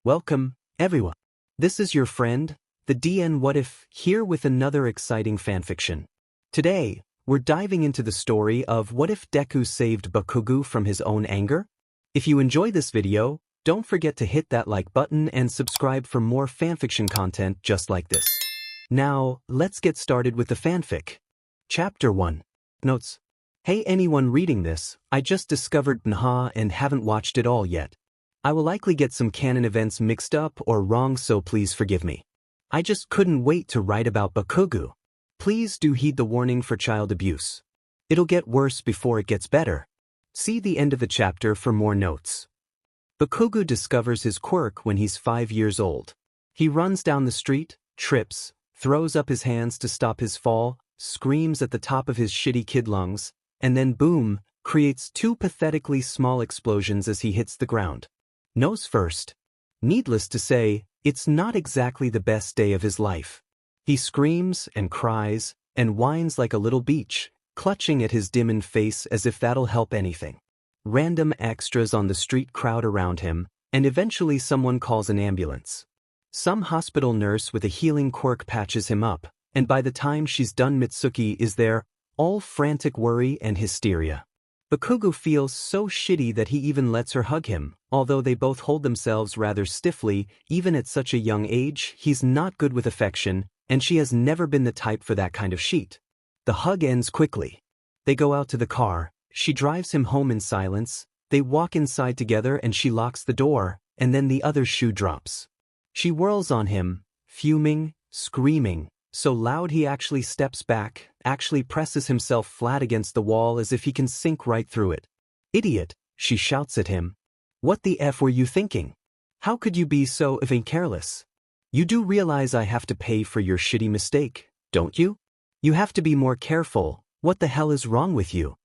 Welcome, everyone. This is your friend, the DN What If, here with another exciting fanfiction. Today, we're diving into the story of what if Deku saved Bakugou from his own anger? If you enjoy this video, don't forget to hit that like button and subscribe for more fanfiction content just like this. Now, let's get started with the fanfic. Chapter 1. Notes. Hey anyone reading this, I just discovered Nha and haven't watched it all yet. I will likely get some canon events mixed up or wrong, so please forgive me. I just couldn't wait to write about Bakugou. Please do heed the warning for child abuse. It'll get worse before it gets better. See the end of the chapter for more notes. Bakugou discovers his quirk when he's 5 years old. He runs down the street, trips, throws up his hands to stop his fall, screams at the top of his shitty kid lungs, and then boom, creates 2 pathetically small explosions as he hits the ground. Nose first. Needless to say, it's not exactly the best day of his life. He screams and cries and whines like a little beach, clutching at his dimmed face as if that'll help anything. Random extras on the street crowd around him, and eventually someone calls an ambulance. Some hospital nurse with a healing quirk patches him up, and by the time she's done, Mitsuki is there, all frantic worry and hysteria. Bakugou feels so shitty that he even lets her hug him, although they both hold themselves rather stiffly. Even at such a young age, he's not good with affection, and she has never been the type for that kind of sheet. The hug ends quickly. They go out to the car, she drives him home in silence, they walk inside together and she locks the door, and then the other shoe drops. She whirls on him, fuming, screaming, so loud he actually steps back, actually presses himself flat against the wall as if he can sink right through it. Idiot, she shouts at him. What the F were you thinking? How could you be so effing careless? You do realize I have to pay for your shitty mistake, don't you? You have to be more careful. What the hell is wrong with you?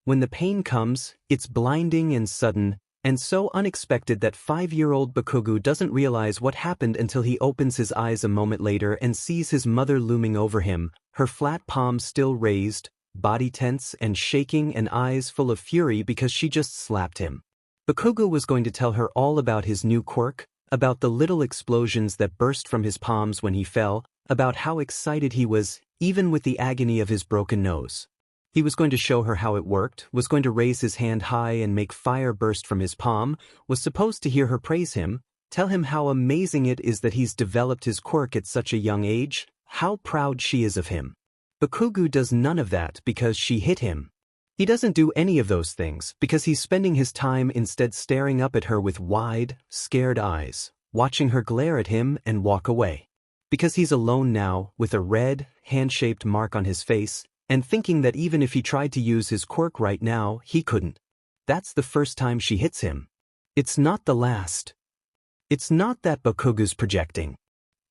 When the pain comes, it's blinding and sudden, and so unexpected that 5-year-old Bakugou doesn't realize what happened until he opens his eyes a moment later and sees his mother looming over him, her flat palms still raised, body tense and shaking and eyes full of fury because she just slapped him. Bakugou was going to tell her all about his new quirk, about the little explosions that burst from his palms when he fell, about how excited he was, even with the agony of his broken nose. He was going to show her how it worked, was going to raise his hand high and make fire burst from his palm, was supposed to hear her praise him, tell him how amazing it is that he's developed his quirk at such a young age, how proud she is of him. Bakugou does none of that because she hit him. He doesn't do any of those things because he's spending his time instead staring up at her with wide, scared eyes, watching her glare at him and walk away. Because he's alone now, with a red, hand-shaped mark on his face, and thinking that even if he tried to use his quirk right now, he couldn't. That's the first time she hits him. It's not the last. It's not that Bakugou's projecting.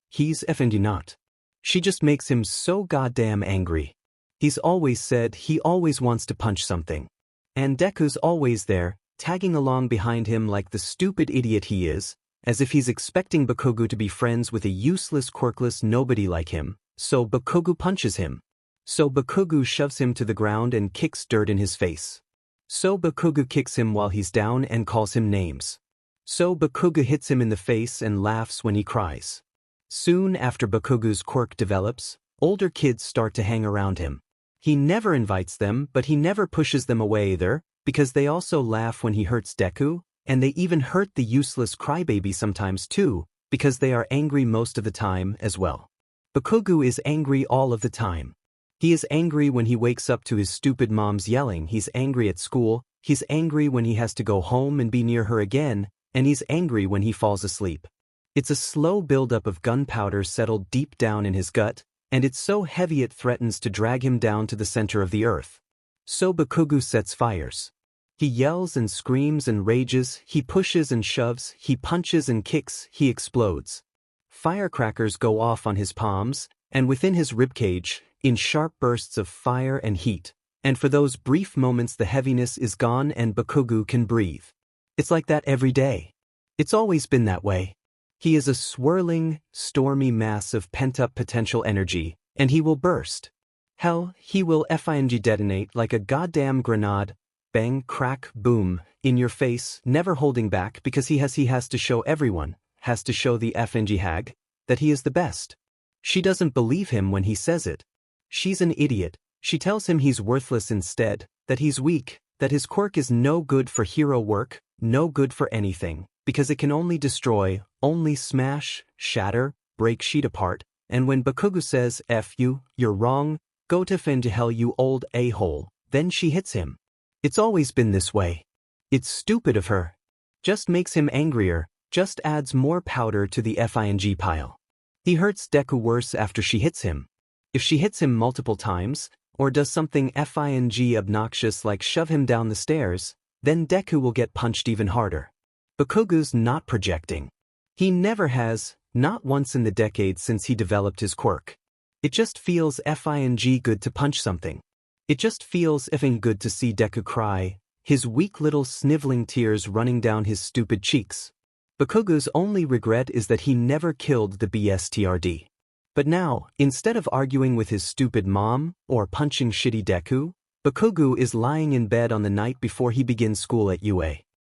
He's effing not. She just makes him so goddamn angry. He's always said he always wants to punch something. And Deku's always there, tagging along behind him like the stupid idiot he is, as if he's expecting Bakugou to be friends with a useless quirkless nobody like him, so Bakugou punches him. So Bakugou shoves him to the ground and kicks dirt in his face. So Bakugou kicks him while he's down and calls him names. So Bakugou hits him in the face and laughs when he cries. Soon after Bakugou's quirk develops, older kids start to hang around him. He never invites them, but he never pushes them away either, because they also laugh when he hurts Deku, and they even hurt the useless crybaby sometimes too, because they are angry most of the time as well. Bakugou is angry all of the time. He is angry when he wakes up to his stupid mom's yelling, he's angry at school, he's angry when he has to go home and be near her again, and he's angry when he falls asleep. It's a slow buildup of gunpowder settled deep down in his gut, and it's so heavy it threatens to drag him down to the center of the earth. So Bakugou sets fires. He yells and screams and rages, he pushes and shoves, he punches and kicks, he explodes. Firecrackers go off on his palms, and within his ribcage, in sharp bursts of fire and heat, and for those brief moments the heaviness is gone and Bakugou can breathe. It's like that every day. It's always been that way. He is a swirling, stormy mass of pent-up potential energy, and he will burst. Hell, he will FING detonate like a goddamn grenade, bang, crack, boom, in your face, never holding back because he has to show everyone, has to show the FNG hag that he is the best. She doesn't believe him when he says it. She's an idiot. She tells him he's worthless instead, that he's weak, that his quirk is no good for hero work, no good for anything, because it can only destroy, only smash, shatter, break sheet apart, and when Bakugou says, F you, you're wrong, go to fin to hell you old a-hole, then she hits him. It's always been this way. It's stupid of her. Just makes him angrier, just adds more powder to the FING pile. He hurts Deku worse after she hits him. If she hits him multiple times, or does something FING obnoxious like shove him down the stairs, then Deku will get punched even harder. Bakugou's not projecting. He never has, not once in the decades since he developed his quirk. It just feels FING good to punch something. It just feels effing good to see Deku cry, his weak little sniveling tears running down his stupid cheeks. Bakugou's only regret is that he never killed the BSTRD. But now, instead of arguing with his stupid mom, or punching shitty Deku, Bakugou is lying in bed on the night before he begins school at UA.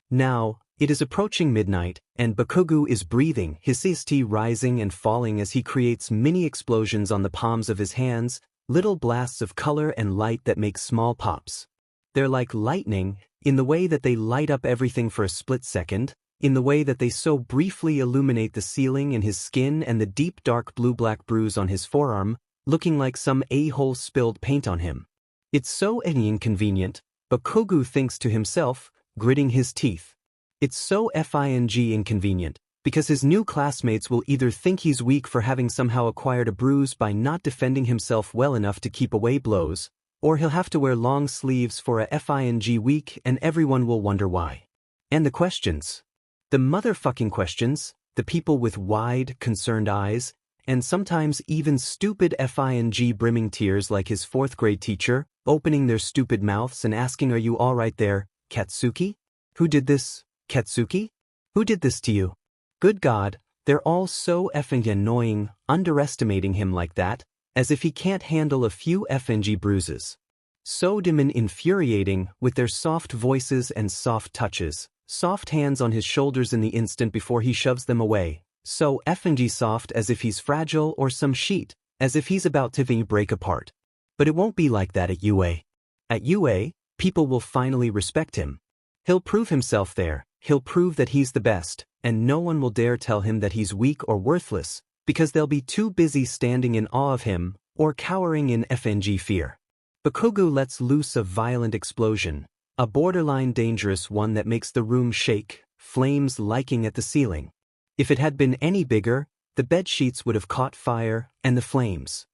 Now, it is approaching midnight, and Bakugou is breathing, his CST rising and falling as he creates mini explosions on the palms of his hands, little blasts of color and light that make small pops. They're like lightning, in the way that they light up everything for a split second, in the way that they so briefly illuminate the ceiling and his skin and the deep dark blue-black bruise on his forearm, looking like some a-hole spilled paint on him. It's so inconvenient, Bakugou thinks to himself, gritting his teeth. It's so FING inconvenient, because his new classmates will either think he's weak for having somehow acquired a bruise by not defending himself well enough to keep away blows, or he'll have to wear long sleeves for a FING week and everyone will wonder why. And the questions. The motherfucking questions, the people with wide, concerned eyes, and sometimes even stupid FING brimming tears like his 4th grade teacher, opening their stupid mouths and asking, "Are you all right there, Katsuki? Who did this, Katsuki? Who did this to you?" Good God, they're all so effing annoying, underestimating him like that, as if he can't handle a few FNG bruises. So infuriating, with their soft voices and soft touches. Soft hands on his shoulders in the instant before he shoves them away, so FNG soft as if he's fragile or some sheet, as if he's about to break apart. But it won't be like that at UA. At UA, people will finally respect him. He'll prove himself there, he'll prove that he's the best, and no one will dare tell him that he's weak or worthless, because they'll be too busy standing in awe of him, or cowering in FNG fear. Bakugou lets loose a violent explosion. A borderline dangerous one that makes the room shake, flames liking at the ceiling. If it had been any bigger, the bed sheets would have caught fire, and the flames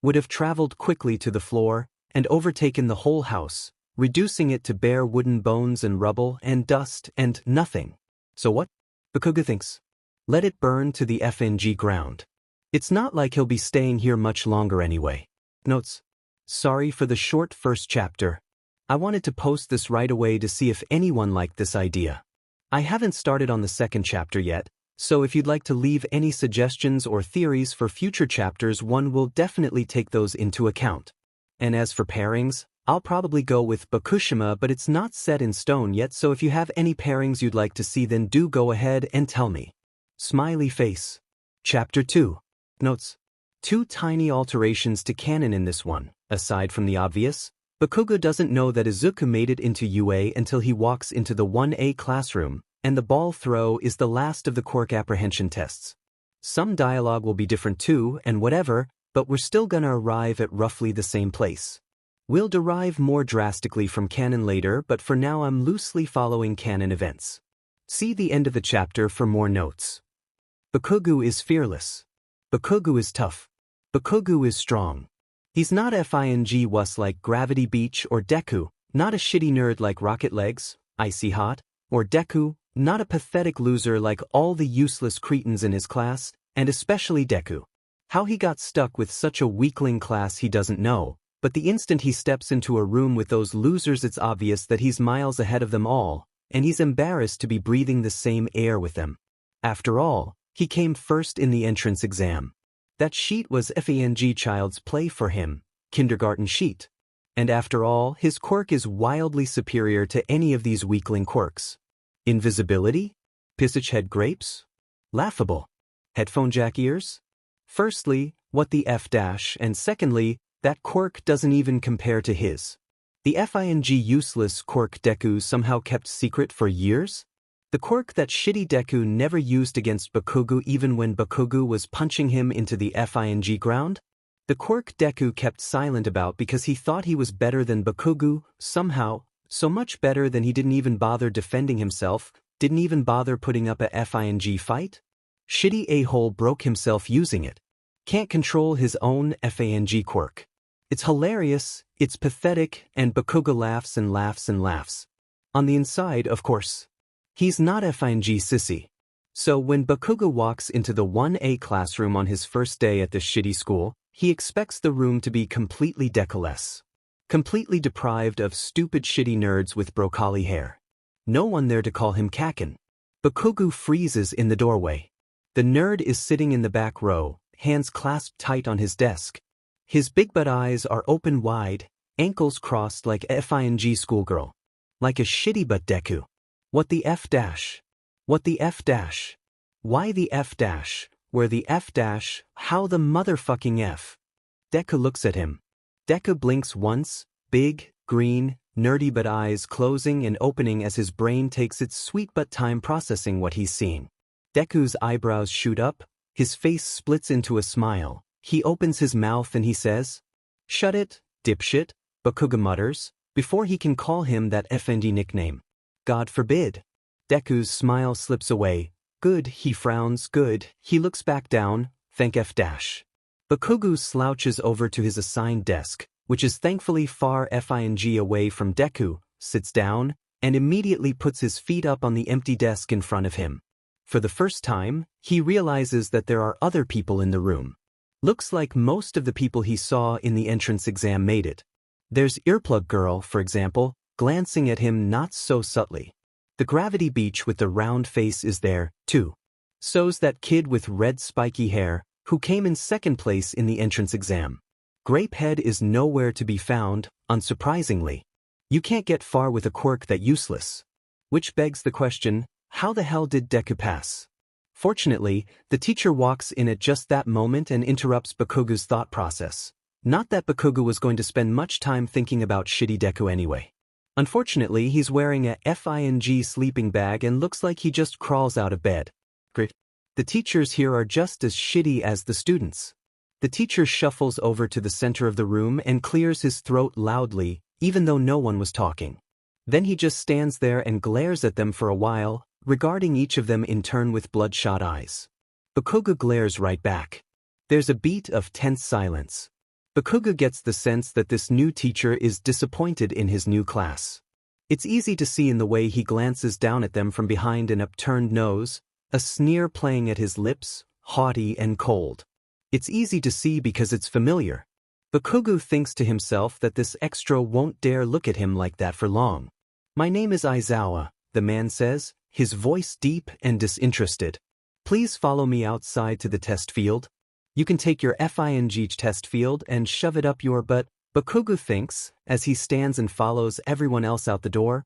would have traveled quickly to the floor and overtaken the whole house, reducing it to bare wooden bones and rubble and dust and nothing. So what? Bakugou thinks. Let it burn to the FNG ground. It's not like he'll be staying here much longer anyway. Notes. Sorry for the short first chapter. I wanted to post this right away to see if anyone liked this idea. I haven't started on the second chapter yet, so if you'd like to leave any suggestions or theories for future chapters, one will definitely take those into account. And as for pairings, I'll probably go with Bakushima, but it's not set in stone yet, so if you have any pairings you'd like to see, then do go ahead and tell me. Smiley face. Chapter 2. Notes. 2 tiny alterations to canon in this one, aside from the obvious. Bakugou doesn't know that Izuku made it into UA until he walks into the 1A classroom, and the ball throw is the last of the quirk apprehension tests. Some dialogue will be different too, and whatever, but we're still gonna arrive at roughly the same place. We'll derive more drastically from canon later, but for now I'm loosely following canon events. See the end of the chapter for more notes. Bakugou is fearless. Bakugou is tough. Bakugou is strong. He's not FING wuss like Gravity Beach or Deku, not a shitty nerd like Rocket Legs, Icy Hot, or Deku, not a pathetic loser like all the useless cretins in his class, and especially Deku. How he got stuck with such a weakling class he doesn't know, but the instant he steps into a room with those losers it's obvious that he's miles ahead of them all, and he's embarrassed to be breathing the same air with them. After all, he came first in the entrance exam. That sheet was FANG child's play for him, kindergarten sheet. And after all, his quirk is wildly superior to any of these weakling quirks. Invisibility? Pissage head grapes? Laughable. Headphone jack ears? Firstly, what the F dash, and secondly, that quirk doesn't even compare to his. The FING useless quirk Deku somehow kept secret for years? The quirk that shitty Deku never used against Bakugou even when Bakugou was punching him into the FING ground? The quirk Deku kept silent about because he thought he was better than Bakugou, somehow, so much better than he didn't even bother defending himself, didn't even bother putting up a FING fight? Shitty a-hole broke himself using it. Can't control his own FANG quirk. It's hilarious, it's pathetic, and Bakugou laughs and laughs and laughs. On the inside, of course. He's not FING sissy. So when Bakugou walks into the 1A classroom on his first day at the shitty school, he expects the room to be completely Deku-less. Completely deprived of stupid shitty nerds with broccoli hair. No one there to call him Kakin. Bakugou freezes in the doorway. The nerd is sitting in the back row, hands clasped tight on his desk. His big butt eyes are open wide, ankles crossed like a FING schoolgirl. Like a shitty butt Deku. What the F dash? What the F dash? Why the F dash? Where the F dash? How the motherfucking F? Deku looks at him. Deku blinks once, big, green, nerdy butt eyes closing and opening as his brain takes its sweet butt time processing what he's seeing. Deku's eyebrows shoot up, his face splits into a smile. He opens his mouth and he says, "Shut it, dipshit," Bakugou mutters, before he can call him that FND nickname. God forbid. Deku's smile slips away. Good, he frowns, good, he looks back down, thank F dash. Bakugou slouches over to his assigned desk, which is thankfully far FING away from Deku, sits down, and immediately puts his feet up on the empty desk in front of him. For the first time, he realizes that there are other people in the room. Looks like most of the people he saw in the entrance exam made it. There's Earplug Girl, for example, glancing at him not so subtly. The Gravity Beach with the round face is there, too. So's that kid with red spiky hair, who came in second place in the entrance exam. Grapehead is nowhere to be found, unsurprisingly. You can't get far with a quirk that useless. Which begs the question, how the hell did Deku pass? Fortunately, the teacher walks in at just that moment and interrupts Bakugou's thought process. Not that Bakugou was going to spend much time thinking about shitty Deku anyway. Unfortunately, he's wearing a FING sleeping bag and looks like he just crawls out of bed. Great. The teachers here are just as shitty as the students. The teacher shuffles over to the center of the room and clears his throat loudly, even though no one was talking. Then he just stands there and glares at them for a while, regarding each of them in turn with bloodshot eyes. Bakugou glares right back. There's a beat of tense silence. Bakugou gets the sense that this new teacher is disappointed in his new class. It's easy to see in the way he glances down at them from behind an upturned nose, a sneer playing at his lips, haughty and cold. It's easy to see because it's familiar. Bakugou thinks to himself that this extra won't dare look at him like that for long. "My name is Aizawa," the man says, his voice deep and disinterested. "Please follow me outside to the test field. You can take your FING test field and shove it up your butt," Bakugou thinks, as he stands and follows everyone else out the door.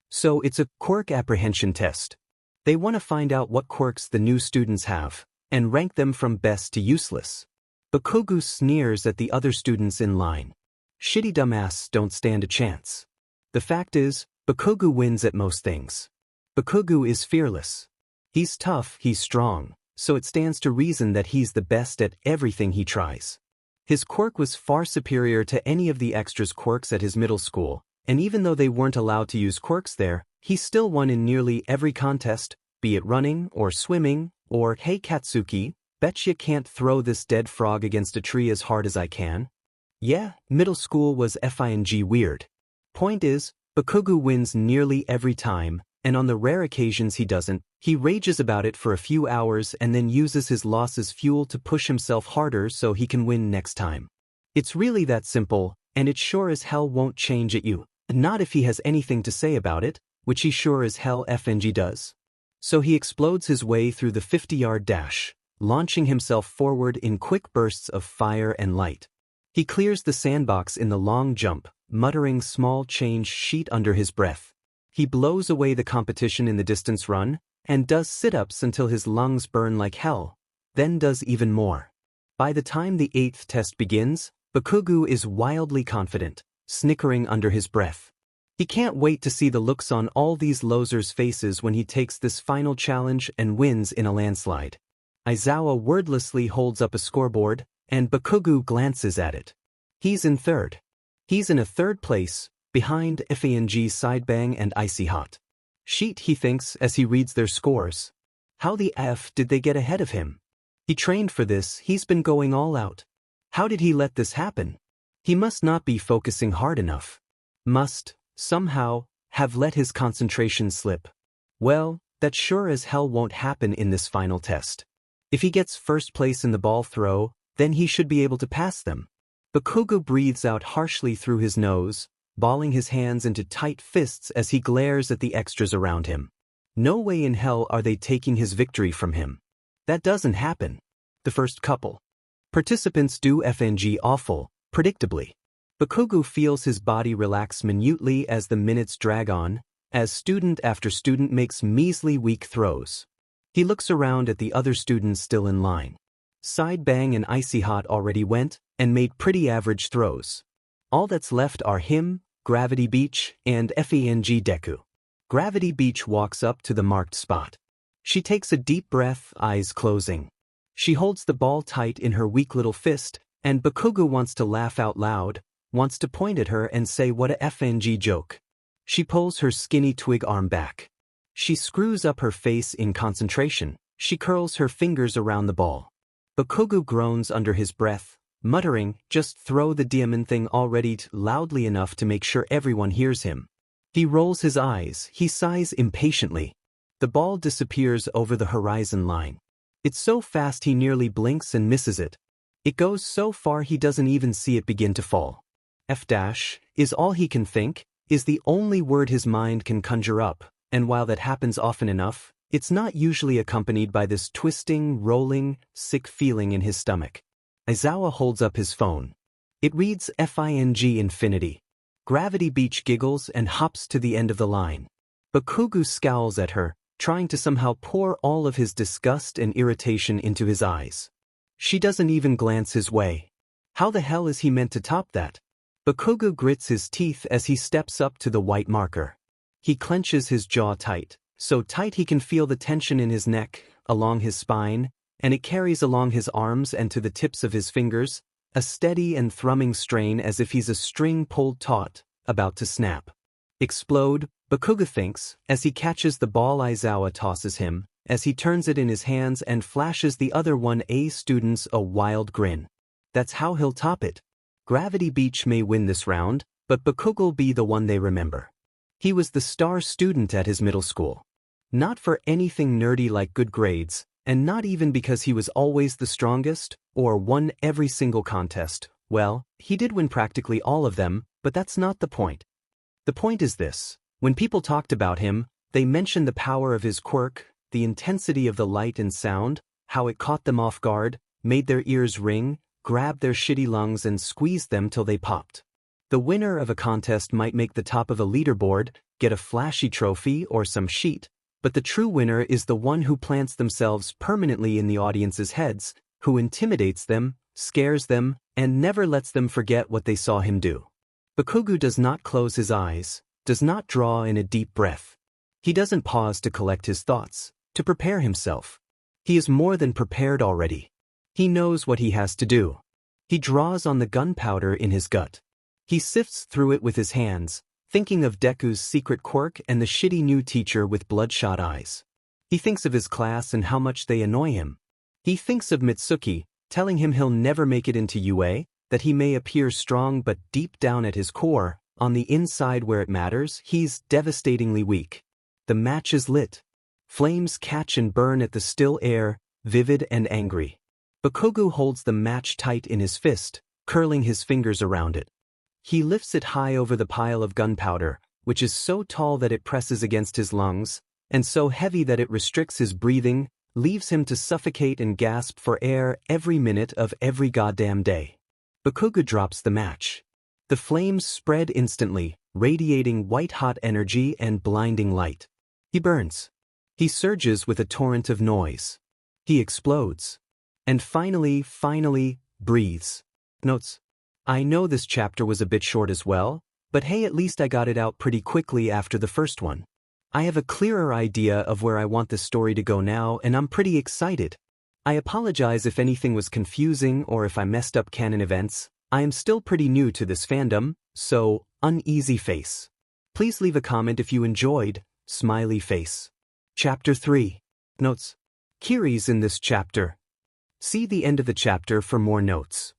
So it's a quirk apprehension test. They want to find out what quirks the new students have, and rank them from best to useless. Bakugou sneers at the other students in line. Shitty dumbass don't stand a chance. The fact is, Bakugou wins at most things. Bakugou is fearless. He's tough, he's strong, so it stands to reason that he's the best at everything he tries. His quirk was far superior to any of the extras' quirks at his middle school, and even though they weren't allowed to use quirks there, he still won in nearly every contest, be it running or swimming, or "Hey Katsuki, bet you can't throw this dead frog against a tree as hard as I can." Yeah, middle school was FING weird. Point is, Bakugou wins nearly every time, and on the rare occasions he doesn't, he rages about it for a few hours and then uses his loss as fuel to push himself harder so he can win next time. It's really that simple, and it sure as hell won't change at you. Not if he has anything to say about it, which he sure as hell FNG does. So he explodes his way through the 50-yard dash, launching himself forward in quick bursts of fire and light. He clears the sandbox in the long jump, muttering small change sheet under his breath. He blows away the competition in the distance run, and does sit-ups until his lungs burn like hell, then does even more. By the time the 8th test begins, Bakugou is wildly confident, snickering under his breath. He can't wait to see the looks on all these losers' faces when he takes this final challenge and wins in a landslide. Aizawa wordlessly holds up a scoreboard, and Bakugou glances at it. He's in third. He's in a third place, behind Fang Sidebang and Icy Hot. Sheet, he thinks as he reads their scores. How the F did they get ahead of him? He trained for this, he's been going all out. How did he let this happen? He must not be focusing hard enough. Must, somehow, have let his concentration slip. Well, that sure as hell won't happen in this final test. If he gets first place in the ball throw, then he should be able to pass them. Bakugou breathes out harshly through his nose, balling his hands into tight fists as he glares at the extras around him. No way in hell are they taking his victory from him. That doesn't happen. The first couple participants do FNG awful, predictably. Bakugou feels his body relax minutely as the minutes drag on, as student after student makes measly weak throws. He looks around at the other students still in line. Sidebang and Icy Hot already went and made pretty average throws. All that's left are him, Gravity Beach, and Feng Deku. Gravity Beach walks up to the marked spot. She takes a deep breath, eyes closing. She holds the ball tight in her weak little fist, and Bakugou wants to laugh out loud, wants to point at her and say what a FNG joke. She pulls her skinny twig arm back. She screws up her face in concentration. She curls her fingers around the ball. Bakugou groans under his breath, muttering, just throw the diamond thing already, loudly enough to make sure everyone hears him. He rolls his eyes, he sighs impatiently. The ball disappears over the horizon line. It's so fast he nearly blinks and misses it. It goes so far he doesn't even see it begin to fall. F- is all he can think, is the only word his mind can conjure up, and while that happens often enough, it's not usually accompanied by this twisting, rolling, sick feeling in his stomach. Aizawa holds up his phone. It reads FING infinity. Gravity Beach giggles and hops to the end of the line. Bakugou scowls at her, trying to somehow pour all of his disgust and irritation into his eyes. She doesn't even glance his way. How the hell is he meant to top that? Bakugou grits his teeth as he steps up to the white marker. He clenches his jaw tight, so tight he can feel the tension in his neck, along his spine, and it carries along his arms and to the tips of his fingers, a steady and thrumming strain as if he's a string pulled taut, about to snap. Explode, Bakugou thinks, as he catches the ball Aizawa tosses him, as he turns it in his hands and flashes the other 1A students a wild grin. That's how he'll top it. Gravity Beach may win this round, but Bakugou'll be the one they remember. He was the star student at his middle school. Not for anything nerdy like good grades, and not even because he was always the strongest, or won every single contest. Well, he did win practically all of them, but that's not the point. The point is this. When people talked about him, they mentioned the power of his quirk, the intensity of the light and sound, how it caught them off guard, made their ears ring, grabbed their shitty lungs and squeezed them till they popped. The winner of a contest might make the top of a leaderboard, get a flashy trophy or some sheet, but the true winner is the one who plants themselves permanently in the audience's heads, who intimidates them, scares them, and never lets them forget what they saw him do. Bakugou does not close his eyes, does not draw in a deep breath. He doesn't pause to collect his thoughts, to prepare himself. He is more than prepared already. He knows what he has to do. He draws on the gunpowder in his gut. He sifts through it with his hands, thinking of Deku's secret quirk and the shitty new teacher with bloodshot eyes. He thinks of his class and how much they annoy him. He thinks of Mitsuki, telling him he'll never make it into UA, that he may appear strong but deep down at his core, on the inside where it matters, he's devastatingly weak. The match is lit. Flames catch and burn at the still air, vivid and angry. Bakugou holds the match tight in his fist, curling his fingers around it. He lifts it high over the pile of gunpowder, which is so tall that it presses against his lungs, and so heavy that it restricts his breathing, leaves him to suffocate and gasp for air every minute of every goddamn day. Bakugou drops the match. The flames spread instantly, radiating white-hot energy and blinding light. He burns. He surges with a torrent of noise. He explodes. And finally, breathes. Notes. I know this chapter was a bit short as well, but hey, at least I got it out pretty quickly after the first one. I have a clearer idea of where I want the story to go now, and I'm pretty excited. I apologize if anything was confusing or if I messed up canon events. I am still pretty new to this fandom, so, uneasy face. Please leave a comment if you enjoyed, smiley face. Chapter 3. Notes. Kiri's in this chapter. See the end of the chapter for more notes.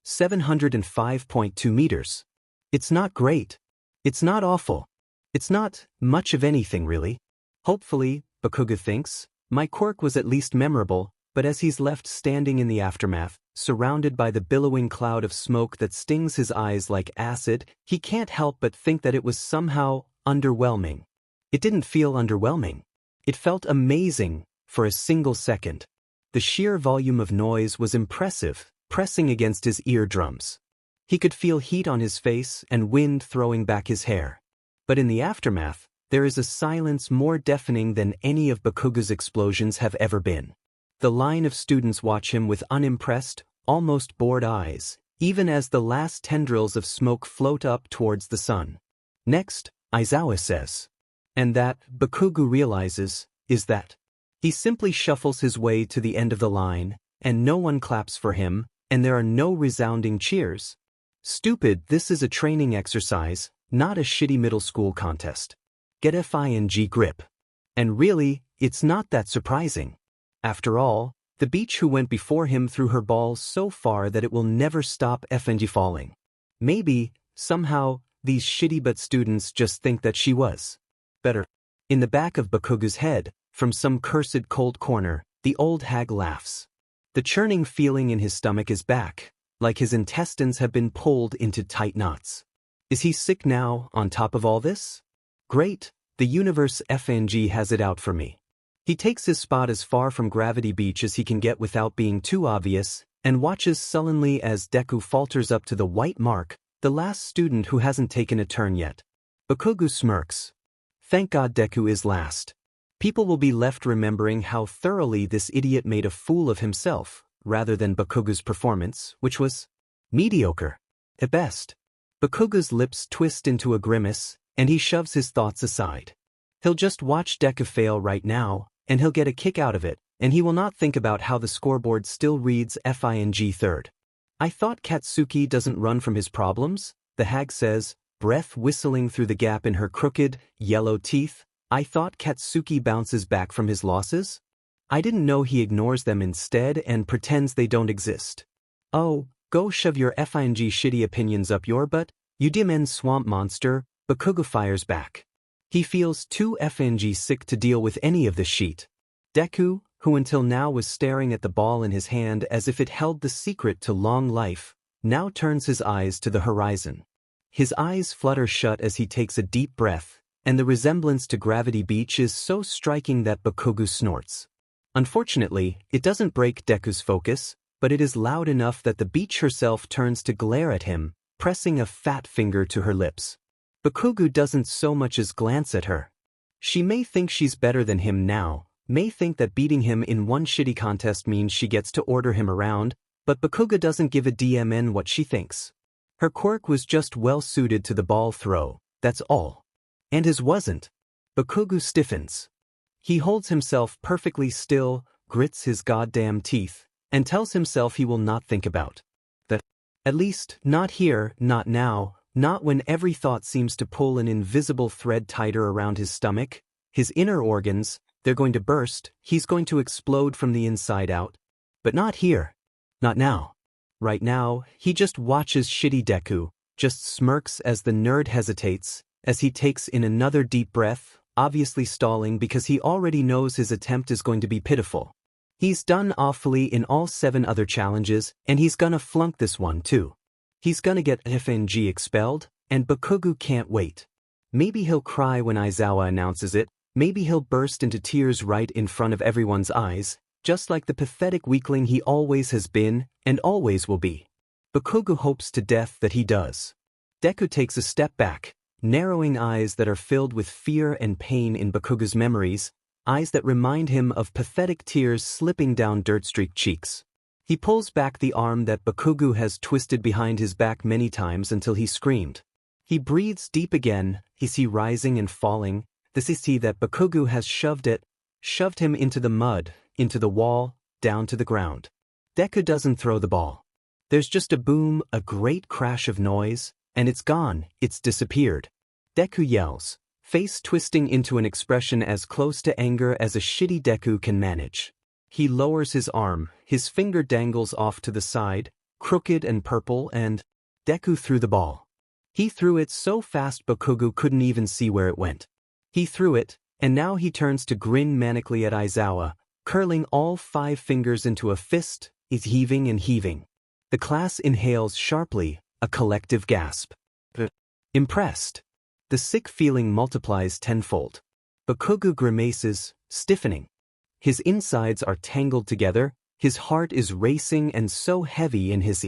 705.2 meters. It's not great. It's not awful. It's not much of anything really. Hopefully, Bakugou thinks, my quirk was at least memorable, but as he's left standing in the aftermath, surrounded by the billowing cloud of smoke that stings his eyes like acid, he can't help but think that it was somehow underwhelming. It didn't feel underwhelming. It felt amazing for a single second. The sheer volume of noise was impressive, pressing against his eardrums. He could feel heat on his face and wind throwing back his hair. But in the aftermath, there is a silence more deafening than any of Bakugou's explosions have ever been. The line of students watch him with unimpressed, almost bored eyes, even as the last tendrils of smoke float up towards the sun. Next, Aizawa says. And that, Bakugou realizes, is that. He simply shuffles his way to the end of the line, and no one claps for him, and there are no resounding cheers. Stupid, this is a training exercise, not a shitty middle school contest. Get FING grip. And really, it's not that surprising. After all, the beach who went before him threw her ball so far that it will never stop FNG falling. Maybe, somehow, these shitty but students just think that she was better. In the back of Bakugou's head, from some cursed cold corner, the old hag laughs. The churning feeling in his stomach is back, like his intestines have been pulled into tight knots. Is he sick now, on top of all this? Great, the universe FNG has it out for me. He takes his spot as far from Gravity Beach as he can get without being too obvious, and watches sullenly as Deku falters up to the white mark, the last student who hasn't taken a turn yet. Bakugou smirks. Thank God Deku is last. People will be left remembering how thoroughly this idiot made a fool of himself, rather than Bakugou's performance, which was mediocre. At best. Bakugou's lips twist into a grimace, and he shoves his thoughts aside. He'll just watch Deku fail right now, and he'll get a kick out of it, and he will not think about how the scoreboard still reads FING third. I thought Katsuki doesn't run from his problems, the hag says, breath whistling through the gap in her crooked, yellow teeth. I thought Katsuki bounces back from his losses? I didn't know he ignores them instead and pretends they don't exist. Oh, go shove your FING shitty opinions up your butt, you dim-end swamp monster, Bakugou fires back. He feels too FNG sick to deal with any of this shit. Deku, who until now was staring at the ball in his hand as if it held the secret to long life, now turns his eyes to the horizon. His eyes flutter shut as he takes a deep breath, and the resemblance to Gravity Beach is so striking that Bakugou snorts. Unfortunately, it doesn't break Deku's focus, but it is loud enough that the beach herself turns to glare at him, pressing a fat finger to her lips. Bakugou doesn't so much as glance at her. She may think she's better than him now, may think that beating him in one shitty contest means she gets to order him around, but Bakugou doesn't give a DMN what she thinks. Her quirk was just well suited to the ball throw, that's all. And his wasn't. Bakugou stiffens. He holds himself perfectly still, grits his goddamn teeth, and tells himself he will not think about that. At least, not here, not now, not when every thought seems to pull an invisible thread tighter around his stomach, his inner organs, they're going to burst, he's going to explode from the inside out. But not here. Not now. Right now, he just watches shitty Deku, just smirks as the nerd hesitates, as he takes in another deep breath, obviously stalling because he already knows his attempt is going to be pitiful. He's done awfully in all 7 other challenges, and he's gonna flunk this one too. He's gonna get FNG expelled, and Bakugou can't wait. Maybe he'll cry when Aizawa announces it, maybe he'll burst into tears right in front of everyone's eyes, just like the pathetic weakling he always has been, and always will be. Bakugou hopes to death that he does. Deku takes a step back, narrowing eyes that are filled with fear and pain in Bakugou's memories, eyes that remind him of pathetic tears slipping down dirt-streaked cheeks. He pulls back the arm that Bakugou has twisted behind his back many times until he screamed. He breathes deep again, his he rising and falling, the he that Bakugou has shoved him into the mud, into the wall, down to the ground. Deku doesn't throw the ball. There's just a boom, a great crash of noise, and it's gone, it's disappeared. Deku yells, face twisting into an expression as close to anger as a shitty Deku can manage. He lowers his arm, his finger dangles off to the side, crooked and purple, and Deku threw the ball. He threw it so fast Bakugou couldn't even see where it went. He threw it, and now he turns to grin manically at Aizawa, curling all 5 fingers into a fist, is heaving and heaving. The class inhales sharply, a collective gasp. Impressed. The sick feeling multiplies tenfold. Bakugou grimaces, stiffening. His insides are tangled together, his heart is racing and so heavy in his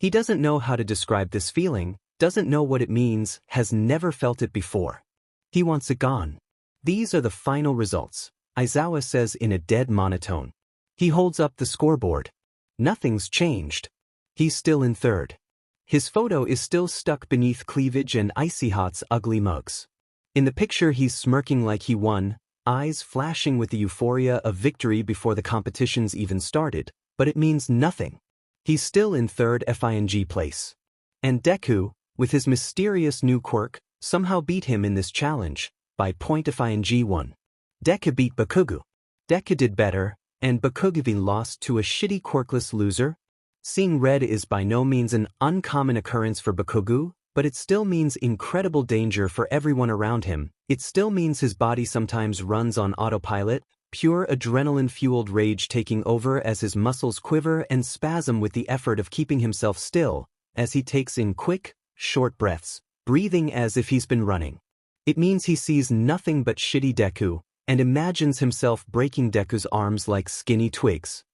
He doesn't know how to describe this feeling, doesn't know what it means, has never felt it before. He wants it gone. These are the final results, Aizawa says in a dead monotone. He holds up the scoreboard. Nothing's changed. He's still in third. His photo is still stuck beneath Cleavage and Icy Hot's ugly mugs. In the picture he's smirking like he won, eyes flashing with the euphoria of victory before the competitions even started, but it means nothing. He's still in third FING place. And Deku, with his mysterious new quirk, somehow beat him in this challenge, by point FING 1. Deku beat Bakugou. Deku did better, and Bakugou lost to a shitty quirkless loser. Seeing red is by no means an uncommon occurrence for Bakugou, but it still means incredible danger for everyone around him. It still means his body sometimes runs on autopilot, pure adrenaline-fueled rage taking over as his muscles quiver and spasm with the effort of keeping himself still, as he takes in quick, short breaths, breathing as if he's been running. It means he sees nothing but shitty Deku, and imagines himself breaking Deku's arms like skinny twigs.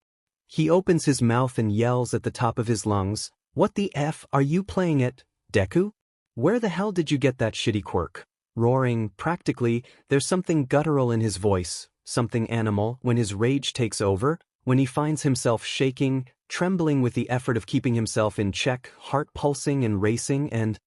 He opens his mouth and yells at the top of his lungs, "What the F are you playing at, Deku? Where the hell did you get that shitty quirk?" Roaring, practically, there's something guttural in his voice, something animal, when his rage takes over, when he finds himself shaking, trembling with the effort of keeping himself in check, heart pulsing and racing, and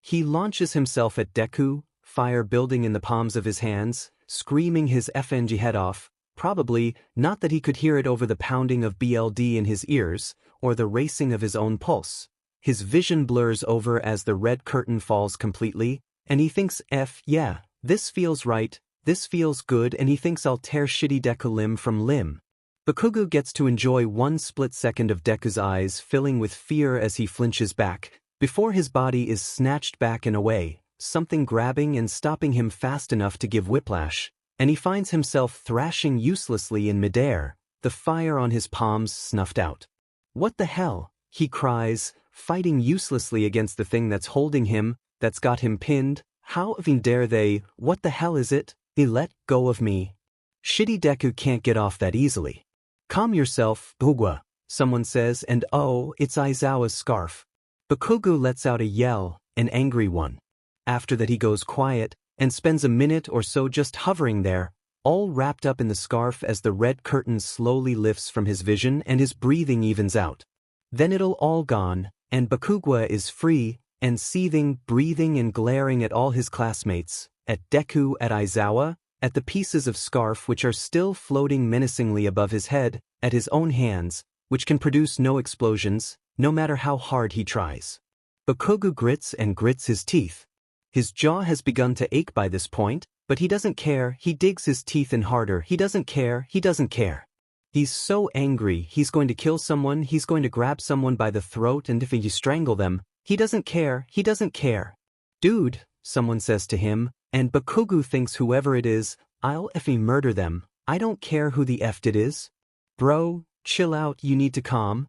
he launches himself at Deku, fire building in the palms of his hands, screaming his FNG head off, probably not that he could hear it over the pounding of BLD in his ears, or the racing of his own pulse. His vision blurs over as the red curtain falls completely, and he thinks yeah, this feels right, this feels good, and he thinks I'll tear shitty Deku limb from limb. Bakugou gets to enjoy one split second of Deku's eyes filling with fear as he flinches back, before his body is snatched back and away, something grabbing and stopping him fast enough to give whiplash, and he finds himself thrashing uselessly in midair, the fire on his palms snuffed out. "What the hell?" he cries, fighting uselessly against the thing that's holding him, that's got him pinned. "How even dare they? What the hell is it? They let go of me." Shitty Deku can't get off that easily. "Calm yourself, Bugwa," someone says, and oh, it's Aizawa's scarf. Bakugou lets out a yell, an angry one. After that he goes quiet, and spends a minute or so just hovering there, all wrapped up in the scarf as the red curtain slowly lifts from his vision and his breathing evens out. Then it'll all gone, and Bakugou is free, and seething, breathing and glaring at all his classmates, at Deku, at Aizawa, at the pieces of scarf which are still floating menacingly above his head, at his own hands, which can produce no explosions, no matter how hard he tries. Bakugou grits and grits his teeth. His jaw has begun to ache by this point, but he doesn't care, he digs his teeth in harder, he doesn't care, he doesn't care. He's so angry, he's going to kill someone, he's going to grab someone by the throat, and if he strangle them, he doesn't care, he doesn't care. "Dude," someone says to him, and Bakugou thinks whoever it is, "I'll effing murder them, I don't care who the F it is. Bro, chill out, you need to calm.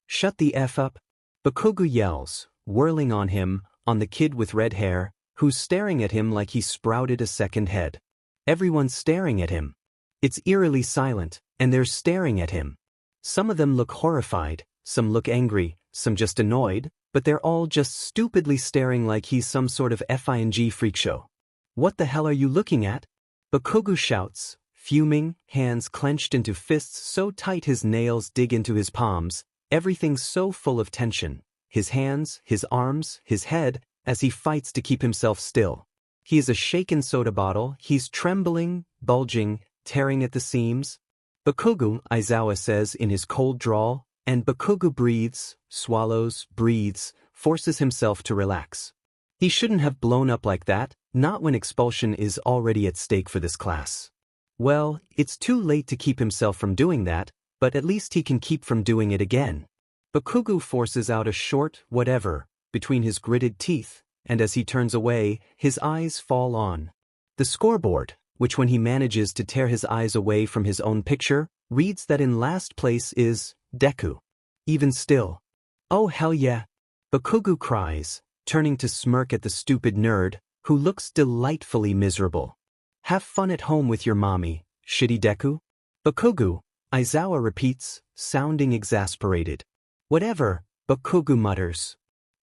Shut the F up." Bakugou yells, whirling on him, on the kid with red hair, who's staring at him like he sprouted a second head. Everyone's staring at him. It's eerily silent, and they're staring at him. Some of them look horrified, some look angry, some just annoyed, but they're all just stupidly staring like he's some sort of FING freak show. "What the hell are you looking at?" Bakugou shouts, fuming, hands clenched into fists so tight his nails dig into his palms, everything so full of tension. His hands, his arms, his head, as he fights to keep himself still. He is a shaken soda bottle, he's trembling, bulging, tearing at the seams. Bakugou, Aizawa says in his cold drawl, and Bakugou breathes, swallows, breathes, forces himself to relax. He shouldn't have blown up like that, not when expulsion is already at stake for this class. Well, it's too late to keep himself from doing that, but at least he can keep from doing it again. Bakugou forces out a short whatever between his gritted teeth, and as he turns away, his eyes fall on the scoreboard, which when he manages to tear his eyes away from his own picture, reads that in last place is Deku. Even still. Oh hell yeah! Bakugou cries, turning to smirk at the stupid nerd, who looks delightfully miserable. Have fun at home with your mommy, shitty Deku? Bakugou, Aizawa repeats, sounding exasperated. Whatever, Bakugou mutters.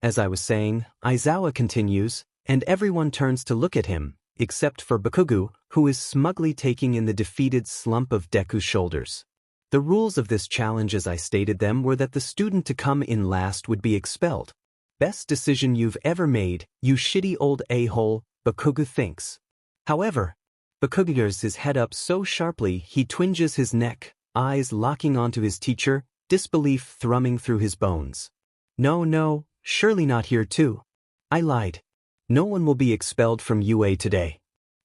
As I was saying, Aizawa continues, and everyone turns to look at him, except for Bakugou, who is smugly taking in the defeated slump of Deku's shoulders. The rules of this challenge as I stated them were that the student to come in last would be expelled. Best decision you've ever made, you shitty old a-hole, Bakugou thinks. However, Bakugou gears his head up so sharply he twinges his neck, eyes locking onto his teacher, disbelief thrumming through his bones. No, surely not here too. I lied. No one will be expelled from UA today.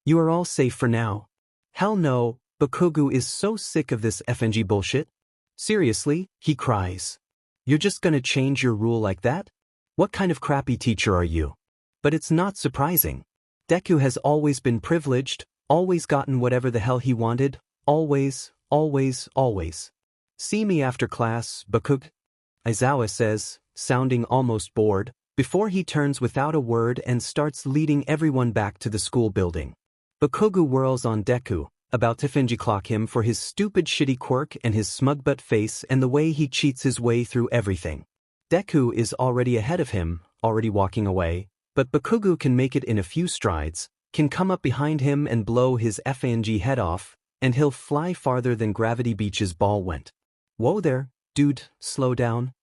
You are all safe for now. Hell no, Bakugou is so sick of this FNG bullshit. Seriously, he cries. You're just gonna change your rule like that? What kind of crappy teacher are you? But it's not surprising. Deku has always been privileged, always gotten whatever the hell he wanted, always. See me after class, Bakugou, Aizawa says, sounding almost bored, before he turns without a word and starts leading everyone back to the school building. Bakugou whirls on Deku, about to FNG clock him for his stupid shitty quirk and his smug butt face and the way he cheats his way through everything. Deku is already ahead of him, already walking away, but Bakugou can make it in a few strides, can come up behind him and blow his FNG head off, and he'll fly farther than Gravity Beach's ball went. Whoa there, dude, slow down.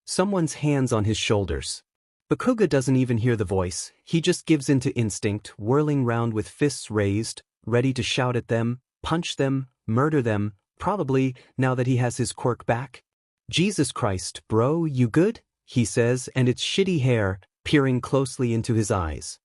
Someone's hands on his shoulders. Bakugou doesn't even hear the voice, he just gives into instinct, whirling round with fists raised, ready to shout at them, punch them, murder them, probably, now that he has his quirk back. Jesus Christ, bro, you good? He says, and it's shitty hair, peering closely into his eyes.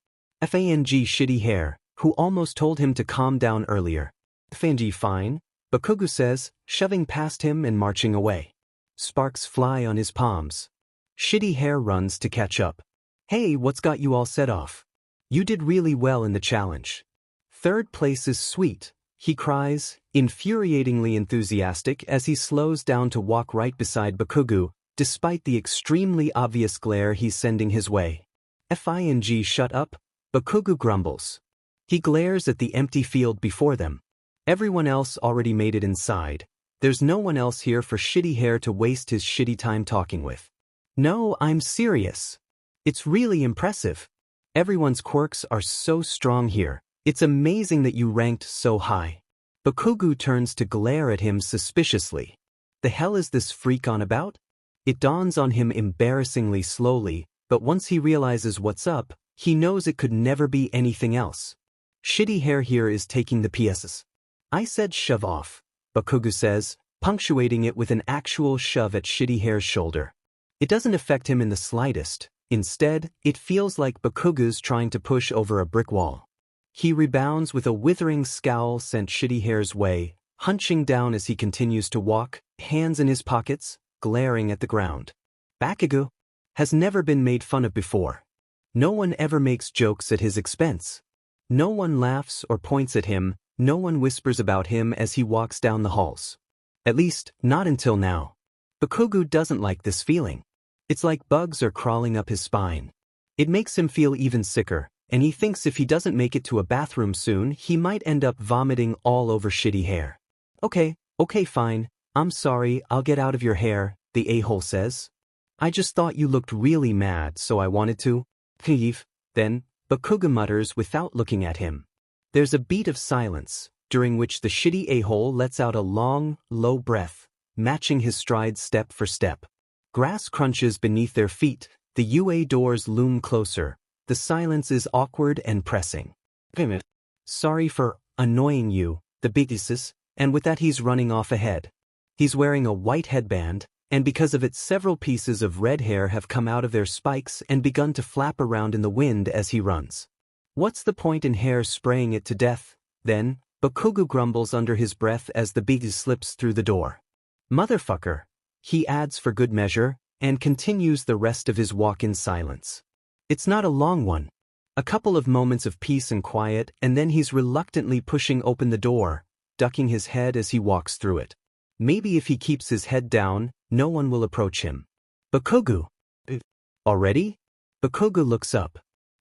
FANG shitty hair, who almost told him to calm down earlier. FANG fine, Bakugou says, shoving past him and marching away. Sparks fly on his palms. Shitty hair runs to catch up. Hey, what's got you all set off? You did really well in the challenge. Third place is sweet, he cries, infuriatingly enthusiastic as he slows down to walk right beside Bakugou, despite the extremely obvious glare he's sending his way. FING shut up, Bakugou grumbles. He glares at the empty field before them. Everyone else already made it inside. There's no one else here for shitty hair to waste his shitty time talking with. No, I'm serious. It's really impressive. Everyone's quirks are so strong here. It's amazing that you ranked so high. Bakugou turns to glare at him suspiciously. The hell is this freak on about? It dawns on him embarrassingly slowly, but once he realizes what's up, he knows it could never be anything else. Shitty hair here is taking the PSs. I said shove off, Bakugou says, punctuating it with an actual shove at shitty hair's shoulder. It doesn't affect him in the slightest. Instead, it feels like Bakugou's trying to push over a brick wall. He rebounds with a withering scowl sent shitty hair's way, hunching down as he continues to walk, hands in his pockets, glaring at the ground. Bakugou has never been made fun of before. No one ever makes jokes at his expense. No one laughs or points at him, no one whispers about him as he walks down the halls. At least, not until now. Bakugou doesn't like this feeling. It's like bugs are crawling up his spine. It makes him feel even sicker, and he thinks if he doesn't make it to a bathroom soon, he might end up vomiting all over shitty hair. Okay, fine, I'm sorry, I'll get out of your hair, the a-hole says. I just thought you looked really mad, so I wanted to. Then, Bakugou mutters without looking at him. There's a beat of silence, during which the shitty a-hole lets out a long, low breath, matching his strides step for step. Grass crunches beneath their feet, the UA doors loom closer, the silence is awkward and pressing. Sorry for annoying you, the biggisses, and with that he's running off ahead. He's wearing a white headband, and because of it several pieces of red hair have come out of their spikes and begun to flap around in the wind as he runs. What's the point in hair spraying it to death, then? Bakugou grumbles under his breath as the biggis slips through the door. Motherfucker, he adds for good measure, and continues the rest of his walk in silence. It's not a long one. A couple of moments of peace and quiet, and then he's reluctantly pushing open the door, ducking his head as he walks through it. Maybe if he keeps his head down, no one will approach him. Bakugou. Already? Bakugou looks up.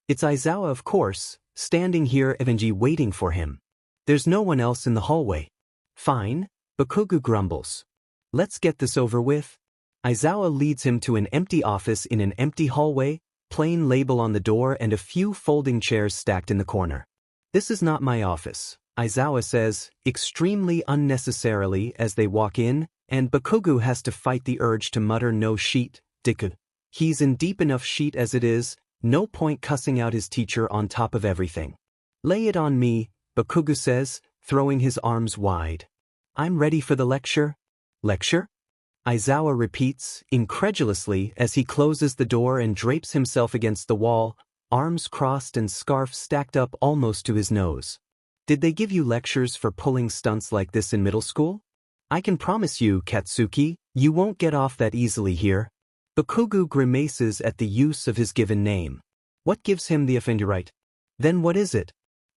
It's Aizawa, of course, standing here eventually waiting for him. There's no one else in the hallway. Fine, Bakugou grumbles. Let's get this over with. Aizawa leads him to an empty office in an empty hallway, plain label on the door and a few folding chairs stacked in the corner. This is not my office, Aizawa says, extremely unnecessarily as they walk in, and Bakugou has to fight the urge to mutter no sheet, Deku. He's in deep enough sheet as it is, no point cussing out his teacher on top of everything. Lay it on me, Bakugou says, throwing his arms wide. I'm ready for the lecture. Lecture? Aizawa repeats, incredulously, as he closes the door and drapes himself against the wall, arms crossed and scarf stacked up almost to his nose. Did they give you lectures for pulling stunts like this in middle school? I can promise you, Katsuki, you won't get off that easily here. Bakugou grimaces at the use of his given name. What gives him the offender right? Then what is it?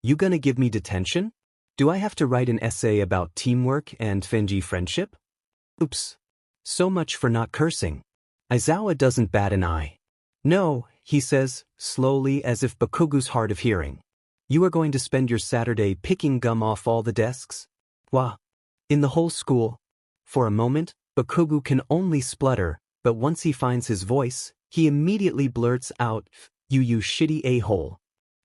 You gonna give me detention? Do I have to write an essay about teamwork and Fenji friendship? Oops. So much for not cursing. Aizawa doesn't bat an eye. No, he says, slowly as if Bakugou's hard of hearing. You are going to spend your Saturday picking gum off all the desks? Wah. In the whole school? For a moment, Bakugou can only splutter, but once he finds his voice, he immediately blurts out, you shitty a-hole.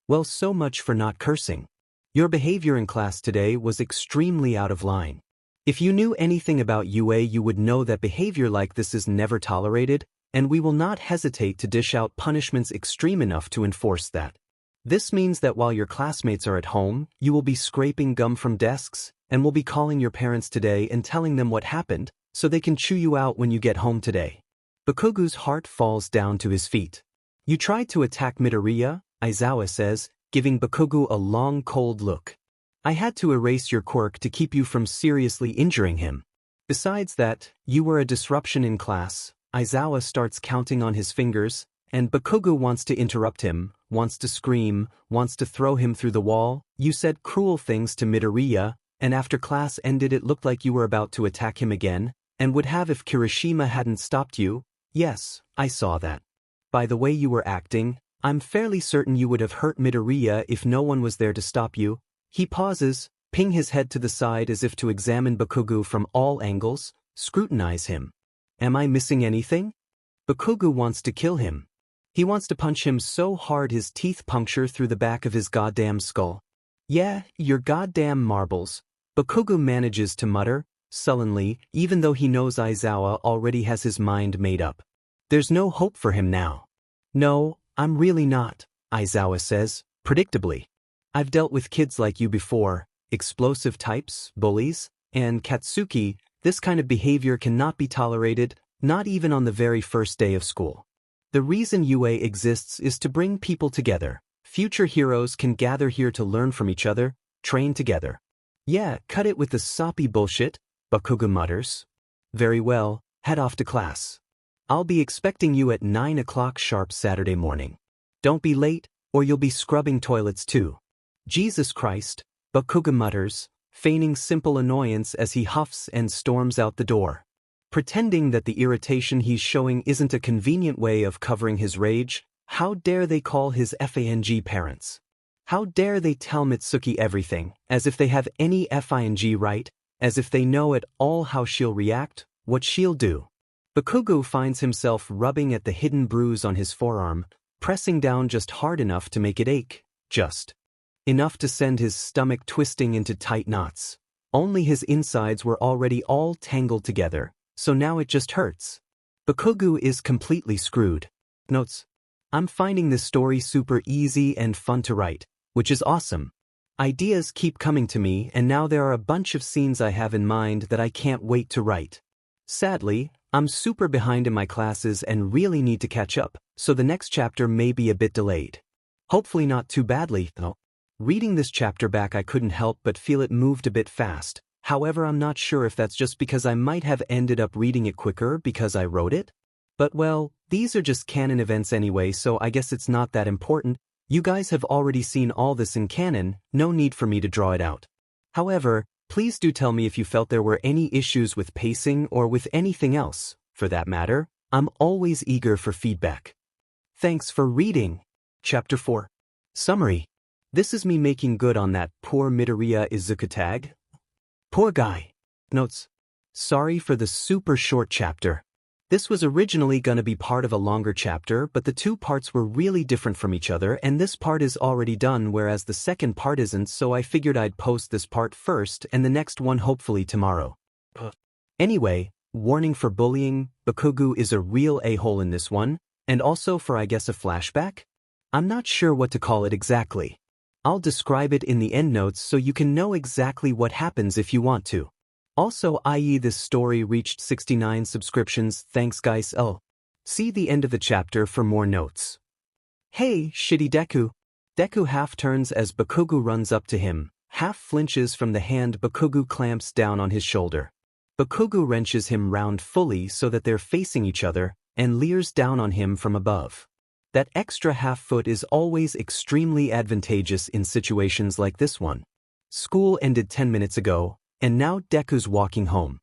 Well, so much for not cursing. Your behavior in class today was extremely out of line. If you knew anything about UA, you would know that behavior like this is never tolerated, and we will not hesitate to dish out punishments extreme enough to enforce that. This means that while your classmates are at home, you will be scraping gum from desks, and will be calling your parents today and telling them what happened, so they can chew you out when you get home today. Bakugou's heart falls down to his feet. You tried to attack Midoriya, Aizawa says, giving Bakugou a long cold look. I had to erase your quirk to keep you from seriously injuring him. Besides that, you were a disruption in class. Aizawa starts counting on his fingers, and Bakugou wants to interrupt him, wants to scream, wants to throw him through the wall. You said cruel things to Midoriya, and after class ended it looked like you were about to attack him again, and would have if Kirishima hadn't stopped you. Yes, I saw that. By the way you were acting, I'm fairly certain you would have hurt Midoriya if no one was there to stop you. He pauses, ping his head to the side as if to examine Bakugou from all angles, scrutinize him. Am I missing anything? Bakugou wants to kill him. He wants to punch him so hard his teeth puncture through the back of his goddamn skull. Yeah, your goddamn marbles. Bakugou manages to mutter, sullenly, even though he knows Aizawa already has his mind made up. There's no hope for him now. No, I'm really not, Aizawa says, predictably. I've dealt with kids like you before, explosive types, bullies, and Katsuki. This kind of behavior cannot be tolerated, not even on the very first day of school. The reason UA exists is to bring people together. Future heroes can gather here to learn from each other, train together. Yeah, cut it with the soppy bullshit, Bakugou mutters. Very well, head off to class. I'll be expecting you at 9 o'clock sharp Saturday morning. Don't be late, or you'll be scrubbing toilets too. Jesus Christ, Bakugou mutters, feigning simple annoyance as he huffs and storms out the door. Pretending that the irritation he's showing isn't a convenient way of covering his rage, how dare they call his FANG parents? How dare they tell Mitsuki everything, as if they have any FING right, as if they know at all how she'll react, what she'll do. Bakugou finds himself rubbing at the hidden bruise on his forearm, pressing down just hard enough to make it ache, just. enough to send his stomach twisting into tight knots. Only his insides were already all tangled together, so now it just hurts. Bakugou is completely screwed. Notes: I'm finding this story super easy and fun to write, which is awesome. Ideas keep coming to me, and now there are a bunch of scenes I have in mind that I can't wait to write. Sadly, I'm super behind in my classes and really need to catch up, so the next chapter may be a bit delayed. Hopefully not too badly, though. Reading this chapter back, I couldn't help but feel it moved a bit fast. However, I'm not sure if that's just because I might have ended up reading it quicker because I wrote it. But well, these are just canon events anyway, so I guess it's not that important. You guys have already seen all this in canon, no need for me to draw it out. However, please do tell me if you felt there were any issues with pacing or with anything else. For that matter, I'm always eager for feedback. Thanks for reading. Chapter 4. Summary. This is me making good on that poor Midoriya Izuku tag. Poor guy. Notes: sorry for the super short chapter. This was originally gonna be part of a longer chapter, but the two parts were really different from each other, and this part is already done whereas the second part isn't, so I figured I'd post this part first and the next one hopefully tomorrow. Anyway, warning for bullying, Bakugou is a real a-hole in this one, and also for I guess a flashback? I'm not sure what to call it exactly. I'll describe it in the endnotes so you can know exactly what happens if you want to. Also, i.e. this story reached 69 subscriptions, thanks guys. See the end of the chapter for more notes. Hey, shitty Deku. Deku half turns as Bakugou runs up to him, half flinches from the hand Bakugou clamps down on his shoulder. Bakugou wrenches him round fully so that they're facing each other, and leers down on him from above. That extra half foot is always extremely advantageous in situations like this one. School ended 10 minutes ago, and now Deku's walking home.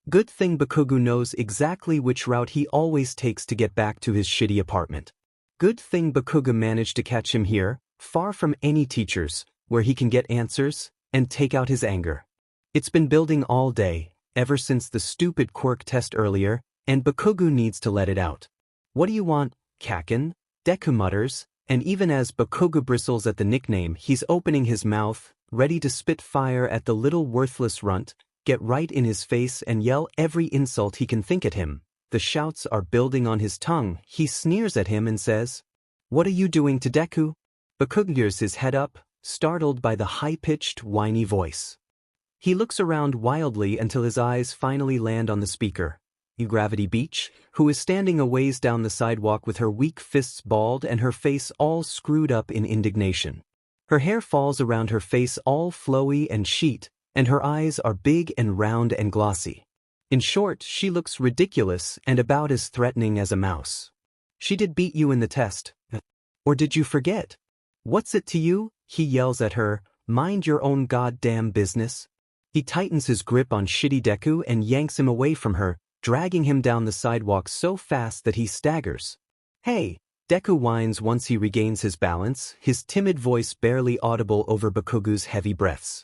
Good thing Bakugou knows exactly which route he always takes to get back to his shitty apartment. Good thing Bakugou managed to catch him here, far from any teachers, where he can get answers, and take out his anger. It's been building all day, ever since the stupid quirk test earlier, and Bakugou needs to let it out. What do you want, Kaken? Deku mutters, and even as Bakugou bristles at the nickname, he's opening his mouth, ready to spit fire at the little worthless runt, get right in his face and yell every insult he can think at him. The shouts are building on his tongue. He sneers at him and says, "What are you doing to Deku?" Bakugou gears his head up, startled by the high-pitched, whiny voice. He looks around wildly until his eyes finally land on the speaker. Gravity Beach, who is standing a ways down the sidewalk with her weak fists balled and her face all screwed up in indignation. Her hair falls around her face all flowy and sheet, and her eyes are big and round and glossy. In short, she looks ridiculous and about as threatening as a mouse. She did beat you in the test. Or did you forget? What's it to you? He yells at her, mind your own goddamn business. He tightens his grip on shitty Deku and yanks him away from her, dragging him down the sidewalk so fast that he staggers. Hey, Deku whines once he regains his balance, his timid voice barely audible over Bakugou's heavy breaths.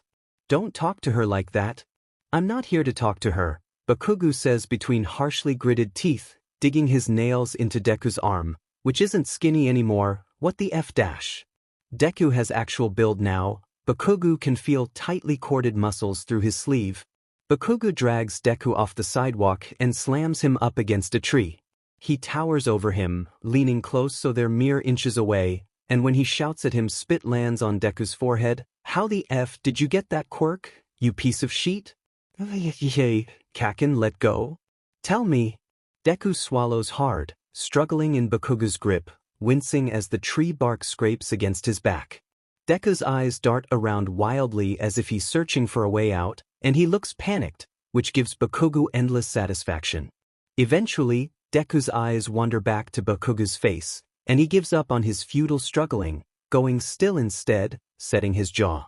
Don't talk to her like that. I'm not here to talk to her, Bakugou says between harshly gritted teeth, digging his nails into Deku's arm, which isn't skinny anymore. What the F dash? Deku has actual build now. Bakugou can feel tightly corded muscles through his sleeve. Bakugou drags Deku off the sidewalk and slams him up against a tree. He towers over him, leaning close so they're mere inches away, and when he shouts at him, spit lands on Deku's forehead. How the F did you get that quirk, you piece of sheet? Yay, Kaken, let go. Tell me. Deku swallows hard, struggling in Bakugou's grip, wincing as the tree bark scrapes against his back. Deku's eyes dart around wildly as if he's searching for a way out, and he looks panicked, which gives Bakugou endless satisfaction. Eventually, Deku's eyes wander back to Bakugou's face, and he gives up on his futile struggling, going still instead, setting his jaw.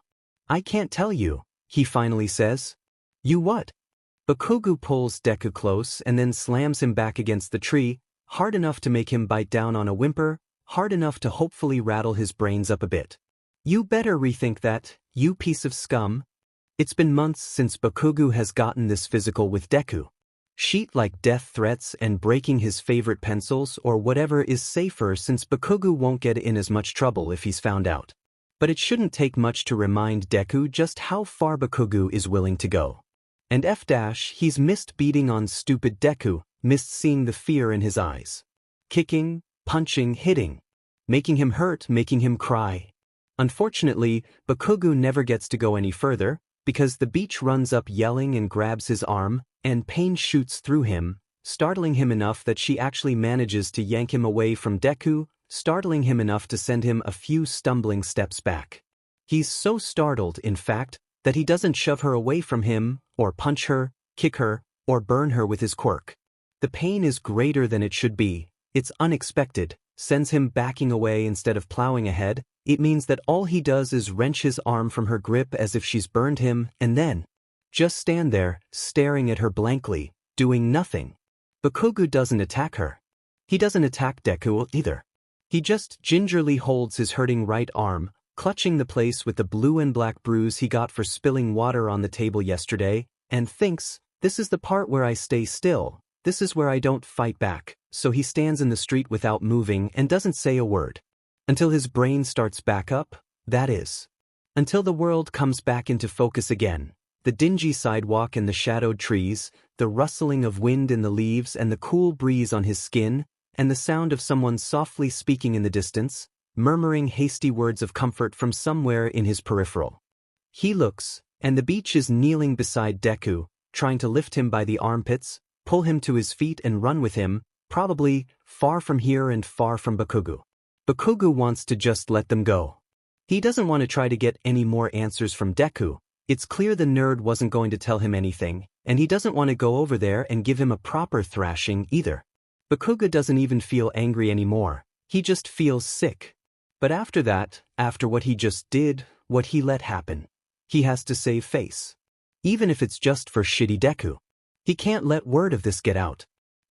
I can't tell you, he finally says. You what? Bakugou pulls Deku close and then slams him back against the tree, hard enough to make him bite down on a whimper, hard enough to hopefully rattle his brains up a bit. You better rethink that, you piece of scum. It's been months since Bakugou has gotten this physical with Deku. Sheet like death threats and breaking his favorite pencils or whatever is safer since Bakugou won't get in as much trouble if he's found out. But it shouldn't take much to remind Deku just how far Bakugou is willing to go. And he's missed beating on stupid Deku, missed seeing the fear in his eyes. Kicking, punching, hitting. Making him hurt, making him cry. Unfortunately, Bakugou never gets to go any further, because the beach runs up yelling and grabs his arm, and pain shoots through him, startling him enough that she actually manages to yank him away from Deku, startling him enough to send him a few stumbling steps back. He's so startled, in fact, that he doesn't shove her away from him, or punch her, kick her, or burn her with his quirk. The pain is greater than it should be, it's unexpected, sends him backing away instead of plowing ahead. It means that all he does is wrench his arm from her grip as if she's burned him, and then just stand there, staring at her blankly, doing nothing. Bakugou doesn't attack her. He doesn't attack Deku either. He just gingerly holds his hurting right arm, clutching the place with the blue and black bruise he got for spilling water on the table yesterday, and thinks, this is the part where I stay still, this is where I don't fight back, so he stands in the street without moving and doesn't say a word. Until his brain starts back up, that is. Until the world comes back into focus again. The dingy sidewalk and the shadowed trees, the rustling of wind in the leaves and the cool breeze on his skin, and the sound of someone softly speaking in the distance, murmuring hasty words of comfort from somewhere in his peripheral. He looks, and the beach is kneeling beside Deku, trying to lift him by the armpits, pull him to his feet and run with him, probably far from here and far from Bakugou. Bakugou wants to just let them go. He doesn't want to try to get any more answers from Deku. It's clear the nerd wasn't going to tell him anything, and he doesn't want to go over there and give him a proper thrashing either. Bakugou doesn't even feel angry anymore, he just feels sick. But after that, after what he just did, what he let happen, he has to save face. Even if it's just for shitty Deku. He can't let word of this get out.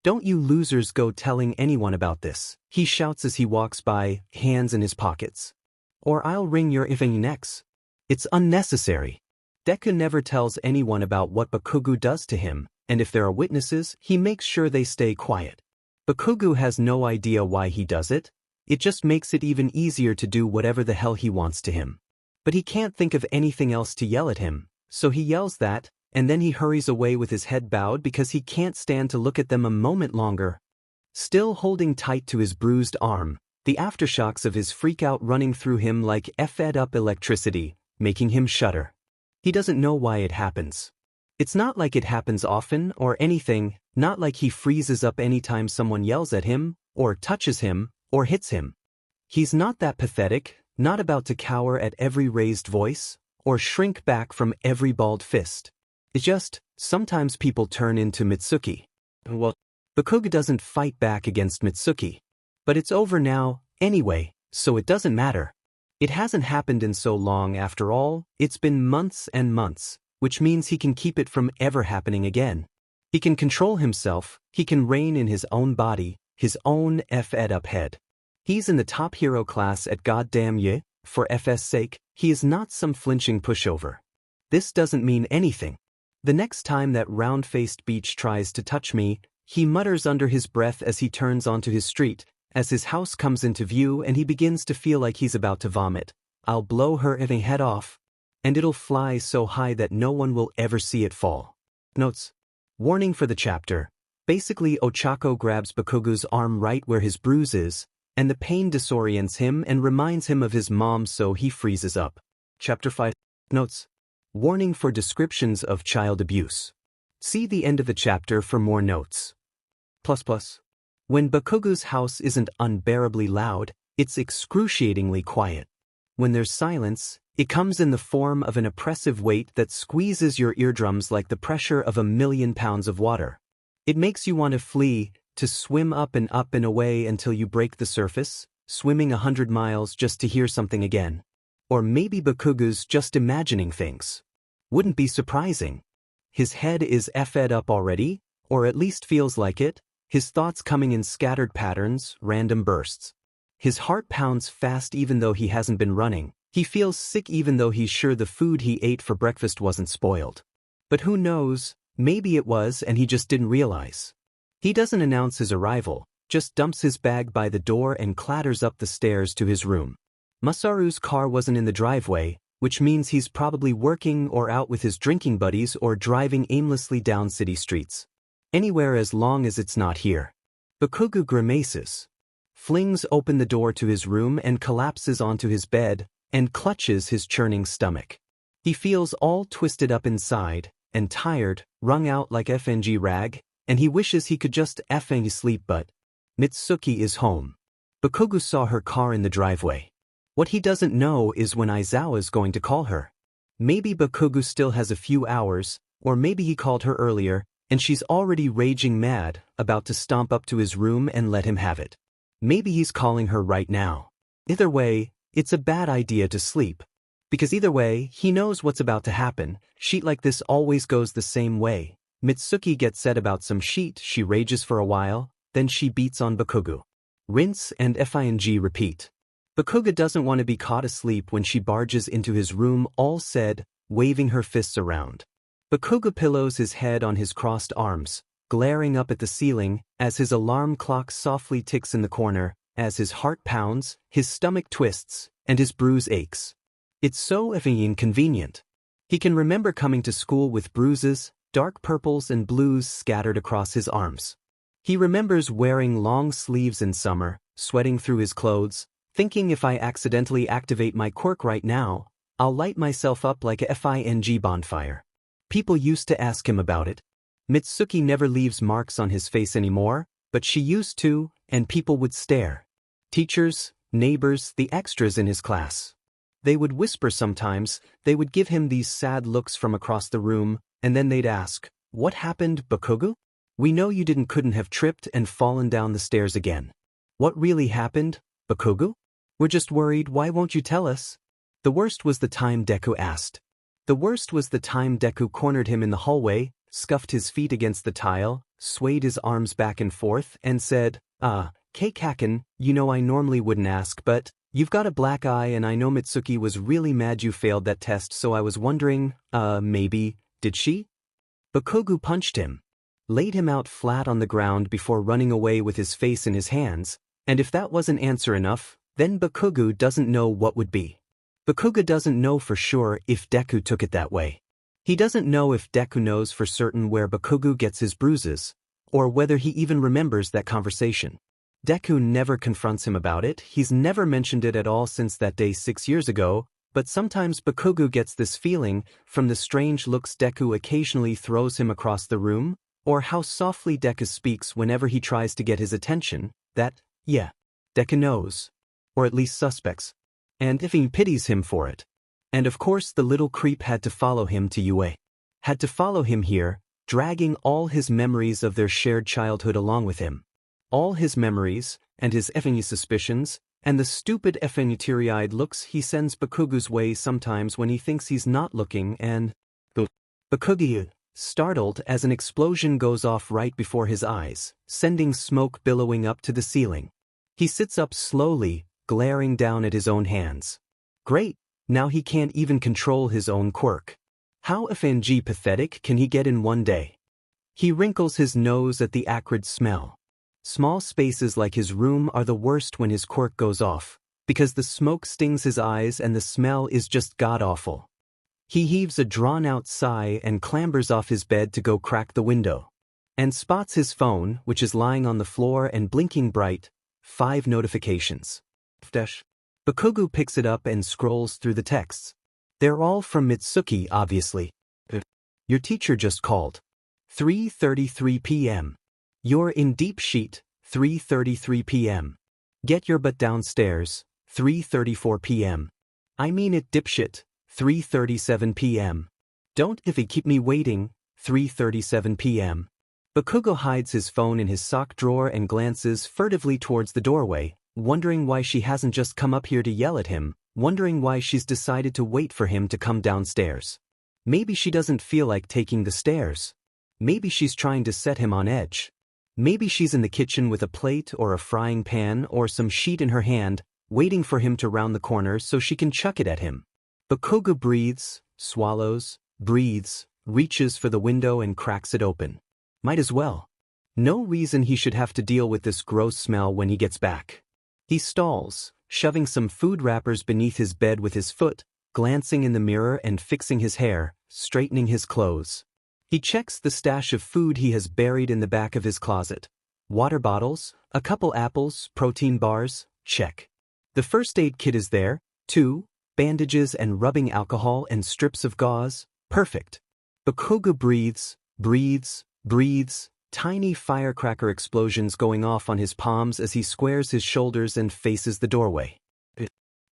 Don't you losers go telling anyone about this, he shouts as he walks by, hands in his pockets. Or I'll wring your effing necks. It's unnecessary. Deku never tells anyone about what Bakugou does to him, and if there are witnesses, he makes sure they stay quiet. Bakugou has no idea why he does it. It just makes it even easier to do whatever the hell he wants to him. But he can't think of anything else to yell at him, so he yells that, and then he hurries away with his head bowed because he can't stand to look at them a moment longer. Still holding tight to his bruised arm, the aftershocks of his freak-out running through him like fed-up electricity, making him shudder. He doesn't know why it happens. It's not like it happens often or anything, not like he freezes up anytime someone yells at him, or touches him, or hits him. He's not that pathetic, not about to cower at every raised voice, or shrink back from every balled fist. It's just, sometimes people turn into Mitsuki. Well, Bakugou doesn't fight back against Mitsuki. But it's over now, anyway, so it doesn't matter. It hasn't happened in so long after all, it's been months and months, which means he can keep it from ever happening again. He can control himself, he can reign in his own body, his own fed-up head. He's in the top hero class at goddamn ye, for FS sake, he is not some flinching pushover. This doesn't mean anything. The next time that round-faced beach tries to touch me, he mutters under his breath as he turns onto his street, as his house comes into view and he begins to feel like he's about to vomit. I'll blow her effing head off. And it'll fly so high that no one will ever see it fall. Notes. Warning for the chapter. Basically Ochako grabs Bakugou's arm right where his bruise is, and the pain disorients him and reminds him of his mom so he freezes up. Chapter 5. Notes. Warning for descriptions of child abuse. See the end of the chapter for more notes. When Bakugou's house isn't unbearably loud, it's excruciatingly quiet. When there's silence, it comes in the form of an oppressive weight that squeezes your eardrums like the pressure of 1,000,000 pounds of water. It makes you want to flee, to swim up and away until you break the surface, swimming 100 miles just to hear something again. Or maybe Bakugou's just imagining things. Wouldn't be surprising. His head is fed up already, or at least feels like it, his thoughts coming in scattered patterns, random bursts. His heart pounds fast even though he hasn't been running. He feels sick even though he's sure the food he ate for breakfast wasn't spoiled. But who knows, maybe it was and he just didn't realize. He doesn't announce his arrival, just dumps his bag by the door and clatters up the stairs to his room. Masaru's car wasn't in the driveway, which means he's probably working or out with his drinking buddies or driving aimlessly down city streets. Anywhere as long as it's not here. Bakugou grimaces, flings open the door to his room and collapses onto his bed, and clutches his churning stomach. He feels all twisted up inside, and tired, wrung out like FNG rag, and he wishes he could just FNG sleep, but Mitsuki is home. Bakugou saw her car in the driveway. What he doesn't know is when Aizawa's going to call her. Maybe Bakugou still has a few hours, or maybe he called her earlier, and she's already raging mad, about to stomp up to his room and let him have it. Maybe he's calling her right now. Either way, it's a bad idea to sleep. Because either way, he knows what's about to happen. Shit like this always goes the same way. Mitsuki gets sad about some shit, she rages for a while, then she beats on Bakugou. Rinse and FING repeat. Bakugou doesn't want to be caught asleep when she barges into his room, all said, waving her fists around. Bakugou pillows his head on his crossed arms, glaring up at the ceiling, as his alarm clock softly ticks in the corner, as his heart pounds, his stomach twists, and his bruise aches. It's so effing inconvenient. He can remember coming to school with bruises, dark purples and blues scattered across his arms. He remembers wearing long sleeves in summer, sweating through his clothes, thinking if I accidentally activate my quirk right now, I'll light myself up like a FING bonfire. People used to ask him about it. Mitsuki never leaves marks on his face anymore, but she used to, and people would stare. Teachers, neighbors, the extras in his class. They would whisper sometimes, they would give him these sad looks from across the room, and then they'd ask, "What happened, Bakugou? We know you couldn't have tripped and fallen down the stairs again. What really happened, Bakugou? We're just worried, why won't you tell us?" The worst was the time Deku asked. The worst was the time Deku cornered him in the hallway, scuffed his feet against the tile, swayed his arms back and forth, and said, Kaken, you know I normally wouldn't ask, but you've got a black eye and I know Mitsuki was really mad you failed that test, so I was wondering, maybe, did she? Bakugou punched him. Laid him out flat on the ground before running away with his face in his hands, and if that wasn't answer enough, then Bakugou doesn't know what would be. Bakugou doesn't know for sure if Deku took it that way. He doesn't know if Deku knows for certain where Bakugou gets his bruises, or whether he even remembers that conversation. Deku never confronts him about it, he's never mentioned it at all since that day 6 years ago, but sometimes Bakugou gets this feeling, from the strange looks Deku occasionally throws him across the room, or how softly Deku speaks whenever he tries to get his attention, that, yeah, Deku knows. Or at least suspects. And if he pities him for it. And of course the little creep had to follow him to UA. Had to follow him here, dragging all his memories of their shared childhood along with him. All his memories, and his effing suspicions, and the stupid effing teary-eyed looks he sends Bakugou's way sometimes when he thinks he's not looking, and Bakugou, startled as an explosion goes off right before his eyes, sending smoke billowing up to the ceiling. He sits up slowly, glaring down at his own hands. Great, now he can't even control his own quirk. How FNG pathetic can he get in one day? He wrinkles his nose at the acrid smell. Small spaces like his room are the worst when his quirk goes off, because the smoke stings his eyes and the smell is just god-awful. He heaves a drawn-out sigh and clambers off his bed to go crack the window. And spots his phone, which is lying on the floor and blinking bright, 5 notifications. Bakugou picks it up and scrolls through the texts. They're all from Mitsuki, obviously. Your teacher just called. 3:33 p.m. You're in deep sheet, 3:33 p.m. Get your butt downstairs, 3:34 p.m. I mean it, dipshit, 3:37 p.m. Don't if he keep me waiting, 3:37 p.m. Bakugou hides his phone in his sock drawer and glances furtively towards the doorway, wondering why she hasn't just come up here to yell at him, wondering why she's decided to wait for him to come downstairs. Maybe she doesn't feel like taking the stairs. Maybe she's trying to set him on edge. Maybe she's in the kitchen with a plate or a frying pan or some sheet in her hand, waiting for him to round the corner so she can chuck it at him. Bakugou breathes, swallows, breathes, reaches for the window and cracks it open. Might as well. No reason he should have to deal with this gross smell when he gets back. He stalls, shoving some food wrappers beneath his bed with his foot, glancing in the mirror and fixing his hair, straightening his clothes. He checks the stash of food he has buried in the back of his closet. Water bottles, a couple apples, protein bars, check. The first aid kit is there, too, bandages and rubbing alcohol and strips of gauze, perfect. Bakugou breathes, tiny firecracker explosions going off on his palms as he squares his shoulders and faces the doorway. He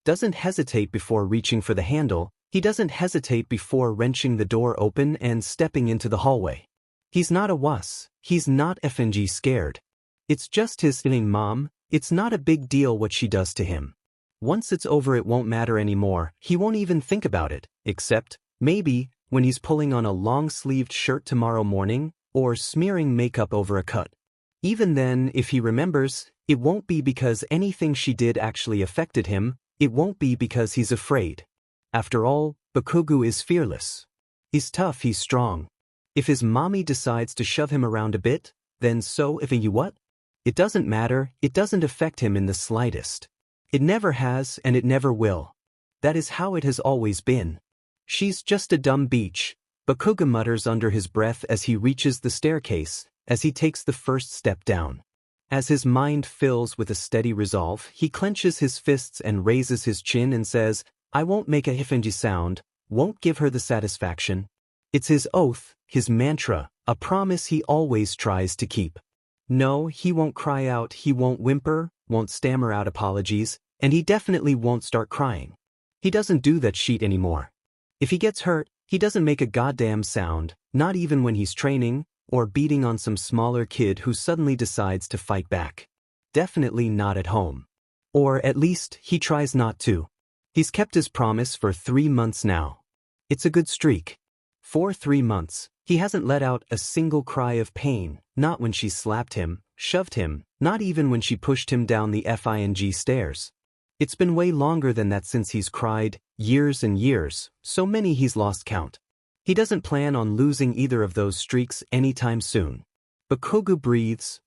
doesn't hesitate before reaching for the handle, he doesn't hesitate before wrenching the door open and stepping into the hallway. He's not a wuss, he's not FNG scared. It's just his mom, it's not a big deal what she does to him. Once it's over it won't matter anymore, he won't even think about it, except, maybe, when he's pulling on a long-sleeved shirt tomorrow morning, or smearing makeup over a cut. Even then, if he remembers, it won't be because anything she did actually affected him, it won't be because he's afraid. After all, Bakugou is fearless. He's tough, he's strong. If his mommy decides to shove him around a bit, then so if you what? It doesn't matter, it doesn't affect him in the slightest. It never has and it never will. That is how it has always been. She's just a dumb bitch, Bakugou mutters under his breath as he reaches the staircase, as he takes the first step down. As his mind fills with a steady resolve, he clenches his fists and raises his chin and says, I won't make a hifenji sound, won't give her the satisfaction. It's his oath, his mantra, a promise he always tries to keep. No, he won't cry out, he won't whimper, won't stammer out apologies, and he definitely won't start crying. He doesn't do that shit anymore. If he gets hurt, he doesn't make a goddamn sound, not even when he's training, or beating on some smaller kid who suddenly decides to fight back. Definitely not at home. Or at least, he tries not to. He's kept his promise for 3 months now. It's a good streak. For 3 months, he hasn't let out a single cry of pain, not when she slapped him, shoved him, not even when she pushed him down the FING stairs. It's been way longer than that since he's cried, years and years, so many he's lost count. He doesn't plan on losing either of those streaks anytime soon. Bakugou breathes,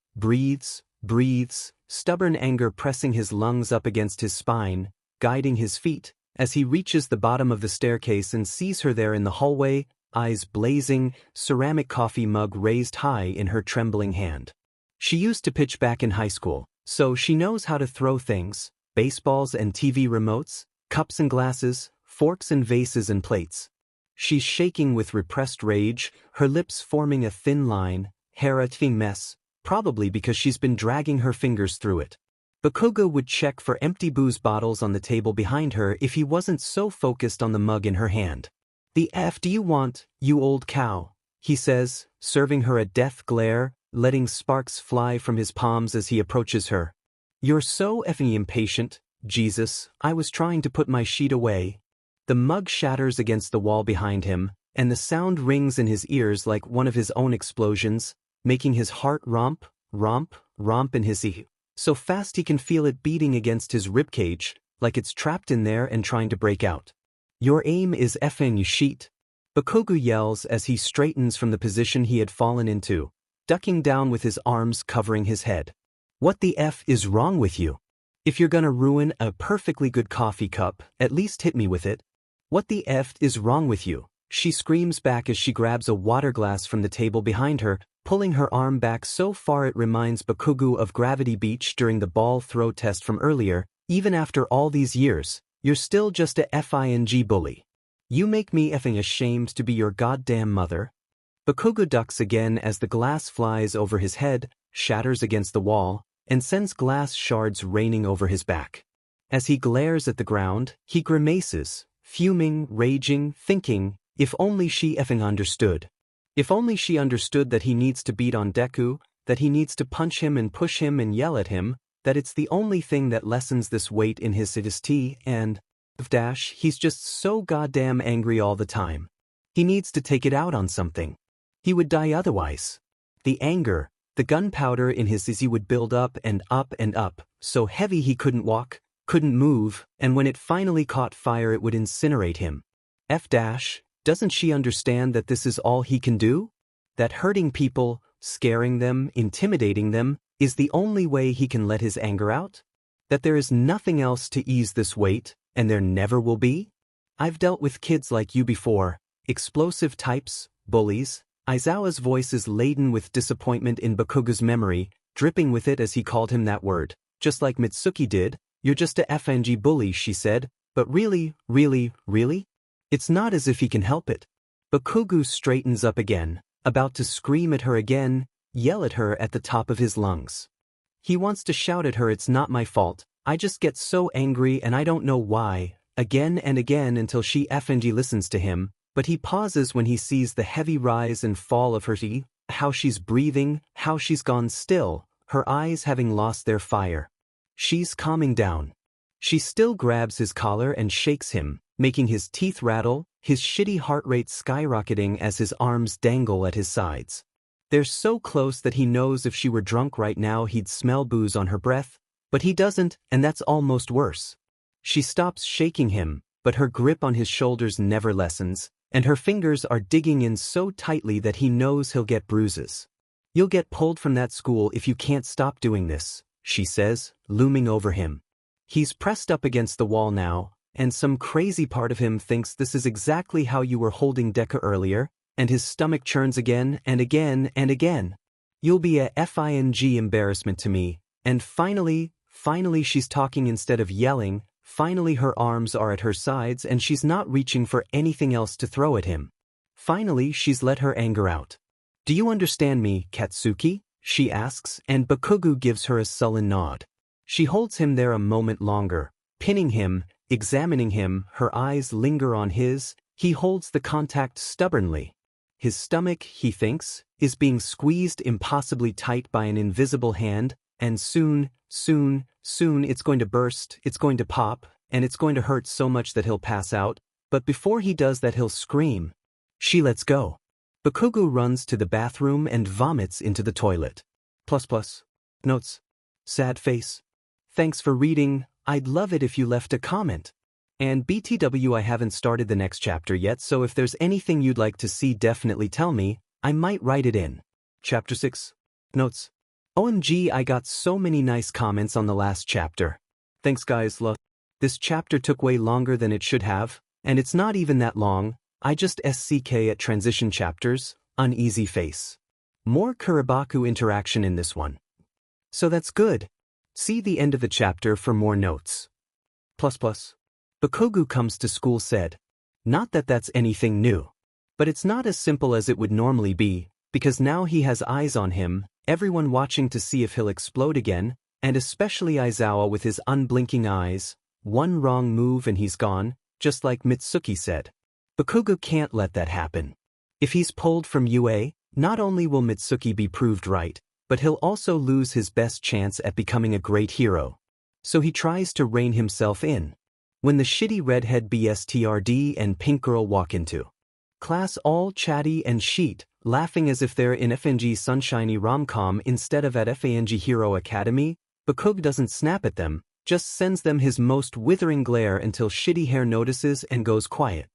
stubborn anger pressing his lungs up against his spine, guiding his feet, as he reaches the bottom of the staircase and sees her there in the hallway, eyes blazing, ceramic coffee mug raised high in her trembling hand. She used to pitch back in high school, so she knows how to throw things, baseballs and TV remotes, cups and glasses, forks and vases and plates. She's shaking with repressed rage, her lips forming a thin line, hair a mess, probably because she's been dragging her fingers through it. Bakugou would check for empty booze bottles on the table behind her if he wasn't so focused on the mug in her hand. The F do you want, you old cow? He says, serving her a death glare, letting sparks fly from his palms as he approaches her. You're so effing impatient, Jesus, I was trying to put my sheet away. The mug shatters against the wall behind him, and the sound rings in his ears like one of his own explosions, making his heart romp in his ear, so fast he can feel it beating against his ribcage, like it's trapped in there and trying to break out. Your aim is effing shit. Bakugou yells as he straightens from the position he had fallen into, ducking down with his arms covering his head. What the F is wrong with you? If you're gonna ruin a perfectly good coffee cup, at least hit me with it. What the F is wrong with you? She screams back as she grabs a water glass from the table behind her, pulling her arm back so far it reminds Bakugou of Gravity Beach during the ball throw test from earlier. Even after all these years, you're still just a FING bully. You make me effing ashamed to be your goddamn mother. Bakugou ducks again as the glass flies over his head, shatters against the wall, and sends glass shards raining over his back. As he glares at the ground, he grimaces, fuming, raging, thinking, if only she effing understood. If only she understood that he needs to beat on Deku, that he needs to punch him and push him and yell at him, that it's the only thing that lessens this weight in his sadisty and, he's just so goddamn angry all the time. He needs to take it out on something. He would die otherwise. The anger, the gunpowder in his sissy would build up and up, so heavy he couldn't walk, couldn't move, and when it finally caught fire it would incinerate him. Doesn't she understand that this is all he can do? That hurting people, scaring them, intimidating them, is the only way he can let his anger out? That there is nothing else to ease this weight, and there never will be? I've dealt with kids like you before, explosive types, bullies. Aizawa's voice is laden with disappointment in Bakugou's memory, dripping with it as he called him that word. Just like Mitsuki did. You're just a FNG bully, she said. But really? It's not as if he can help it. Bakugou straightens up again, about to scream at her again, yell at her at the top of his lungs. He wants to shout at her, it's not my fault, I just get so angry and I don't know why, again and again until she FNG listens to him, but he pauses when he sees the heavy rise and fall of her how she's breathing, how she's gone still, her eyes having lost their fire. She's calming down. She still grabs his collar and shakes him, making his teeth rattle, his shitty heart rate skyrocketing as his arms dangle at his sides. They're so close that he knows if she were drunk right now he'd smell booze on her breath, but he doesn't, and that's almost worse. She stops shaking him, but her grip on his shoulders never lessens, and her fingers are digging in so tightly that he knows he'll get bruises. You'll get pulled from that school if you can't stop doing this, she says, looming over him. He's pressed up against the wall now, and some crazy part of him thinks this is exactly how you were holding Deku earlier, and his stomach churns again and again and again. You'll be a FING embarrassment to me, and finally she's talking instead of yelling, finally her arms are at her sides and she's not reaching for anything else to throw at him. Finally she's let her anger out. Do you understand me, Katsuki? She asks, and Bakugou gives her a sullen nod. She holds him there a moment longer, pinning him, examining him, her eyes linger on his, he holds the contact stubbornly. His stomach, he thinks, is being squeezed impossibly tight by an invisible hand, and soon it's going to burst, it's going to pop, and it's going to hurt so much that he'll pass out, but before he does that he'll scream. She lets go. Bakugou runs to the bathroom and vomits into the toilet. Notes. Sad face. Thanks for reading, I'd love it if you left a comment. And BTW, I haven't started the next chapter yet, so if there's anything you'd like to see definitely tell me, I might write it in. Chapter 6. Notes. OMG, I got so many nice comments on the last chapter. Thanks guys, This chapter took way longer than it should have, and it's not even that long, I just SCK at transition chapters, uneasy face. More Kuribaku interaction in this one. So that's good. See the end of the chapter for more notes. Bakugou comes to school said. Not that that's anything new. But it's not as simple as it would normally be, because now he has eyes on him, everyone watching to see if he'll explode again, and especially Aizawa with his unblinking eyes. One wrong move and he's gone, just like Mitsuki said. Bakugou can't let that happen. If he's pulled from UA, not only will Mitsuki be proved right, but he'll also lose his best chance at becoming a great hero. So he tries to rein himself in. When the shitty redhead BSTRD and pink girl walk into class all chatty and sheet, laughing as if they're in FNG sunshiny rom-com instead of at FANG Hero Academy, Bakugou doesn't snap at them, just sends them his most withering glare until shitty hair notices and goes quiet.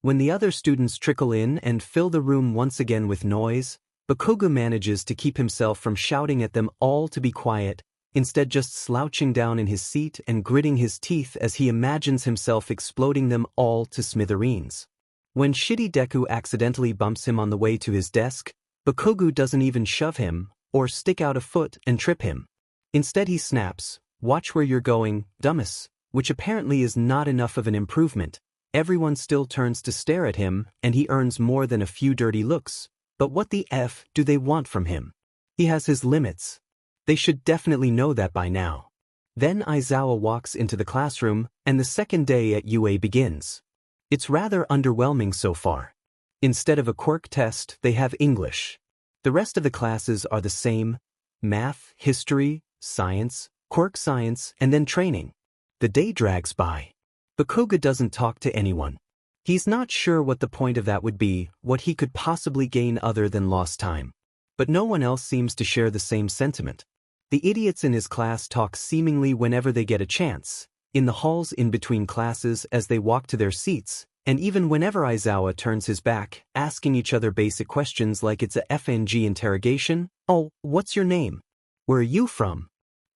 When the other students trickle in and fill the room once again with noise, Bakugou manages to keep himself from shouting at them all to be quiet, instead just slouching down in his seat and gritting his teeth as he imagines himself exploding them all to smithereens. When shitty Deku accidentally bumps him on the way to his desk, Bakugou doesn't even shove him, or stick out a foot and trip him. Instead he snaps, "Watch where you're going, dumbass," which apparently is not enough of an improvement. Everyone still turns to stare at him, and he earns more than a few dirty looks. But what the F do they want from him? He has his limits. They should definitely know that by now. Then Aizawa walks into the classroom, and the second day at UA begins. It's rather underwhelming so far. Instead of a quirk test, they have English. The rest of the classes are the same: math, history, science, quirk science, and then training. The day drags by. Bakugou doesn't talk to anyone. He's not sure what the point of that would be, what he could possibly gain other than lost time. But no one else seems to share the same sentiment. The idiots in his class talk seemingly whenever they get a chance, in the halls in between classes as they walk to their seats, and even whenever Aizawa turns his back, asking each other basic questions like it's a FNG interrogation. Oh, what's your name? Where are you from?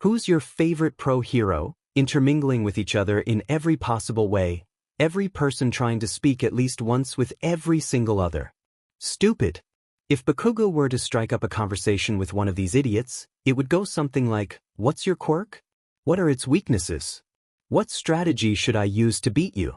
Who's your favorite pro hero? intermingling with each other in every possible way, every person trying to speak at least once with every single other. Stupid. If Bakugou were to strike up a conversation with one of these idiots, it would go something like, "What's your quirk? What are its weaknesses? What strategy should I use to beat you?"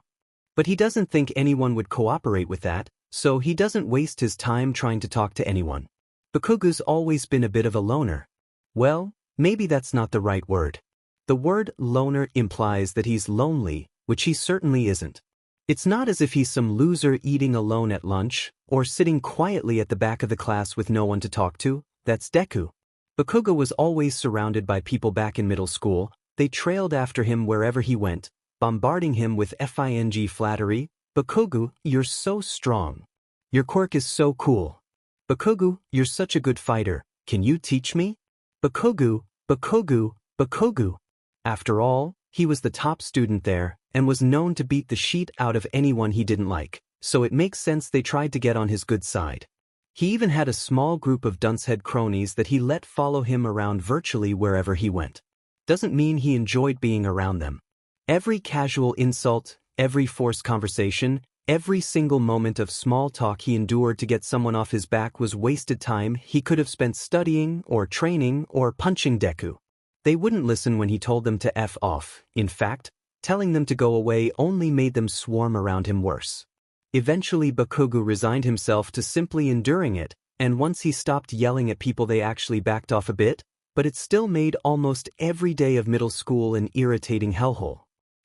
But he doesn't think anyone would cooperate with that, so he doesn't waste his time trying to talk to anyone. Bakugou's always been a bit of a loner. Well, maybe that's not the right word. The word loner implies that he's lonely, which he certainly isn't. It's not as if he's some loser eating alone at lunch, or sitting quietly at the back of the class with no one to talk to. That's Deku. Bakugou was always surrounded by people back in middle school. They trailed after him wherever he went, bombarding him with fing flattery. "Bakugou, you're so strong. Your quirk is so cool. Bakugou, you're such a good fighter. Can you teach me? Bakugou, Bakugou, Bakugou." After all, he was the top student there, and was known to beat the sheet out of anyone he didn't like, so it makes sense they tried to get on his good side. He even had a small group of duncehead cronies that he let follow him around virtually wherever he went. Doesn't mean he enjoyed being around them. Every casual insult, every forced conversation, every single moment of small talk he endured to get someone off his back was wasted time he could have spent studying, or training, or punching Deku. They wouldn't listen when he told them to F off. In fact, telling them to go away only made them swarm around him worse. Eventually Bakugou resigned himself to simply enduring it, and once he stopped yelling at people they actually backed off a bit, but it still made almost every day of middle school an irritating hellhole.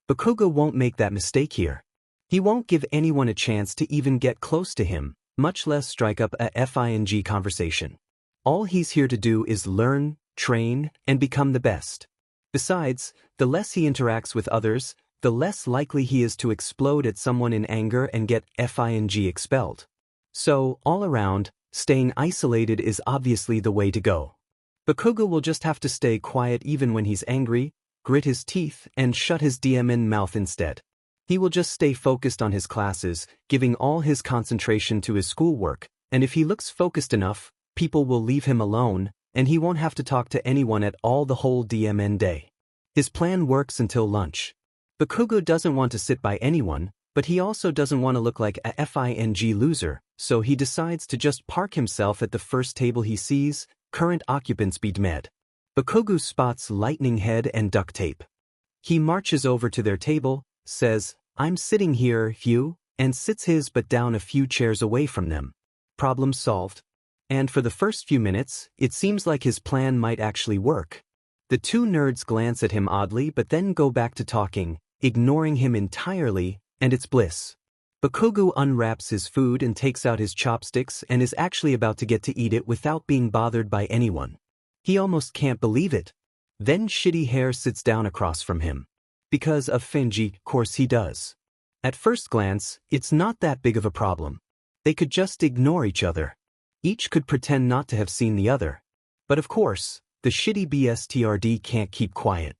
Bakugou won't make that mistake here. He won't give anyone a chance to even get close to him, much less strike up a fing conversation. All he's here to do is learn, train, and become the best. Besides, the less he interacts with others, the less likely he is to explode at someone in anger and get fing expelled. So, all around, staying isolated is obviously the way to go. Bakugou will just have to stay quiet even when he's angry, grit his teeth, and shut his DMN mouth instead. He will just stay focused on his classes, giving all his concentration to his schoolwork, and if he looks focused enough, people will leave him alone, and he won't have to talk to anyone at all the whole DMN day. His plan works until lunch. Bakugou doesn't want to sit by anyone, but he also doesn't want to look like a fing loser, so he decides to just park himself at the first table he sees. Current occupants be DMED. Bakugou spots lightning head and duct tape. He marches over to their table, says, "I'm sitting here, you," and sits his butt down a few chairs away from them. Problem solved. And for the first few minutes, it seems like his plan might actually work. The two nerds glance at him oddly but then go back to talking, ignoring him entirely, and it's bliss. Bakugou unwraps his food and takes out his chopsticks and is actually about to get to eat it without being bothered by anyone. He almost can't believe it. Then Shitty Hair sits down across from him. Because of Finji, course he does. At first glance, it's not that big of a problem. They could just ignore each other. Each could pretend not to have seen the other. But of course, the shitty BSTRD can't keep quiet.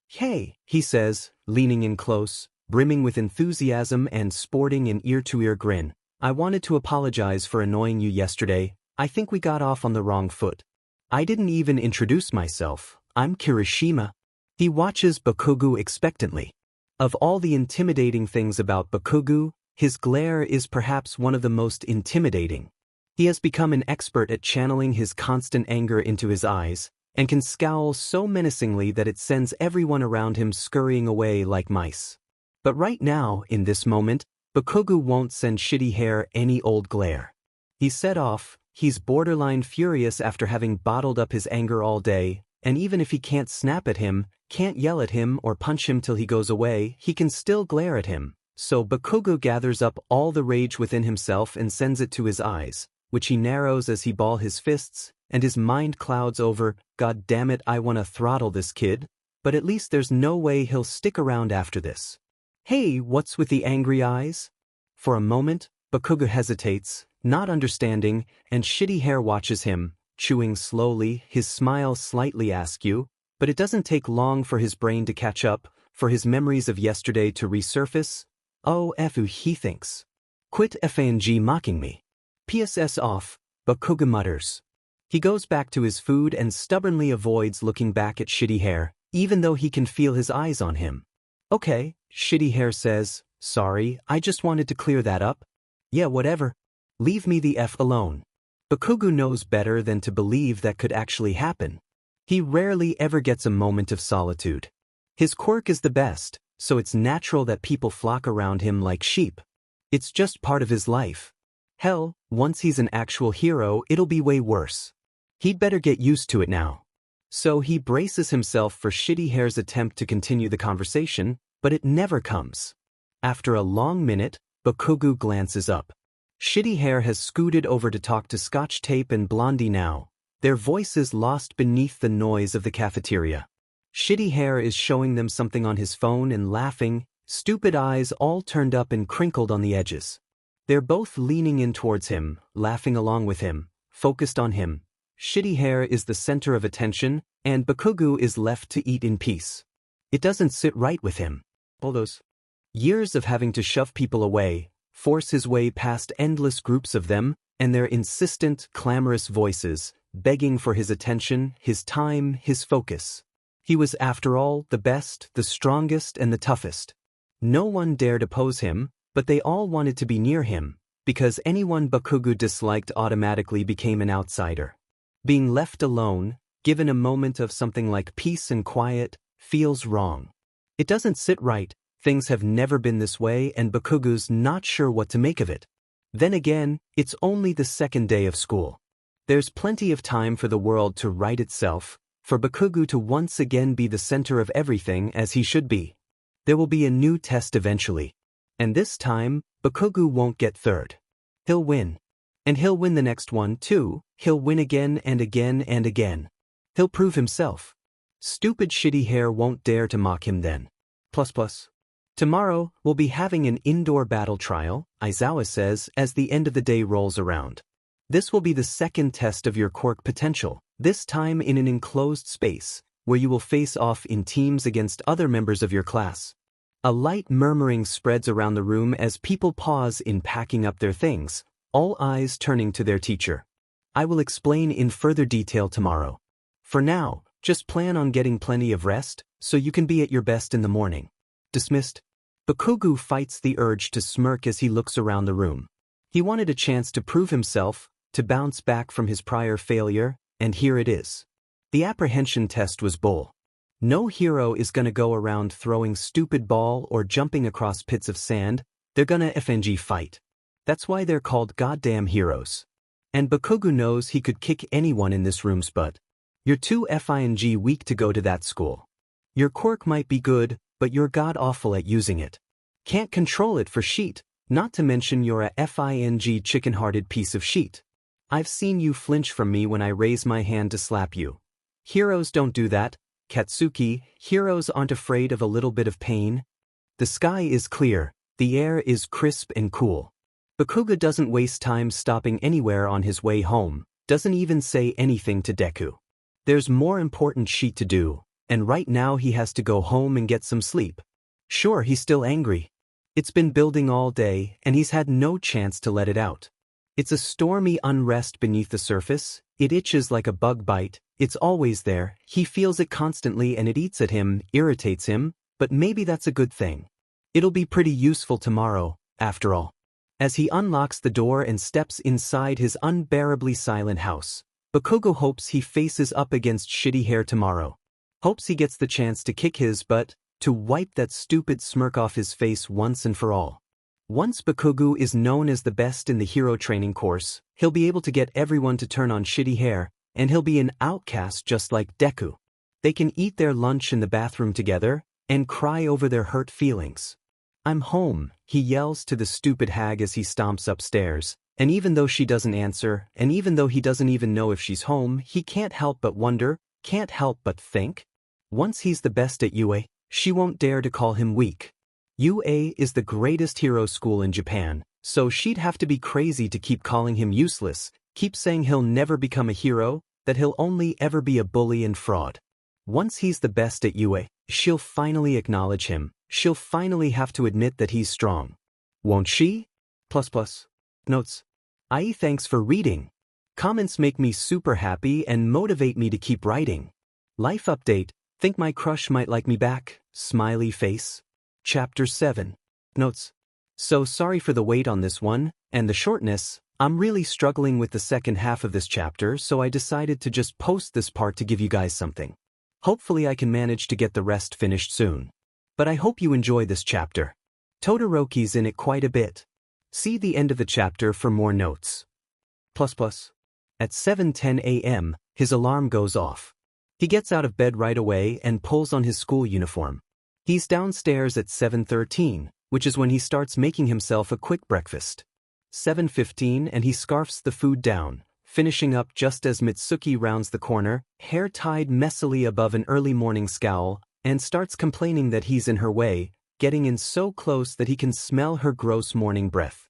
"Hey," he says, leaning in close, brimming with enthusiasm and sporting an ear-to-ear grin. "I wanted to apologize for annoying you yesterday. I think we got off on the wrong foot. I didn't even introduce myself. I'm Kirishima." He watches Bakugou expectantly. Of all the intimidating things about Bakugou, his glare is perhaps one of the most intimidating. He has become an expert at channeling his constant anger into his eyes, and can scowl so menacingly that it sends everyone around him scurrying away like mice. But right now, in this moment, Bakugou won't send Shitty Hair any old glare. He's set off, he's borderline furious after having bottled up his anger all day, and even if he can't snap at him, can't yell at him or punch him till he goes away, he can still glare at him. So Bakugou gathers up all the rage within himself and sends it to his eyes, which he narrows as he ball his fists, and his mind clouds over, "God damn it, I wanna throttle this kid, but at least there's no way he'll stick around after this." "Hey, what's with the angry eyes?" For a moment, Bakugou hesitates, not understanding, and Shitty Hair watches him, chewing slowly, his smile slightly askew, but it doesn't take long for his brain to catch up, for his memories of yesterday to resurface. "Oh, Fu," he thinks. "Quit fing mocking me." PSS off, Bakugou mutters. He goes back to his food and stubbornly avoids looking back at Shitty Hair, even though he can feel his eyes on him. Okay, Shitty Hair says, sorry, I just wanted to clear that up. Yeah, whatever. Leave me the F alone. Bakugou knows better than to believe that could actually happen. He rarely ever gets a moment of solitude. His quirk is the best, so it's natural that people flock around him like sheep. It's just part of his life. Hell, once he's an actual hero, it'll be way worse. He'd better get used to it now. So he braces himself for Shitty Hair's attempt to continue the conversation, but it never comes. After a long minute, Bakugou glances up. Shitty Hair has scooted over to talk to Scotch Tape and Blondie now, their voices lost beneath the noise of the cafeteria. Shitty Hair is showing them something on his phone and laughing, stupid eyes all turned up and crinkled on the edges. They're both leaning in towards him, laughing along with him, focused on him. Shitty Hair is the center of attention, and Bakugou is left to eat in peace. It doesn't sit right with him. All those years of having to shove people away, force his way past endless groups of them, and their insistent, clamorous voices, begging for his attention, his time, his focus. He was, after all, the best, the strongest, and the toughest. No one dared oppose him, but they all wanted to be near him, because anyone Bakugou disliked automatically became an outsider. Being left alone, given a moment of something like peace and quiet, feels wrong. It doesn't sit right, things have never been this way and Bakugou's not sure what to make of it. Then again, it's only the second day of school. There's plenty of time for the world to right itself, for Bakugou to once again be the center of everything as he should be. There will be a new test eventually. And this time, Bakugou won't get third. He'll win. And he'll win the next one too, he'll win again and again and again. He'll prove himself. Stupid Shitty Hair won't dare to mock him then. Tomorrow, we'll be having an indoor battle trial, Aizawa says as the end of the day rolls around. This will be the second test of your quirk potential, this time in an enclosed space, where you will face off in teams against other members of your class. A light murmuring spreads around the room as people pause in packing up their things, all eyes turning to their teacher. I will explain in further detail tomorrow. For now, just plan on getting plenty of rest, so you can be at your best in the morning. Dismissed. Bakugou fights the urge to smirk as he looks around the room. He wanted a chance to prove himself, to bounce back from his prior failure, and here it is. The apprehension test was bull. No hero is gonna go around throwing stupid ball or jumping across pits of sand, they're gonna FNG fight. That's why they're called goddamn heroes. And Bakugou knows he could kick anyone in this room's butt. You're too FING weak to go to that school. Your quirk might be good, but you're god-awful at using it. Can't control it for sheet, not to mention you're a FING chicken-hearted piece of sheet. I've seen you flinch from me when I raise my hand to slap you. Heroes don't do that, Katsuki, heroes aren't afraid of a little bit of pain. The sky is clear, the air is crisp and cool. Bakugou doesn't waste time stopping anywhere on his way home, doesn't even say anything to Deku. There's more important shit to do, and right now he has to go home and get some sleep. Sure, he's still angry. It's been building all day, and he's had no chance to let it out. It's a stormy unrest beneath the surface, it itches like a bug bite, it's always there, he feels it constantly and it eats at him, irritates him, but maybe that's a good thing. It'll be pretty useful tomorrow, after all. As he unlocks the door and steps inside his unbearably silent house, Bakugou hopes he faces up against Shitty Hair tomorrow. Hopes he gets the chance to kick his butt, to wipe that stupid smirk off his face once and for all. Once Bakugou is known as the best in the hero training course, he'll be able to get everyone to turn on Shitty Hair, and he'll be an outcast just like Deku. They can eat their lunch in the bathroom together, and cry over their hurt feelings. I'm home, he yells to the stupid hag as he stomps upstairs, and even though she doesn't answer, and even though he doesn't even know if she's home, he can't help but wonder, can't help but think. Once he's the best at UA, she won't dare to call him weak. UA is the greatest hero school in Japan, so she'd have to be crazy to keep calling him useless, keep saying he'll never become a hero, that he'll only ever be a bully and fraud. Once he's the best at UA, she'll finally acknowledge him, she'll finally have to admit that he's strong. Won't she? Notes. IE thanks for reading. Comments make me super happy and motivate me to keep writing. Life update, Think my crush might like me back? Smiley face. Chapter 7. Notes. So sorry for the wait on this one, and the shortness. I'm really struggling with the second half of this chapter, so I decided to just post this part to give you guys something. Hopefully I can manage to get the rest finished soon. But I hope you enjoy this chapter. Todoroki's in it quite a bit. See the end of the chapter for more notes. At 7:10 a.m., his alarm goes off. He gets out of bed right away and pulls on his school uniform. He's downstairs at 7:13, which is when he starts making himself a quick breakfast. 7:15 and he scarfs the food down, finishing up just as Mitsuki rounds the corner, hair tied messily above an early morning scowl, and starts complaining that he's in her way, getting in so close that he can smell her gross morning breath.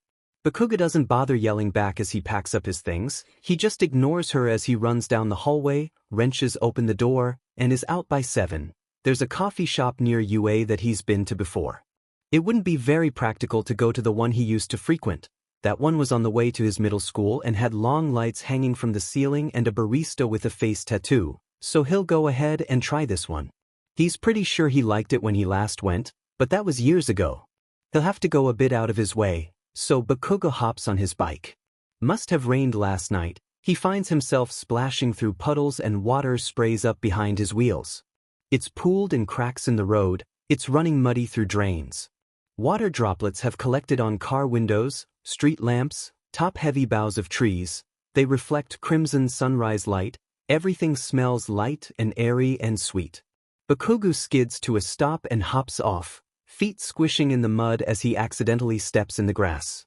Bakugou doesn't bother yelling back as he packs up his things, he just ignores her as he runs down the hallway, wrenches open the door, and is out by 7. There's a coffee shop near UA that he's been to before. It wouldn't be very practical to go to the one he used to frequent. That one was on the way to his middle school and had long lights hanging from the ceiling and a barista with a face tattoo, so he'll go ahead and try this one. He's pretty sure he liked it when he last went, but that was years ago. He'll have to go a bit out of his way, so Bakugou hops on his bike. Must have rained last night. He finds himself splashing through puddles and water sprays up behind his wheels. It's pooled in cracks in the road, it's running muddy through drains. Water droplets have collected on car windows, street lamps, top-heavy boughs of trees. They reflect crimson sunrise light. Everything smells light and airy and sweet. Bakugou skids to a stop and hops off, feet squishing in the mud as he accidentally steps in the grass.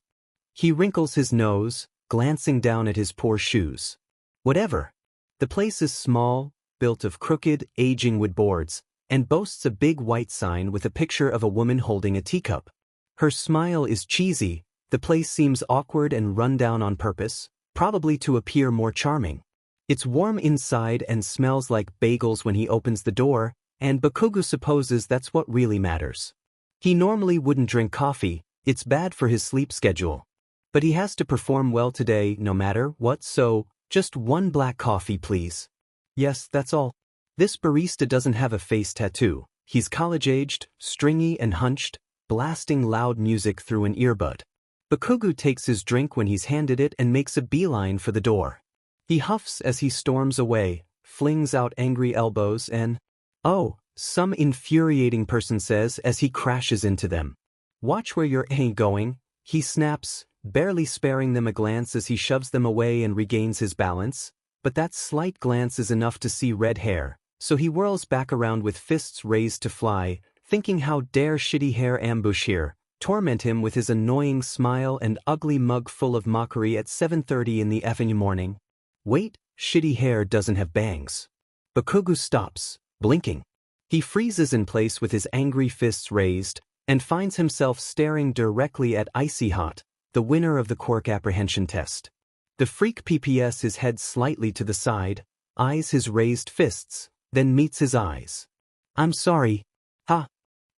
He wrinkles his nose, glancing down at his poor shoes. Whatever. The place is small, built of crooked, aging wood boards, and boasts a big white sign with a picture of a woman holding a teacup. Her smile is cheesy. The place seems awkward and run down on purpose, probably to appear more charming. It's warm inside and smells like bagels when he opens the door, and Bakugou supposes that's what really matters. He normally wouldn't drink coffee, it's bad for his sleep schedule. But he has to perform well today no matter what, so just one black coffee please. Yes, that's all. This barista doesn't have a face tattoo. He's college-aged, stringy and hunched, blasting loud music through an earbud. Bakugou takes his drink when he's handed it and makes a beeline for the door. He huffs as he storms away, flings out angry elbows and, "Oh," some infuriating person says as he crashes into them. "Watch where you're going," he snaps, barely sparing them a glance as he shoves them away and regains his balance, but that slight glance is enough to see red hair, so he whirls back around with fists raised to fly, thinking how dare shitty hair ambush here, torment him with his annoying smile and ugly mug full of mockery at 7:30 in the effing morning. Wait, shitty hair doesn't have bangs. Bakugou stops, blinking. He freezes in place with his angry fists raised, and finds himself staring directly at Icy Hot, the winner of the quirk apprehension test. The freak PPS his head slightly to the side, eyes his raised fists, then meets his eyes. "I'm sorry." "Ha!"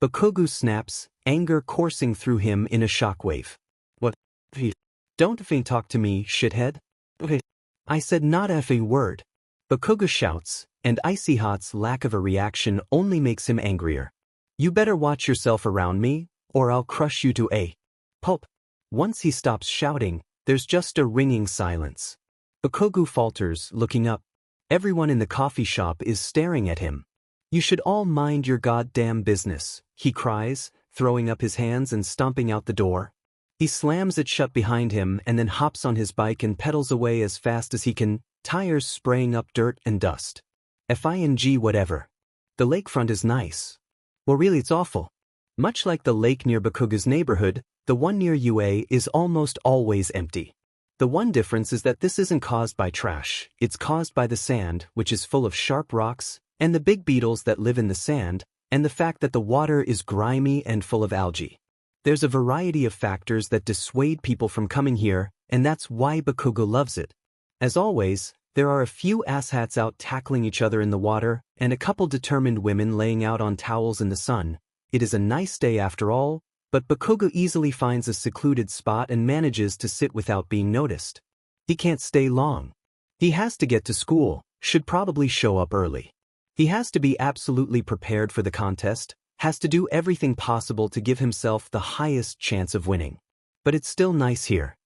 Bakugou snaps, anger coursing through him in a shockwave. "What? Don't effing talk to me, shithead." "Okay. I said not a word." Bakugou shouts, and Icy Hot's lack of a reaction only makes him angrier. "You better watch yourself around me, or I'll crush you to a pulp." Once he stops shouting, there's just a ringing silence. Bakugou falters, looking up. Everyone in the coffee shop is staring at him. "You should all mind your goddamn business," he cries, throwing up his hands and stomping out the door. He slams it shut behind him and then hops on his bike and pedals away as fast as he can, tires spraying up dirt and dust. Fing whatever. The lakefront is nice. Well, really it's awful. Much like the lake near Bakugou's neighborhood, the one near UA is almost always empty. The one difference is that this isn't caused by trash, it's caused by the sand, which is full of sharp rocks, and the big beetles that live in the sand, and the fact that the water is grimy and full of algae. There's a variety of factors that dissuade people from coming here, and that's why Bakugou loves it. As always, there are a few asshats out tackling each other in the water, and a couple determined women laying out on towels in the sun. It is a nice day after all, but Bakugou easily finds a secluded spot and manages to sit without being noticed. He can't stay long. He has to get to school, should probably show up early. He has to be absolutely prepared for the contest, has to do everything possible to give himself the highest chance of winning. But it's still nice here.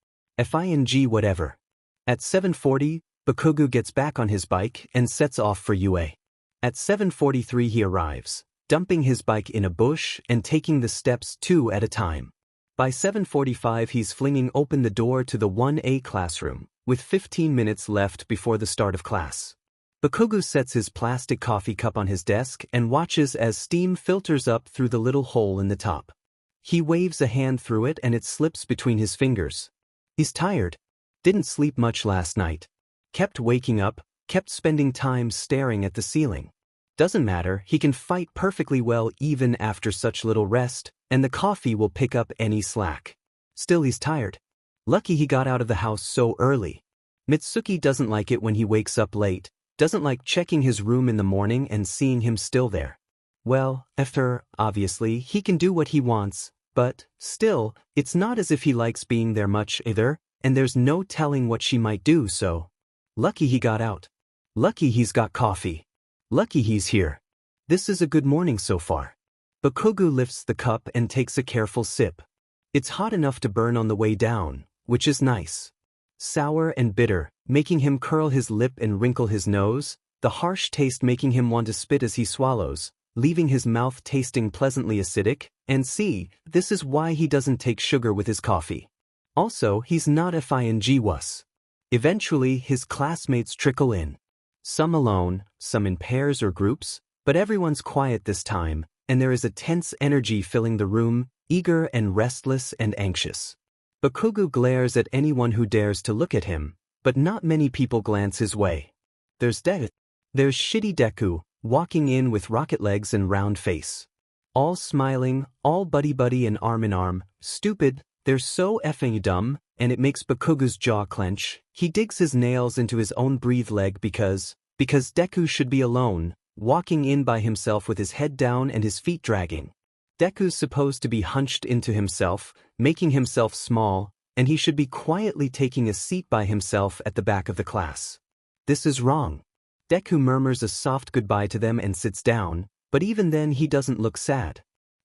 Fing whatever. At 7:40, Bakugou gets back on his bike and sets off for UA. At 7:43 he arrives, dumping his bike in a bush and taking the steps 2 at a time. By 7:45 he's flinging open the door to the 1A classroom, with 15 minutes left before the start of class. Bakugou sets his plastic coffee cup on his desk and watches as steam filters up through the little hole in the top. He waves a hand through it and it slips between his fingers. He's tired. Didn't sleep much last night. Kept waking up, kept spending time staring at the ceiling. Doesn't matter, he can fight perfectly well even after such little rest, and the coffee will pick up any slack. Still he's tired. Lucky he got out of the house so early. Mitsuki doesn't like it when he wakes up late, doesn't like checking his room in the morning and seeing him still there. Well, after, obviously, he can do what he wants, but, still, it's not as if he likes being there much either, and there's no telling what she might do, so. Lucky he got out. Lucky he's got coffee. Lucky he's here. This is a good morning so far. Bakugou lifts the cup and takes a careful sip. It's hot enough to burn on the way down, which is nice. Sour and bitter, making him curl his lip and wrinkle his nose, the harsh taste making him want to spit as he swallows, leaving his mouth tasting pleasantly acidic, and see, this is why he doesn't take sugar with his coffee. Also, he's not Fing wuss. Eventually, his classmates trickle in. Some alone, some in pairs or groups, but everyone's quiet this time, and there is a tense energy filling the room, eager and restless and anxious. Bakugou glares at anyone who dares to look at him, but not many people glance his way. There's shitty Deku, walking in with rocket legs and round face. All smiling, all buddy-buddy and arm in arm, stupid, they're so effing dumb, and it makes Bakugou's jaw clench. He digs his nails into his own breathe leg because Deku should be alone, walking in by himself with his head down and his feet dragging. Deku's supposed to be hunched into himself, making himself small, and he should be quietly taking a seat by himself at the back of the class. This is wrong. Deku murmurs a soft goodbye to them and sits down, but even then he doesn't look sad.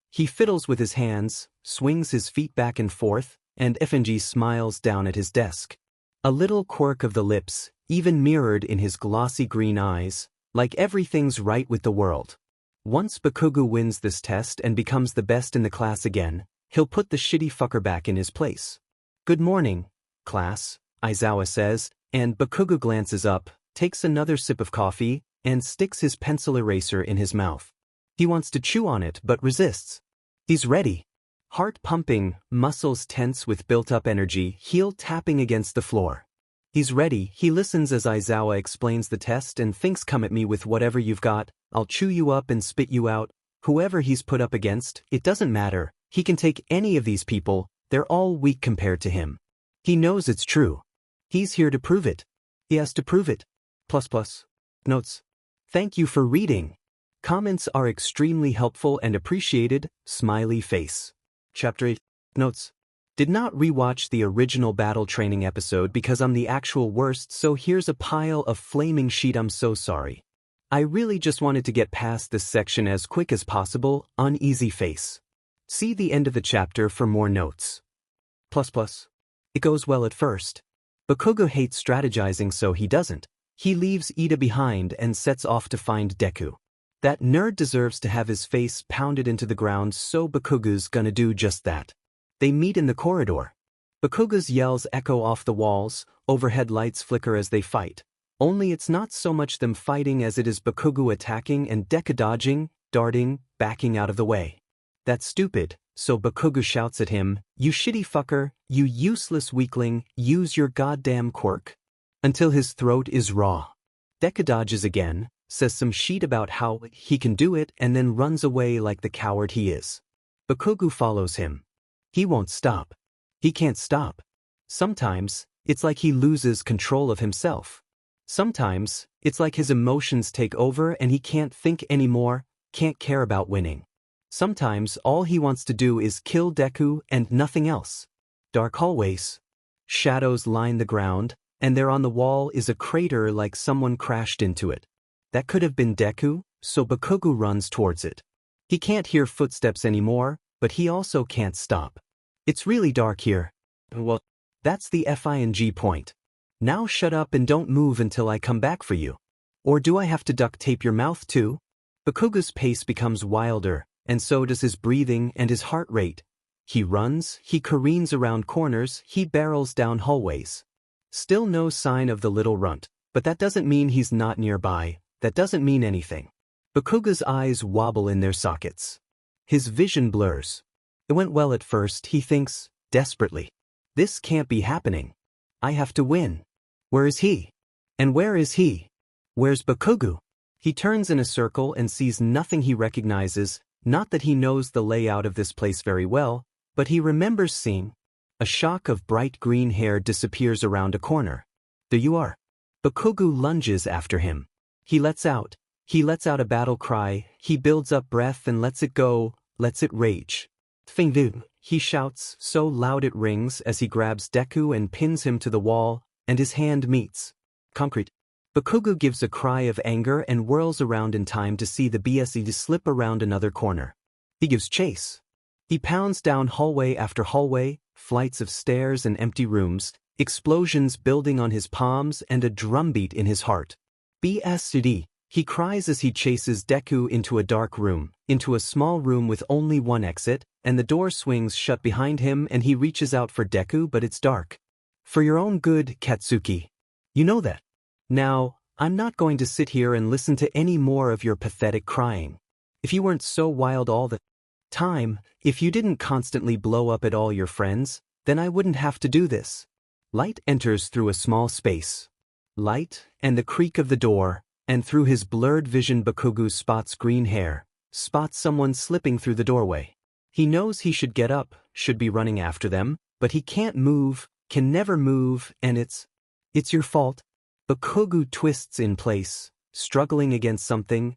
He fiddles with his hands, swings his feet back and forth, and Fing smiles down at his desk. A little quirk of the lips, even mirrored in his glossy green eyes, like everything's right with the world. Once Bakugou wins this test and becomes the best in the class again, he'll put the shitty fucker back in his place. Good morning, class, Aizawa says, and Bakugou glances up, takes another sip of coffee, and sticks his pencil eraser in his mouth. He wants to chew on it but resists. He's ready. Heart pumping, muscles tense with built-up energy, heel tapping against the floor. He's ready. He listens as Aizawa explains the test and thinks, come at me with whatever you've got, I'll chew you up and spit you out. Whoever he's put up against, it doesn't matter. He can take any of these people, they're all weak compared to him. He knows it's true. He's here to prove it. He has to prove it. ++. Notes. Thank you for reading. Comments are extremely helpful and appreciated, smiley face. Chapter 8. Notes. Did not rewatch the original battle training episode because I'm the actual worst, so here's a pile of flaming shit. I'm so sorry. I really just wanted to get past this section as quick as possible, uneasy face. See the end of the chapter for more notes. It goes well at first. Bakugou hates strategizing, so he doesn't. He leaves Ida behind and sets off to find Deku. That nerd deserves to have his face pounded into the ground, so Bakugou's gonna do just that. They meet in the corridor. Bakugou's yells echo off the walls, overhead lights flicker as they fight. Only it's not so much them fighting as it is Bakugou attacking and Deku dodging, darting, backing out of the way. That's stupid, so Bakugou shouts at him, you shitty fucker, you useless weakling, use your goddamn quirk. Until his throat is raw. Deku dodges again, says some shit about how he can do it and then runs away like the coward he is. Bakugou follows him. He won't stop. He can't stop. Sometimes, it's like he loses control of himself. Sometimes, it's like his emotions take over and he can't think anymore, can't care about winning. Sometimes all he wants to do is kill Deku and nothing else. Dark hallways. Shadows line the ground, and there on the wall is a crater like someone crashed into it. That could have been Deku, so Bakugou runs towards it. He can't hear footsteps anymore, but he also can't stop. It's really dark here. Well, that's the FING point. Now shut up and don't move until I come back for you. Or do I have to duct tape your mouth too? Bakugou's pace becomes wilder, and so does his breathing and his heart rate. He runs, he careens around corners, he barrels down hallways. Still no sign of the little runt, but that doesn't mean he's not nearby, that doesn't mean anything. Bakugou's eyes wobble in their sockets. His vision blurs. It went well at first, he thinks, desperately. This can't be happening. I have to win. Where is he? And where is he? Where's Bakugou? He turns in a circle and sees nothing he recognizes, not that he knows the layout of this place very well, but he remembers seeing. A shock of bright green hair disappears around a corner. There you are. Bakugou lunges after him. He lets out a battle cry, he builds up breath and lets it go, lets it rage. Fingdu, he shouts, so loud it rings as he grabs Deku and pins him to the wall, and his hand meets concrete. Bakugou gives a cry of anger and whirls around in time to see the BSE slip around another corner. He gives chase. He pounds down hallway after hallway, flights of stairs and empty rooms, explosions building on his palms and a drumbeat in his heart. BSD, he cries as he chases Deku into a dark room, into a small room with only one exit, and the door swings shut behind him and he reaches out for Deku but it's dark. For your own good, Katsuki. You know that. Now, I'm not going to sit here and listen to any more of your pathetic crying. If you weren't so wild all the time, if you didn't constantly blow up at all your friends, then I wouldn't have to do this. Light enters through a small space. Light, and the creak of the door, and through his blurred vision Bakugou spots green hair, spots someone slipping through the doorway. He knows he should get up, should be running after them, but he can't move, can never move, and it's your fault. Bakugou twists in place, struggling against something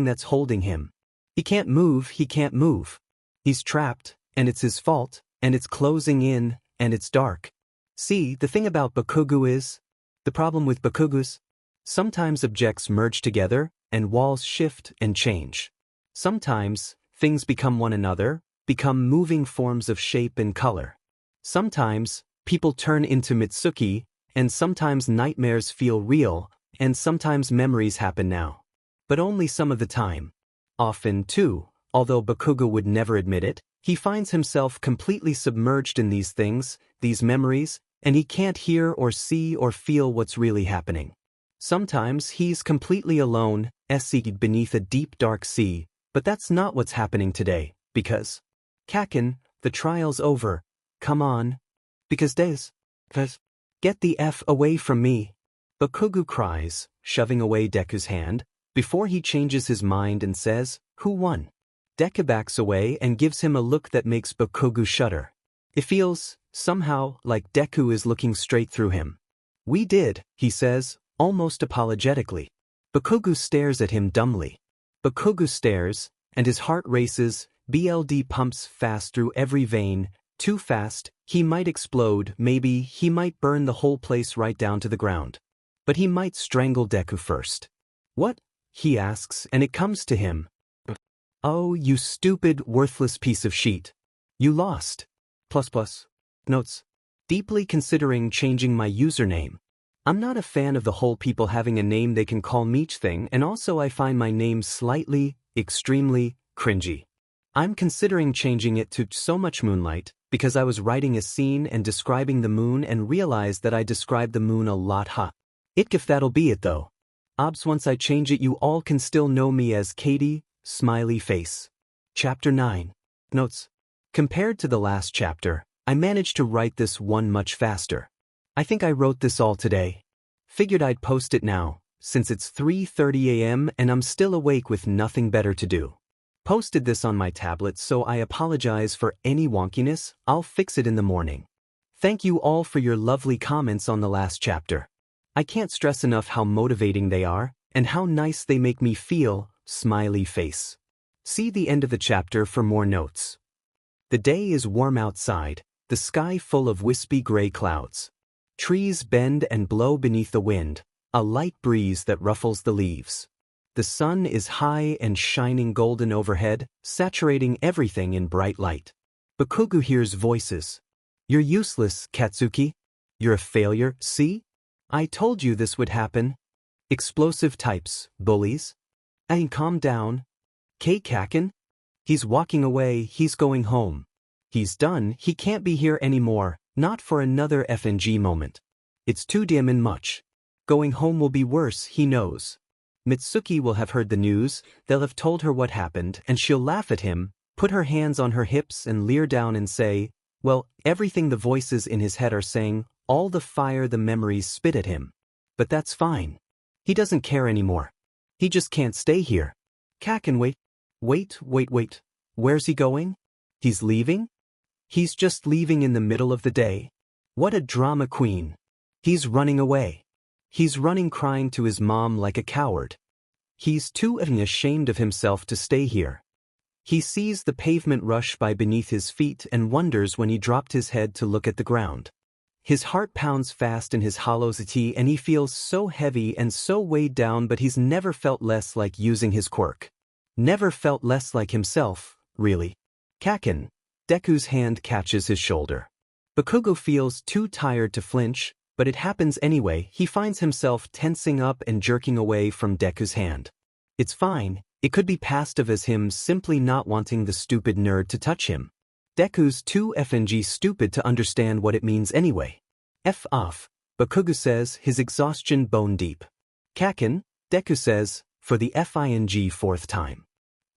that's holding him. He can't move, he can't move. He's trapped, and it's his fault, and it's closing in, and it's dark. See, the thing about Bakugou is, the problem with Bakugou's, sometimes objects merge together, and walls shift and change. Sometimes, things become one another, become moving forms of shape and color. Sometimes, people turn into Mitsuki, and sometimes nightmares feel real, and sometimes memories happen now. But only some of the time. Often, too, although Bakugou would never admit it, he finds himself completely submerged in these things, these memories, and he can't hear or see or feel what's really happening. Sometimes he's completely alone, seated beneath a deep dark sea, but that's not what's happening today, because Kaken, the trial's over, come on. Because get the F away from me. Bakugou cries, shoving away Deku's hand, before he changes his mind and says, who won? Deku backs away and gives him a look that makes Bakugou shudder. It feels, somehow, like Deku is looking straight through him. We did, he says, almost apologetically. Bakugou stares at him dumbly. Bakugou stares, and his heart races, BLD pumps fast through every vein, too fast, he might explode, maybe he might burn the whole place right down to the ground. But he might strangle Deku first. What? He asks, and it comes to him. Oh, you stupid, worthless piece of shit. You lost. .. Notes. Deeply considering changing my username. I'm not a fan of the whole people having a name they can call me thing, and also I find my name slightly, extremely, cringy. I'm considering changing it to So Much Moonlight, because I was writing a scene and describing the moon and realized that I described the moon a lot. If that'll be it though. Obs, once I change it you all can still know me as Katie, smiley face. Chapter 9. Notes. Compared to the last chapter, I managed to write this one much faster. I think I wrote this all today. Figured I'd post it now, since it's 3:30 a.m. and I'm still awake with nothing better to do. Posted this on my tablet, so I apologize for any wonkiness, I'll fix it in the morning. Thank you all for your lovely comments on the last chapter. I can't stress enough how motivating they are, and how nice they make me feel, smiley face. See the end of the chapter for more notes. The day is warm outside, the sky full of wispy gray clouds. Trees bend and blow beneath the wind, a light breeze that ruffles the leaves. The sun is high and shining golden overhead, saturating everything in bright light. Bakugou hears voices. You're useless, Katsuki. You're a failure, see? I told you this would happen. Explosive types, bullies. Calm down. Kaken? He's walking away, he's going home. He's done, he can't be here anymore, not for another FNG moment. It's too dim and much. Going home will be worse, he knows. Mitsuki will have heard the news, they'll have told her what happened, and she'll laugh at him, put her hands on her hips and leer down and say, well, everything the voices in his head are saying, all the fire the memories spit at him. But that's fine. He doesn't care anymore. He just can't stay here. Kaken, wait. Wait. Where's he going? He's leaving? He's just leaving in the middle of the day. What a drama queen. He's running away. He's running crying to his mom like a coward. He's too ashamed of himself to stay here. He sees the pavement rush by beneath his feet and wonders when he dropped his head to look at the ground. His heart pounds fast in his hollow city and he feels so heavy and so weighed down, but he's never felt less like using his quirk. Never felt less like himself, really. Kaken. Deku's hand catches his shoulder. Bakugou feels too tired to flinch, but it happens anyway. He finds himself tensing up and jerking away from Deku's hand. It's fine, it could be passive as him simply not wanting the stupid nerd to touch him. Deku's too FNG stupid to understand what it means anyway. F off, Bakugou says, his exhaustion bone deep. Kaken, Deku says, for the FING fourth time.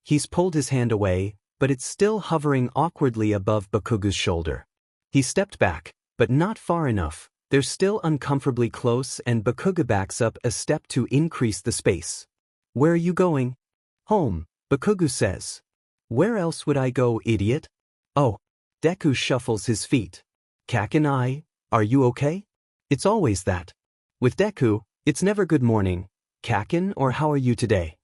He's pulled his hand away, but it's still hovering awkwardly above Bakugou's shoulder. He stepped back, but not far enough. They're still uncomfortably close and Bakugou backs up a step to increase the space. Where are you going? Home, Bakugou says. Where else would I go, idiot? Oh. Deku shuffles his feet. Kaken, are you okay? It's always that. With Deku, it's never good morning, Kaken, or how are you today?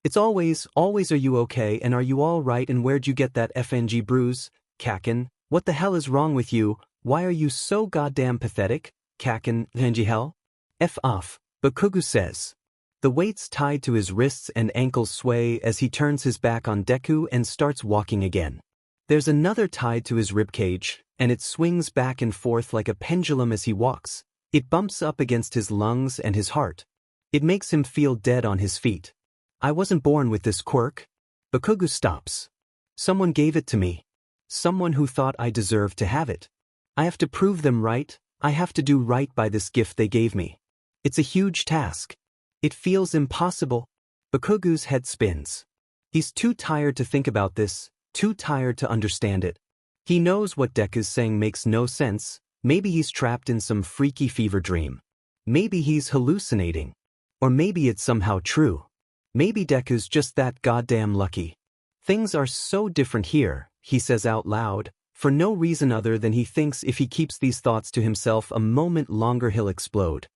It's always are you okay and are you all right and where'd you get that FNG bruise, Kaken? What the hell is wrong with you? Why are you so goddamn pathetic, Kaken, FNG hell? F off, Bakugou says. The weights tied to his wrists and ankles sway as he turns his back on Deku and starts walking again. There's another tied to his ribcage, and it swings back and forth like a pendulum as he walks. It bumps up against his lungs and his heart. It makes him feel dead on his feet. I wasn't born with this quirk. Bakugou stops. Someone gave it to me. Someone who thought I deserved to have it. I have to prove them right. I have to do right by this gift they gave me. It's a huge task. It feels impossible. Bakugou's head spins. He's too tired to think about this, too tired to understand it. He knows what Deku's saying makes no sense. Maybe he's trapped in some freaky fever dream. Maybe he's hallucinating. Or maybe it's somehow true. Maybe Deku's just that goddamn lucky. Things are so different here, he says out loud, for no reason other than he thinks if he keeps these thoughts to himself a moment longer he'll explode.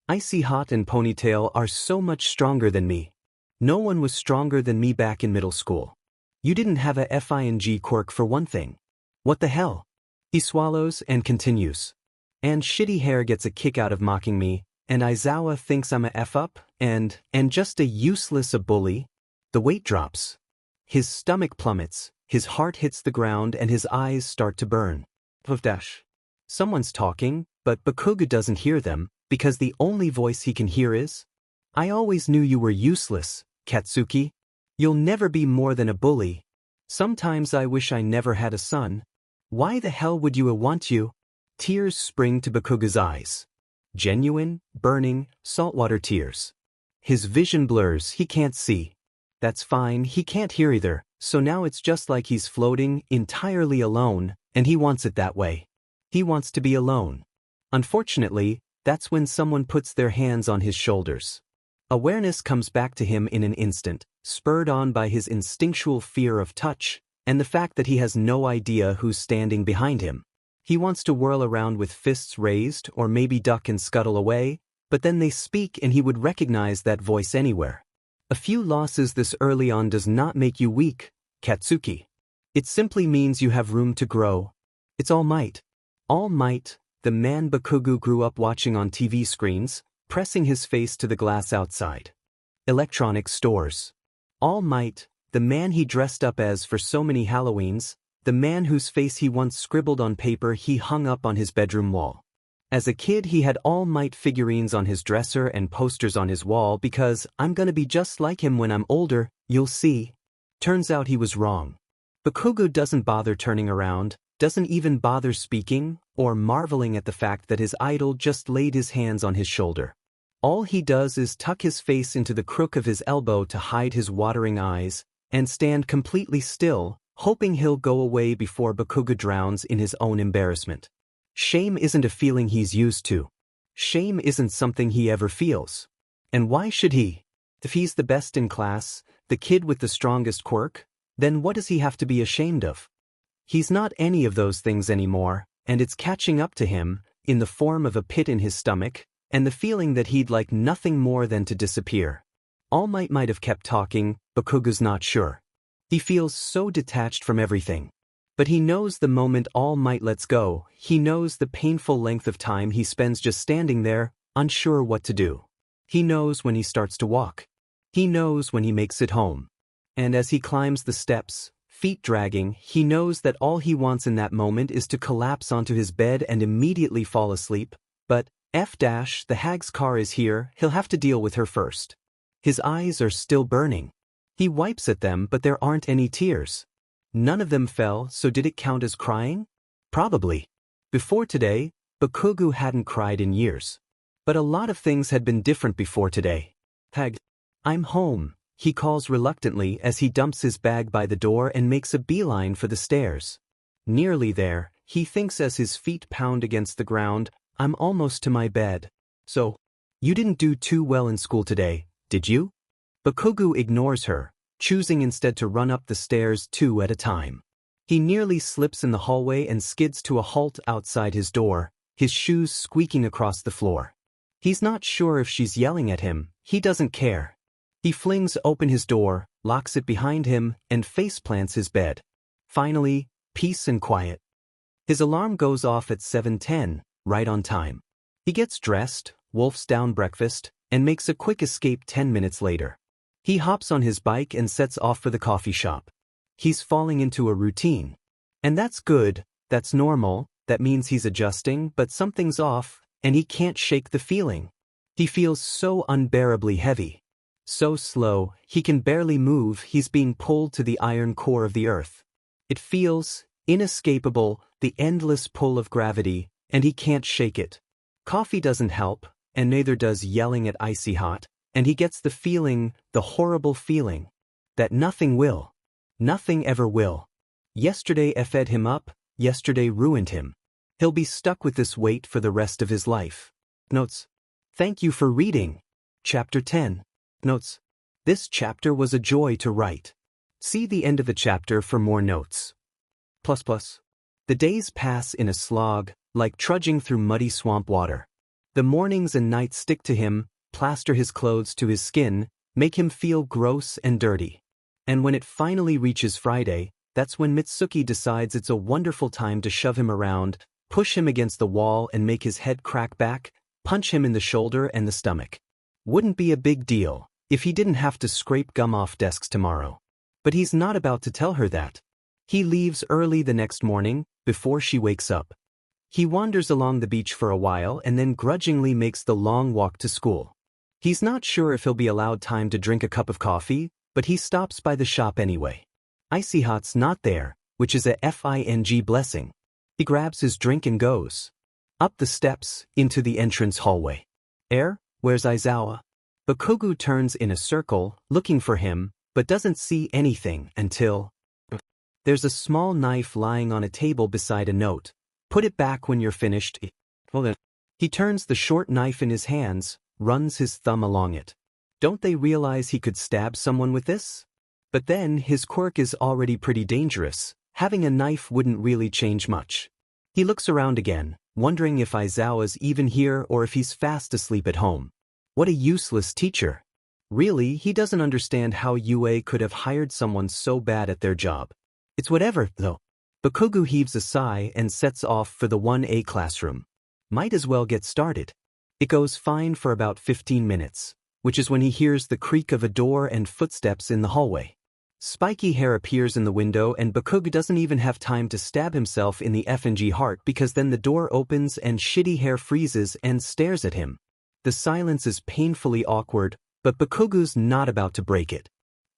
Icy Hot and Ponytail are so much stronger than me. No one was stronger than me back in middle school. You didn't have a FING quirk for one thing. What the hell? He swallows and continues. And Shitty Hair gets a kick out of mocking me, and Aizawa thinks I'm a F-up, and just a useless a bully. The weight drops. His stomach plummets, his heart hits the ground and his eyes start to burn. Someone's talking, but Bakugou doesn't hear them, because the only voice he can hear is, I always knew you were useless, Katsuki. You'll never be more than a bully. Sometimes I wish I never had a son. Why the hell would you want you? Tears spring to Bakugou's eyes. Genuine, burning, saltwater tears. His vision blurs, he can't see. That's fine, he can't hear either, so now it's just like he's floating, entirely alone, and he wants it that way. He wants to be alone. Unfortunately, that's when someone puts their hands on his shoulders. Awareness comes back to him in an instant, spurred on by his instinctual fear of touch, and the fact that he has no idea who's standing behind him. He wants to whirl around with fists raised or maybe duck and scuttle away, but then they speak and he would recognize that voice anywhere. A few losses this early on does not make you weak, Katsuki. It simply means you have room to grow. It's All Might. All Might, the man Bakugou grew up watching on TV screens, pressing his face to the glass outside. Electronic stores. All Might, the man he dressed up as for so many Halloweens, the man whose face he once scribbled on paper he hung up on his bedroom wall. As a kid he had All Might figurines on his dresser and posters on his wall because I'm gonna be just like him when I'm older, you'll see. Turns out he was wrong. Bakugou doesn't bother turning around, doesn't even bother speaking, or marveling at the fact that his idol just laid his hands on his shoulder. All he does is tuck his face into the crook of his elbow to hide his watering eyes, and stand completely still, hoping he'll go away before Bakugou drowns in his own embarrassment. Shame isn't a feeling he's used to. Shame isn't something he ever feels. And why should he? If he's the best in class, the kid with the strongest quirk, then what does he have to be ashamed of? He's not any of those things anymore, and it's catching up to him, in the form of a pit in his stomach, and the feeling that he'd like nothing more than to disappear. All might have kept talking, Bakugou's not sure. He feels so detached from everything. But he knows the moment All Might lets go, he knows the painful length of time he spends just standing there, unsure what to do. He knows when he starts to walk. He knows when he makes it home. And as he climbs the steps, feet dragging, he knows that all he wants in that moment is to collapse onto his bed and immediately fall asleep, but the hag's car is here, he'll have to deal with her first. His eyes are still burning. He wipes at them but there aren't any tears. None of them fell, so did it count as crying? Probably. Before today, Bakugou hadn't cried in years. But a lot of things had been different before today. Hag, I'm home, he calls reluctantly as he dumps his bag by the door and makes a beeline for the stairs. Nearly there, he thinks as his feet pound against the ground, I'm almost to my bed. So, you didn't do too well in school today, did you? Bakugou ignores her, choosing instead to run up the stairs 2 at a time. He nearly slips in the hallway and skids to a halt outside his door, his shoes squeaking across the floor. He's not sure if she's yelling at him, he doesn't care. He flings open his door, locks it behind him, and faceplants his bed. Finally, peace and quiet. His alarm goes off at 7:10. Right on time. He gets dressed, wolfs down breakfast, and makes a quick escape 10 minutes later. He hops on his bike and sets off for the coffee shop. He's falling into a routine. And that's good, that's normal, that means he's adjusting, but something's off, and he can't shake the feeling. He feels so unbearably heavy. So slow, he can barely move, he's being pulled to the iron core of the earth. It feels inescapable, the endless pull of gravity, and he can't shake it. Coffee doesn't help, and neither does yelling at icy hot, and he gets the feeling, the horrible feeling, that nothing will. Nothing ever will. Yesterday fed him up, yesterday ruined him. He'll be stuck with this weight for the rest of his life. Notes. Thank you for reading. Chapter 10. Notes. This chapter was a joy to write. See the end of the chapter for more notes. The days pass in a slog, like trudging through muddy swamp water. The mornings and nights stick to him, plaster his clothes to his skin, make him feel gross and dirty. And when it finally reaches Friday, that's when Mitsuki decides it's a wonderful time to shove him around, push him against the wall and make his head crack back, punch him in the shoulder and the stomach. Wouldn't be a big deal if he didn't have to scrape gum off desks tomorrow. But he's not about to tell her that. He leaves early the next morning, before she wakes up. He wanders along the beach for a while and then grudgingly makes the long walk to school. He's not sure if he'll be allowed time to drink a cup of coffee, but he stops by the shop anyway. Icy Hot's not there, which is a FING blessing. He grabs his drink and goes. Up the steps, into the entrance hallway. Where's Aizawa? Bakugou turns in a circle, looking for him, but doesn't see anything until... There's a small knife lying on a table beside a note. Put it back when you're finished. He turns the short knife in his hands, runs his thumb along it. Don't they realize he could stab someone with this? But then his quirk is already pretty dangerous. Having a knife wouldn't really change much. He looks around again, wondering if Aizawa's even here or if he's fast asleep at home. What a useless teacher. Really, he doesn't understand how UA could have hired someone so bad at their job. It's whatever, though. Bakugou heaves a sigh and sets off for the 1A classroom. Might as well get started. It goes fine for about 15 minutes. which is when he hears the creak of a door and footsteps in the hallway. Spiky hair appears in the window and Bakugou doesn't even have time to stab himself in the F&G heart because then the door opens and shitty hair freezes and stares at him. The silence is painfully awkward, but Bakugou's not about to break it.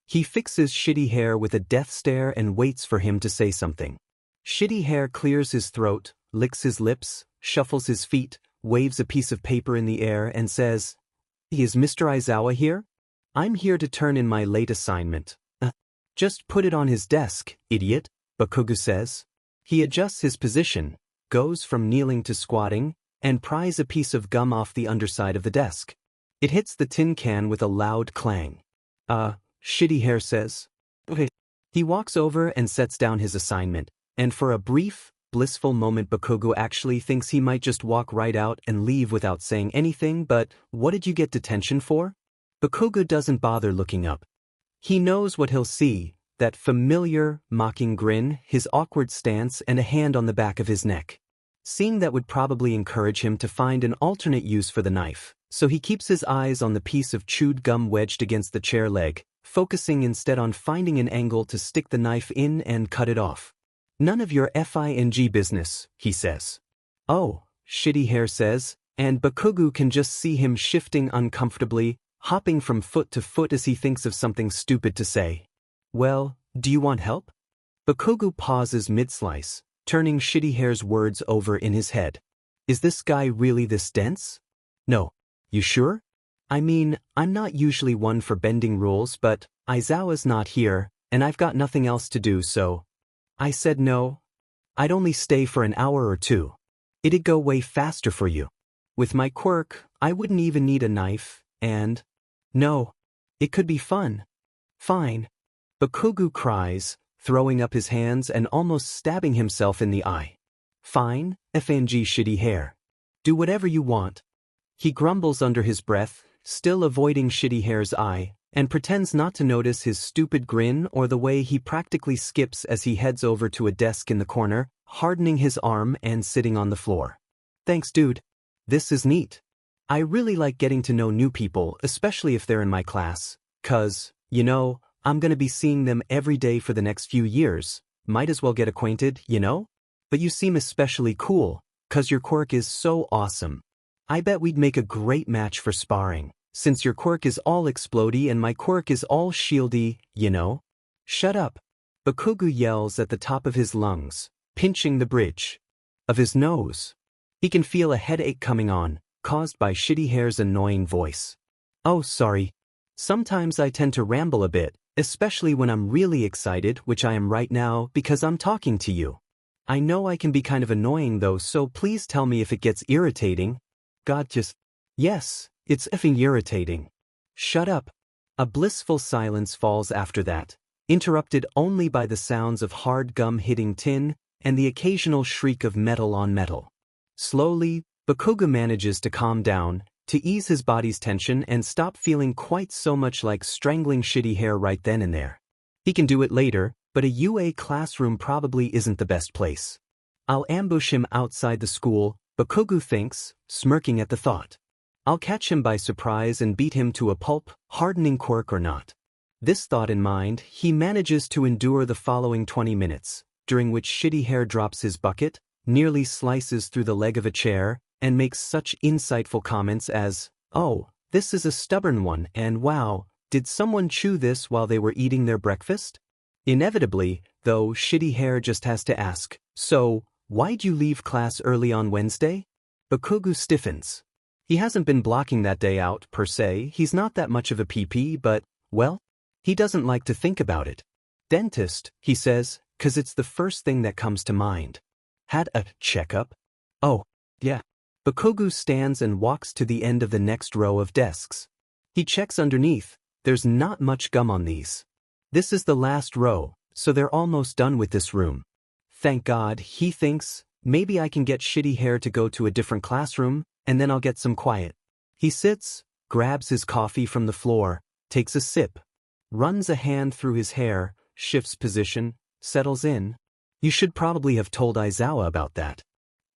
He fixes shitty hair with a death stare and waits for him to say something. Shitty hair clears his throat, licks his lips, shuffles his feet, waves a piece of paper in the air and says, "Is Mr. Aizawa here? I'm here to turn in my late assignment." "Just put it on his desk, idiot," Bakugou says. He adjusts his position, goes from kneeling to squatting, and pries a piece of gum off the underside of the desk. It hits the tin can with a loud clang. Shitty hair says. "Okay." He walks over and sets down his assignment, and for a brief, blissful moment Bakugou actually thinks he might just walk right out and leave without saying anything, but what did you get detention for? Bakugou doesn't bother looking up. He knows what he'll see, that familiar, mocking grin, his awkward stance and a hand on the back of his neck. Seeing that would probably encourage him to find an alternate use for the knife, so he keeps his eyes on the piece of chewed gum wedged against the chair leg, focusing instead on finding an angle to stick the knife in and cut it off. "None of your FING business," he says. "Oh," shitty hair says, and Bakugou can just see him shifting uncomfortably, hopping from foot to foot as he thinks of something stupid to say. "Well, do you want help?" Bakugou pauses mid-slice, turning shitty hair's words over in his head. "Is this guy really this dense?" "No." "You sure? I mean, I'm not usually one for bending rules, but Aizawa's not here, and I've got nothing else to do, so." I said no. I'd only stay for an hour or two. It'd go way faster for you. With my quirk, I wouldn't even need a knife, and... No. It could be fun. Fine. Bakugou cries, throwing up his hands and almost stabbing himself in the eye. "Fine, FNG shitty hair. Do whatever you want." He grumbles under his breath, still avoiding shitty hair's eye, and pretends not to notice his stupid grin or the way he practically skips as he heads over to a desk in the corner, hardening his arm and sitting on the floor. "Thanks, dude. This is neat. I really like getting to know new people, especially if they're in my class, 'cause, you know, I'm gonna be seeing them every day for the next few years. Might as well get acquainted, you know? But you seem especially cool, 'cause your quirk is so awesome. I bet we'd make a great match for sparring, since your quirk is all explodey and my quirk is all shieldy, you know?" "Shut up," Bakugou yells at the top of his lungs, pinching the bridge of his nose. He can feel a headache coming on, caused by shitty hair's annoying voice. "Oh, sorry. Sometimes I tend to ramble a bit, especially when I'm really excited, which I am right now because I'm talking to you. I know I can be kind of annoying though, so please tell me if it gets irritating." "God, just..." "Yes, it's effing irritating." "Shut up." A blissful silence falls after that, interrupted only by the sounds of hard gum hitting tin and the occasional shriek of metal on metal. Slowly, Bakugou manages to calm down, to ease his body's tension and stop feeling quite so much like strangling shitty hair right then and there. He can do it later, but a UA classroom probably isn't the best place. "I'll ambush him outside the school," Bakugou thinks, smirking at the thought. "I'll catch him by surprise and beat him to a pulp, hardening quirk or not." This thought in mind, he manages to endure the following 20 minutes, during which shitty hair drops his bucket, nearly slices through the leg of a chair, and makes such insightful comments as, "Oh, this is a stubborn one, and wow, did someone chew this while they were eating their breakfast?" Inevitably, though, shitty hair just has to ask, "So, why'd you leave class early on Wednesday?" Bakugou stiffens. He hasn't been blocking that day out, per se, he's not that much of a PP, but, well, he doesn't like to think about it. "Dentist," he says, 'cause it's the first thing that comes to mind. "Had a checkup?" "Oh, yeah." Bakugou stands and walks to the end of the next row of desks. He checks underneath. There's not much gum on these. This is the last row, so they're almost done with this room. Thank God, he thinks, maybe I can get shitty hair to go to a different classroom, and then I'll get some quiet. He sits, grabs his coffee from the floor, takes a sip, runs a hand through his hair, shifts position, settles in. "You should probably have told Aizawa about that.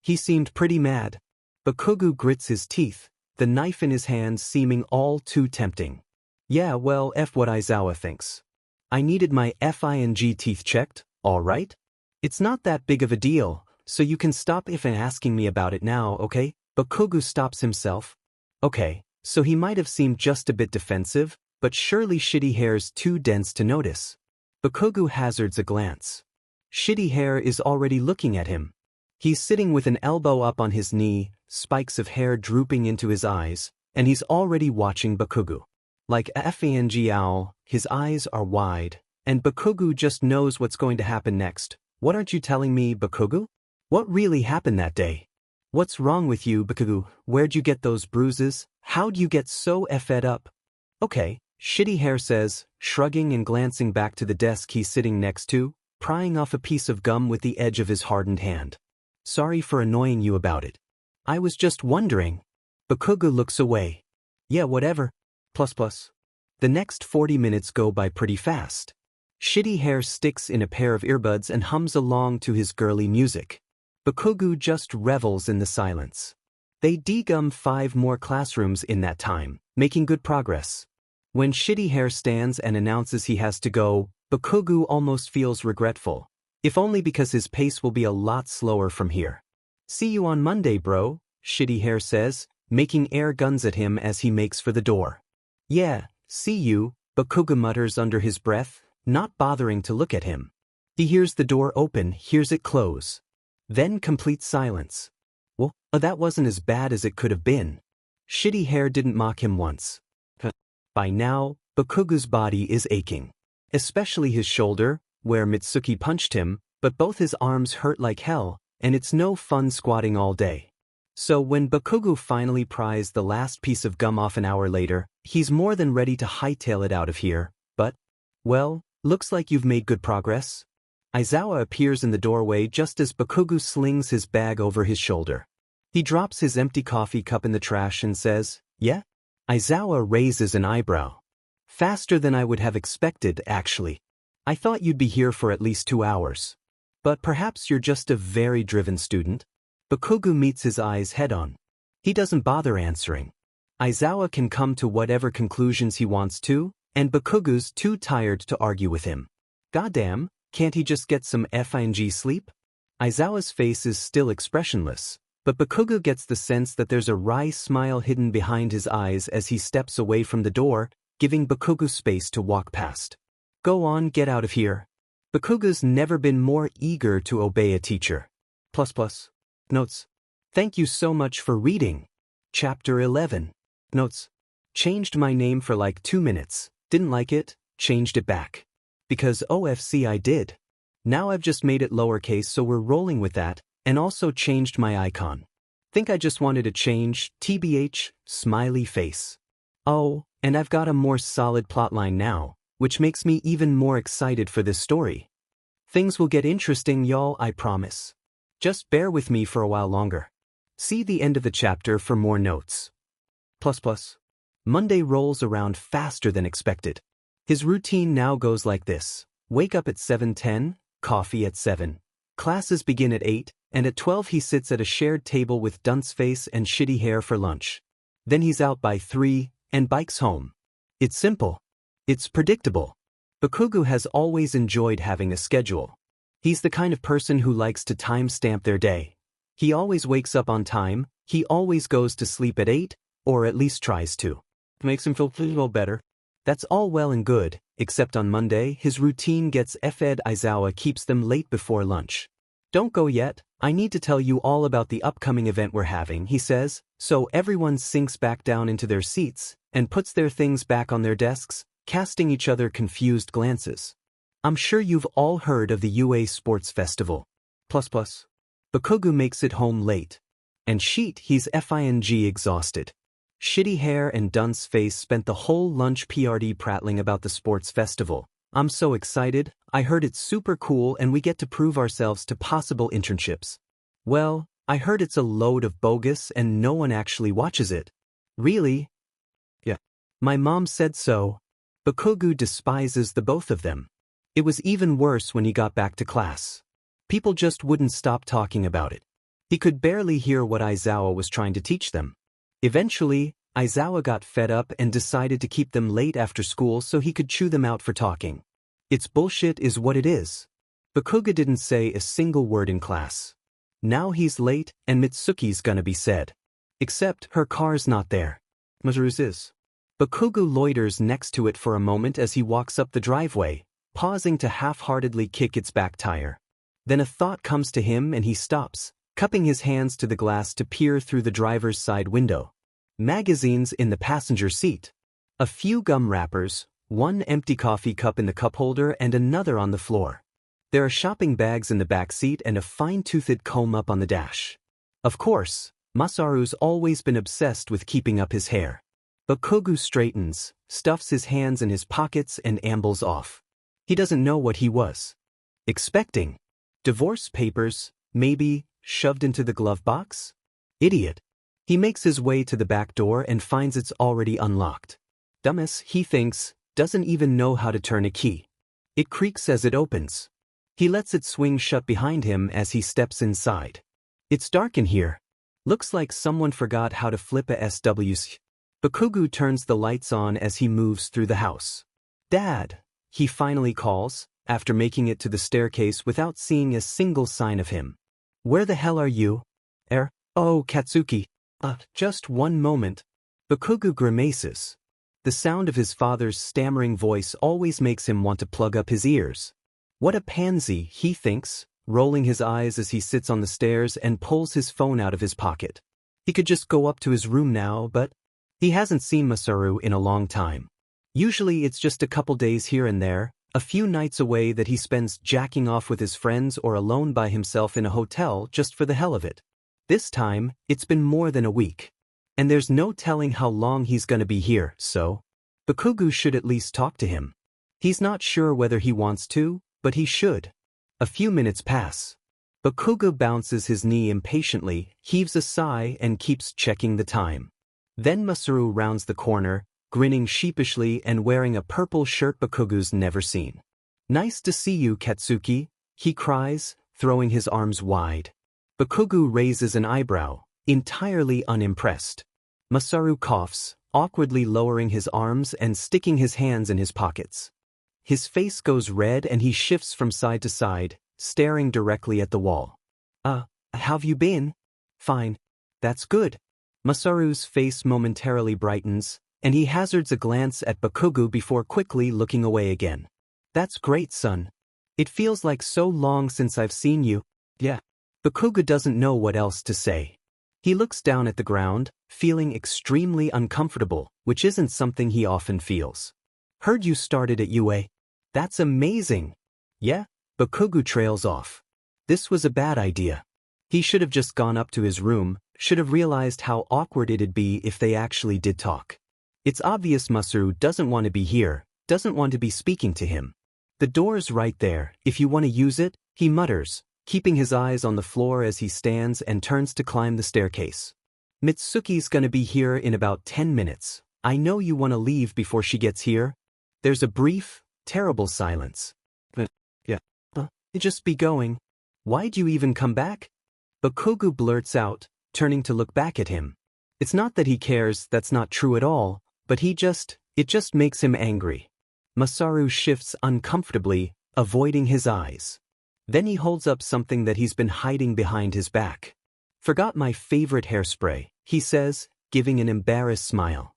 He seemed pretty mad." Bakugou grits his teeth, the knife in his hand seeming all too tempting. Yeah, well, F what Aizawa thinks. I needed my FING teeth checked, alright? It's not that big of a deal, so you can stop if and asking me about it now, okay? Bakugou stops himself. Okay, so he might have seemed just a bit defensive, but surely Shitty Hair's too dense to notice. Bakugou hazards a glance. Shitty Hair is already looking at him. He's sitting with an elbow up on his knee, spikes of hair drooping into his eyes, and he's already watching Bakugou. Like a FANG owl, his eyes are wide, and Bakugou just knows what's going to happen next. What aren't you telling me, Bakugou? What really happened that day? What's wrong with you, Bakugou? Where'd you get those bruises? How'd you get so effed up? Okay, Shitty Hair says, shrugging and glancing back to the desk he's sitting next to, prying off a piece of gum with the edge of his hardened hand. Sorry for annoying you about it. I was just wondering. Bakugou looks away. Yeah, whatever. The next 40 minutes go by pretty fast. Shitty Hair sticks in a pair of earbuds and hums along to his girly music. Bakugou just revels in the silence. They degum 5 more classrooms in that time, making good progress. When Shitty Hair stands and announces he has to go, Bakugou almost feels regretful, if only because his pace will be a lot slower from here. See you on Monday, bro, Shitty Hair says, making air guns at him as he makes for the door. Yeah, see you, Bakugou mutters under his breath, not bothering to look at him. He hears the door open, hears it close. Then complete silence. Well, that wasn't as bad as it could have been. Shitty Hair didn't mock him once. By now, Bakugou's body is aching. Especially his shoulder, where Mitsuki punched him, but both his arms hurt like hell, and it's no fun squatting all day. So when Bakugou finally pries the last piece of gum off an hour later, he's more than ready to hightail it out of here, but, well, looks like you've made good progress. Aizawa appears in the doorway just as Bakugou slings his bag over his shoulder. He drops his empty coffee cup in the trash and says, yeah? Aizawa raises an eyebrow. Faster than I would have expected, actually. I thought you'd be here for at least 2 hours. But perhaps you're just a very driven student? Bakugou meets his eyes head-on. He doesn't bother answering. Aizawa can come to whatever conclusions he wants to, and Bakugou's too tired to argue with him. Goddamn, can't he just get some FING sleep? Aizawa's face is still expressionless, but Bakugou gets the sense that there's a wry smile hidden behind his eyes as he steps away from the door, giving Bakugou space to walk past. Go on, get out of here. Bakugou's never been more eager to obey a teacher. Notes. Thank you so much for reading. Chapter 11. Notes. Changed my name for like 2 minutes. Didn't like it, changed it back. Because OFC I did. Now I've just made it lowercase so we're rolling with that, and also changed my icon. Think I just wanted to change, TBH, smiley face. Oh, and I've got a more solid plotline now, which makes me even more excited for this story. Things will get interesting, y'all, I promise. Just bear with me for a while longer. See the end of the chapter for more notes. Monday rolls around faster than expected. His routine now goes like this. Wake up at 7:10, coffee at 7. Classes begin at 8, and at 12 he sits at a shared table with Dunceface and Shitty Hair for lunch. Then he's out by 3, and bikes home. It's simple. It's predictable. Bakugou has always enjoyed having a schedule. He's the kind of person who likes to timestamp their day. He always wakes up on time, he always goes to sleep at 8, or at least tries to. It makes him feel a little better. That's all well and good, except on Monday his routine gets fed. Aizawa keeps them late before lunch. Don't go yet, I need to tell you all about the upcoming event we're having, he says, so everyone sinks back down into their seats, and puts their things back on their desks, casting each other confused glances. I'm sure you've all heard of the UA Sports Festival. Bakugou makes it home late. And he's FING exhausted. Shitty Hair and Dunceface spent the whole lunch PRD prattling about the sports festival. I'm so excited, I heard it's super cool and we get to prove ourselves to possible internships. Well, I heard it's a load of bogus and no one actually watches it. Really? Yeah. My mom said so. Bakugou despises the both of them. It was even worse when he got back to class. People just wouldn't stop talking about it. He could barely hear what Aizawa was trying to teach them. Eventually, Aizawa got fed up and decided to keep them late after school so he could chew them out for talking. It's bullshit is what it is. Bakugou didn't say a single word in class. Now he's late and Mitsuki's gonna be sad. Except her car's not there. Masaru's is. Bakugou loiters next to it for a moment as he walks up the driveway, pausing to half-heartedly kick its back tire. Then a thought comes to him and he stops, cupping his hands to the glass to peer through the driver's side window. Magazines in the passenger seat. A few gum wrappers, one empty coffee cup in the cup holder and another on the floor. There are shopping bags in the back seat and a fine-toothed comb up on the dash. Of course, Masaru's always been obsessed with keeping up his hair. Bakugou straightens, stuffs his hands in his pockets and ambles off. He doesn't know what he was expecting. Divorce papers, maybe, shoved into the glove box? Idiot. He makes his way to the back door and finds it's already unlocked. Dumbass, he thinks, doesn't even know how to turn a key. It creaks as it opens. He lets it swing shut behind him as he steps inside. It's dark in here. Looks like someone forgot how to flip a SWC. Bakugou turns the lights on as he moves through the house. Dad, he finally calls, after making it to the staircase without seeing a single sign of him. Where the hell are you? Oh, Katsuki. Just one moment. Bakugou grimaces. The sound of his father's stammering voice always makes him want to plug up his ears. What a pansy, he thinks, rolling his eyes as he sits on the stairs and pulls his phone out of his pocket. He could just go up to his room now, but he hasn't seen Masaru in a long time. Usually it's just a couple days here and there, a few nights away that he spends jacking off with his friends or alone by himself in a hotel just for the hell of it. This time, it's been more than a week. And there's no telling how long he's gonna be here, so Bakugou should at least talk to him. He's not sure whether he wants to, but he should. A few minutes pass. Bakugou bounces his knee impatiently, heaves a sigh and keeps checking the time. Then Masaru rounds the corner, grinning sheepishly and wearing a purple shirt Bakugou's never seen. Nice to see you, Katsuki, he cries, throwing his arms wide. Bakugou raises an eyebrow, entirely unimpressed. Masaru coughs, awkwardly lowering his arms and sticking his hands in his pockets. His face goes red and he shifts from side to side, staring directly at the wall. How've you been? Fine. That's good. Masaru's face momentarily brightens, and he hazards a glance at Bakugou before quickly looking away again. That's great, son. It feels like so long since I've seen you. Yeah. Bakugou doesn't know what else to say. He looks down at the ground, feeling extremely uncomfortable, which isn't something he often feels. Heard you started at UA. That's amazing. Yeah? Bakugou trails off. This was a bad idea. He should have just gone up to his room, should have realized how awkward it'd be if they actually did talk. It's obvious Masaru doesn't want to be here, doesn't want to be speaking to him. The door's right there, if you want to use it, he mutters, keeping his eyes on the floor as he stands and turns to climb the staircase. Mitsuki's gonna be here in about 10 minutes. I know you want to leave before she gets here. There's a brief, terrible silence. Just be going. Why'd you even come back? Bakugou blurts out, turning to look back at him. It's not that he cares, that's not true at all, but it just makes him angry. Masaru shifts uncomfortably, avoiding his eyes. Then he holds up something that he's been hiding behind his back. Forgot my favorite hairspray, he says, giving an embarrassed smile.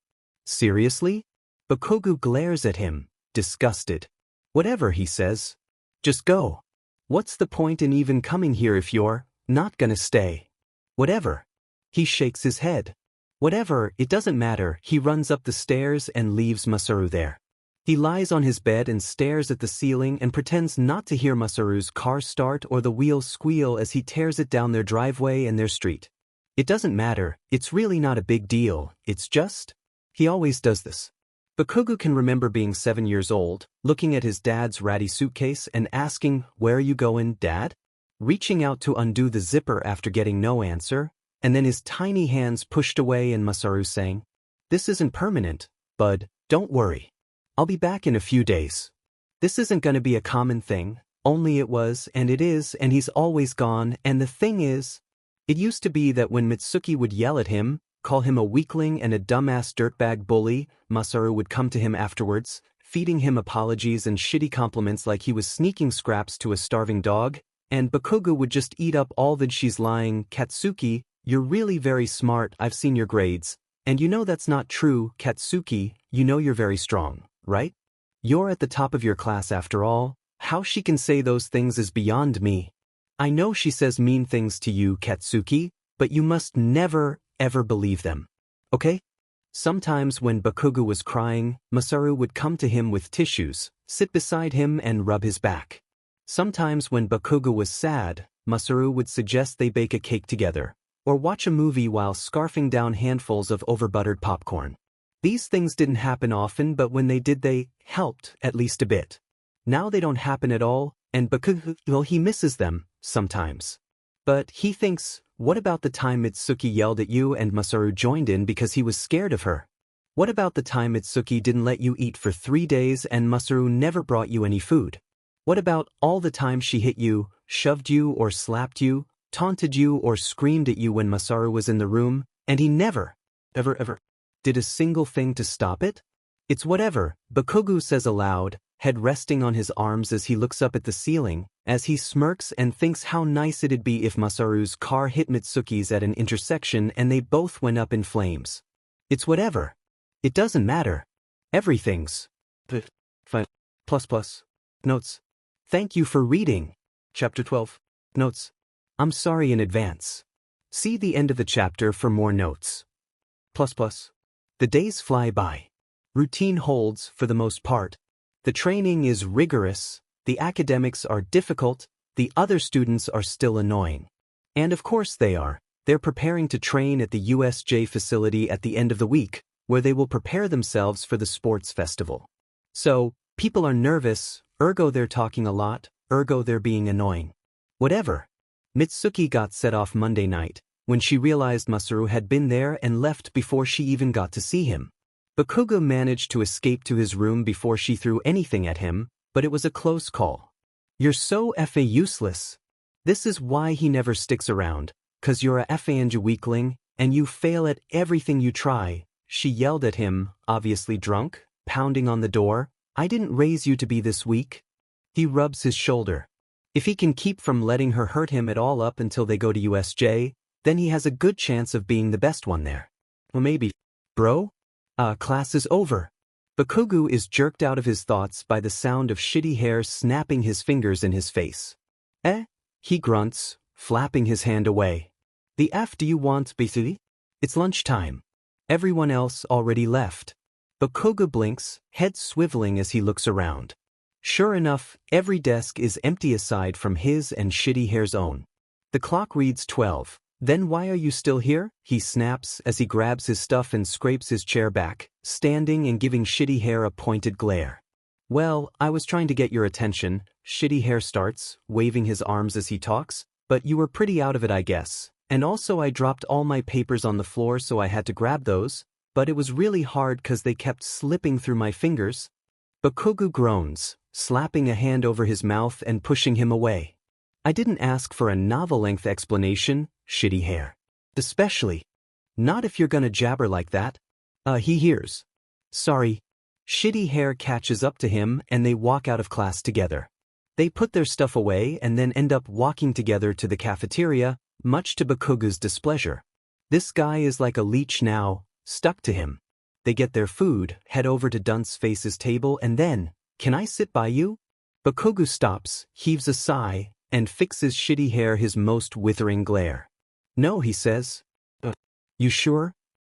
Seriously? Bakugou glares at him, disgusted. Whatever, he says. Just go. What's the point in even coming here if you're not gonna stay? Whatever. He shakes his head. Whatever, it doesn't matter. He runs up the stairs and leaves Masaru there. He lies on his bed and stares at the ceiling and pretends not to hear Masaru's car start or the wheels squeal as he tears it down their driveway and their street. It doesn't matter, it's really not a big deal, it's just... He always does this. Bakugou can remember being 7 years old, looking at his dad's ratty suitcase and asking, "Where are you going, Dad?" Reaching out to undo the zipper after getting no answer, and then his tiny hands pushed away and Masaru saying, "This isn't permanent, bud, don't worry. I'll be back in a few days." This isn't gonna be a common thing, only it was and it is and he's always gone, and the thing is, it used to be that when Mitsuki would yell at him, call him a weakling and a dumbass dirtbag bully. Masaru would come to him afterwards, feeding him apologies and shitty compliments like he was sneaking scraps to a starving dog, and Bakugou would just eat up all that. She's lying. Katsuki, you're really very smart, I've seen your grades, and you know that's not true. Katsuki, you know you're very strong, right? You're at the top of your class after all. How she can say those things is beyond me. I know she says mean things to you, Katsuki, but you must never, ever believe them. Okay? Sometimes when Bakugou was crying, Masaru would come to him with tissues, sit beside him and rub his back. Sometimes when Bakugou was sad, Masaru would suggest they bake a cake together, or watch a movie while scarfing down handfuls of overbuttered popcorn. These things didn't happen often, but when they did, they helped at least a bit. Now they don't happen at all, and Bakugou, well, he misses them, sometimes. But he thinks, what about the time Mitsuki yelled at you and Masaru joined in because he was scared of her? What about the time Mitsuki didn't let you eat for 3 days and Masaru never brought you any food? What about all the time she hit you, shoved you or slapped you, taunted you or screamed at you when Masaru was in the room, and he never, ever did a single thing to stop it? It's whatever, Bakugou says aloud, head resting on his arms as he looks up at the ceiling, as he smirks and thinks how nice it'd be if Masaru's car hit Mitsuki's at an intersection and they both went up in flames. It's whatever. It doesn't matter. Everything's. Notes. Thank you for reading. Chapter 12. Notes. I'm sorry in advance. See the end of the chapter for more notes. The days fly by. Routine holds for the most part. The training is rigorous, the academics are difficult, the other students are still annoying. And of course they are. They're preparing to train at the USJ facility at the end of the week, where they will prepare themselves for the sports festival. So, people are nervous, ergo they're talking a lot, ergo they're being annoying. Whatever. Mitsuki got set off Monday night, when she realized Masaru had been there and left before she even got to see him. Bakugou managed to escape to his room before she threw anything at him, but it was a close call. You're so effing useless. This is why he never sticks around, 'cause you're a effing weakling, and you fail at everything you try, she yelled at him, obviously drunk, pounding on the door. I didn't raise you to be this weak. He rubs his shoulder. If he can keep from letting her hurt him at all up until they go to USJ, then he has a good chance of being the best one there. Well, maybe. Bro? Class is over. Bakugou is jerked out of his thoughts by the sound of shitty hair snapping his fingers in his face. He grunts, flapping his hand away. The F do you want, Bakugou? It's lunchtime. Everyone else already left. Bakugou blinks, head swiveling as he looks around. Sure enough, every desk is empty aside from his and shitty hair's own. The clock reads 12. Then why are you still here? He snaps as he grabs his stuff and scrapes his chair back, standing and giving shitty hair a pointed glare. Well, I was trying to get your attention, shitty hair starts, waving his arms as he talks, but you were pretty out of it, I guess. And also I dropped all my papers on the floor, so I had to grab those, but it was really hard 'cause they kept slipping through my fingers. Bakugou groans, slapping a hand over his mouth and pushing him away. I didn't ask for a novel-length explanation, shitty hair. Especially. Not if you're gonna jabber like that. He hears. Sorry. Shitty hair catches up to him and they walk out of class together. They put their stuff away and then end up walking together to the cafeteria, much to Bakugou's displeasure. This guy is like a leech now, stuck to him. They get their food, head over to Dunceface's table and then, can I sit by you? Bakugou stops, heaves a sigh, and fixes shitty hair his most withering glare. No, he says. You sure?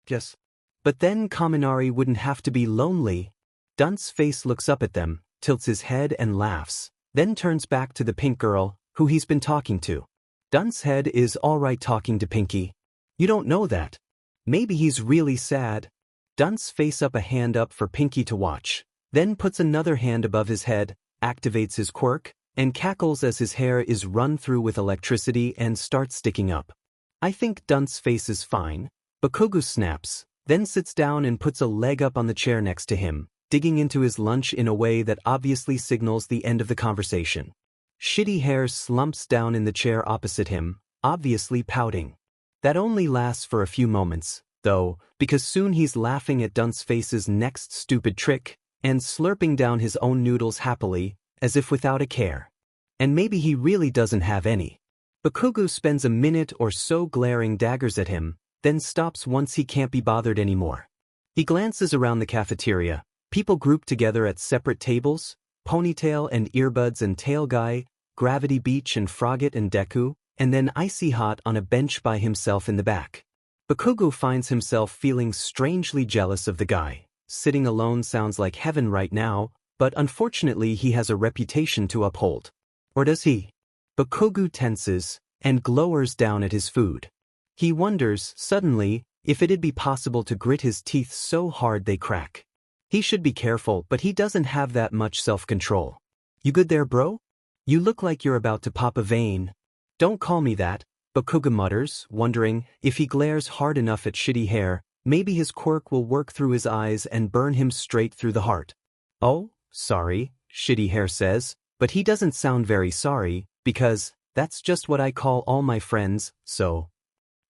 Yes. But then Kaminari wouldn't have to be lonely. Dunceface looks up at them, tilts his head and laughs, then turns back to the pink girl, who he's been talking to. Duncehead is alright talking to Pinky. You don't know that. Maybe he's really sad. Dunceface up a hand up for Pinky to watch, then puts another hand above his head, activates his quirk, and cackles as his hair is run through with electricity and starts sticking up. I think Dunceface is fine. Bakugou snaps, then sits down and puts a leg up on the chair next to him, digging into his lunch in a way that obviously signals the end of the conversation. Shitty hair slumps down in the chair opposite him, obviously pouting. That only lasts for a few moments, though, because soon he's laughing at Dunceface's next stupid trick, and slurping down his own noodles happily, as if without a care. And maybe he really doesn't have any. Bakugou spends a minute or so glaring daggers at him, then stops once he can't be bothered anymore. He glances around the cafeteria, people grouped together at separate tables, Ponytail and Earbuds and Tail Guy, Gravity Beach and Frogget and Deku, and then Icy Hot on a bench by himself in the back. Bakugou finds himself feeling strangely jealous of the guy. Sitting alone sounds like heaven right now, but unfortunately he has a reputation to uphold. Or does he? Bakugou tenses and glowers down at his food. He wonders, suddenly, if it'd be possible to grit his teeth so hard they crack. He should be careful, but he doesn't have that much self-control. You good there, bro? You look like you're about to pop a vein. Don't call me that, Bakugou mutters, wondering, if he glares hard enough at Shitty Hair, maybe his quirk will work through his eyes and burn him straight through the heart. Oh, sorry, Shitty Hair says, but he doesn't sound very sorry, because that's just what I call all my friends, so.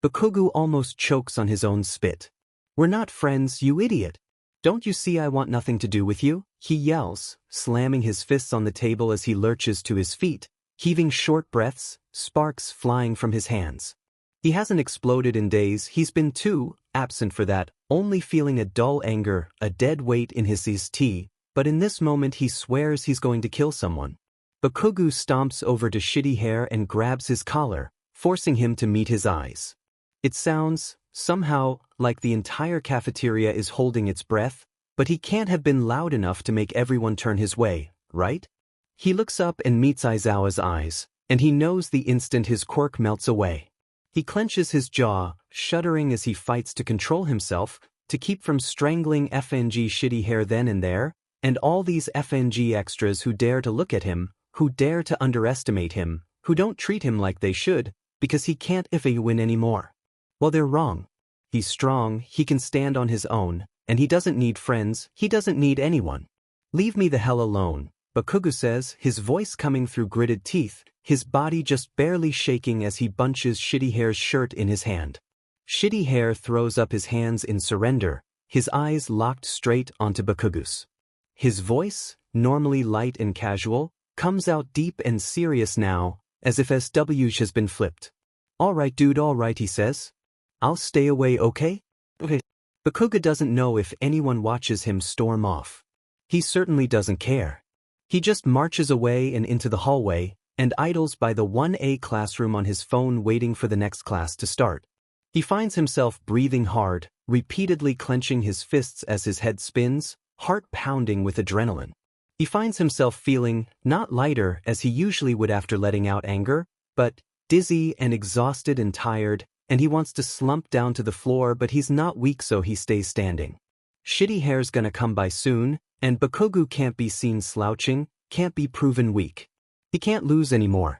Bakugou almost chokes on his own spit. We're not friends, you idiot. Don't you see I want nothing to do with you? He yells, slamming his fists on the table as he lurches to his feet, heaving short breaths, sparks flying from his hands. He hasn't exploded in days, he's been too absent for that, only feeling a dull anger, a dead weight in his tea, but in this moment he swears he's going to kill someone. Bakugou stomps over to Shitty Hair and grabs his collar, forcing him to meet his eyes. It sounds, somehow, like the entire cafeteria is holding its breath, but he can't have been loud enough to make everyone turn his way, right? He looks up and meets Aizawa's eyes, and he knows the instant his quirk melts away. He clenches his jaw, shuddering as he fights to control himself, to keep from strangling FNG Shitty Hair then and there, and all these FNG extras who dare to look at him, who dare to underestimate him, who don't treat him like they should, because he can't win anymore. Well, they're wrong. He's strong, he can stand on his own, and he doesn't need friends, he doesn't need anyone. Leave me the hell alone, Bakugou says, his voice coming through gritted teeth, his body just barely shaking as he bunches Shitty Hair's shirt in his hand. Shitty Hair throws up his hands in surrender, his eyes locked straight onto Bakugou's. His voice, normally light and casual, comes out deep and serious now, as if SWH has been flipped. All right dude, all right, he says. I'll stay away, okay? Okay. Bakugou doesn't know if anyone watches him storm off. He certainly doesn't care. He just marches away and into the hallway, and idles by the 1A classroom on his phone waiting for the next class to start. He finds himself breathing hard, repeatedly clenching his fists as his head spins, heart pounding with adrenaline. He finds himself feeling, not lighter as he usually would after letting out anger, but dizzy and exhausted and tired, and he wants to slump down to the floor, but he's not weak, so he stays standing. Shitty Hair's gonna come by soon, and Bakugou can't be seen slouching, can't be proven weak. He can't lose anymore.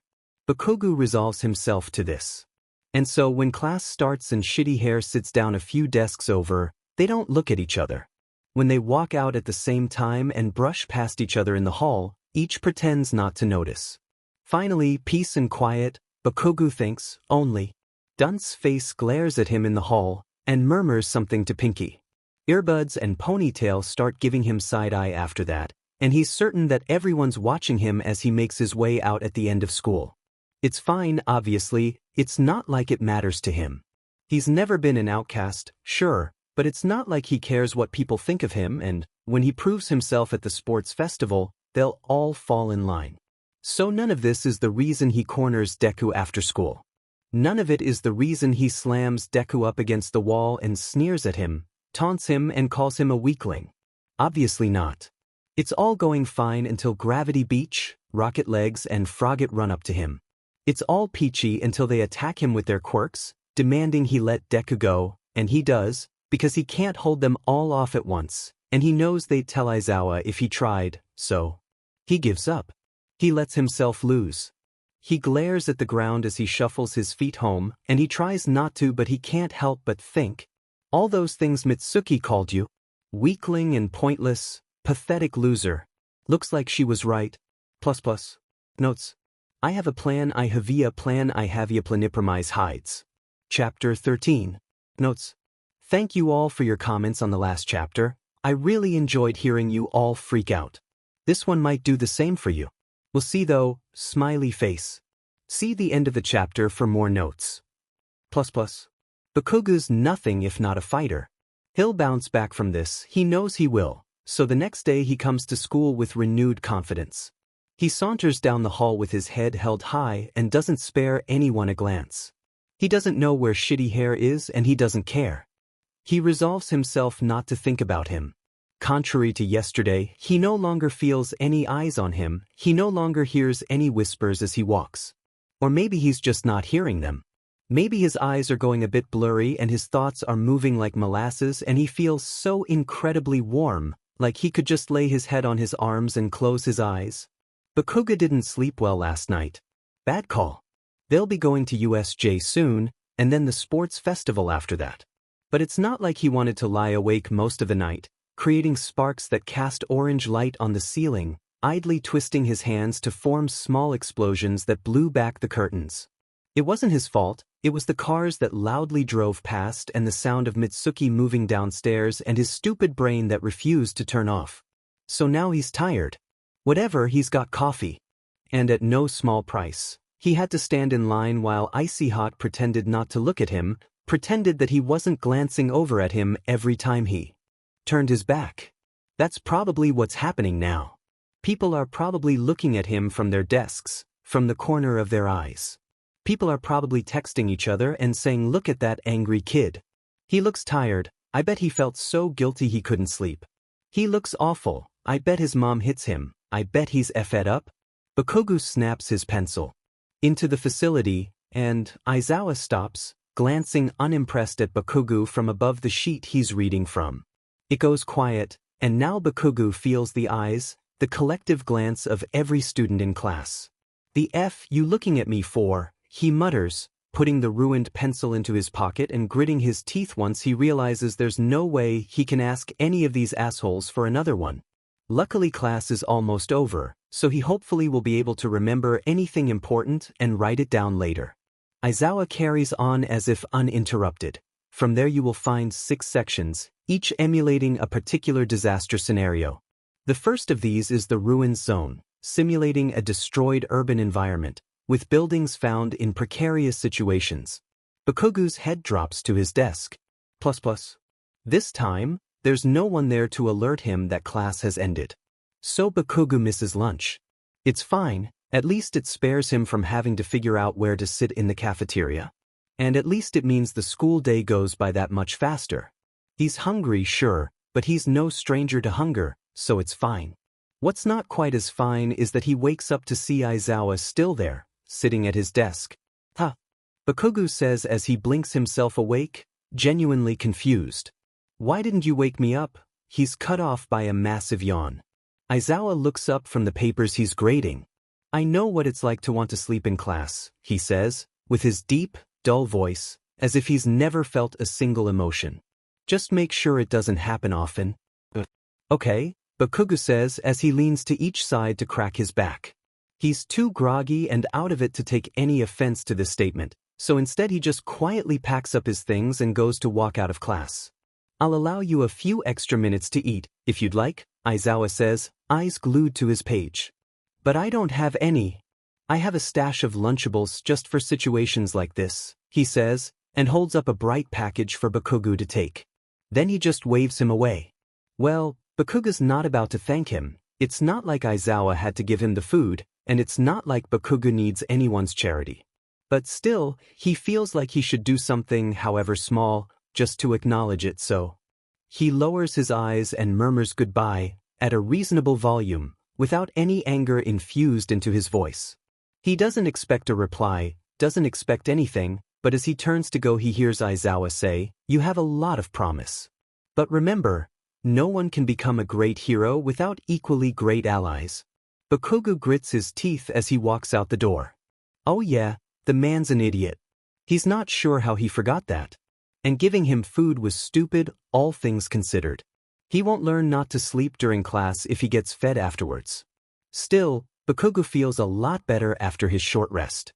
Bakugou resolves himself to this. And so when class starts and Shitty Hair sits down a few desks over, they don't look at each other. When they walk out at the same time and brush past each other in the hall, each pretends not to notice. Finally, peace and quiet, Bakugou thinks, only. Dunceface glares at him in the hall, and murmurs something to Pinky. Earbuds and Ponytail start giving him side-eye after that, and he's certain that everyone's watching him as he makes his way out at the end of school. It's fine, obviously, it's not like it matters to him. He's never been an outcast, sure, but it's not like he cares what people think of him, and when he proves himself at the sports festival, they'll all fall in line. So none of this is the reason he corners Deku after school. None of it is the reason he slams Deku up against the wall and sneers at him, taunts him and calls him a weakling. Obviously not. It's all going fine until Gravity Beach, Rocket Legs and Frogget run up to him. It's all peachy until they attack him with their quirks, demanding he let Deku go, and he does, because he can't hold them all off at once, and he knows they'd tell Aizawa if he tried, so he gives up. He lets himself lose. He glares at the ground as he shuffles his feet home, and he tries not to, but he can't help but think. All those things Mitsuki called you. Weakling and pointless, pathetic loser. Looks like she was right. ++. Notes. I have a plan, I have a plan, I have a planipromise hides. Chapter 13. Notes. Thank you all for your comments on the last chapter. I really enjoyed hearing you all freak out. This one might do the same for you. We'll see though, smiley face. See the end of the chapter for more notes. Bakugou's nothing if not a fighter. He'll bounce back from this, he knows he will, so the next day he comes to school with renewed confidence. He saunters down the hall with his head held high and doesn't spare anyone a glance. He doesn't know where Shitty Hair is and he doesn't care. He resolves himself not to think about him. Contrary to yesterday, he no longer feels any eyes on him, he no longer hears any whispers as he walks. Or maybe he's just not hearing them. Maybe his eyes are going a bit blurry and his thoughts are moving like molasses and he feels so incredibly warm, like he could just lay his head on his arms and close his eyes. Bakugou didn't sleep well last night. Bad call. They'll be going to USJ soon, and then the sports festival after that. But it's not like he wanted to lie awake most of the night, creating sparks that cast orange light on the ceiling, idly twisting his hands to form small explosions that blew back the curtains. It wasn't his fault, it was the cars that loudly drove past and the sound of Mitsuki moving downstairs and his stupid brain that refused to turn off. So now he's tired. Whatever, he's got coffee. And at no small price. He had to stand in line while Icy Hot pretended not to look at him, pretended that he wasn't glancing over at him every time he turned his back. That's probably what's happening now. People are probably looking at him from their desks, from the corner of their eyes. People are probably texting each other and saying, "Look at that angry kid. He looks tired, I bet he felt so guilty he couldn't sleep. He looks awful, I bet his mom hits him, I bet he's fed up." Bakugou snaps his pencil into the facility, and Aizawa stops, glancing unimpressed at Bakugou from above the sheet he's reading from. It goes quiet, and now Bakugou feels the eyes, the collective glance of every student in class. "The F you looking at me for?" he mutters, putting the ruined pencil into his pocket and gritting his teeth once he realizes there's no way he can ask any of these assholes for another one. Luckily class is almost over, so he hopefully will be able to remember anything important and write it down later. Aizawa carries on as if uninterrupted. From there you will find 6 sections, each emulating a particular disaster scenario. The first of these is the ruins zone, simulating a destroyed urban environment, with buildings found in precarious situations. Bakugou's head drops to his desk. This time, there's no one there to alert him that class has ended. So Bakugou misses lunch. It's fine, at least it spares him from having to figure out where to sit in the cafeteria. And at least it means the school day goes by that much faster. He's hungry, sure, but he's no stranger to hunger, so it's fine. What's not quite as fine is that he wakes up to see Aizawa still there, sitting at his desk. "Huh," Bakugou says as he blinks himself awake, genuinely confused. "Why didn't you wake me up?" He's cut off by a massive yawn. Aizawa looks up from the papers he's grading. "I know what it's like to want to sleep in class," he says, with his deep, dull voice, as if he's never felt a single emotion. "Just make sure it doesn't happen often." "Okay," Bakugou says as he leans to each side to crack his back. He's too groggy and out of it to take any offense to this statement, so instead he just quietly packs up his things and goes to walk out of class. "I'll allow you a few extra minutes to eat, if you'd like," Aizawa says, eyes glued to his page. "But I don't have any. I have a stash of Lunchables just for situations like this," he says, and holds up a bright package for Bakugou to take. Then he just waves him away. Well, Bakugou's not about to thank him. It's not like Aizawa had to give him the food, and it's not like Bakugou needs anyone's charity. But still, he feels like he should do something, however small, just to acknowledge it, so he lowers his eyes and murmurs goodbye, at a reasonable volume, without any anger infused into his voice. He doesn't expect a reply, doesn't expect anything, but as he turns to go he hears Aizawa say, "You have a lot of promise. But remember, no one can become a great hero without equally great allies." Bakugou grits his teeth as he walks out the door. Oh yeah, the man's an idiot. He's not sure how he forgot that. And giving him food was stupid, all things considered. He won't learn not to sleep during class if he gets fed afterwards. Still, Bakugou feels a lot better after his short rest.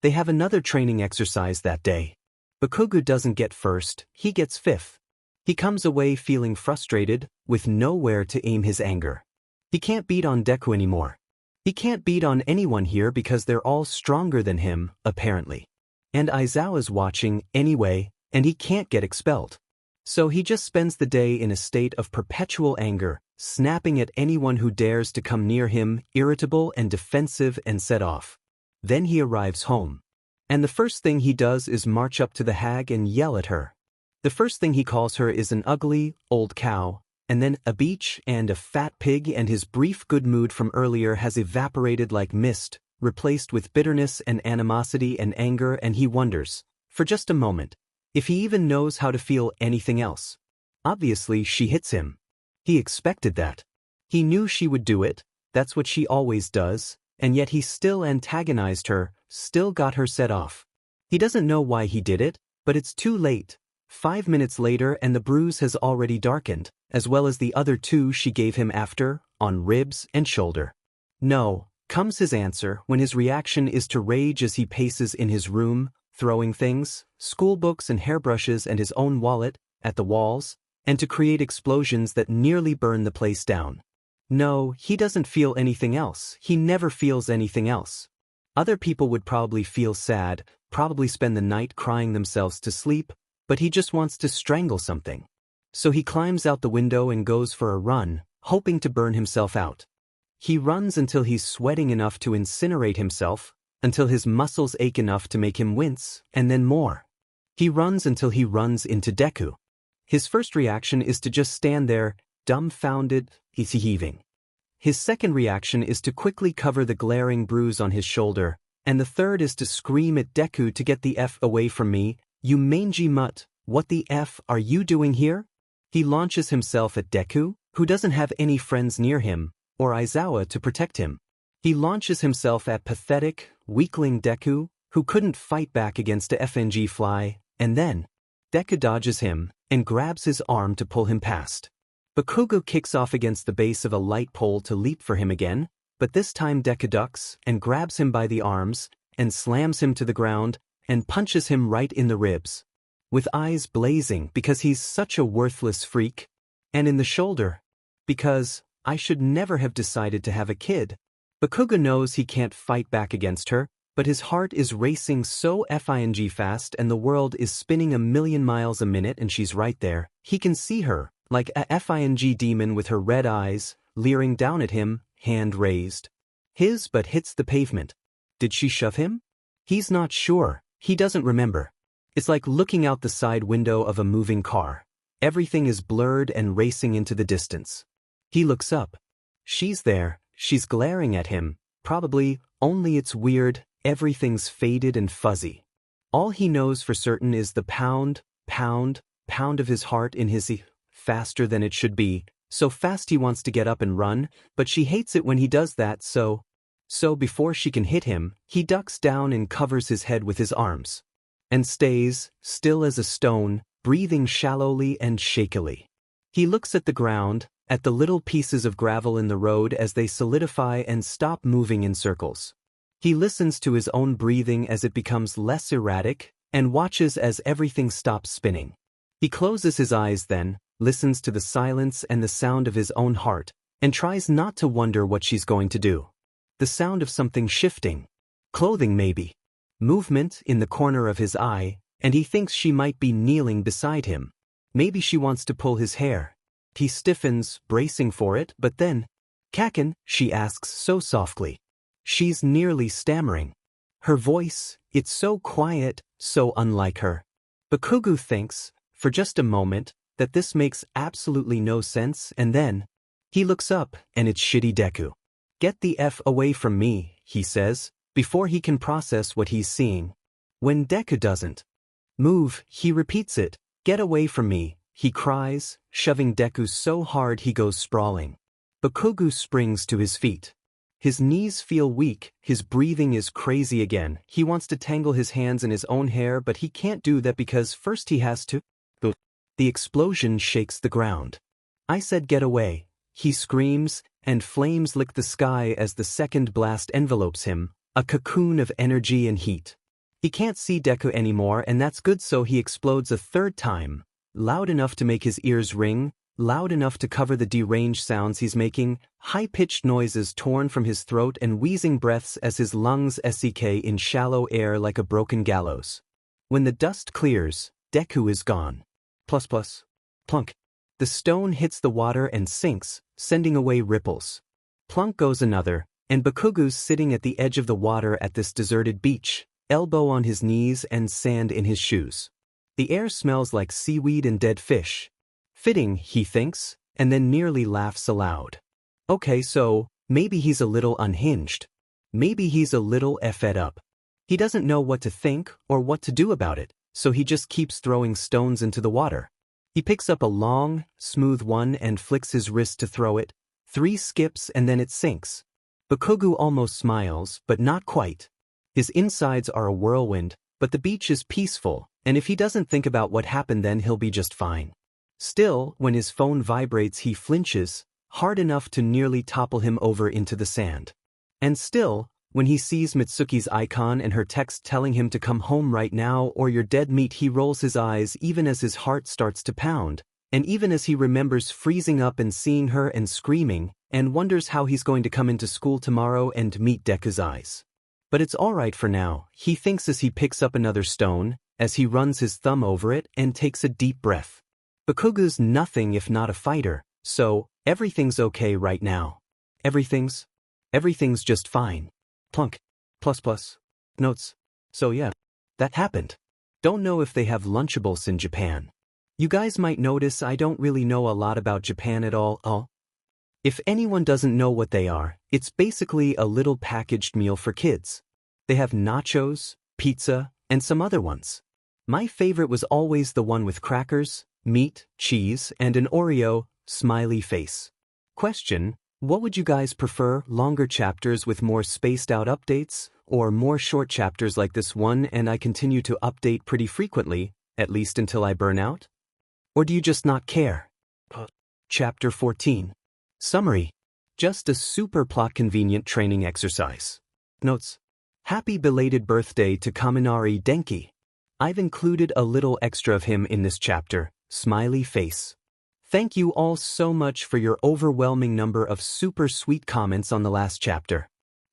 They have another training exercise that day. Bakugou doesn't get first, he gets fifth. He comes away feeling frustrated, with nowhere to aim his anger. He can't beat on Deku anymore. He can't beat on anyone here because they're all stronger than him, apparently. And Aizawa's watching, anyway, and he can't get expelled. So he just spends the day in a state of perpetual anger, snapping at anyone who dares to come near him, irritable and defensive and set off. Then he arrives home. And the first thing he does is march up to the hag and yell at her. The first thing he calls her is an ugly, old cow, and then a beach and a fat pig, and his brief good mood from earlier has evaporated like mist, replaced with bitterness and animosity and anger, and he wonders, for just a moment, if he even knows how to feel anything else. Obviously she hits him. He expected that. He knew she would do it, that's what she always does, and yet he still antagonized her, still got her set off. He doesn't know why he did it, but it's too late. 5 minutes later and the bruise has already darkened, as well as the other 2 she gave him after, on ribs and shoulder. No, comes his answer when his reaction is to rage as he paces in his room, throwing things, schoolbooks and hairbrushes and his own wallet, at the walls, and to create explosions that nearly burn the place down. No, he doesn't feel anything else. He never feels anything else. Other people would probably feel sad, probably spend the night crying themselves to sleep, but he just wants to strangle something. So he climbs out the window and goes for a run, hoping to burn himself out. He runs until he's sweating enough to incinerate himself, until his muscles ache enough to make him wince, and then more. He runs until he runs into Deku. His first reaction is to just stand there, dumbfounded, heaving. His second reaction is to quickly cover the glaring bruise on his shoulder, and the third is to scream at Deku to get the F away from me, you mangy mutt, what the F are you doing here? He launches himself at Deku, who doesn't have any friends near him, or Aizawa to protect him. He launches himself at pathetic, weakling Deku, who couldn't fight back against a FNG fly, and then Deku dodges him and grabs his arm to pull him past. Bakugou kicks off against the base of a light pole to leap for him again, but this time Deku ducks and grabs him by the arms and slams him to the ground and punches him right in the ribs, with eyes blazing because he's such a worthless freak, and in the shoulder, because I should never have decided to have a kid. Bakugou knows he can't fight back against her, but his heart is racing so FING fast and the world is spinning 1,000,000 miles a minute and she's right there. He can see her, like a FING demon with her red eyes, leering down at him, hand raised. His butt hits the pavement. Did she shove him? He's not sure. He doesn't remember. It's like looking out the side window of a moving car. Everything is blurred and racing into the distance. He looks up. She's there, she's glaring at him, probably, only it's weird, everything's faded and fuzzy. All he knows for certain is the pound, pound, pound of his heart in his faster than it should be, so fast he wants to get up and run, but she hates it when he does that, so before she can hit him, he ducks down and covers his head with his arms. And stays, still as a stone, breathing shallowly and shakily. He looks at the ground, at the little pieces of gravel in the road as they solidify and stop moving in circles. He listens to his own breathing as it becomes less erratic, and watches as everything stops spinning. He closes his eyes then, listens to the silence and the sound of his own heart, and tries not to wonder what she's going to do. The sound of something shifting. Clothing maybe. Movement in the corner of his eye, and he thinks she might be kneeling beside him. Maybe she wants to pull his hair. He stiffens, bracing for it, but then, "Kaken?" she asks so softly. She's nearly stammering. Her voice, it's so quiet, so unlike her. Bakugou thinks, for just a moment, that this makes absolutely no sense, and then he looks up, and it's shitty Deku. "Get the F away from me," he says, before he can process what he's seeing. When Deku doesn't move, he repeats it. "Get away from me," he cries, shoving Deku so hard he goes sprawling. Bakugou springs to his feet. His knees feel weak, his breathing is crazy again. He wants to tangle his hands in his own hair, but he can't do that because first he has to. The explosion shakes the ground. "I said get away," he screams, and flames lick the sky as the second blast envelopes him, a cocoon of energy and heat. He can't see Deku anymore, and that's good, so he explodes a third time, loud enough to make his ears ring, loud enough to cover the deranged sounds he's making, high-pitched noises torn from his throat and wheezing breaths as his lungs seek in shallow air like a broken gallows. When the dust clears, Deku is gone. Plus plus. Plunk. The stone hits the water and sinks, sending away ripples. Plunk goes another, and Bakugou's sitting at the edge of the water at this deserted beach, elbow on his knees and sand in his shoes. The air smells like seaweed and dead fish. Fitting, he thinks, and then nearly laughs aloud. Okay, so, maybe he's a little unhinged. Maybe he's a little fed up. He doesn't know what to think or what to do about it, so he just keeps throwing stones into the water. He picks up a long, smooth one and flicks his wrist to throw it. 3 skips and then it sinks. Bakugou almost smiles, but not quite. His insides are a whirlwind, but the beach is peaceful, and if he doesn't think about what happened then he'll be just fine. Still, when his phone vibrates he flinches, hard enough to nearly topple him over into the sand. And still, when he sees Mitsuki's icon and her text telling him to come home right now or you're dead meat, he rolls his eyes even as his heart starts to pound, and even as he remembers freezing up and seeing her and screaming, and wonders how he's going to come into school tomorrow and meet Deku's eyes. But it's alright for now, he thinks as he picks up another stone, as he runs his thumb over it and takes a deep breath. Bakugou's nothing if not a fighter, so, everything's okay right now. Everything's just fine. Plunk. Plus plus. Notes. So yeah, that happened. Don't know if they have Lunchables in Japan. You guys might notice I don't really know a lot about Japan at all. If anyone doesn't know what they are, it's basically a little packaged meal for kids. They have nachos, pizza, and some other ones. My favorite was always the one with crackers, meat, cheese, and an Oreo, smiley face. Question: what would you guys prefer, longer chapters with more spaced out updates, or more short chapters like this one and I continue to update pretty frequently, at least until I burn out? Or do you just not care? Chapter 14. Summary. Just a super plot convenient training exercise. Notes. Happy belated birthday to Kaminari Denki. I've included a little extra of him in this chapter, smiley face. Thank you all so much for your overwhelming number of super sweet comments on the last chapter.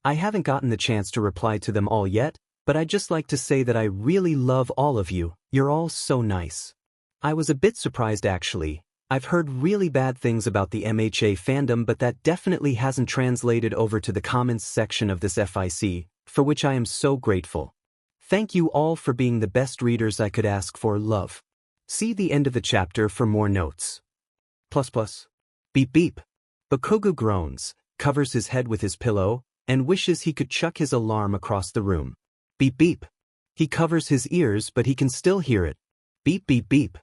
I haven't gotten the chance to reply to them all yet, but I'd just like to say that I really love all of you, you're all so nice. I was a bit surprised actually. I've heard really bad things about the MHA fandom, but that definitely hasn't translated over to the comments section of this FIC, for which I am so grateful. Thank you all for being the best readers I could ask for, love. See the end of the chapter for more notes. Plus plus. Beep beep. Bakugou groans, covers his head with his pillow, and wishes he could chuck his alarm across the room. Beep beep. He covers his ears but he can still hear it. Beep beep beep.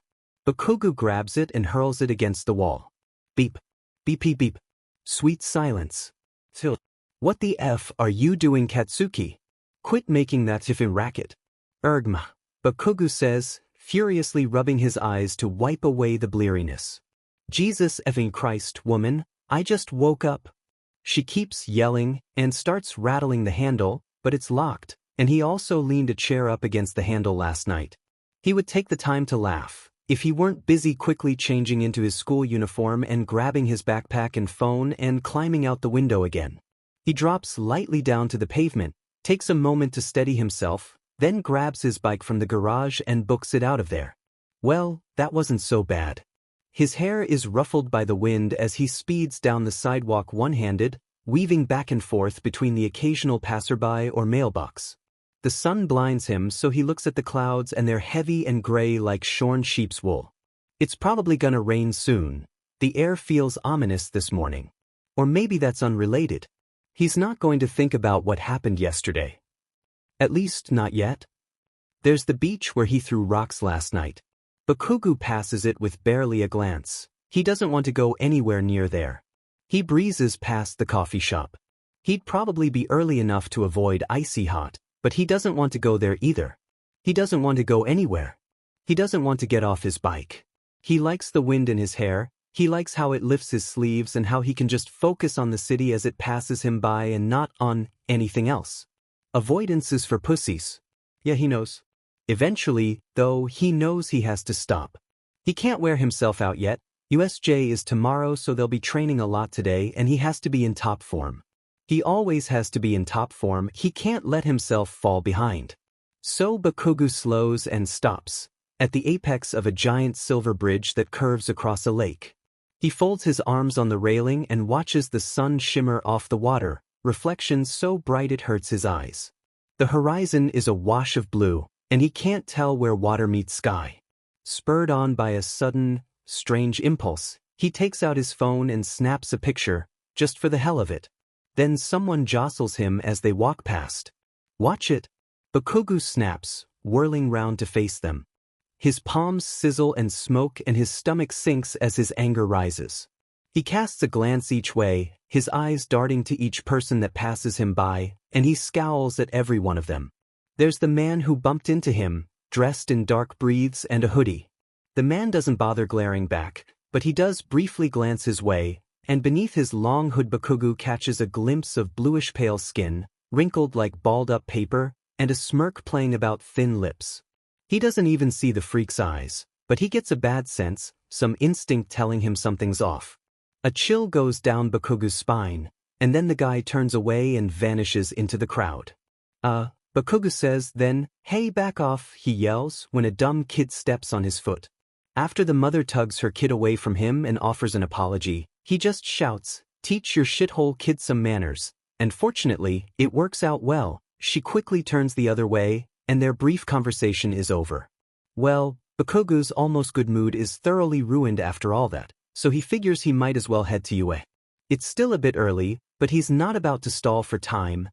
Bakugou grabs it and hurls it against the wall. Beep. Beep beep beep. Sweet silence. Till. What the F are you doing, Katsuki? Quit making that tiffin racket. Ergma. Bakugou says, furiously rubbing his eyes to wipe away the bleariness. Jesus effing Christ, woman, I just woke up. She keeps yelling and starts rattling the handle, but it's locked, and he also leaned a chair up against the handle last night. He would take the time to laugh, if he weren't busy quickly changing into his school uniform and grabbing his backpack and phone and climbing out the window again. He drops lightly down to the pavement, takes a moment to steady himself, then grabs his bike from the garage and books it out of there. Well, that wasn't so bad. His hair is ruffled by the wind as he speeds down the sidewalk one-handed, weaving back and forth between the occasional passerby or mailbox. The sun blinds him, so he looks at the clouds and they're heavy and gray like shorn sheep's wool. It's probably gonna rain soon. The air feels ominous this morning. Or maybe that's unrelated. He's not going to think about what happened yesterday. At least not yet. There's the beach where he threw rocks last night. Bakugou passes it with barely a glance. He doesn't want to go anywhere near there. He breezes past the coffee shop. He'd probably be early enough to avoid icy hot, but he doesn't want to go there either. He doesn't want to go anywhere. He doesn't want to get off his bike. He likes the wind in his hair, he likes how it lifts his sleeves and how he can just focus on the city as it passes him by and not on anything else. Avoidance is for pussies. Yeah, he knows. Eventually, though, he knows he has to stop. He can't wear himself out yet. USJ is tomorrow, so they'll be training a lot today, and he has to be in top form. He always has to be in top form. He can't let himself fall behind. So Bakugou slows and stops at the apex of a giant silver bridge that curves across a lake. He folds his arms on the railing and watches the sun shimmer off the water, reflections so bright it hurts his eyes. The horizon is a wash of blue, and he can't tell where water meets sky. Spurred on by a sudden, strange impulse, he takes out his phone and snaps a picture, just for the hell of it. Then someone jostles him as they walk past. Watch it. Bakugou snaps, whirling round to face them. His palms sizzle and smoke and his stomach sinks as his anger rises. He casts a glance each way, his eyes darting to each person that passes him by, and he scowls at every one of them. There's the man who bumped into him, dressed in dark breathes and a hoodie. The man doesn't bother glaring back, but he does briefly glance his way, and beneath his long hood Bakugou catches a glimpse of bluish-pale skin, wrinkled like balled-up paper, and a smirk playing about thin lips. He doesn't even see the freak's eyes, but he gets a bad sense, some instinct telling him something's off. A chill goes down Bakugou's spine, and then the guy turns away and vanishes into the crowd. Bakugou says, then, "Hey, back off," he yells when a dumb kid steps on his foot. After the mother tugs her kid away from him and offers an apology, he just shouts, "Teach your shithole kid some manners," and fortunately, it works out well. She quickly turns the other way, and their brief conversation is over. Well, Bakugou's almost good mood is thoroughly ruined after all that, so he figures he might as well head to UA. It's still a bit early, but he's not about to stall for time,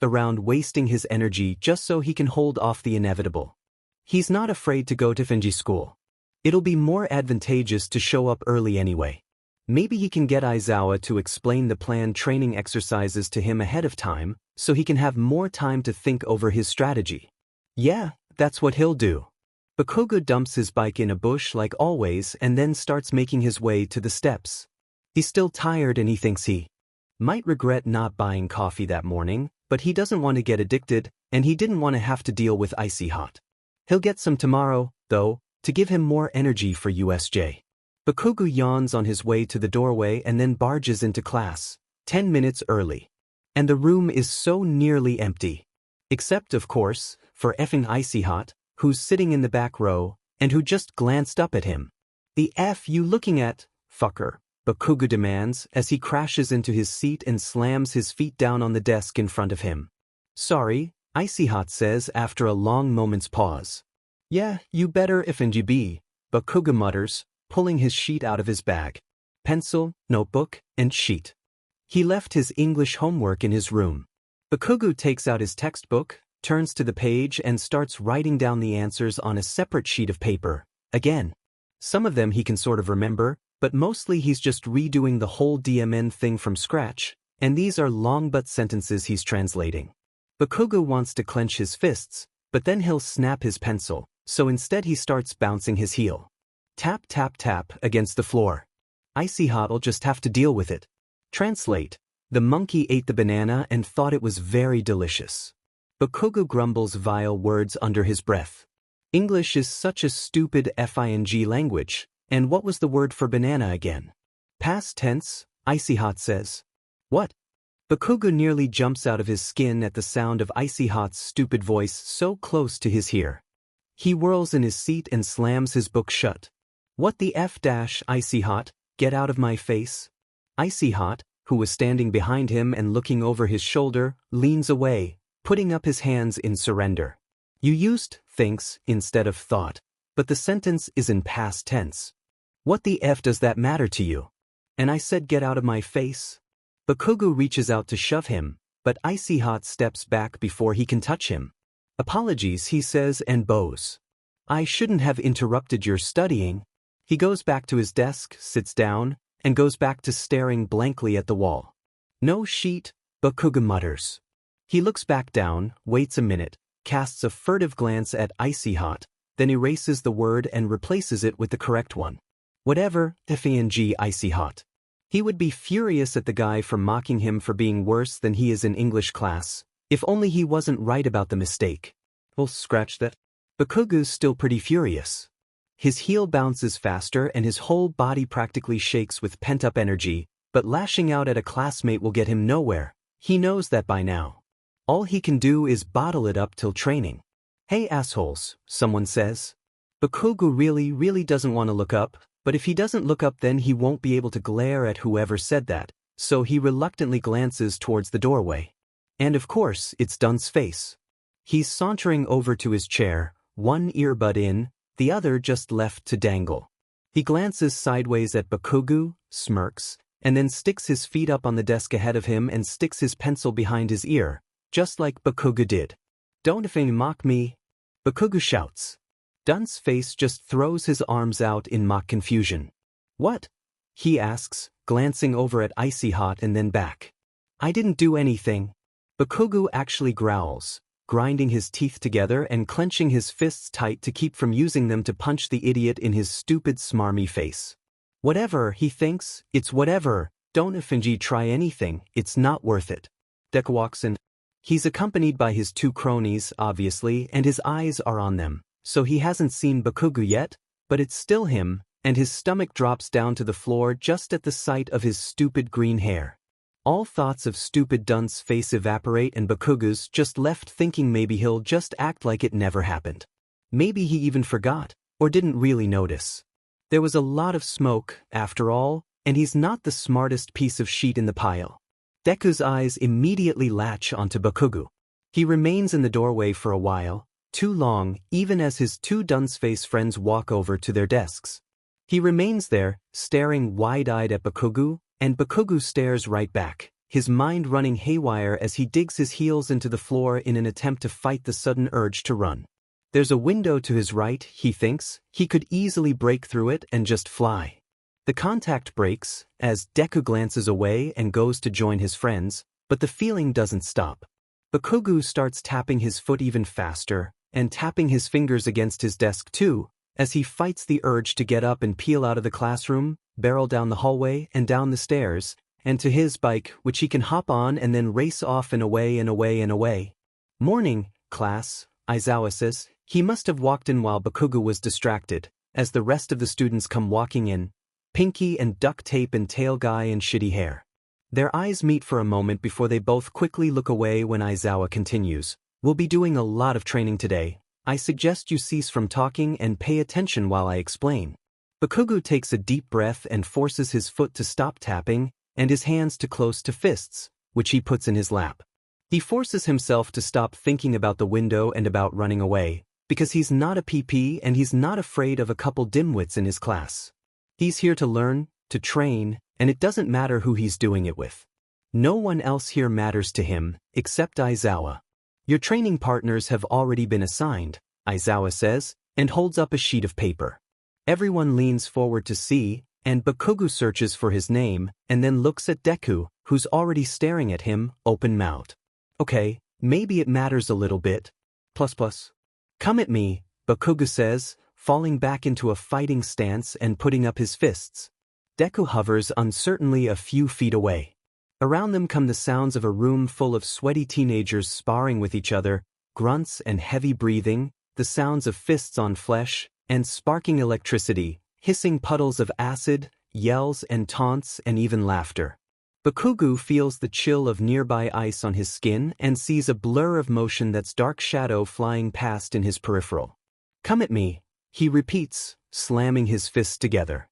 around wasting his energy just so he can hold off the inevitable. He's not afraid to go to Finji school. It'll be more advantageous to show up early anyway. Maybe he can get Aizawa to explain the planned training exercises to him ahead of time, so he can have more time to think over his strategy. Yeah, that's what he'll do. Bakugou dumps his bike in a bush like always and then starts making his way to the steps. He's still tired and he thinks he might regret not buying coffee that morning, but he doesn't want to get addicted, and he didn't want to have to deal with icy hot. He'll get some tomorrow, though, to give him more energy for USJ. Bakugou yawns on his way to the doorway and then barges into class, 10 minutes early. And the room is so nearly empty. Except, of course, for effing Icy Hot, who's sitting in the back row, and who just glanced up at him. "The F you looking at, fucker?" Bakugou demands as he crashes into his seat and slams his feet down on the desk in front of him. "Sorry," Icy Hot says after a long moment's pause. "Yeah, you better if NGB," Bakugou mutters, pulling his sheet out of his bag. Pencil, notebook, and sheet. He left his English homework in his room. Bakugou takes out his textbook, turns to the page and starts writing down the answers on a separate sheet of paper. Again. Some of them he can sort of remember, but mostly he's just redoing the whole DMN thing from scratch, and these are long but sentences he's translating. Bakugou wants to clench his fists, but then he'll snap his pencil, so instead he starts bouncing his heel. Tap tap tap against the floor. Icy Hot'll just have to deal with it. Translate. The monkey ate the banana and thought it was very delicious. Bakugou grumbles vile words under his breath. English is such a stupid FING language, and what was the word for banana again? Past tense, Icy Hot says. What? Bakugou nearly jumps out of his skin at the sound of Icy Hot's stupid voice so close to his ear. He whirls in his seat and slams his book shut. What the F dash, Icy Hot, get out of my face? Icy Hot, who was standing behind him and looking over his shoulder, leans away, putting up his hands in surrender. You used thinks instead of thought, but the sentence is in past tense. What the F does that matter to you? And I said get out of my face? Bakugou reaches out to shove him, but Icy Hot steps back before he can touch him. Apologies, he says and bows. I shouldn't have interrupted your studying. He goes back to his desk, sits down, and goes back to staring blankly at the wall. No sheet, Bakugou mutters. He looks back down, waits a minute, casts a furtive glance at Icy Hot, then erases the word and replaces it with the correct one. Whatever, FANG Icy Hot. He would be furious at the guy for mocking him for being worse than he is in English class, if only he wasn't right about the mistake. Well, scratch that. Bakugu's still pretty furious. His heel bounces faster and his whole body practically shakes with pent-up energy, but lashing out at a classmate will get him nowhere. He knows that by now. All he can do is bottle it up till training. Hey assholes, someone says. Bakugou really doesn't want to look up, but if he doesn't look up then he won't be able to glare at whoever said that, so he reluctantly glances towards the doorway. And of course, it's Dun's face. He's sauntering over to his chair, one earbud in, the other just left to dangle. He glances sideways at Bakugou, smirks, and then sticks his feet up on the desk ahead of him and sticks his pencil behind his ear, just like Bakugou did. Don't effing mock me. Bakugou shouts. Dun's face just throws his arms out in mock confusion. What? He asks, glancing over at Icy Hot and then back. I didn't do anything. Bakugou actually growls, grinding his teeth together and clenching his fists tight to keep from using them to punch the idiot in his stupid smarmy face. Whatever, he thinks, it's whatever, don't effing try anything, it's not worth it. Deku walks in. He's accompanied by his two cronies, obviously, and his eyes are on them, so he hasn't seen Bakugou yet, but it's still him, and his stomach drops down to the floor just at the sight of his stupid green hair. All thoughts of stupid Dun's face evaporate and Bakugou's just left thinking maybe he'll just act like it never happened. Maybe he even forgot, or didn't really notice. There was a lot of smoke, after all, and he's not the smartest piece of shit in the pile. Deku's eyes immediately latch onto Bakugou. He remains in the doorway for a while, too long, even as his two Dun's face friends walk over to their desks. He remains there, staring wide-eyed at Bakugou, and Bakugou stares right back, his mind running haywire as he digs his heels into the floor in an attempt to fight the sudden urge to run. There's a window to his right, he thinks, he could easily break through it and just fly. The contact breaks, as Deku glances away and goes to join his friends, but the feeling doesn't stop. Bakugou starts tapping his foot even faster, and tapping his fingers against his desk too, as he fights the urge to get up and peel out of the classroom, barrel down the hallway and down the stairs, and to his bike, which he can hop on and then race off and away and away and away. Morning, class, Aizawa says. He must have walked in while Bakugou was distracted, as the rest of the students come walking in, Pinky and duct tape and tail guy and shitty hair. Their eyes meet for a moment before they both quickly look away when Aizawa continues. We'll be doing a lot of training today. I suggest you cease from talking and pay attention while I explain. Bakugou takes a deep breath and forces his foot to stop tapping and his hands to close to fists, which he puts in his lap. He forces himself to stop thinking about the window and about running away, because he's not a PP and he's not afraid of a couple dimwits in his class. He's here to learn, to train, and it doesn't matter who he's doing it with. No one else here matters to him, except Aizawa. Your training partners have already been assigned, Aizawa says, and holds up a sheet of paper. Everyone leans forward to see, and Bakugou searches for his name, and then looks at Deku, who's already staring at him, open-mouthed. Okay, maybe it matters a little bit. Plus. Come at me, Bakugou says, falling back into a fighting stance and putting up his fists. Deku hovers uncertainly a few feet away. Around them come the sounds of a room full of sweaty teenagers sparring with each other, grunts and heavy breathing, the sounds of fists on flesh, and sparking electricity, hissing puddles of acid, yells and taunts and even laughter. Bakugou feels the chill of nearby ice on his skin and sees a blur of motion that's dark shadow flying past in his peripheral. Come at me, he repeats, slamming his fists together.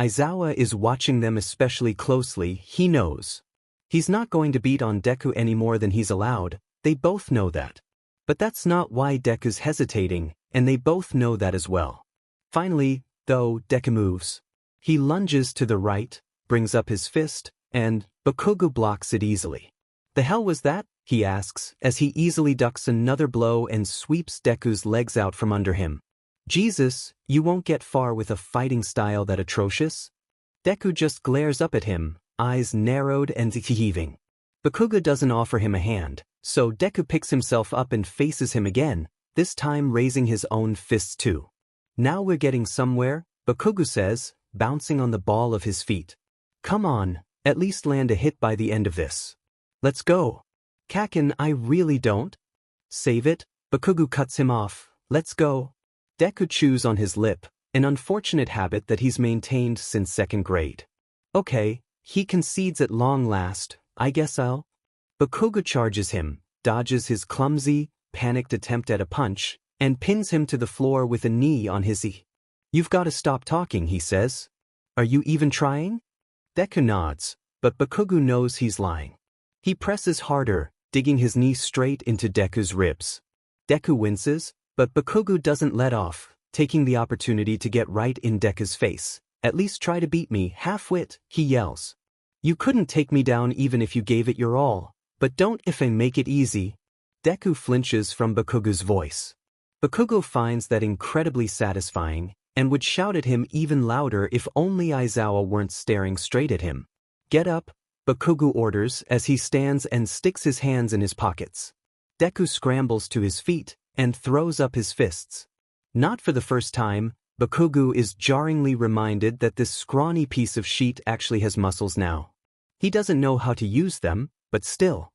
Aizawa is watching them especially closely, he knows. He's not going to beat on Deku any more than he's allowed, they both know that. But that's not why Deku's hesitating, and they both know that as well. Finally, though, Deku moves. He lunges to the right, brings up his fist, and Bakugou blocks it easily. The hell was that? He asks, as he easily ducks another blow and sweeps Deku's legs out from under him. Jesus, you won't get far with a fighting style that atrocious? Deku just glares up at him, eyes narrowed and heaving. Bakugou doesn't offer him a hand, so Deku picks himself up and faces him again, this time raising his own fists too. Now we're getting somewhere, Bakugou says, bouncing on the ball of his feet. Come on, at least land a hit by the end of this. Let's go. Kakin, I really don't. Save it, Bakugou cuts him off. Let's go. Deku chews on his lip, an unfortunate habit that he's maintained since second grade. Okay, he concedes at long last, I guess I'll. Bakugou charges him, dodges his clumsy, panicked attempt at a punch, and pins him to the floor with a knee on his knee. You've got to stop talking, he says. Are you even trying? Deku nods, but Bakugou knows he's lying. He presses harder, digging his knee straight into Deku's ribs. Deku winces, but Bakugou doesn't let off, taking the opportunity to get right in Deku's face. At least try to beat me, half-wit, he yells. You couldn't take me down even if you gave it your all, but don't if I make it easy. Deku flinches from Bakugou's voice. Bakugou finds that incredibly satisfying, and would shout at him even louder if only Aizawa weren't staring straight at him. Get up, Bakugou orders as he stands and sticks his hands in his pockets. Deku scrambles to his feet and throws up his fists. Not for the first time, Bakugou is jarringly reminded that this scrawny piece of sheet actually has muscles now. He doesn't know how to use them, but still.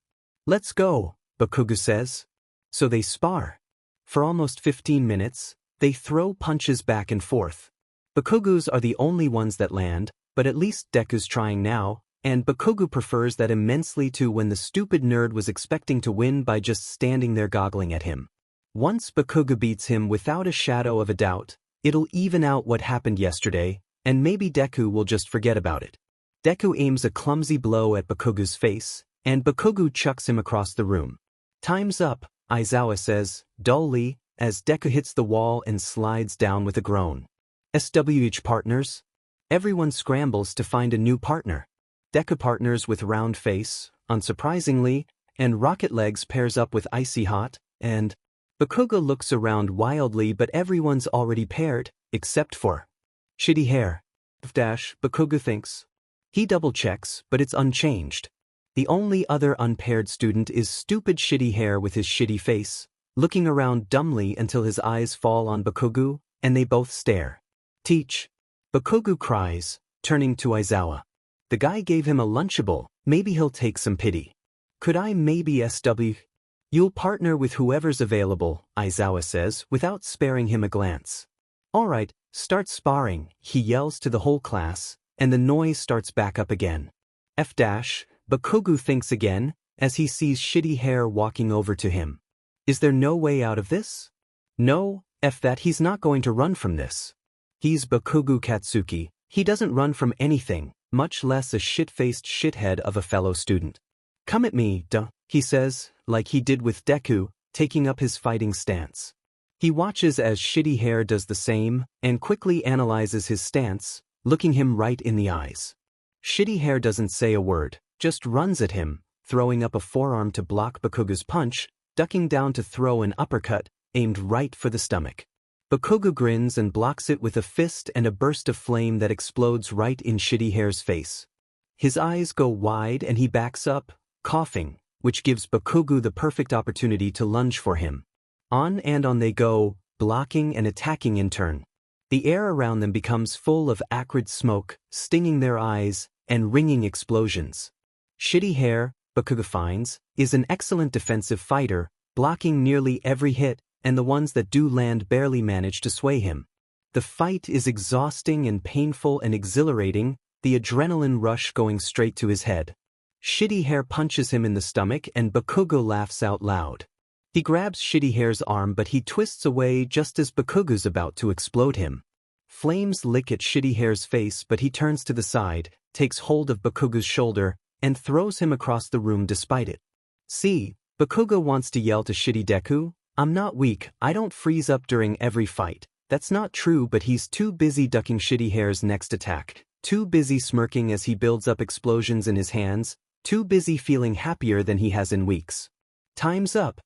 Let's go, Bakugou says. So they spar. For almost 15 minutes, they throw punches back and forth. Bakugou's are the only ones that land, but at least Deku's trying now, and Bakugou prefers that immensely to when the stupid nerd was expecting to win by just standing there goggling at him. Once Bakugou beats him without a shadow of a doubt, it'll even out what happened yesterday, and maybe Deku will just forget about it. Deku aims a clumsy blow at Bakugou's face, and Bakugou chucks him across the room. Time's up, Aizawa says, dully, as Deku hits the wall and slides down with a groan. SWH partners? Everyone scrambles to find a new partner. Deku partners with Round Face, unsurprisingly, and Rocket Legs pairs up with Icy Hot, and Bakugou looks around wildly but everyone's already paired, except for Shitty Hair. Bakugou thinks. He double-checks, but it's unchanged. The only other unpaired student is stupid Shitty Hair with his shitty face, looking around dumbly until his eyes fall on Bakugou, and they both stare. Teach. Bakugou cries, turning to Aizawa. The guy gave him a Lunchable, maybe he'll take some pity. Could I maybe SW? You'll partner with whoever's available, Aizawa says, without sparing him a glance. Alright, start sparring, he yells to the whole class, and the noise starts back up again. Bakugou thinks again, as he sees Shitty Hair walking over to him. Is there no way out of this? No, he's not going to run from this. He's Bakugou Katsuki, he doesn't run from anything, much less a shit-faced shithead of a fellow student. Come at me, he says, like he did with Deku, taking up his fighting stance. He watches as Shitty Hair does the same, and quickly analyzes his stance, looking him right in the eyes. Shitty Hair doesn't say a word, just runs at him, throwing up a forearm to block Bakugou's punch, ducking down to throw an uppercut, aimed right for the stomach. Bakugou grins and blocks it with a fist and a burst of flame that explodes right in Shitty Hair's face. His eyes go wide and he backs up, coughing, which gives Bakugou the perfect opportunity to lunge for him. On and on they go, blocking and attacking in turn. The air around them becomes full of acrid smoke, stinging their eyes, and ringing explosions. Shitty Hair, Bakugou finds, is an excellent defensive fighter, blocking nearly every hit, and the ones that do land barely manage to sway him. The fight is exhausting and painful and exhilarating, the adrenaline rush going straight to his head. Shitty Hair punches him in the stomach and Bakugou laughs out loud. He grabs Shitty Hair's arm but he twists away just as Bakugou's about to explode him. Flames lick at Shitty Hair's face but he turns to the side, takes hold of Bakugou's shoulder, and throws him across the room despite it. See, Bakugou wants to yell to Shitty Deku, I'm not weak, I don't freeze up during every fight. That's not true but he's too busy ducking Shitty Hair's next attack, too busy smirking as he builds up explosions in his hands, too busy feeling happier than he has in weeks. Time's up,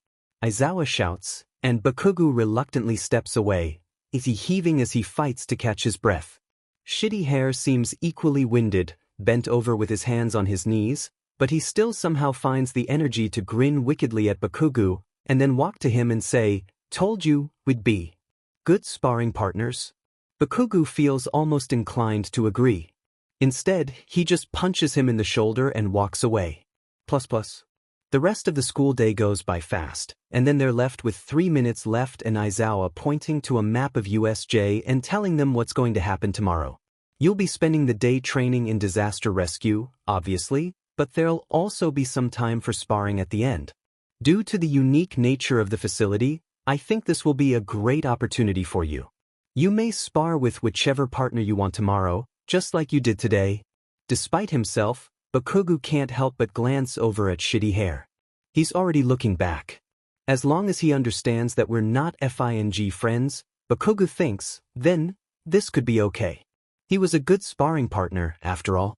Aizawa shouts, and Bakugou reluctantly steps away, heaving as he fights to catch his breath. Shitty Hair seems equally winded, bent over with his hands on his knees, but he still somehow finds the energy to grin wickedly at Bakugou, and then walk to him and say, told you, we'd be good sparring partners. Bakugou feels almost inclined to agree. Instead, he just punches him in the shoulder and walks away. The rest of the school day goes by fast, and then they're left with 3 minutes left and Aizawa pointing to a map of USJ and telling them what's going to happen tomorrow. You'll be spending the day training in disaster rescue, obviously, but there'll also be some time for sparring at the end. Due to the unique nature of the facility, I think this will be a great opportunity for you. You may spar with whichever partner you want tomorrow, just like you did today. Despite himself, Bakugou can't help but glance over at Shitty Hair. He's already looking back. As long as he understands that we're not FING friends, Bakugou thinks, then, this could be okay. He was a good sparring partner, after all.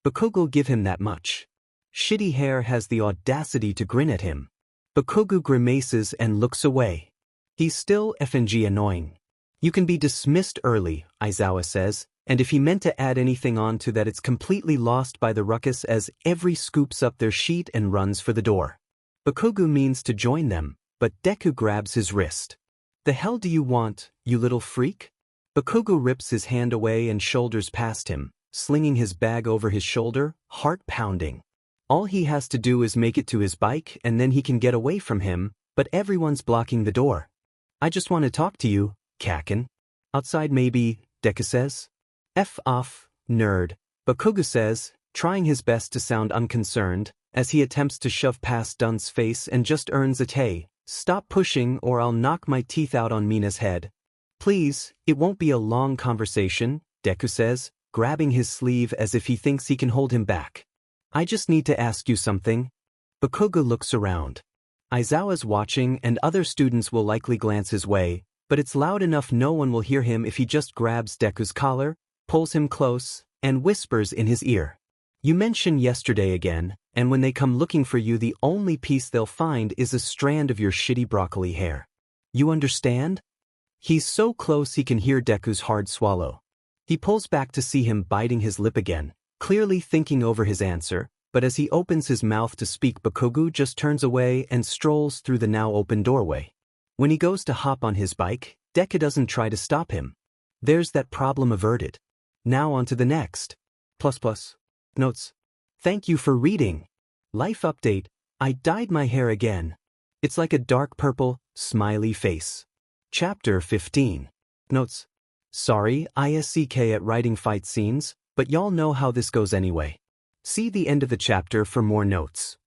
Bakugou give him that much. Shitty Hair has the audacity to grin at him. Bakugou grimaces and looks away. He's still FNG annoying. You can be dismissed early, Aizawa says, and if he meant to add anything on to that, it's completely lost by the ruckus as every scoops up their sheet and runs for the door. Bakugou means to join them, but Deku grabs his wrist. The hell do you want, you little freak? Bakugou rips his hand away and shoulders past him, slinging his bag over his shoulder, heart pounding. All he has to do is make it to his bike and then he can get away from him, but everyone's blocking the door. I just want to talk to you, Kaken. Outside maybe, Deku says. F off, nerd, Bakugou says, trying his best to sound unconcerned, as he attempts to shove past Dun's face and just earns a "Hey, stop pushing or I'll knock my teeth out on Mina's head." Please, it won't be a long conversation, Deku says, grabbing his sleeve as if he thinks he can hold him back. I just need to ask you something. Bakugou looks around. Aizawa's watching and other students will likely glance his way, but it's loud enough no one will hear him if he just grabs Deku's collar, pulls him close, and whispers in his ear. You mentioned yesterday again, and when they come looking for you the only piece they'll find is a strand of your shitty broccoli hair. You understand? He's so close he can hear Deku's hard swallow. He pulls back to see him biting his lip again, clearly thinking over his answer, but as he opens his mouth to speak Bakugou just turns away and strolls through the now open doorway. When he goes to hop on his bike, Deku doesn't try to stop him. There's that problem averted. Now on to the next. Notes. Thank you for reading. Life update. I dyed my hair again. It's like a dark purple, smiley face. Chapter 15. Notes. Sorry, ISCK at writing fight scenes, but y'all know how this goes anyway. See the end of the chapter for more notes.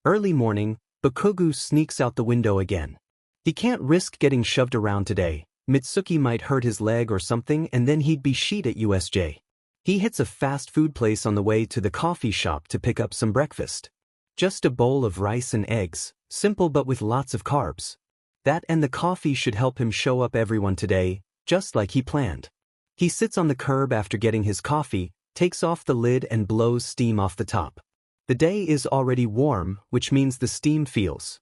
Early morning, Bakugou sneaks out the window again. He can't risk getting shoved around today. Mitsuki might hurt his leg or something and then he'd be sheet at USJ. He hits a fast food place on the way to the coffee shop to pick up some breakfast. Just a bowl of rice and eggs, simple but with lots of carbs. That and the coffee should help him show up everyone today, just like he planned. He sits on the curb after getting his coffee, takes off the lid and blows steam off the top. The day is already warm, which means the steam feels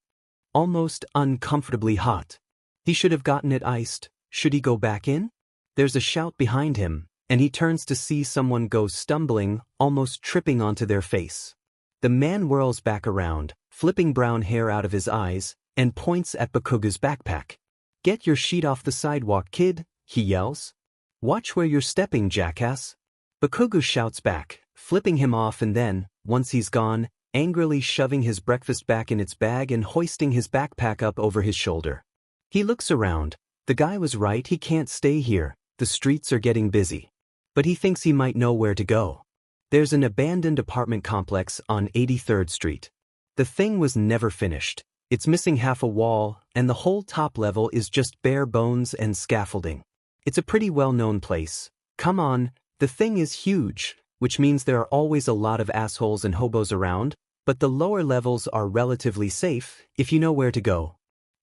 almost uncomfortably hot. He should have gotten it iced. Should he go back in? There's a shout behind him, and he turns to see someone go stumbling, almost tripping onto their face. The man whirls back around, flipping brown hair out of his eyes, and points at Bakugou's backpack. Get your sheet off the sidewalk, kid, he yells. Watch where you're stepping, jackass. Bakugou shouts back, flipping him off and then, once he's gone, angrily shoving his breakfast back in its bag and hoisting his backpack up over his shoulder. He looks around. The guy was right, he can't stay here, the streets are getting busy. But he thinks he might know where to go. There's an abandoned apartment complex on 83rd Street. The thing was never finished. It's missing half a wall, and the whole top level is just bare bones and scaffolding. It's a pretty well-known place. Come on, the thing is huge, which means there are always a lot of assholes and hobos around, but the lower levels are relatively safe if you know where to go.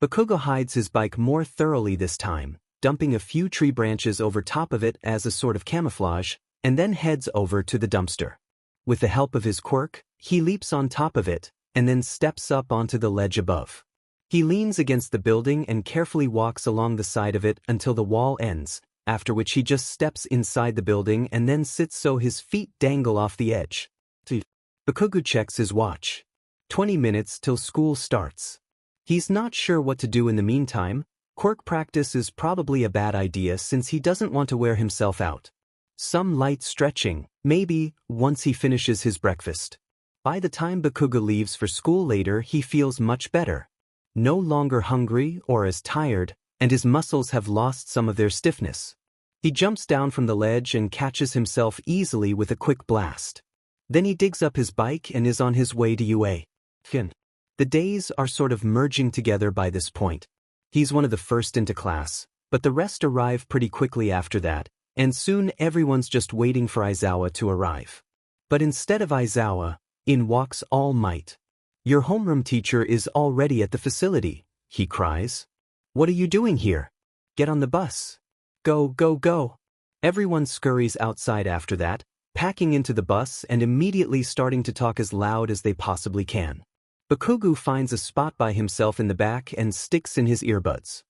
Bakugou hides his bike more thoroughly this time, dumping a few tree branches over top of it as a sort of camouflage, and then heads over to the dumpster. With the help of his quirk, he leaps on top of it, and then steps up onto the ledge above. He leans against the building and carefully walks along the side of it until the wall ends, after which he just steps inside the building and then sits so his feet dangle off the edge. Bakugou checks his watch. 20 minutes till school starts. He's not sure what to do in the meantime. Quirk practice is probably a bad idea since he doesn't want to wear himself out. Some light stretching, maybe, once he finishes his breakfast. By the time Bakugou leaves for school later, he feels much better. No longer hungry or as tired, and his muscles have lost some of their stiffness. He jumps down from the ledge and catches himself easily with a quick blast. Then he digs up his bike and is on his way to UA. The days are sort of merging together by this point. He's one of the first into class, but the rest arrive pretty quickly after that, and soon everyone's just waiting for Aizawa to arrive. But instead of Aizawa, in walks All Might. "Your homeroom teacher is already at the facility," he cries. "What are you doing here? Get on the bus. Go, go, go." Everyone scurries outside after that, packing into the bus and immediately starting to talk as loud as they possibly can. Bakugou finds a spot by himself in the back and sticks in his earbuds.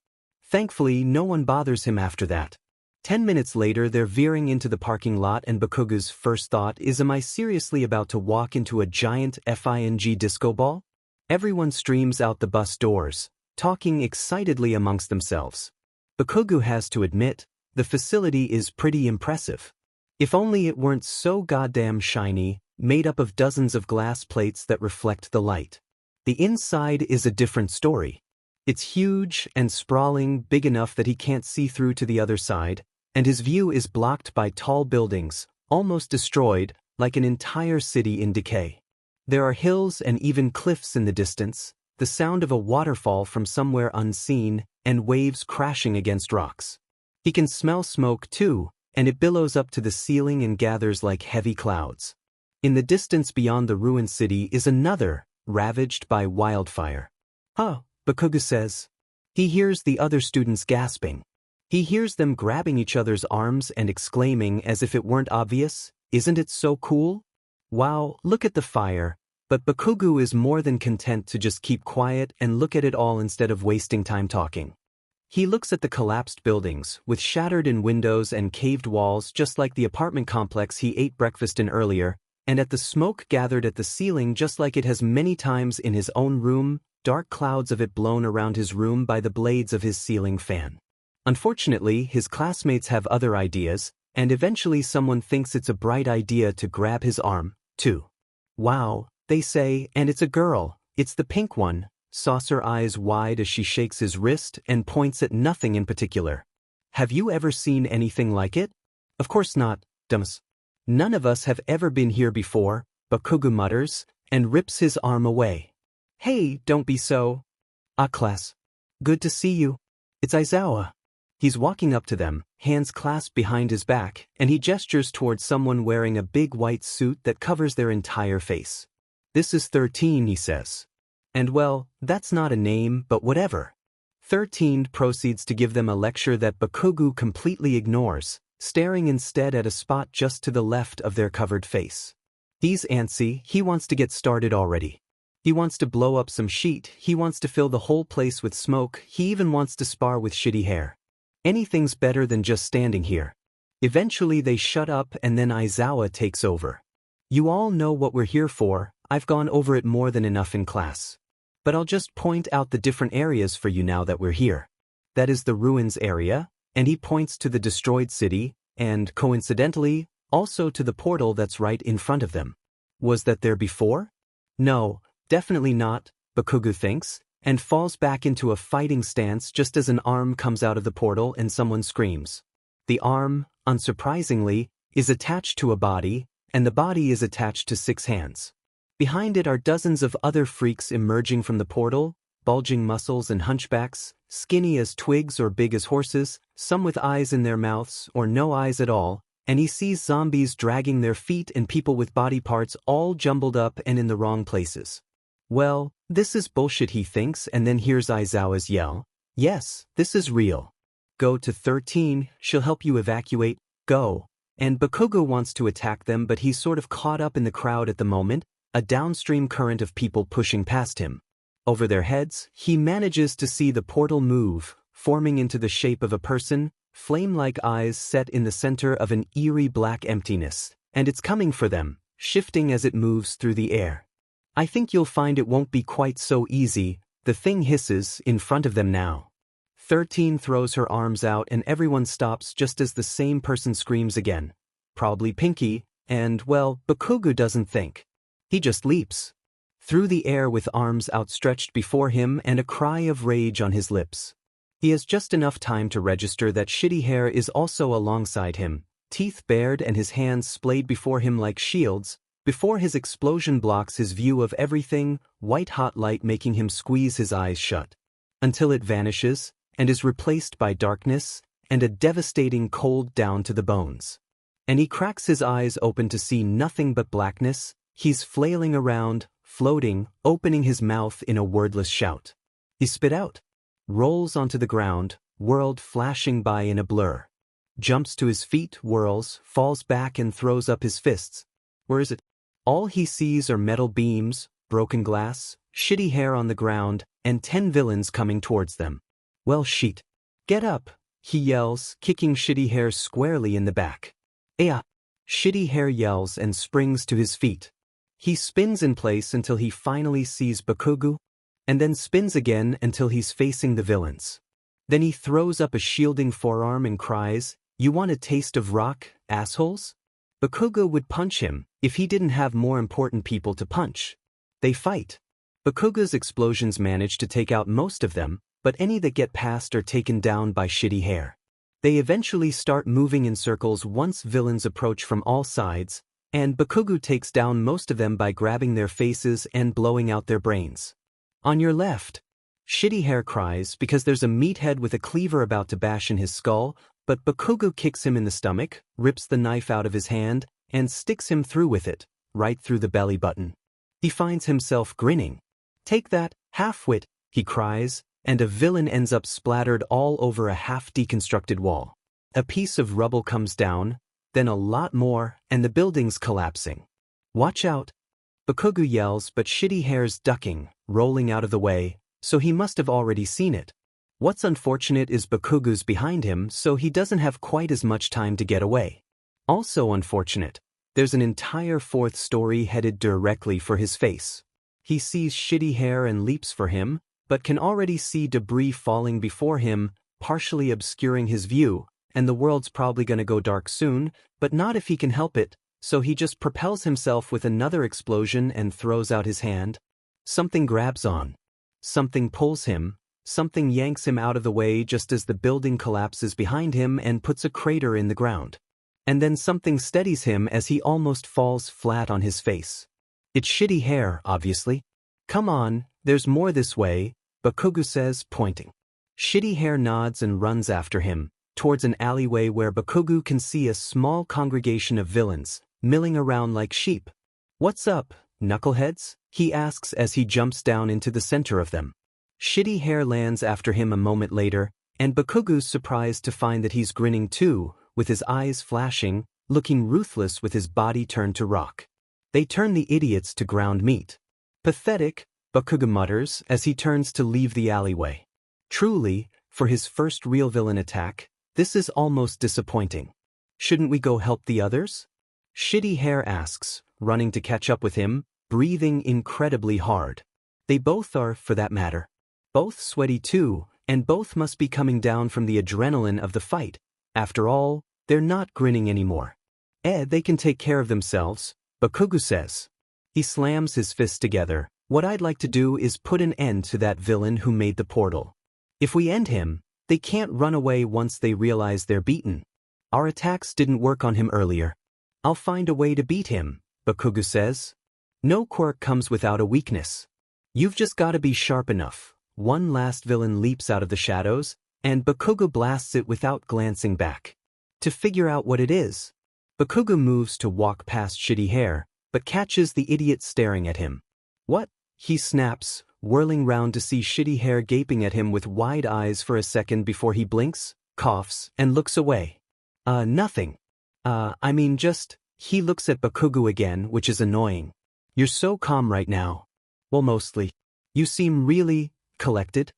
Thankfully, no one bothers him after that. 10 minutes later, they're veering into the parking lot and Bakugou's first thought is, am I seriously about to walk into a giant FING disco ball? Everyone streams out the bus doors, talking excitedly amongst themselves. Bakugou has to admit, the facility is pretty impressive. If only it weren't so goddamn shiny, made up of dozens of glass plates that reflect the light. The inside is a different story. It's huge and sprawling, big enough that he can't see through to the other side, and his view is blocked by tall buildings, almost destroyed, like an entire city in decay. There are hills and even cliffs in the distance, the sound of a waterfall from somewhere unseen, and waves crashing against rocks. He can smell smoke too, and it billows up to the ceiling and gathers like heavy clouds. In the distance beyond the ruined city is another, ravaged by wildfire. "Huh," Bakugou says. He hears the other students gasping. He hears them grabbing each other's arms and exclaiming as if it weren't obvious, "Isn't it so cool? Wow, look at the fire." But Bakugou is more than content to just keep quiet and look at it all instead of wasting time talking. He looks at the collapsed buildings, with shattered-in windows and caved walls just like the apartment complex he ate breakfast in earlier, and at the smoke gathered at the ceiling just like it has many times in his own room, dark clouds of it blown around his room by the blades of his ceiling fan. Unfortunately, his classmates have other ideas, and eventually someone thinks it's a bright idea to grab his arm, too. "Wow," they say, and it's a girl, it's the pink one, saucer eyes wide as she shakes his wrist and points at nothing in particular. "Have you ever seen anything like it?" "Of course not, dumbass. None of us have ever been here before," Bakugou mutters, and rips his arm away. "Hey, don't be so." "Ah, class. Good to see you. It's Aizawa." He's walking up to them, hands clasped behind his back, and he gestures towards someone wearing a big white suit that covers their entire face. "This is 13, he says. And well, that's not a name, but whatever. 13 proceeds to give them a lecture that Bakugou completely ignores, staring instead at a spot just to the left of their covered face. He's antsy, he wants to get started already. He wants to blow up some sheet, he wants to fill the whole place with smoke, he even wants to spar with shitty hair. Anything's better than just standing here. Eventually they shut up and then Aizawa takes over. "You all know what we're here for, I've gone over it more than enough in class. But I'll just point out the different areas for you now that we're here. That is the ruins area," and he points to the destroyed city, and, coincidentally, also to the portal that's right in front of them. Was that there before? No, definitely not, Bakugou thinks, and falls back into a fighting stance just as an arm comes out of the portal and someone screams. The arm, unsurprisingly, is attached to a body, and the body is attached to 6 hands. Behind it are dozens of other freaks emerging from the portal, bulging muscles and hunchbacks, skinny as twigs or big as horses, some with eyes in their mouths or no eyes at all, and he sees zombies dragging their feet and people with body parts all jumbled up and in the wrong places. Well, this is bullshit, he thinks, and then hears Aizawa's yell. Yes, this is real. Go to 13, she'll help you evacuate, go. And Bakugou wants to attack them, but he's sort of caught up in the crowd at the moment, a downstream current of people pushing past him. Over their heads, he manages to see the portal move, forming into the shape of a person, flame-like eyes set in the center of an eerie black emptiness, and it's coming for them, shifting as it moves through the air. I think you'll find it won't be quite so easy, the thing hisses in front of them now. 13 throws her arms out and everyone stops just as the same person screams again. Probably Pinky, and, well, Bakugou doesn't think. He just leaps through the air with arms outstretched before him and a cry of rage on his lips. He has just enough time to register that Shitty Hair is also alongside him, teeth bared and his hands splayed before him like shields, before his explosion blocks his view of everything, white-hot light making him squeeze his eyes shut. Until it vanishes, and is replaced by darkness, and a devastating cold down to the bones. And he cracks his eyes open to see nothing but blackness. He's flailing around, floating, opening his mouth in a wordless shout. He spit out, rolls onto the ground, world flashing by in a blur. Jumps to his feet, whirls, falls back and throws up his fists. Where is it? All he sees are metal beams, broken glass, Shitty Hair on the ground, and 10 villains coming towards them. Well, shit. Get up, he yells, kicking Shitty Hair squarely in the back. Aya! Shitty Hair yells and springs to his feet. He spins in place until he finally sees Bakugou, and then spins again until he's facing the villains. Then he throws up a shielding forearm and cries, "You want a taste of rock, assholes?" Bakugou would punch him if he didn't have more important people to punch. They fight. Bakugou's explosions manage to take out most of them, but any that get past are taken down by Shitty Hair. They eventually start moving in circles once villains approach from all sides, and Bakugou takes down most of them by grabbing their faces and blowing out their brains. On your left, Shitty Hair cries because there's a meathead with a cleaver about to bash in his skull, but Bakugou kicks him in the stomach, rips the knife out of his hand, and sticks him through with it, right through the belly button. He finds himself grinning. "Take that, half-wit," he cries, and a villain ends up splattered all over a half-deconstructed wall. A piece of rubble comes down, then a lot more, and the building's collapsing. "Watch out!" Bakugou yells, but Shitty Hair's ducking, rolling out of the way, so he must have already seen it. What's unfortunate is Bakugou's behind him, so he doesn't have quite as much time to get away. Also unfortunate, there's an entire fourth story headed directly for his face. He sees Shitty Hair and leaps for him, but can already see debris falling before him, partially obscuring his view, and the world's probably gonna go dark soon, but not if he can help it, so he just propels himself with another explosion and throws out his hand. Something grabs on. Something pulls him. Something yanks him out of the way just as the building collapses behind him and puts a crater in the ground. And then something steadies him as he almost falls flat on his face. It's Shitty Hair, obviously. "Come on, there's more this way," Bakugou says, pointing. Shitty Hair nods and runs after him, towards an alleyway where Bakugou can see a small congregation of villains, milling around like sheep. "What's up, knuckleheads?" he asks as he jumps down into the center of them. Shitty Hair lands after him a moment later, and Bakugou's surprised to find that he's grinning too, with his eyes flashing, looking ruthless with his body turned to rock. They turn the idiots to ground meat. "Pathetic," Bakugou mutters as he turns to leave the alleyway. Truly, for his first real villain attack, this is almost disappointing. "Shouldn't we go help the others?" Shitty Hair asks, running to catch up with him, breathing incredibly hard. They both are, for that matter. Both sweaty too, and both must be coming down from the adrenaline of the fight. After all, they're not grinning anymore. They can take care of themselves, Bakugou says. He slams his fists together. "What I'd like to do is put an end to that villain who made the portal. If we end him, they can't run away once they realize they're beaten. Our attacks didn't work on him earlier. I'll find a way to beat him," Bakugou says. "No quirk comes without a weakness. You've just got to be sharp enough." One last villain leaps out of the shadows, and Bakugou blasts it without glancing back. To figure out what it is, Bakugou moves to walk past Shitty Hair, but catches the idiot staring at him. "What?" he snaps, whirling round to see Shitty Hair gaping at him with wide eyes for a second before he blinks, coughs, and looks away. Nothing. I mean just," he looks at Bakugou again, which is annoying. "You're so calm right now." "Well, mostly. You seem really collected."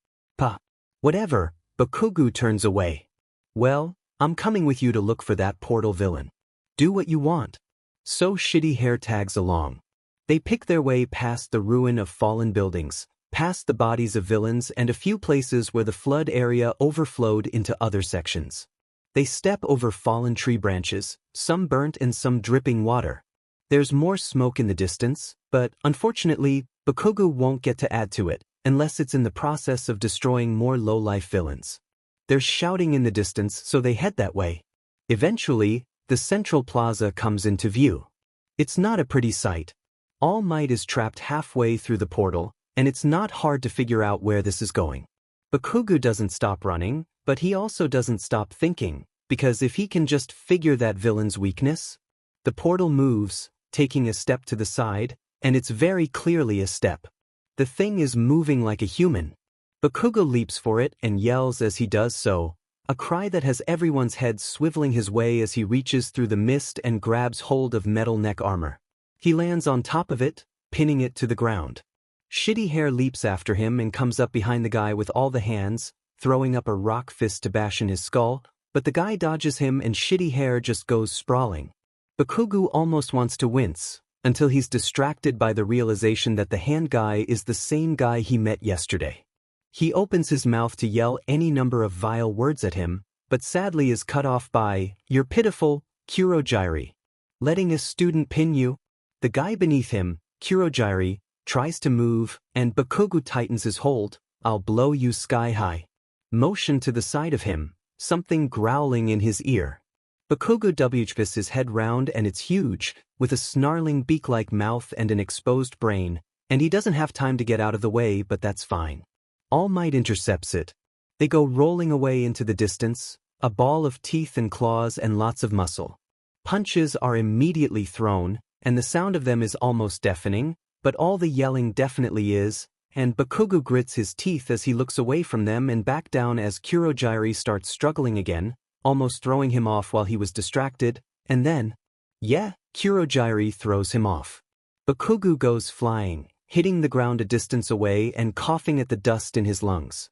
Whatever," Bakugou turns away. "Well, I'm coming with you to look for that portal villain. Do what you want." So Shitty Hair tags along. They pick their way past the ruin of fallen buildings, past the bodies of villains and a few places where the flood area overflowed into other sections. They step over fallen tree branches, some burnt and some dripping water. There's more smoke in the distance, but unfortunately, Bakugou won't get to add to it, unless it's in the process of destroying more low-life villains. There's shouting in the distance, so they head that way. Eventually, the central plaza comes into view. It's not a pretty sight. All Might is trapped halfway through the portal, and it's not hard to figure out where this is going. Bakugou doesn't stop running, but he also doesn't stop thinking, because if he can just figure that villain's weakness, the portal moves, taking a step to the side, and it's very clearly a step. The thing is moving like a human. Bakugou leaps for it and yells as he does so, a cry that has everyone's head swiveling his way as he reaches through the mist and grabs hold of metal neck armor. He lands on top of it, pinning it to the ground. Shitty Hair leaps after him and comes up behind the guy with all the hands, throwing up a rock fist to bash in his skull, but the guy dodges him and Shitty Hair just goes sprawling. Bakugou almost wants to wince, until he's distracted by the realization that the hand guy is the same guy he met yesterday. He opens his mouth to yell any number of vile words at him, but sadly is cut off by, "You're pitiful, Kurogiri. Letting a student pin you?" The guy beneath him, Kurogiri, tries to move, and Bakugou tightens his hold, "I'll blow you sky high." Motion to the side of him, something growling in his ear. Bakugou wp's his head round and it's huge, with a snarling beak-like mouth and an exposed brain, and he doesn't have time to get out of the way, but that's fine. All Might intercepts it. They go rolling away into the distance, a ball of teeth and claws and lots of muscle. Punches are immediately thrown, and the sound of them is almost deafening, but all the yelling definitely is, and Bakugou grits his teeth as he looks away from them and back down as Kurogiri starts struggling again, almost throwing him off while he was distracted, and then, Kurogiri throws him off. Bakugou goes flying, hitting the ground a distance away and coughing at the dust in his lungs.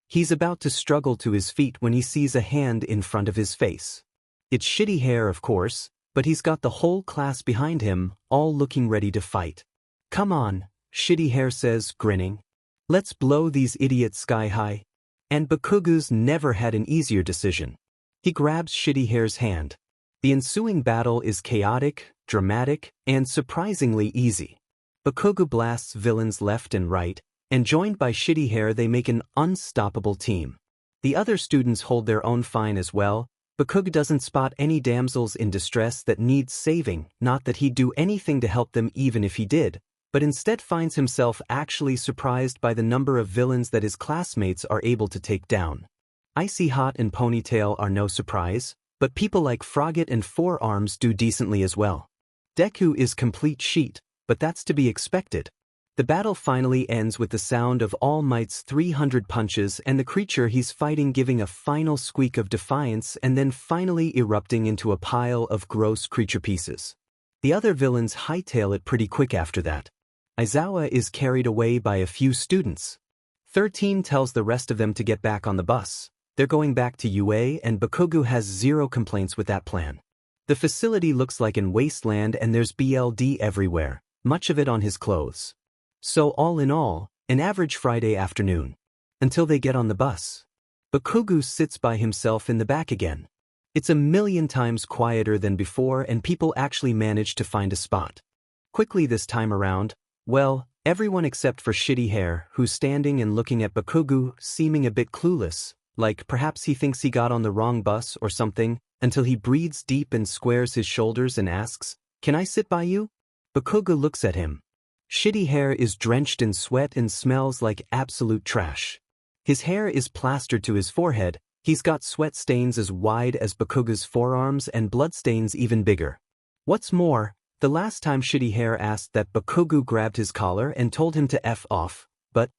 He's about to struggle to his feet when he sees a hand in front of his face. It's Shitty Hair, of course, but he's got the whole class behind him, all looking ready to fight. "Come on," Shitty Hair says, grinning. "Let's blow these idiots sky high." And Bakugou's never had an easier decision. He grabs Shitty Hair's hand. The ensuing battle is chaotic, dramatic, and surprisingly easy. Bakugou blasts villains left and right, and joined by Shitty Hair they make an unstoppable team. The other students hold their own fine as well. Bakugou doesn't spot any damsels in distress that need saving, not that he'd do anything to help them even if he did, but instead finds himself actually surprised by the number of villains that his classmates are able to take down. Icy Hot and Ponytail are no surprise, but people like Frogget and Four Arms do decently as well. Deku is complete shit, but that's to be expected. The battle finally ends with the sound of All Might's 300 punches and the creature he's fighting giving a final squeak of defiance and then finally erupting into a pile of gross creature pieces. The other villains hightail it pretty quick after that. Aizawa is carried away by a few students. 13 tells the rest of them to get back on the bus. They're going back to UA and Bakugou has zero complaints with that plan. The facility looks like an wasteland and there's BLD everywhere, much of it on his clothes. So all in all, an average Friday afternoon. Until they get on the bus. Bakugou sits by himself in the back again. It's a million times quieter than before and people actually manage to find a spot. Quickly this time around, well, everyone except for Shitty Hair, who's standing and looking at Bakugou, seeming a bit clueless, like perhaps he thinks he got on the wrong bus or something, until he breathes deep and squares his shoulders and asks, "Can I sit by you?" Bakugou looks at him. Shitty Hair is drenched in sweat and smells like absolute trash. His hair is plastered to his forehead, he's got sweat stains as wide as Bakugou's forearms and bloodstains even bigger. What's more, the last time Shitty Hair asked that Bakugou grabbed his collar and told him to F off, but,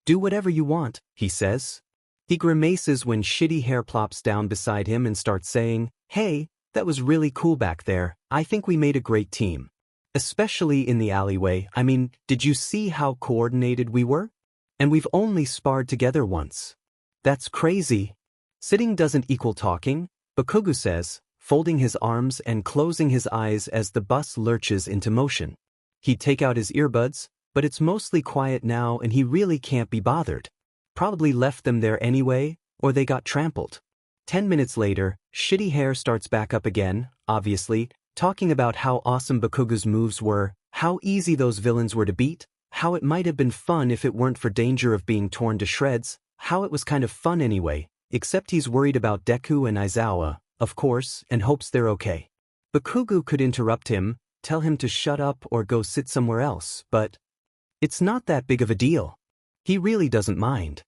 "Do whatever you want," he says. He grimaces when Shitty Hair plops down beside him and starts saying, "Hey, that was really cool back there, I think we made a great team. Especially in the alleyway, I mean, did you see how coordinated we were? And we've only sparred together once. That's crazy." Sitting doesn't equal talking, Bakugou says, folding his arms and closing his eyes as the bus lurches into motion. He'd take out his earbuds, but it's mostly quiet now and he really can't be bothered. Probably left them there anyway, or they got trampled. 10 minutes later, Shitty Hair starts back up again, obviously, talking about how awesome Bakugou's moves were, how easy those villains were to beat, how it might have been fun if it weren't for danger of being torn to shreds, how it was kind of fun anyway, except he's worried about Deku and Aizawa, of course, and hopes they're okay. Bakugou could interrupt him, tell him to shut up or go sit somewhere else, but it's not that big of a deal. He really doesn't mind.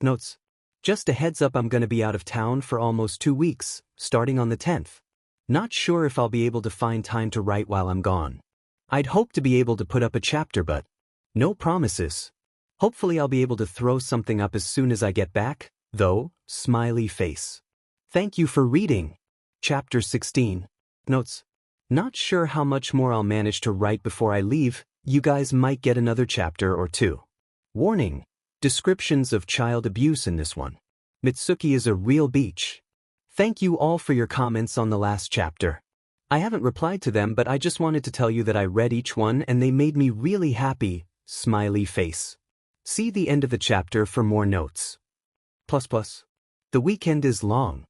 Notes. Just a heads up, I'm gonna be out of town for almost 2 weeks, starting on the 10th. Not sure if I'll be able to find time to write while I'm gone. I'd hope to be able to put up a chapter, but no promises. Hopefully I'll be able to throw something up as soon as I get back, though, smiley face. Thank you for reading. Chapter 16. Notes. Not sure how much more I'll manage to write before I leave, you guys might get another chapter or two. Warning. Descriptions of child abuse in this one. Mitsuki is a real beach. Thank you all for your comments on the last chapter. I haven't replied to them, but I just wanted to tell you that I read each one and they made me really happy, smiley face. See the end of the chapter for more notes. The weekend is long.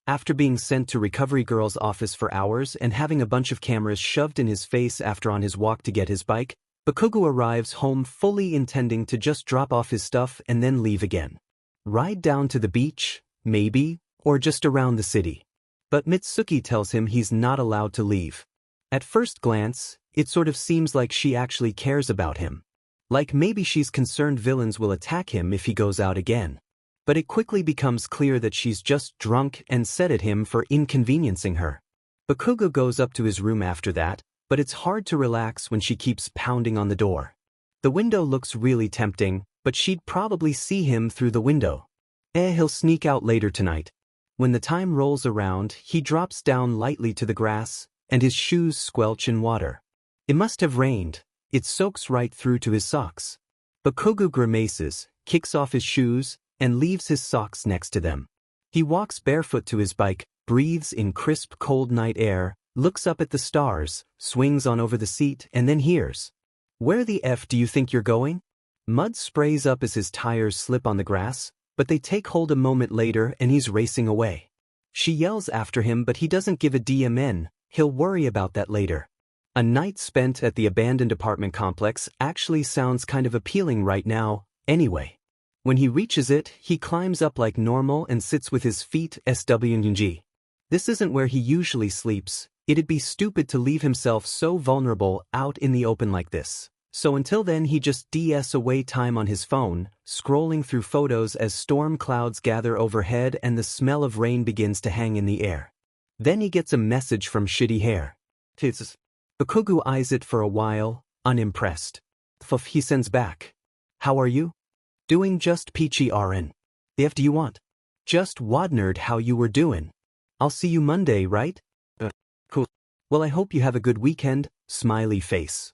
After being sent to Recovery Girl's office for hours and having a bunch of cameras shoved in his face after on his walk to get his bike, Bakugou arrives home fully intending to just drop off his stuff and then leave again. Ride down to the beach, maybe, or just around the city. But Mitsuki tells him he's not allowed to leave. At first glance, it sort of seems like she actually cares about him. Like maybe she's concerned villains will attack him if he goes out again. But it quickly becomes clear that she's just drunk and set at him for inconveniencing her. Bakugou goes up to his room after that, but it's hard to relax when she keeps pounding on the door. The window looks really tempting, but she'd probably see him through the window. He'll sneak out later tonight. When the time rolls around, he drops down lightly to the grass, and his shoes squelch in water. It must have rained. It soaks right through to his socks. Bakugou grimaces, kicks off his shoes, and leaves his socks next to them. He walks barefoot to his bike, breathes in crisp cold night air, looks up at the stars, swings on over the seat, and then hears. Where the F do you think you're going? Mud sprays up as his tires slip on the grass, but they take hold a moment later and he's racing away. She yells after him, but he doesn't give a damn. He'll worry about that later. A night spent at the abandoned apartment complex actually sounds kind of appealing right now, anyway. When he reaches it, he climbs up like normal and sits with his feet swng. This isn't where he usually sleeps. It'd be stupid to leave himself so vulnerable out in the open like this. So until then he just ds away time on his phone, scrolling through photos as storm clouds gather overhead and the smell of rain begins to hang in the air. Then he gets a message from Shitty Hair. Bakugou eyes it for a while, unimpressed. He sends back. How are you? Doing just peachy RN. The F do you want? Just wondered how you were doing. I'll see you Monday, right? Cool. Well, I hope you have a good weekend, smiley face.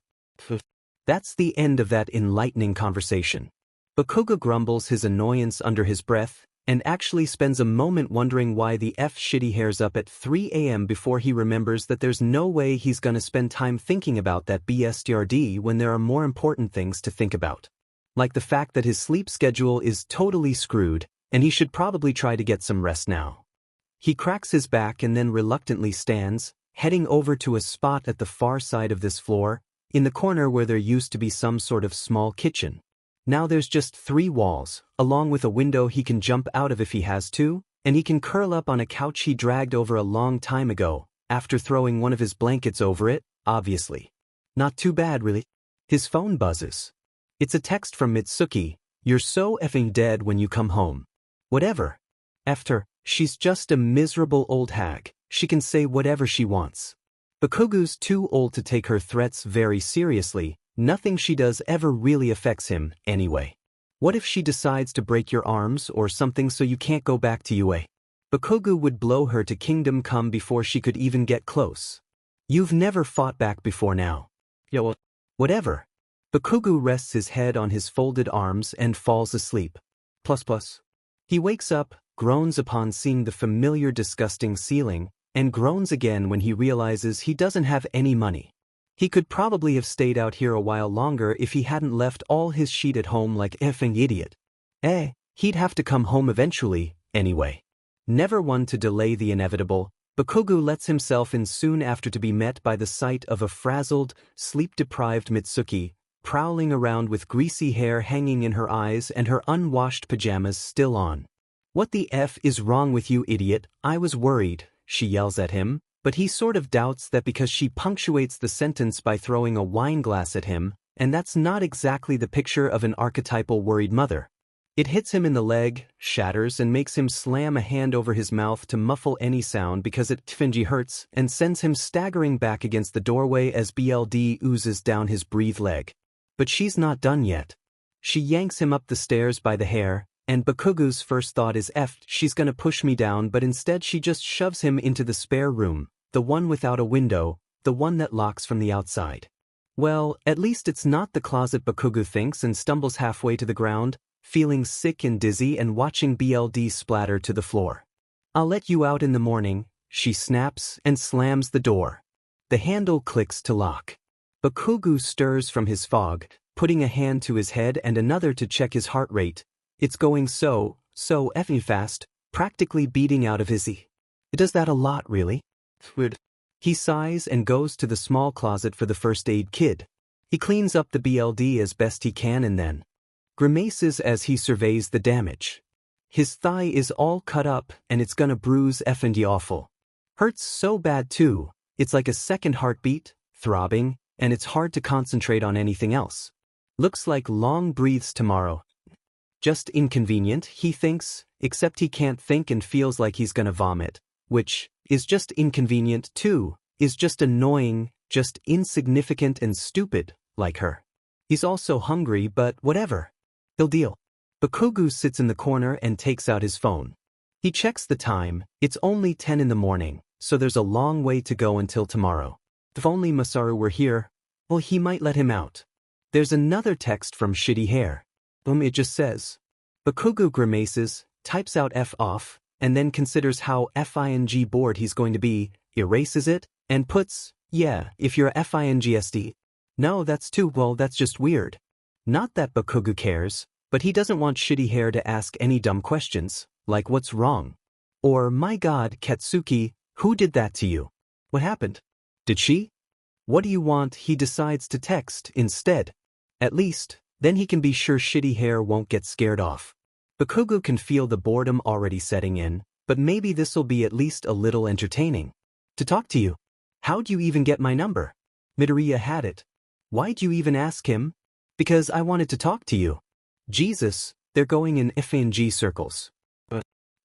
That's the end of that enlightening conversation. Bakugou grumbles his annoyance under his breath, and actually spends a moment wondering why the F Shitty Hair's up at 3 a.m. before he remembers that there's no way he's gonna spend time thinking about that BSTRD when there are more important things to think about. Like the fact that his sleep schedule is totally screwed, and he should probably try to get some rest now. He cracks his back and then reluctantly stands, heading over to a spot at the far side of this floor, in the corner where there used to be some sort of small kitchen. Now there's just 3 walls, along with a window he can jump out of if he has to, and he can curl up on a couch he dragged over a long time ago, after throwing one of his blankets over it, obviously. Not too bad, really. His phone buzzes. It's a text from Mitsuki. You're so effing dead when you come home. Whatever. After, she's just a miserable old hag. She can say whatever she wants. Bakugou's too old to take her threats very seriously. Nothing she does ever really affects him, anyway. What if she decides to break your arms or something so you can't go back to UA? Bakugou would blow her to Kingdom Come before she could even get close. You've never fought back before now. Yeah, well, whatever. Bakugou rests his head on his folded arms and falls asleep. He wakes up, groans upon seeing the familiar disgusting ceiling, and groans again when he realizes he doesn't have any money. He could probably have stayed out here a while longer if he hadn't left all his shit at home like effing idiot. He'd have to come home eventually, anyway. Never one to delay the inevitable, Bakugou lets himself in soon after to be met by the sight of a frazzled, sleep-deprived Mitsuki, prowling around with greasy hair hanging in her eyes and her unwashed pajamas still on. "What the F is wrong with you, idiot? I was worried," she yells at him, but he sort of doubts that because she punctuates the sentence by throwing a wine glass at him, and that's not exactly the picture of an archetypal worried mother. It hits him in the leg, shatters, and makes him slam a hand over his mouth to muffle any sound because it tfingy hurts and sends him staggering back against the doorway as blood oozes down his breathed leg. But she's not done yet. She yanks him up the stairs by the hair, and Bakugou's first thought is she's gonna push me down, but instead she just shoves him into the spare room, the one without a window, the one that locks from the outside. Well, at least it's not the closet, Bakugou thinks, and stumbles halfway to the ground, feeling sick and dizzy and watching blood splatter to the floor. "I'll let you out in the morning," she snaps and slams the door. The handle clicks to lock. Bakugou stirs from his fog, putting a hand to his head and another to check his heart rate. It's going so effing fast, practically beating out of his It does that a lot, really. Weird. He sighs and goes to the small closet for the first aid kit. He cleans up the blood as best he can and then grimaces as he surveys the damage. His thigh is all cut up and it's gonna bruise effing awful. Hurts so bad too, it's like a second heartbeat, throbbing, and it's hard to concentrate on anything else. Looks like long breaths tomorrow. Just inconvenient, he thinks, except he can't think and feels like he's gonna vomit, which is just inconvenient too, is just annoying, just insignificant and stupid, like her. He's also hungry, but whatever. He'll deal. Bakugou sits in the corner and takes out his phone. He checks the time, it's only 10 in the morning, so there's a long way to go until tomorrow. If only Masaru were here, well, he might let him out. There's another text from Shitty Hair. It just says. Bakugou grimaces, types out F off, and then considers how FING bored he's going to be, erases it, and puts, "Yeah, if you're FINGSD. No, that's that's just weird." Not that Bakugou cares, but he doesn't want Shitty Hair to ask any dumb questions, like what's wrong? Or, my god, Katsuki, who did that to you? What happened? Did she? What do you want? He decides to text instead. At least, then he can be sure Shitty Hair won't get scared off. Bakugou can feel the boredom already setting in, but maybe this'll be at least a little entertaining. "To talk to you. How'd you even get my number?" Midoriya had it. "Why'd you even ask him?" "Because I wanted to talk to you." Jesus, they're going in FNG circles.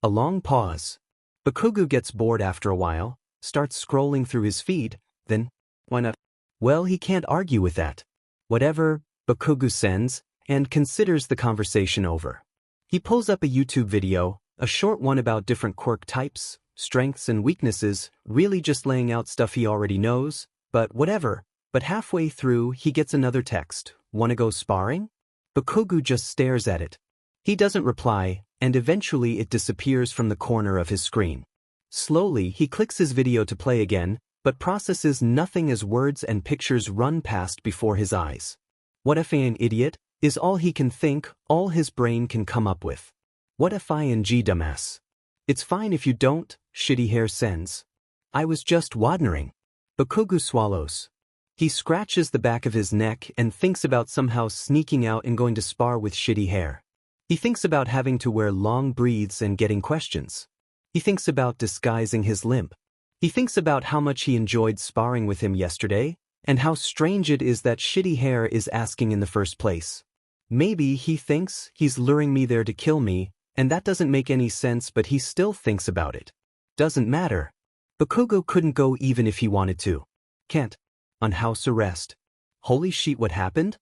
A long pause. Bakugou gets bored after a while, starts scrolling through his feed, then, why not? Well, he can't argue with that. Whatever, Bakugou sends, and considers the conversation over. He pulls up a YouTube video, a short one about different quirk types, strengths and weaknesses, really just laying out stuff he already knows, but whatever. But halfway through, he gets another text. "Wanna go sparring?" Bakugou just stares at it. He doesn't reply, and eventually it disappears from the corner of his screen. Slowly, he clicks his video to play again, but processes nothing as words and pictures run past before his eyes. "What if an idiot?" is all he can think, all his brain can come up with. "What if ING dumbass?" "It's fine if you don't," Shitty Hair sends. "I was just wondering." Bakugou swallows. He scratches the back of his neck and thinks about somehow sneaking out and going to spar with Shitty Hair. He thinks about having to wear long breathes and getting questions. He thinks about disguising his limp. He thinks about how much he enjoyed sparring with him yesterday, and how strange it is that Shitty Hair is asking in the first place. Maybe he thinks he's luring me there to kill me, and that doesn't make any sense, but he still thinks about it. Doesn't matter. Bakugou couldn't go even if he wanted to. Can't. On house arrest. Holy shit, what happened?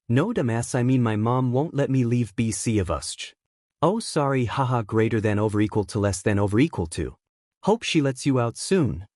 No, dumbass, I mean my mom won't let me leave BC of us. Oh, sorry, haha, greater than over equal to less than over equal to. Hope she lets you out soon.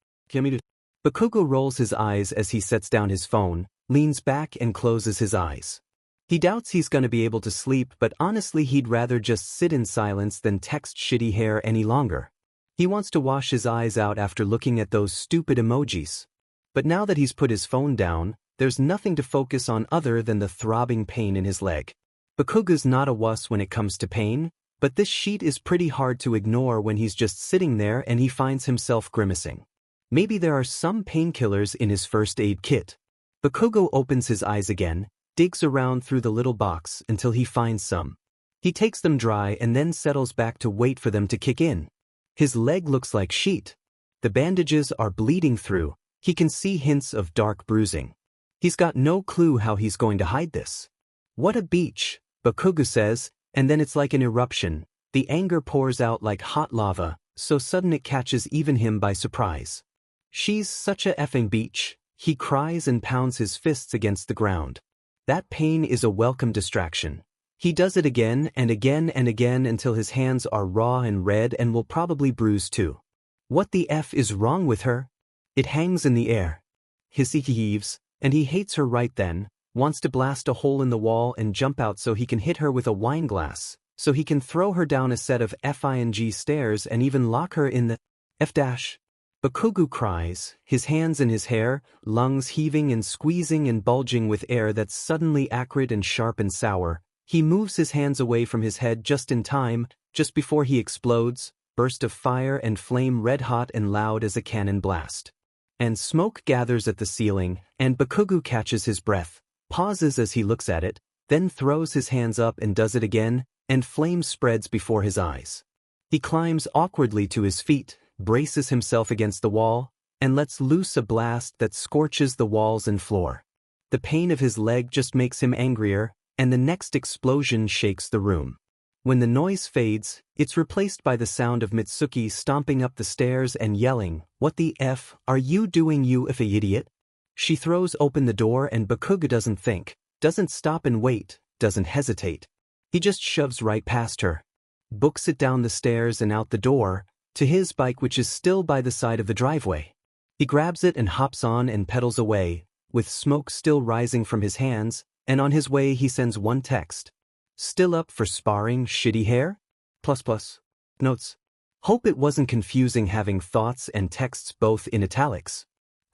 Bakugou rolls his eyes as he sets down his phone, leans back and closes his eyes. He doubts he's gonna be able to sleep, but honestly he'd rather just sit in silence than text Shitty Hair any longer. He wants to wash his eyes out after looking at those stupid emojis. But now that he's put his phone down, there's nothing to focus on other than the throbbing pain in his leg. Bakugou's not a wuss when it comes to pain, But this sheet is pretty hard to ignore when he's just sitting there and he finds himself grimacing. Maybe there are some painkillers in his first aid kit. Bakugou opens his eyes again, digs around through the little box until he finds some. He takes them dry and then settles back to wait for them to kick in. His leg looks like sheet. The bandages are bleeding through. He can see hints of dark bruising. He's got no clue how he's going to hide this. What a beach, Bakugou says, and then it's like an eruption. The anger pours out like hot lava, so sudden it catches even him by surprise. She's such a effing beach, he cries and pounds his fists against the ground. That pain is a welcome distraction. He does it again and again and again until his hands are raw and red and will probably bruise too. What the F is wrong with her? It hangs in the air. He heaves, and he hates her right then, wants to blast a hole in the wall and jump out so he can hit her with a wine glass, so he can throw her down a set of FING stairs and even lock her in the F-. Bakugou cries, his hands in his hair, lungs heaving and squeezing and bulging with air that's suddenly acrid and sharp and sour. He moves his hands away from his head just in time, just before he explodes, burst of fire and flame red hot and loud as a cannon blast. And smoke gathers at the ceiling, and Bakugou catches his breath, pauses as he looks at it, then throws his hands up and does it again, and flame spreads before his eyes. He climbs awkwardly to his feet, braces himself against the wall, and lets loose a blast that scorches the walls and floor. The pain of his leg just makes him angrier, and the next explosion shakes the room. When the noise fades, it's replaced by the sound of Mitsuki stomping up the stairs and yelling, "What the F are you doing, you idiot?" She throws open the door and Bakugou doesn't think, doesn't stop and wait, doesn't hesitate. He just shoves right past her. Books it down the stairs and out the door, to his bike which is still by the side of the driveway. He grabs it and hops on and pedals away, with smoke still rising from his hands, and on his way he sends one text. Still up for sparring, shitty hair? ++. Notes. Hope it wasn't confusing having thoughts and texts both in italics.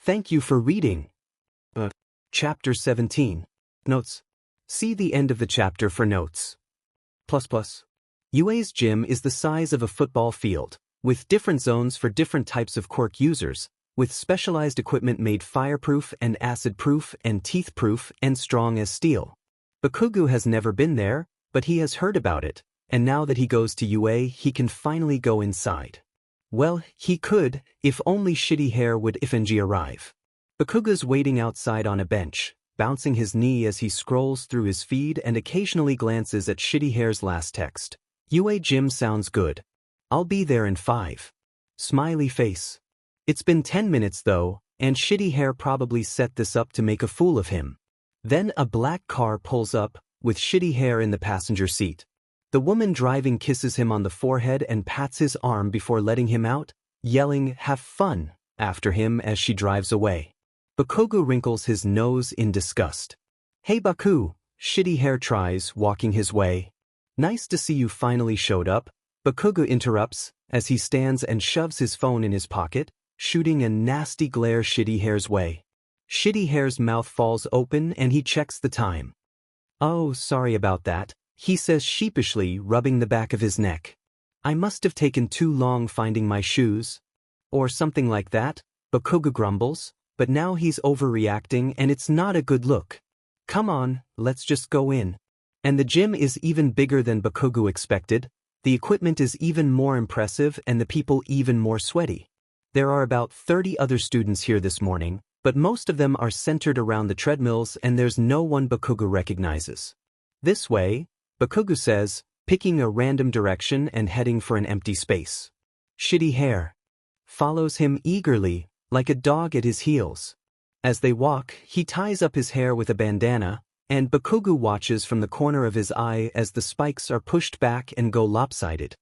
Thank you for reading. Chapter 17. Notes. See the end of the chapter for notes. ++. UA's gym is the size of a football field, with different zones for different types of quirk users, with specialized equipment made fireproof and acid-proof and teeth-proof and strong as steel. Bakugou has never been there, but he has heard about it, and now that he goes to UA he can finally go inside. Well, he could, if only Shitty Hair would ifng arrive. Bakugou's waiting outside on a bench, bouncing his knee as he scrolls through his feed and occasionally glances at Shitty Hair's last text. UA gym sounds good. I'll be there in 5. Smiley face. It's been 10 minutes though, and Shitty Hair probably set this up to make a fool of him. Then a black car pulls up, with Shitty Hair in the passenger seat. The woman driving kisses him on the forehead and pats his arm before letting him out, yelling, "Have fun," after him as she drives away. Bakugou wrinkles his nose in disgust. "Hey Baku," Shitty Hair tries, walking his way. "Nice to see you finally showed up," Bakugou interrupts, as he stands and shoves his phone in his pocket, shooting a nasty glare Shitty Hair's way. Shitty Hair's mouth falls open and he checks the time. "Oh, sorry about that," he says sheepishly, rubbing the back of his neck. "I must have taken too long finding my shoes." Or something like that, Bakugou grumbles, but now he's overreacting and it's not a good look. "Come on, let's just go in." And the gym is even bigger than Bakugou expected, the equipment is even more impressive and the people even more sweaty. There are about 30 other students here this morning, but most of them are centered around the treadmills and there's no one Bakugou recognizes. "This way," Bakugou says, picking a random direction and heading for an empty space. Shitty Hair follows him eagerly, like a dog at his heels. As they walk, he ties up his hair with a bandana, and Bakugou watches from the corner of his eye as the spikes are pushed back and go lopsided.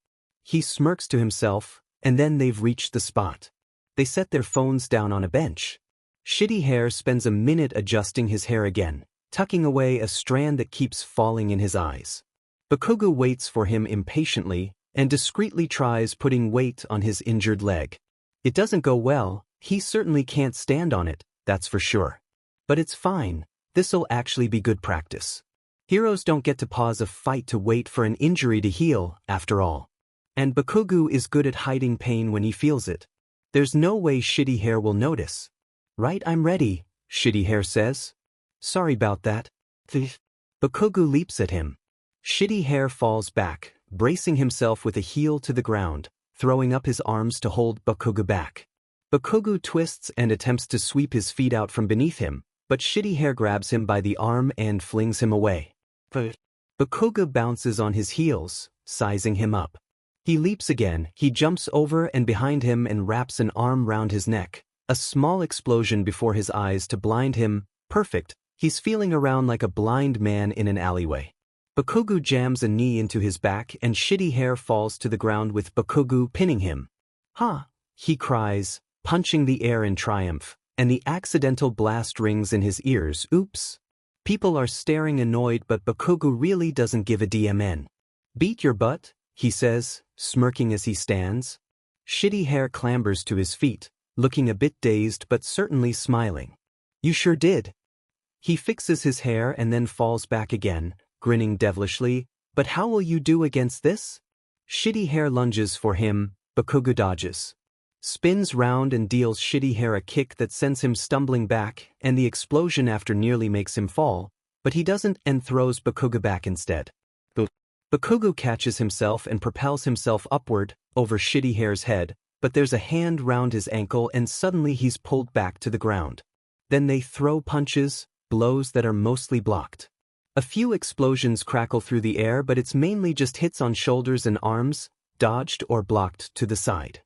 He smirks to himself, and then they've reached the spot. They set their phones down on a bench. Shitty Hair spends a minute adjusting his hair again, tucking away a strand that keeps falling in his eyes. Bakugou waits for him impatiently and discreetly tries putting weight on his injured leg. It doesn't go well, he certainly can't stand on it, that's for sure. But it's fine, this'll actually be good practice. Heroes don't get to pause a fight to wait for an injury to heal, after all. And Bakugou is good at hiding pain when he feels it. There's no way Shitty Hair will notice. Right, I'm ready, Shitty Hair says. Sorry about that. Bakugou leaps at him. Shitty Hair falls back, bracing himself with a heel to the ground, throwing up his arms to hold Bakugou back. Bakugou twists and attempts to sweep his feet out from beneath him, but Shitty Hair grabs him by the arm and flings him away. Bakugou bounces on his heels, sizing him up. He leaps again, he jumps over and behind him and wraps an arm round his neck. A small explosion before his eyes to blind him. Perfect, he's feeling around like a blind man in an alleyway. Bakugou jams a knee into his back and Shitty Hair falls to the ground with Bakugou pinning him. Ha! He cries, punching the air in triumph, and the accidental blast rings in his ears. Oops. People are staring annoyed but Bakugou really doesn't give a damn. Beat your butt, he says, smirking as he stands. Shitty Hair clambers to his feet, looking a bit dazed but certainly smiling. You sure did. He fixes his hair and then falls back again, grinning devilishly. But how will you do against this? Shitty Hair lunges for him, Bakugou dodges. Spins round and deals Shitty Hair a kick that sends him stumbling back, and the explosion after nearly makes him fall, but he doesn't and throws Bakugou back instead. Bakugou catches himself and propels himself upward, over Shitty Hair's head, but there's a hand round his ankle and suddenly he's pulled back to the ground. Then they throw punches, blows that are mostly blocked. A few explosions crackle through the air but it's mainly just hits on shoulders and arms, dodged or blocked to the side.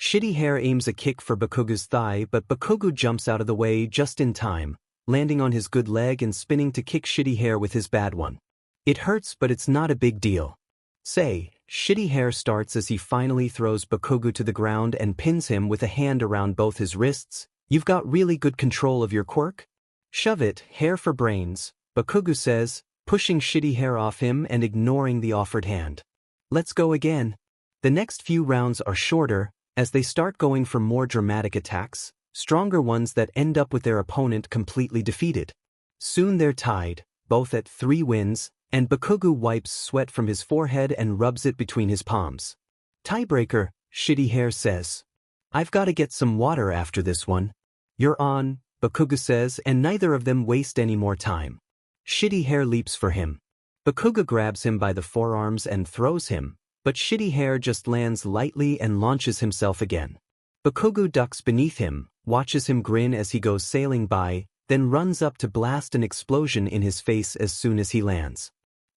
Shitty Hair aims a kick for Bakugou's thigh but Bakugou jumps out of the way just in time, landing on his good leg and spinning to kick Shitty Hair with his bad one. It hurts but it's not a big deal. Say, Shitty Hair starts as he finally throws Bakugou to the ground and pins him with a hand around both his wrists. You've got really good control of your quirk? Shove it, hair for brains, Bakugou says, pushing Shitty Hair off him and ignoring the offered hand. Let's go again. The next few rounds are shorter, as they start going for more dramatic attacks, stronger ones that end up with their opponent completely defeated. Soon they're tied, both at 3 wins, and Bakugou wipes sweat from his forehead and rubs it between his palms. Tiebreaker, Shitty Hair says. I've got to get some water after this one. You're on, Bakugou says, and neither of them waste any more time. Shitty Hair leaps for him. Bakugou grabs him by the forearms and throws him, but Shitty Hair just lands lightly and launches himself again. Bakugou ducks beneath him, watches him grin as he goes sailing by, then runs up to blast an explosion in his face as soon as he lands.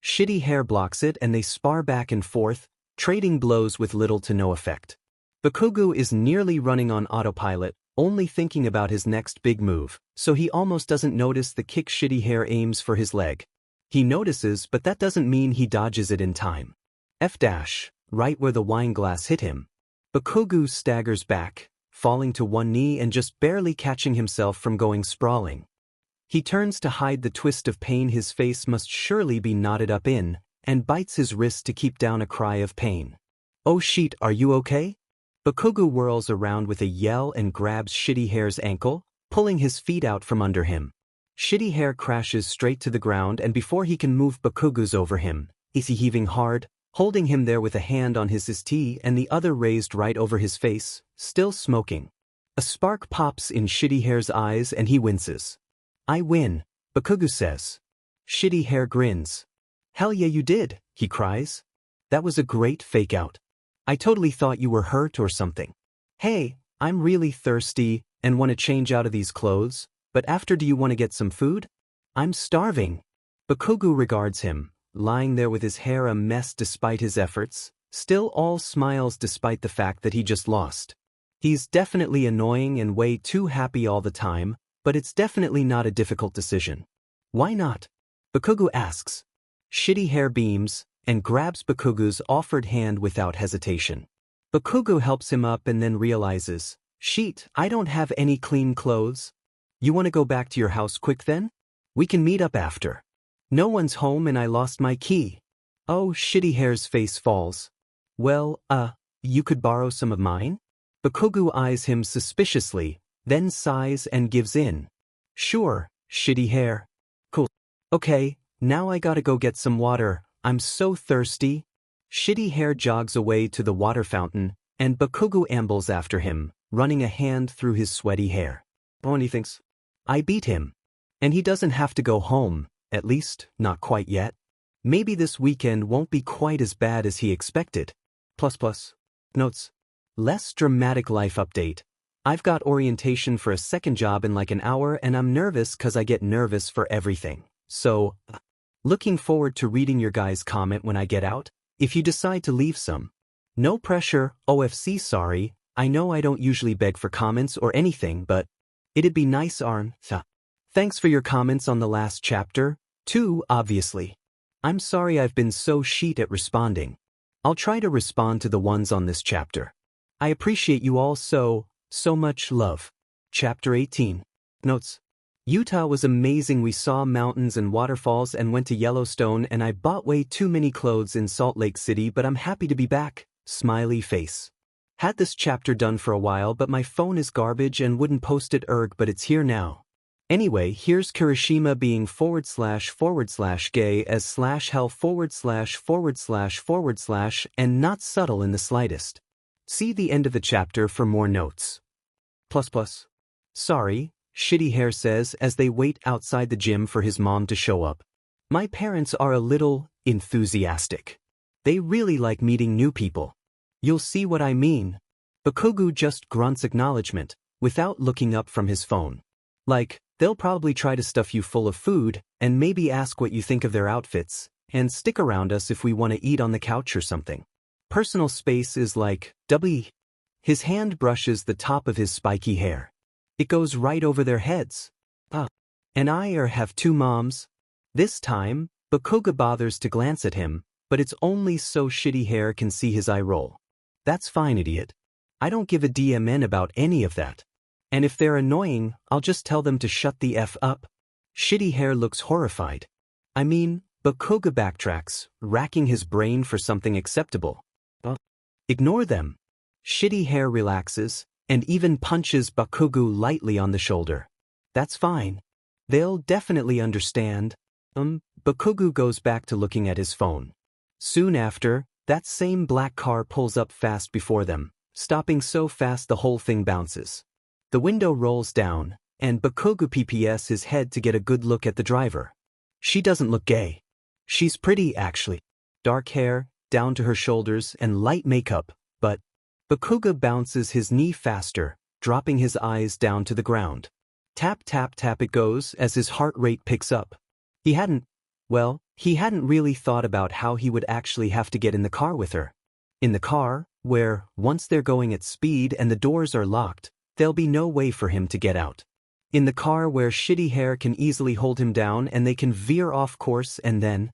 Shitty Hair blocks it and they spar back and forth, trading blows with little to no effect. Bakugou is nearly running on autopilot, only thinking about his next big move, so he almost doesn't notice the kick Shitty Hair aims for his leg. He notices but that doesn't mean he dodges it in time. Right where the wine glass hit him. Bakugou staggers back, falling to one knee and just barely catching himself from going sprawling. He turns to hide the twist of pain his face must surely be knotted up in, and bites his wrist to keep down a cry of pain. Oh shit, are you okay? Bakugou whirls around with a yell and grabs Shitty Hair's ankle, pulling his feet out from under him. Shitty Hair crashes straight to the ground and before he can move Bakugou's over him, is he heaving hard, holding him there with a hand on his tea and the other raised right over his face, still smoking. A spark pops in Shitty Hair's eyes and he winces. I win, Bakugou says. Shitty Hair grins. Hell yeah you did, he cries. That was a great fake out. I totally thought you were hurt or something. Hey, I'm really thirsty and want to change out of these clothes, but after do you want to get some food? I'm starving. Bakugou regards him, lying there with his hair a mess despite his efforts, still all smiles despite the fact that he just lost. He's definitely annoying and way too happy all the time, but it's definitely not a difficult decision. Why not? Bakugou asks. Shitty Hair beams and grabs Bakugou's offered hand without hesitation. Bakugou helps him up and then realizes, shit, I don't have any clean clothes. You want to go back to your house quick then? We can meet up after. No one's home and I lost my key. Oh, Shitty Hair's face falls. Well, you could borrow some of mine? Bakugou eyes him suspiciously, then sighs and gives in. Sure, Shitty Hair. Cool. Okay, Now I gotta go get some water, I'm so thirsty. Shitty Hair jogs away to the water fountain, and Bakugou ambles after him, running a hand through his sweaty hair. Bonnie thinks, I beat him. And he doesn't have to go home, at least, not quite yet. Maybe this weekend won't be quite as bad as he expected. Notes. Less dramatic life update. I've got orientation for a second job in like an hour and I'm nervous cause I get nervous for everything. So, looking forward to reading your guys' comment when I get out, if you decide to leave some. No pressure, OFC sorry, I know I don't usually beg for comments or anything but it'd be nice Arn. Thanks for your comments on the last chapter, too, obviously. I'm sorry I've been so shit at responding. I'll try to respond to the ones on this chapter. I appreciate you all so much love. Chapter 18. Notes. Utah was amazing. We saw mountains and waterfalls and went to Yellowstone and I bought way too many clothes in Salt Lake City but I'm happy to be back. Smiley face. Had this chapter done for a while but my phone is garbage and wouldn't post it but it's here now. Anyway, here's Kirishima being / gay as /hell / and not subtle in the slightest. See the end of the chapter for more notes. Sorry, Shitty Hair says as they wait outside the gym for his mom to show up. My parents are a little enthusiastic. They really like meeting new people. You'll see what I mean. Bakugou just grunts acknowledgement, without looking up from his phone. Like, they'll probably try to stuff you full of food, and maybe ask what you think of their outfits, and stick around us if we want to eat on the couch or something. Personal space is like, His hand brushes the top of his spiky hair. It goes right over their heads. And I have two moms. This time, Bakugou bothers to glance at him, but it's only so Shitty Hair can see his eye roll. That's fine, idiot. I don't give a DMN about any of that. And if they're annoying, I'll just tell them to shut the F up. Shitty Hair looks horrified. I mean, Bakugou backtracks, racking his brain for something acceptable. Ignore them. Shitty Hair relaxes, and even punches Bakugou lightly on the shoulder. That's fine. They'll definitely understand. Bakugou goes back to looking at his phone. Soon after, that same black car pulls up fast before them, stopping so fast the whole thing bounces. The window rolls down, and Bakugou PPS his head to get a good look at the driver. She doesn't look gay. She's pretty, actually. Dark hair, down to her shoulders, and light makeup, but Bakugou bounces his knee faster, dropping his eyes down to the ground. Tap tap tap it goes as his heart rate picks up. He hadn't really thought about how he would actually have to get in the car with her. In the car, where, once they're going at speed and the doors are locked, there'll be no way for him to get out. In the car where Shitty Hair can easily hold him down and they can veer off course and then?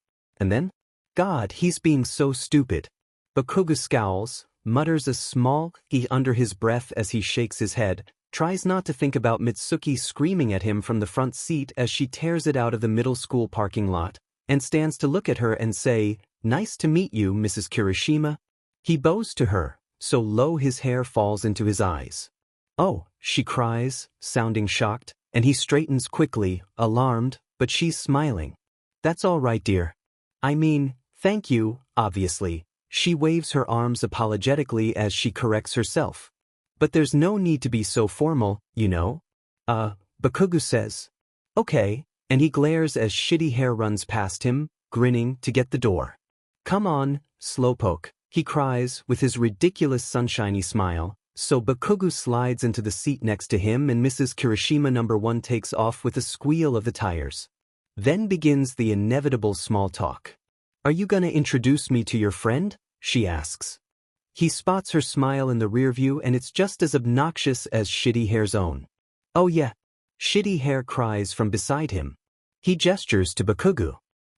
God, he's being so stupid. Bakugou scowls, mutters a small "e" under his breath as he shakes his head, tries not to think about Mitsuki screaming at him from the front seat as she tears it out of the middle school parking lot, and stands to look at her and say, "Nice to meet you, Mrs. Kirishima." He bows to her, so low his hair falls into his eyes. "Oh," she cries, sounding shocked, and he straightens quickly, alarmed, but she's smiling. "That's all right, dear. I mean, thank you, obviously." She waves her arms apologetically as she corrects herself. "But there's no need to be so formal, you know." Bakugou says. "Okay," and he glares as Shitty Hair runs past him, grinning, to get the door. "Come on, slowpoke," he cries with his ridiculous sunshiny smile, so Bakugou slides into the seat next to him and Mrs. Kirishima #1 takes off with a squeal of the tires. Then begins the inevitable small talk. "Are you gonna introduce me to your friend?" she asks. He spots her smile in the rearview and it's just as obnoxious as Shitty Hair's own. "Oh yeah," Shitty Hair cries from beside him. He gestures to Bakugou.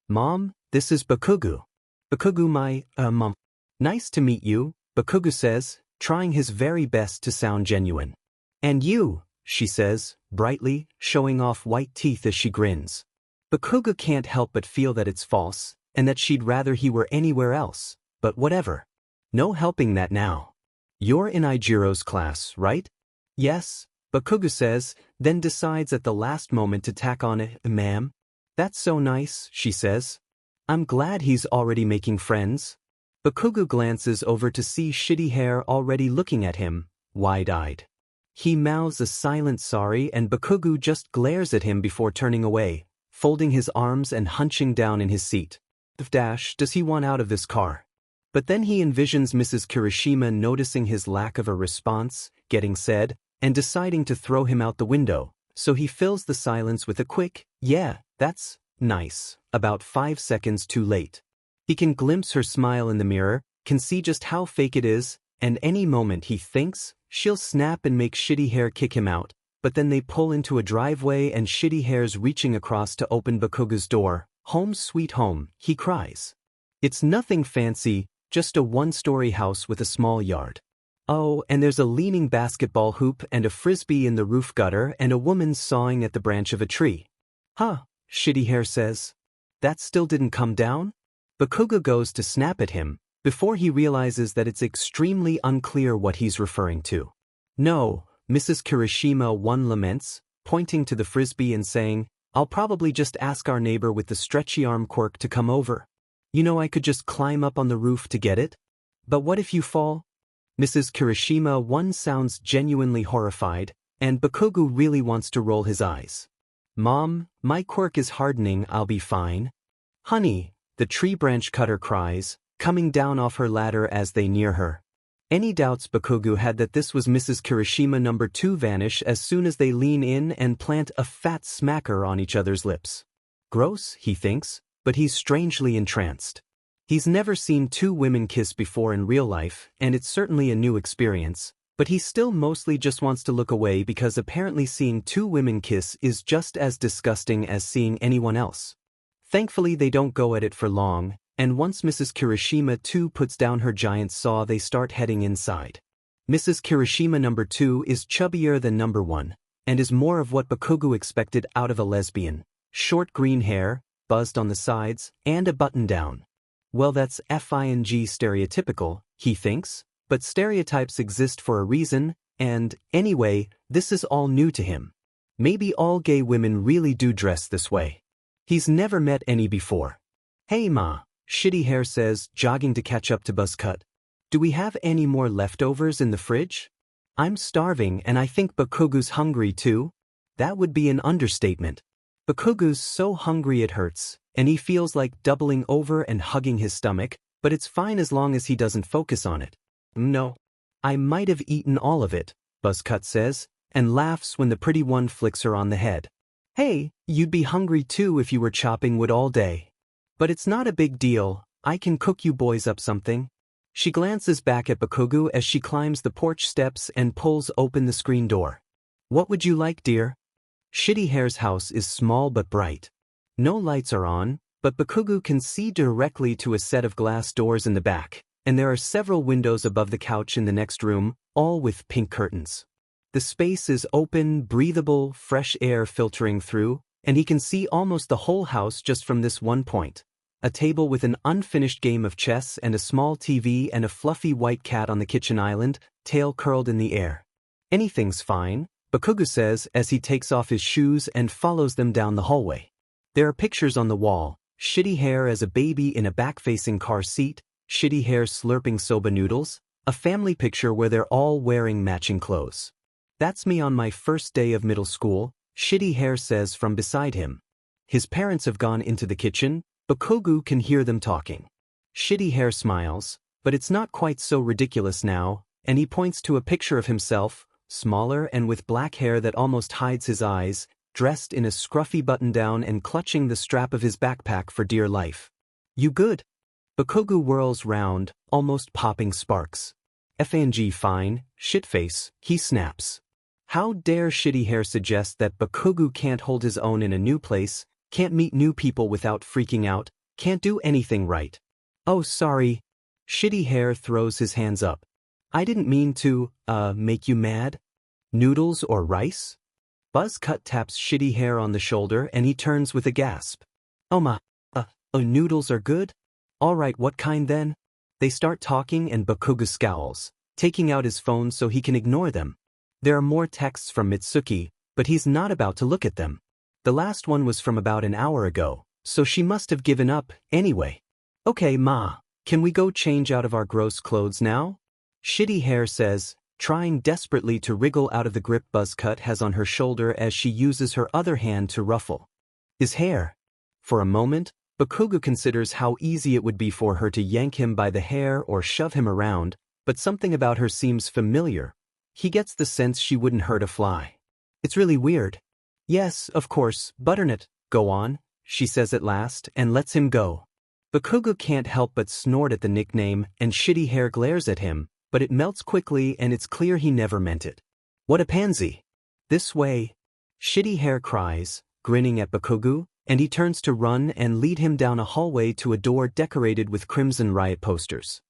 "Mom, this is Bakugou." "Bakugou, my, mom." "Nice to meet you," Bakugou says, trying his very best to sound genuine. "And you," she says, brightly, showing off white teeth as she grins. Bakugou can't help but feel that it's false, and that she'd rather he were anywhere else, but whatever. No helping that now. "You're in Ijiro's class, right?" "Yes," Bakugou says, then decides at the last moment to tack on a "ma'am." That's so nice, she says. I'm glad he's already making friends. Bakugou glances over to see Shitty Hair already looking at him, wide-eyed. He mouths a silent sorry and Bakugou just glares at him before turning away, folding his arms and hunching down in his seat. Does he want out of this car? But then he envisions Mrs. Kirishima noticing his lack of a response, getting said, and deciding to throw him out the window, so he fills the silence with a quick, "Yeah, that's nice," about 5 seconds too late. He can glimpse her smile in the mirror, can see just how fake it is, and any moment he thinks, she'll snap and make Shitty Hair kick him out, but then they pull into a driveway and Shitty Hair's reaching across to open Bakugou's door. "Home sweet home," he cries. It's nothing fancy, just a one-story house with a small yard. Oh, and there's a leaning basketball hoop and a frisbee in the roof gutter and a woman sawing at the branch of a tree. "Huh," Shitty Hair says. "That still didn't come down?" Bakugou goes to snap at him, before he realizes that it's extremely unclear what he's referring to. "No," Mrs. Kirishima laments, pointing to the frisbee and saying, "I'll probably just ask our neighbor with the stretchy arm quirk to come over. You know, I could just climb up on the roof to get it. But what if you fall?" Mrs. Kirishima sounds genuinely horrified, and Bakugou really wants to roll his eyes. "Mom, my quirk is hardening, I'll be fine." "Honey," the tree branch cutter cries, coming down off her ladder as they near her. Any doubts Bakugou had that this was Mrs. Kirishima number 2 vanish as soon as they lean in and plant a fat smacker on each other's lips. Gross, he thinks, but he's strangely entranced. He's never seen 2 women kiss before in real life, and it's certainly a new experience, but he still mostly just wants to look away because apparently seeing 2 women kiss is just as disgusting as seeing anyone else. Thankfully they don't go at it for long, and once Mrs. Kirishima 2 puts down her giant saw they start heading inside. Mrs. Kirishima number 2 is chubbier than number 1, and is more of what Bakugou expected out of a lesbian. Short green hair, buzzed on the sides, and a button-down. Well, that's fing stereotypical, he thinks, but stereotypes exist for a reason, and, anyway, this is all new to him. Maybe all gay women really do dress this way. He's never met any before. "Hey Ma," Shitty Hair says, jogging to catch up to Buzzcut. "Do we have any more leftovers in the fridge? I'm starving and I think Bakugou's hungry too." That would be an understatement. Bakugou's so hungry it hurts, and he feels like doubling over and hugging his stomach, but it's fine as long as he doesn't focus on it. "No. I might have eaten all of it," Buzzcut says, and laughs when the pretty one flicks her on the head. "Hey, you'd be hungry too if you were chopping wood all day. But it's not a big deal, I can cook you boys up something." She glances back at Bakugou as she climbs the porch steps and pulls open the screen door. "What would you like, dear?" Shitty Hair's house is small but bright. No lights are on, but Bakugou can see directly to a set of glass doors in the back, and there are several windows above the couch in the next room, all with pink curtains. The space is open, breathable, fresh air filtering through, and he can see almost the whole house just from this one point. A table with an unfinished game of chess and a small TV and a fluffy white cat on the kitchen island, tail curled in the air. "Anything's fine," Bakugou says as he takes off his shoes and follows them down the hallway. There are pictures on the wall, Shitty Hair as a baby in a back-facing car seat, Shitty Hair slurping soba noodles, a family picture where they're all wearing matching clothes. "That's me on my first day of middle school," Shitty Hair says from beside him. His parents have gone into the kitchen, Bakugou can hear them talking. Shitty Hair smiles, but it's not quite so ridiculous now, and he points to a picture of himself, smaller and with black hair that almost hides his eyes, dressed in a scruffy button-down and clutching the strap of his backpack for dear life. "You good?" Bakugou whirls round, almost popping sparks. "Fang fine, shitface," he snaps. How dare Shitty Hair suggest that Bakugou can't hold his own in a new place, can't meet new people without freaking out, can't do anything right. "Oh, sorry." Shitty Hair throws his hands up. "I didn't mean to, make you mad. Noodles or rice?" Buzzcut taps Shitty Hair on the shoulder and he turns with a gasp. "Oh my, noodles are good? All right, what kind then?" They start talking and Bakugou scowls, taking out his phone so he can ignore them. There are more texts from Mitsuki, but he's not about to look at them. The last one was from about an hour ago, so she must have given up, anyway. Okay, Ma, can we go change out of our gross clothes now? Shitty Hair says, trying desperately to wriggle out of the grip Buzzcut has on her shoulder as she uses her other hand to ruffle his hair. For a moment, Bakugou considers how easy it would be for her to yank him by the hair or shove him around, but something about her seems familiar. He gets the sense she wouldn't hurt a fly. It's really weird. Yes, of course, Butternut, go on, she says at last, and lets him go. Bakugou can't help but snort at the nickname, and Shitty Hair glares at him, but it melts quickly and it's clear he never meant it. What a pansy. This way. Shitty Hair cries, grinning at Bakugou, and he turns to run and lead him down a hallway to a door decorated with crimson riot posters.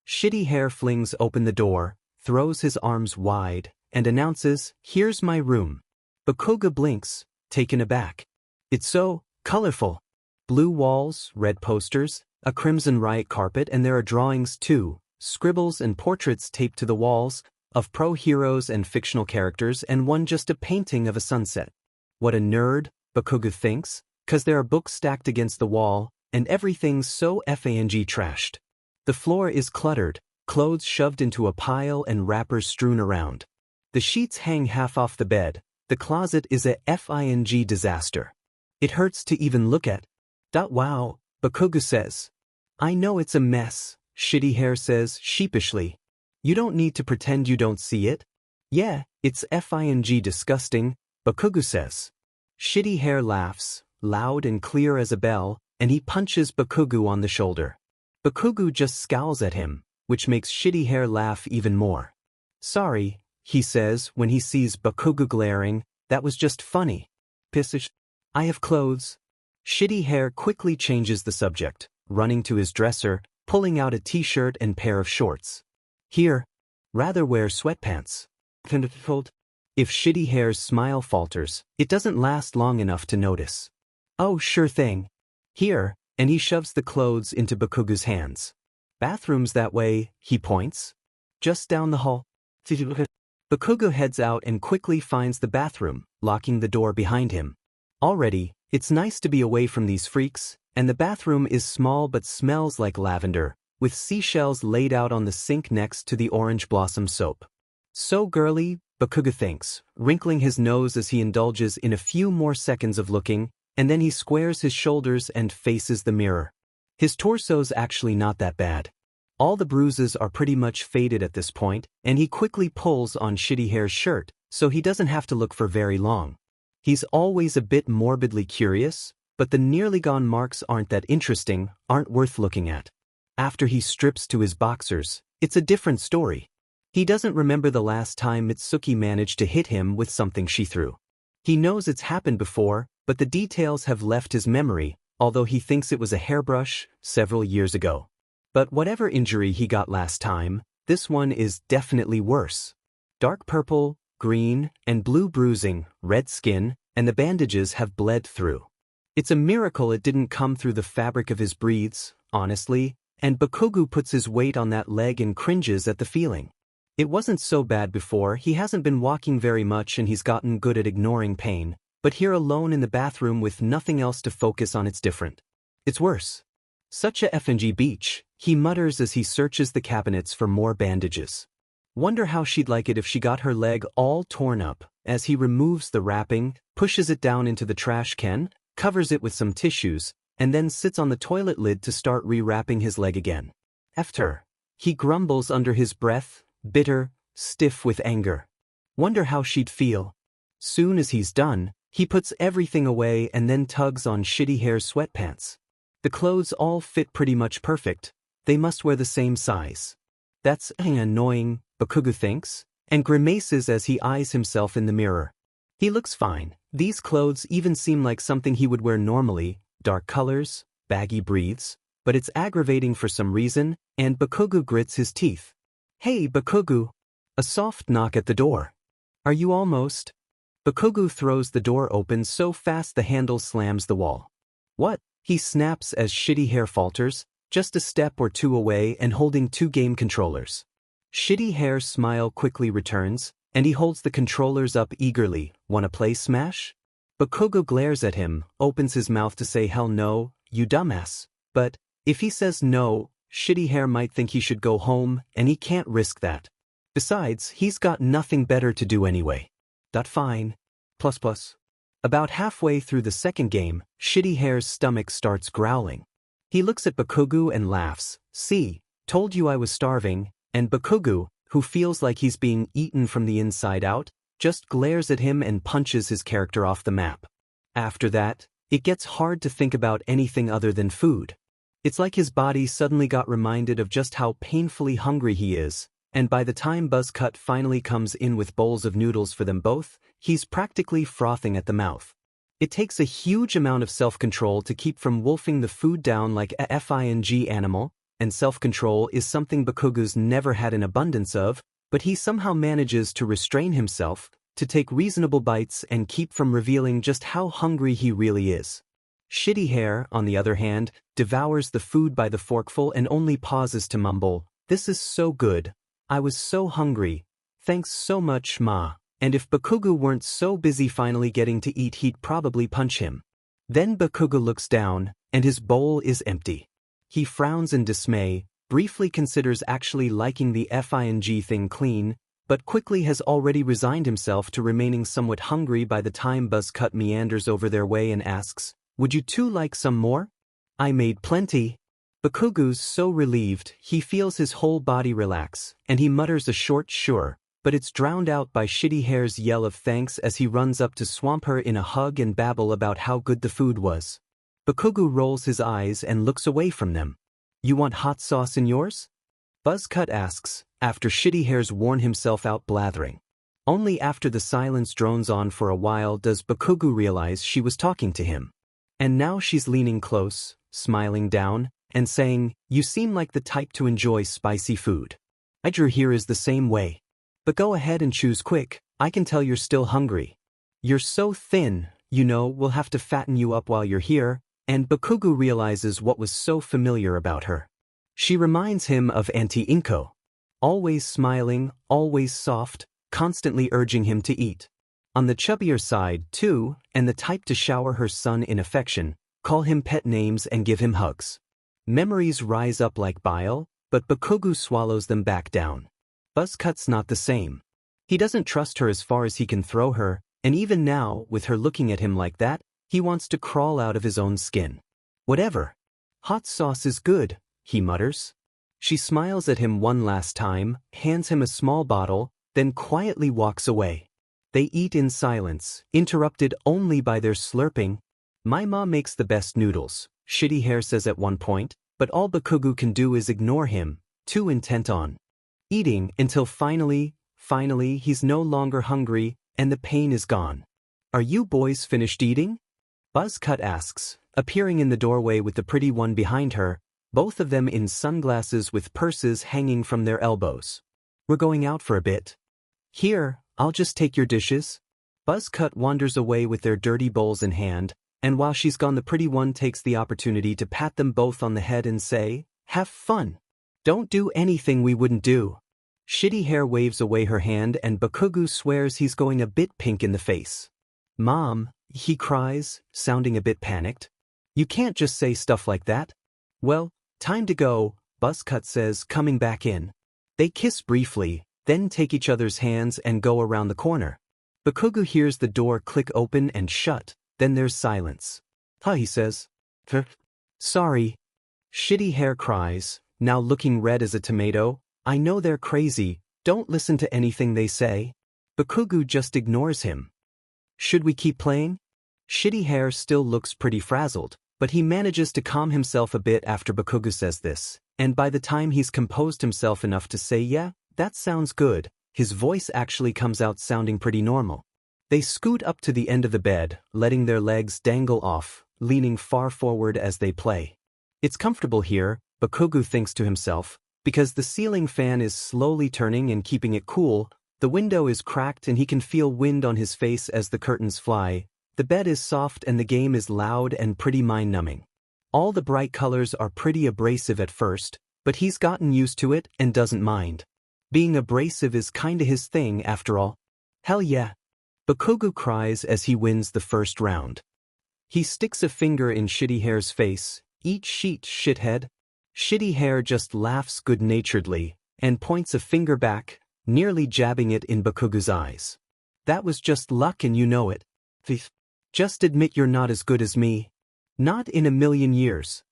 Shitty Hair flings open the door, throws his arms wide, and announces, "Here's my room." Bakugou blinks, taken aback. It's so colorful. Blue walls, red posters, a crimson riot carpet, and there are drawings too, scribbles and portraits taped to the walls, of pro-heroes and fictional characters, and one just a painting of a sunset. What a nerd, Bakugou thinks, 'cause there are books stacked against the wall, and everything's so fang trashed. The floor is cluttered, clothes shoved into a pile and wrappers strewn around. The sheets hang half off the bed. The closet is a fing disaster. It hurts to even look at. Wow, Bakugou says. I know it's a mess, Shitty Hair says sheepishly. You don't need to pretend you don't see it. Yeah, it's fing disgusting, Bakugou says. Shitty Hair laughs, loud and clear as a bell, and he punches Bakugou on the shoulder. Bakugou just scowls at him, which makes Shitty Hair laugh even more. Sorry, he says when he sees Bakugou glaring, that was just funny. Pissish. I have clothes. Shitty Hair quickly changes the subject, running to his dresser, pulling out a t-shirt and pair of shorts. Here, rather wear sweatpants. If Shitty Hair's smile falters, it doesn't last long enough to notice. Oh, sure thing. Here, and he shoves the clothes into Bakugou's hands. Bathroom's that way, he points. Just down the hall. Bakugou heads out and quickly finds the bathroom, locking the door behind him. Already, it's nice to be away from these freaks, and the bathroom is small but smells like lavender, with seashells laid out on the sink next to the orange blossom soap. So girly, Bakugou thinks, wrinkling his nose as he indulges in a few more seconds of looking, and then he squares his shoulders and faces the mirror. His torso's actually not that bad. All the bruises are pretty much faded at this point, and he quickly pulls on Shitty Hair's shirt, so he doesn't have to look for very long. He's always a bit morbidly curious, but the nearly gone marks aren't that interesting, aren't worth looking at. After he strips to his boxers, it's a different story. He doesn't remember the last time Mitsuki managed to hit him with something she threw. He knows it's happened before, but the details have left his memory, although he thinks it was a hairbrush several years ago. But whatever injury he got last time, this one is definitely worse. Dark purple, green, and blue bruising, red skin, and the bandages have bled through. It's a miracle it didn't come through the fabric of his breathes, honestly, and Bakugou puts his weight on that leg and cringes at the feeling. It wasn't so bad before, he hasn't been walking very much and he's gotten good at ignoring pain, but here alone in the bathroom with nothing else to focus on, it's different. It's worse. Such a FNG beach, he mutters as he searches the cabinets for more bandages. Wonder how she'd like it if she got her leg all torn up, as he removes the wrapping, pushes it down into the trash can, covers it with some tissues, and then sits on the toilet lid to start rewrapping his leg again. After, he grumbles under his breath, bitter, stiff with anger. Wonder how she'd feel. Soon as he's done, he puts everything away and then tugs on Shitty Hair's sweatpants. The clothes all fit pretty much perfect. They must wear the same size. That's annoying, Bakugou thinks, and grimaces as he eyes himself in the mirror. He looks fine. These clothes even seem like something he would wear normally, dark colors, baggy breathes, but it's aggravating for some reason, and Bakugou grits his teeth. Hey, Bakugou! A soft knock at the door. Are you almost? Bakugou throws the door open so fast the handle slams the wall. What? He snaps as Shitty Hair falters, just a step or two away and holding two game controllers. Shitty Hair's smile quickly returns, and he holds the controllers up eagerly. Wanna play Smash? Bakugou glares at him, opens his mouth to say hell no, you dumbass. But, if he says no, Shitty Hair might think he should go home, and he can't risk that. Besides, he's got nothing better to do anyway. Fine. Plus. About halfway through the second game, Shitty Hair's stomach starts growling. He looks at Bakugou and laughs. See, told you I was starving, and Bakugou, who feels like he's being eaten from the inside out, just glares at him and punches his character off the map. After that, it gets hard to think about anything other than food. It's like his body suddenly got reminded of just how painfully hungry he is, and by the time Buzzcut finally comes in with bowls of noodles for them both, he's practically frothing at the mouth. It takes a huge amount of self-control to keep from wolfing the food down like a FING animal, and self-control is something Bakugou's never had an abundance of, but he somehow manages to restrain himself, to take reasonable bites and keep from revealing just how hungry he really is. Shitty Hair, on the other hand, devours the food by the forkful and only pauses to mumble, "This is so good. I was so hungry. Thanks so much, Ma." And if Bakugou weren't so busy finally getting to eat, he'd probably punch him. Then Bakugou looks down, and his bowl is empty. He frowns in dismay, briefly considers actually liking the FING thing clean, but quickly has already resigned himself to remaining somewhat hungry by the time Buzzcut meanders over their way and asks, "Would you two like some more? I made plenty." Bakugou's so relieved, he feels his whole body relax, and he mutters a short sure, but it's drowned out by Shitty Hair's yell of thanks as he runs up to swamp her in a hug and babble about how good the food was. Bakugou rolls his eyes and looks away from them. "You want hot sauce in yours?" Buzzcut asks, after Shitty Hair's worn himself out blathering. Only after the silence drones on for a while does Bakugou realize she was talking to him. And now she's leaning close, smiling down, and saying, "You seem like the type to enjoy spicy food. I drew here is the same way. But go ahead and choose quick, I can tell you're still hungry. You're so thin, you know, we'll have to fatten you up while you're here," and Bakugou realizes what was so familiar about her. She reminds him of Auntie Inko. Always smiling, always soft, constantly urging him to eat. On the chubbier side, too, and the type to shower her son in affection, call him pet names and give him hugs. Memories rise up like bile, but Bakugou swallows them back down. Buzzcut's not the same. He doesn't trust her as far as he can throw her, and even now, with her looking at him like that, he wants to crawl out of his own skin. "Whatever. Hot sauce is good," he mutters. She smiles at him one last time, hands him a small bottle, then quietly walks away. They eat in silence, interrupted only by their slurping. "My ma makes the best noodles," Shitty Hair says at one point, but all Bakugou can do is ignore him, too intent on eating, until finally, he's no longer hungry, and the pain is gone. "Are you boys finished eating?" Buzzcut asks, appearing in the doorway with the pretty one behind her, both of them in sunglasses with purses hanging from their elbows. "We're going out for a bit. Here, I'll just take your dishes." Buzzcut wanders away with their dirty bowls in hand, and while she's gone, the pretty one takes the opportunity to pat them both on the head and say, "Have fun. Don't do anything we wouldn't do." Shitty Hair waves away her hand and Bakugou swears he's going a bit pink in the face. "Mom," he cries, sounding a bit panicked. "You can't just say stuff like that." "Well, time to go," Buzzcut says, coming back in. They kiss briefly, then take each other's hands and go around the corner. Bakugou hears the door click open and shut, then there's silence. "Huh," he says. "Sorry." Shitty Hair cries, now looking red as a tomato, "I know they're crazy, don't listen to anything they say." Bakugou just ignores him. "Should we keep playing?" Shitty Hair still looks pretty frazzled, but he manages to calm himself a bit after Bakugou says this, and by the time he's composed himself enough to say, "Yeah, that sounds good," his voice actually comes out sounding pretty normal. They scoot up to the end of the bed, letting their legs dangle off, leaning far forward as they play. It's comfortable here, Bakugou thinks to himself, because the ceiling fan is slowly turning and keeping it cool, the window is cracked and he can feel wind on his face as the curtains fly, the bed is soft and the game is loud and pretty mind-numbing. All the bright colors are pretty abrasive at first, but he's gotten used to it and doesn't mind. Being abrasive is kinda his thing after all. Hell yeah. Bakugou cries as he wins the first round. He sticks a finger in Shitty Hair's face. Eat sheet, shithead. Shitty Hair just laughs good-naturedly and points a finger back, nearly jabbing it in Bakugou's eyes. That was just luck and you know it. Just admit you're not as good as me. Not in a million years.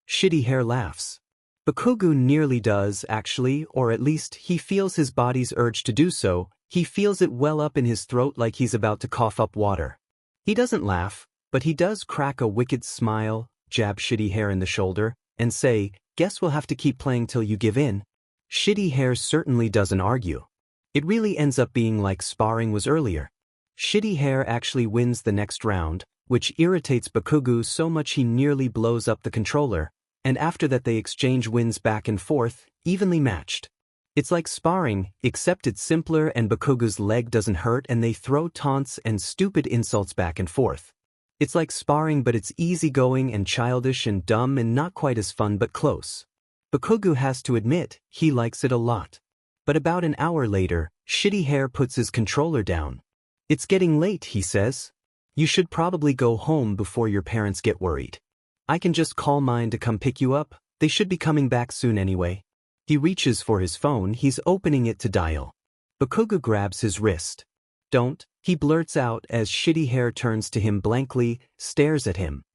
Shitty Hair laughs. Bakugou nearly does, actually, or at least he feels his body's urge to do so. He feels it well up in his throat like he's about to cough up water. He doesn't laugh, but he does crack a wicked smile, jab Shitty Hair in the shoulder, and say, "Guess we'll have to keep playing till you give in." Shitty Hair certainly doesn't argue. It really ends up being like sparring was earlier. Shitty Hair actually wins the next round, which irritates Bakugou so much he nearly blows up the controller, and after that they exchange wins back and forth, evenly matched. It's like sparring, except it's simpler and Bakugou's leg doesn't hurt and they throw taunts and stupid insults back and forth. It's like sparring but it's easygoing and childish and dumb and not quite as fun but close. Bakugou has to admit, he likes it a lot. But about an hour later, Shitty Hair puts his controller down. "It's getting late," he says. "You should probably go home before your parents get worried. I can just call mine to come pick you up, they should be coming back soon anyway." He reaches for his phone, he's opening it to dial. Bakugou grabs his wrist. "Don't," he blurts out as Shitty Hair turns to him blankly, stares at him.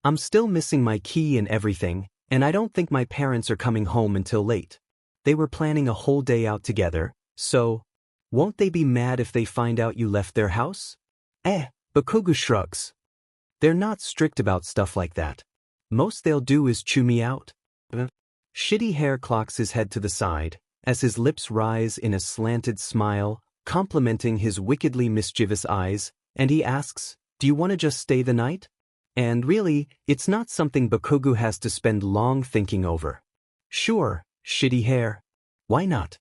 "I'm still missing my key and everything, and I don't think my parents are coming home until late. They were planning a whole day out together, so won't they be mad if they find out you left their house?" Bakugou shrugs. "They're not strict about stuff like that. Most they'll do is chew me out." Shitty Hair clocks his head to the side, as his lips rise in a slanted smile, complimenting his wickedly mischievous eyes, and he asks, "Do you want to just stay the night?" And really, it's not something Bakugou has to spend long thinking over. "Sure, Shitty Hair. Why not?"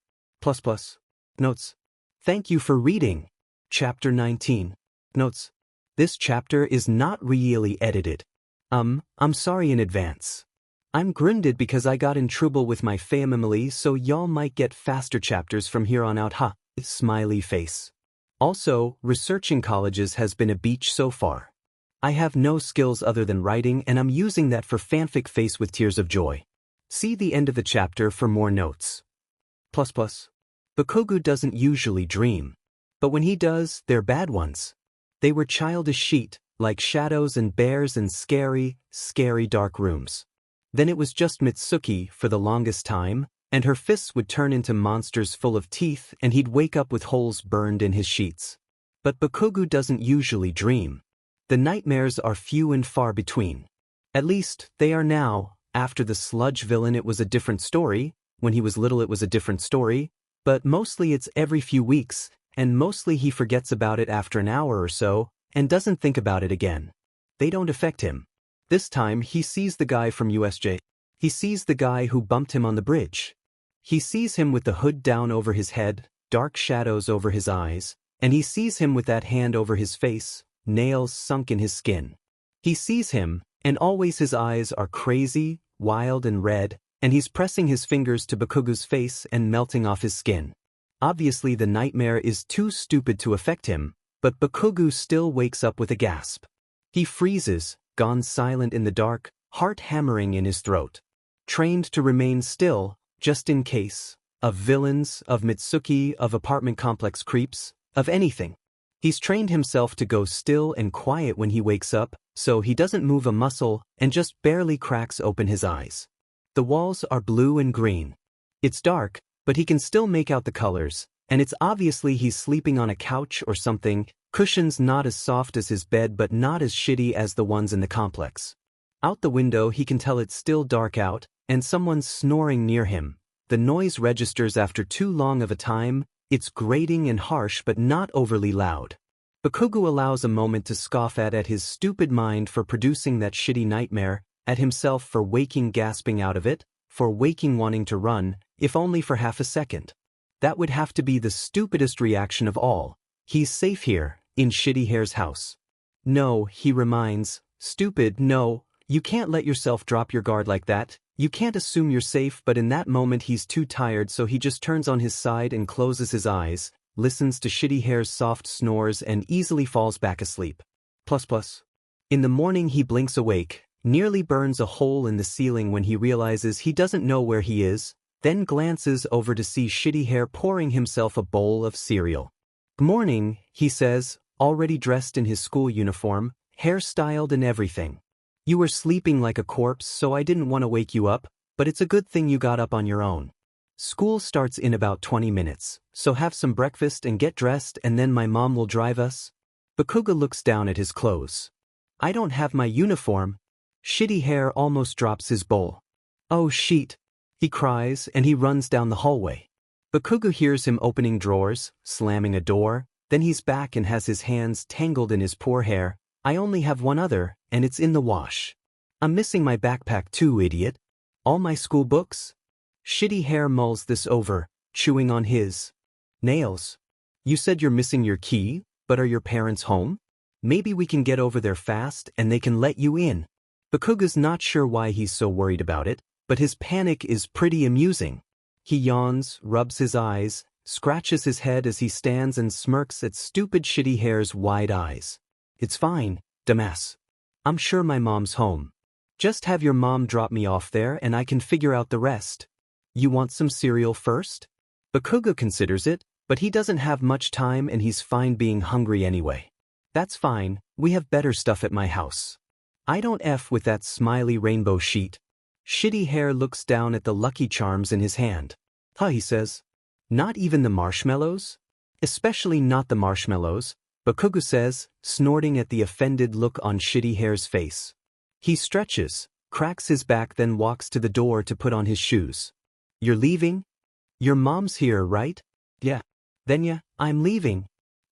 Notes. Thank you for reading. Chapter 19. Notes. This chapter is not really edited. I'm sorry in advance. I'm grunded because I got in trouble with my family, so y'all might get faster chapters from here on out, ha, smiley face. Also, researching colleges has been a beach so far. I have no skills other than writing and I'm using that for fanfic face with tears of joy. See the end of the chapter for more notes. Bakugou doesn't usually dream. But when he does, they're bad ones. They were childish shit, like shadows and bears and scary, scary dark rooms. Then it was just Mitsuki for the longest time, and her fists would turn into monsters full of teeth and he'd wake up with holes burned in his sheets. But Bakugou doesn't usually dream. The nightmares are few and far between. At least, they are now. After the sludge villain it was a different story, when he was little it was a different story, but mostly it's every few weeks, and mostly he forgets about it after an hour or so, and doesn't think about it again. They don't affect him. This time he sees the guy from USJ. He sees the guy who bumped him on the bridge. He sees him with the hood down over his head, dark shadows over his eyes, and he sees him with that hand over his face, nails sunk in his skin. He sees him, and always his eyes are crazy, wild and red, and he's pressing his fingers to Bakugou's face and melting off his skin. Obviously the nightmare is too stupid to affect him, but Bakugou still wakes up with a gasp. He freezes, gone silent in the dark, heart hammering in his throat. Trained to remain still, just in case, of villains, of Mitsuki, of apartment complex creeps, of anything. He's trained himself to go still and quiet when he wakes up, so he doesn't move a muscle and just barely cracks open his eyes. The walls are blue and green. It's dark, but he can still make out the colors, and it's obviously he's sleeping on a couch or something, cushions not as soft as his bed but not as shitty as the ones in the complex. Out the window he can tell it's still dark out, and someone's snoring near him. The noise registers after too long of a time, it's grating and harsh but not overly loud. Bakugou allows a moment to scoff at his stupid mind for producing that shitty nightmare, at himself for waking gasping out of it, for waking wanting to run, if only for half a second. That would have to be the stupidest reaction of all. He's safe here, in Shitty Hair's house. No, he reminds, stupid, no, you can't let yourself drop your guard like that, you can't assume you're safe, but in that moment he's too tired so he just turns on his side and closes his eyes, listens to Shitty Hair's soft snores and easily falls back asleep. Plus. In the morning he blinks awake, nearly burns a hole in the ceiling when he realizes he doesn't know where he is, then glances over to see Shitty Hair pouring himself a bowl of cereal. "Morning," he says, already dressed in his school uniform, hairstyled and everything. "You were sleeping like a corpse, so I didn't want to wake you up, but it's a good thing you got up on your own. School starts in about 20 minutes, so have some breakfast and get dressed and then my mom will drive us." Bakugou looks down at his clothes. "I don't have my uniform." Shitty Hair almost drops his bowl. "Oh shit," he cries and he runs down the hallway. Bakugou hears him opening drawers, slamming a door, then he's back and has his hands tangled in his poor hair. "I only have one other, and it's in the wash. I'm missing my backpack too, idiot. All my school books?" Shitty Hair mulls this over, chewing on his nails. "You said you're missing your key, but are your parents home? Maybe we can get over there fast and they can let you in." Bakugou's not sure why he's so worried about it, but his panic is pretty amusing. He yawns, rubs his eyes, scratches his head as he stands and smirks at stupid Shitty Hair's wide eyes. "It's fine, dumbass. I'm sure my mom's home. Just have your mom drop me off there and I can figure out the rest. You want some cereal first?" Bakugou considers it, but he doesn't have much time and he's fine being hungry anyway. "That's fine, we have better stuff at my house. I don't F with that smiley rainbow sheet." Shitty Hair looks down at the Lucky Charms in his hand. "Huh," he says. "Not even the marshmallows?" "Especially not the marshmallows," Bakugou says, snorting at the offended look on Shitty Hair's face. He stretches, cracks his back, then walks to the door to put on his shoes. "You're leaving? Your mom's here, right?" "Yeah." "Then yeah, I'm leaving."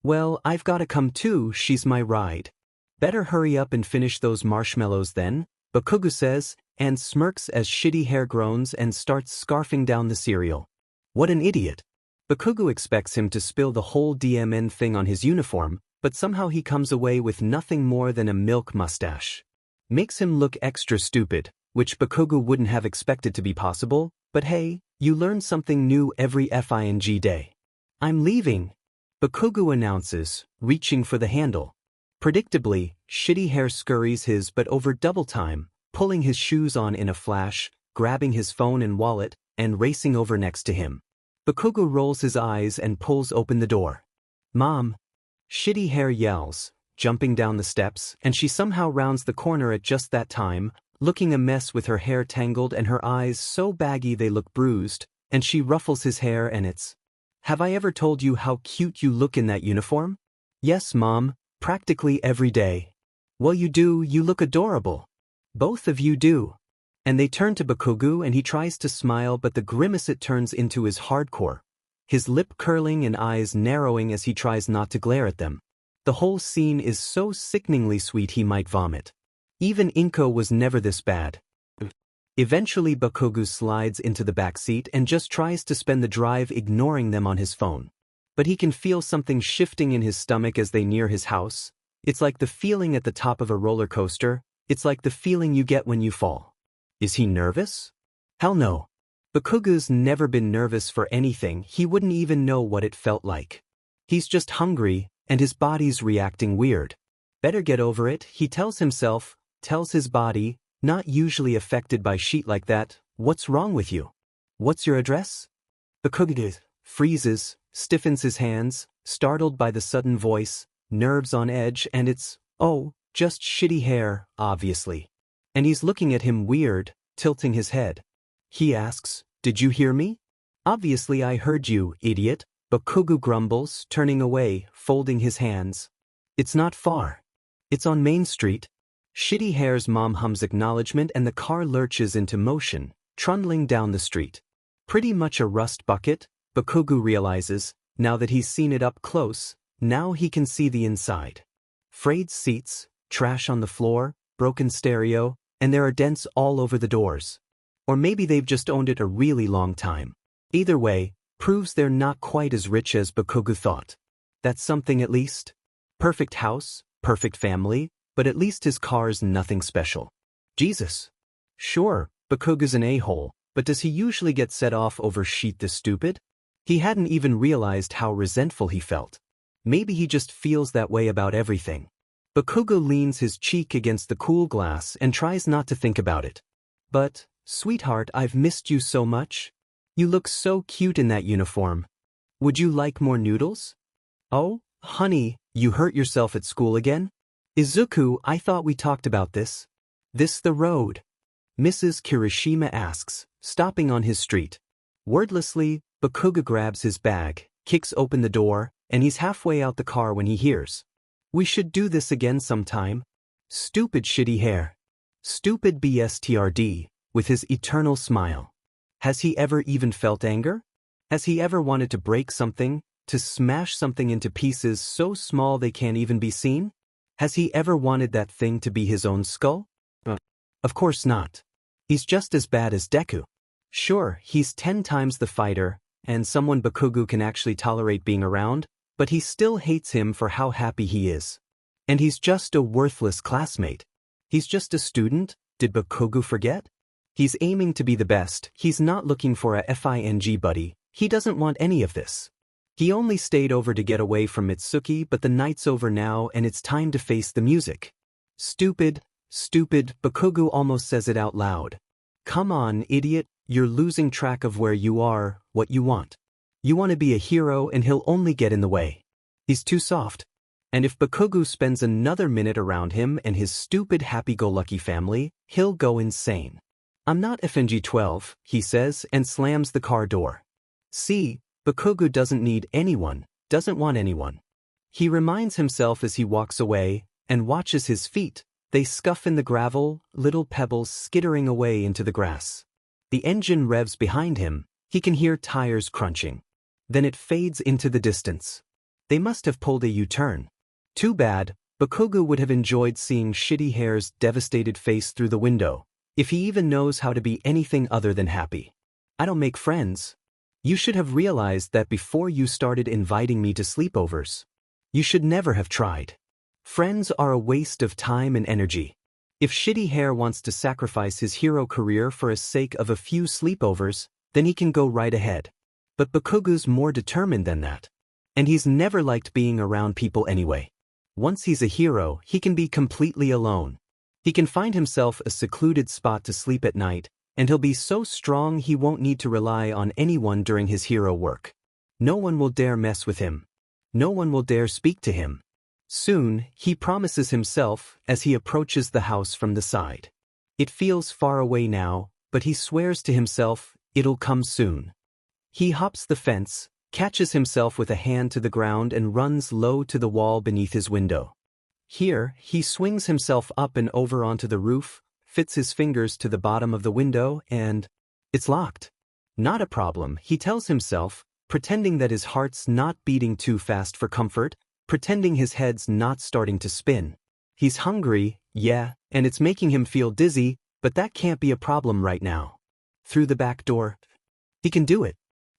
"Well, I've gotta come too, she's my ride." "Better hurry up and finish those marshmallows then," Bakugou says, and smirks as Shitty Hair groans and starts scarfing down the cereal. What an idiot. Bakugou expects him to spill the whole DMN thing on his uniform, but somehow he comes away with nothing more than a milk mustache. Makes him look extra stupid, which Bakugou wouldn't have expected to be possible, but hey, you learn something new every FING day. "I'm leaving," Bakugou announces, reaching for the handle. Predictably, Shitty Hair scurries his but over double time, pulling his shoes on in a flash, grabbing his phone and wallet, and racing over next to him. Bakugou rolls his eyes and pulls open the door. "Mom!" Shitty Hair yells, jumping down the steps, and she somehow rounds the corner at just that time, looking a mess with her hair tangled and her eyes so baggy they look bruised, and she ruffles his hair and it's, "Have I ever told you how cute you look in that uniform?" "Yes, Mom, practically every day." "Well, you do, you look adorable. Both of you do." And they turn to Bakugou and he tries to smile, but the grimace it turns into is hardcore, his lip curling and eyes narrowing as he tries not to glare at them. The whole scene is so sickeningly sweet he might vomit. Even Inko was never this bad. Eventually Bakugou slides into the back seat and just tries to spend the drive ignoring them on his phone. But he can feel something shifting in his stomach as they near his house. It's like the feeling at the top of a roller coaster. It's like the feeling you get when you fall. Is he nervous? Hell no. Bakugou's never been nervous for anything. He wouldn't even know what it felt like. He's just hungry, and his body's reacting weird. Better get over it, he tells himself, tells his body, not usually affected by shit like that. "What's wrong with you? What's your address?" Bakugou freezes, stiffens his hands, startled by the sudden voice, nerves on edge, and it's, oh, just Shitty Hair, obviously. And he's looking at him weird, tilting his head. He asks, "Did you hear me?" "Obviously I heard you, idiot," Bakugou grumbles, turning away, folding his hands. "It's not far. It's on Main Street." Shitty Hair's mom hums acknowledgement and the car lurches into motion, trundling down the street. Pretty much a rust bucket, Bakugou realizes, now that he's seen it up close. Now he can see the inside. Frayed seats, trash on the floor, broken stereo, and there are dents all over the doors. Or maybe they've just owned it a really long time. Either way, proves they're not quite as rich as Bakugou thought. That's something at least. Perfect house, perfect family, but at least his car's nothing special. Jesus. Sure, Bakugou's an a-hole, but does he usually get set off over shit this stupid? He hadn't even realized how resentful he felt. Maybe he just feels that way about everything. Bakugou leans his cheek against the cool glass and tries not to think about it. But, sweetheart, I've missed you so much. You look so cute in that uniform. Would you like more noodles? Oh, honey, you hurt yourself at school again? Izuku, I thought we talked about this. This the road? Mrs. Kirishima asks, stopping on his street. Wordlessly, Bakugou grabs his bag, kicks open the door, and he's halfway out the car when he hears. We should do this again sometime. Stupid shitty hair. Stupid BSTRD, with his eternal smile. Has he ever even felt anger? Has he ever wanted to break something, to smash something into pieces so small they can't even be seen? Has he ever wanted that thing to be his own skull? Of course not. He's just as bad as Deku. Sure, he's 10 times the fighter, and someone Bakugou can actually tolerate being around, but he still hates him for how happy he is. And he's just a worthless classmate. He's just a student, did Bakugou forget? He's aiming to be the best, he's not looking for a FING buddy, he doesn't want any of this. He only stayed over to get away from Mitsuki, but the night's over now and it's time to face the music. Stupid, Bakugou almost says it out loud. Come on, idiot, you're losing track of where you are, what you want. You want to be a hero and he'll only get in the way. He's too soft. And if Bakugou spends another minute around him and his stupid happy-go-lucky family, he'll go insane. I'm not FNG-12, he says and slams the car door. See, Bakugou doesn't need anyone, doesn't want anyone. He reminds himself as he walks away and watches his feet. They scuff in the gravel, little pebbles skittering away into the grass. The engine revs behind him, he can hear tires crunching. Then it fades into the distance. They must have pulled a U-turn. Too bad, Bakugou would have enjoyed seeing Shitty Hair's devastated face through the window, if he even knows how to be anything other than happy. I don't make friends. You should have realized that before you started inviting me to sleepovers. You should never have tried. Friends are a waste of time and energy. If Shitty Hair wants to sacrifice his hero career for the sake of a few sleepovers, then he can go right ahead. But Bakugou's more determined than that. And he's never liked being around people anyway. Once he's a hero, he can be completely alone. He can find himself a secluded spot to sleep at night, and he'll be so strong he won't need to rely on anyone during his hero work. No one will dare mess with him. No one will dare speak to him. Soon, he promises himself as he approaches the house from the side. It feels far away now, but he swears to himself, it'll come soon. He hops the fence, catches himself with a hand to the ground and runs low to the wall beneath his window. Here, he swings himself up and over onto the roof, fits his fingers to the bottom of the window and... it's locked. Not a problem, he tells himself, pretending that his heart's not beating too fast for comfort, pretending his head's not starting to spin. He's hungry, yeah, and it's making him feel dizzy, but that can't be a problem right now. Through the back door. He can do it.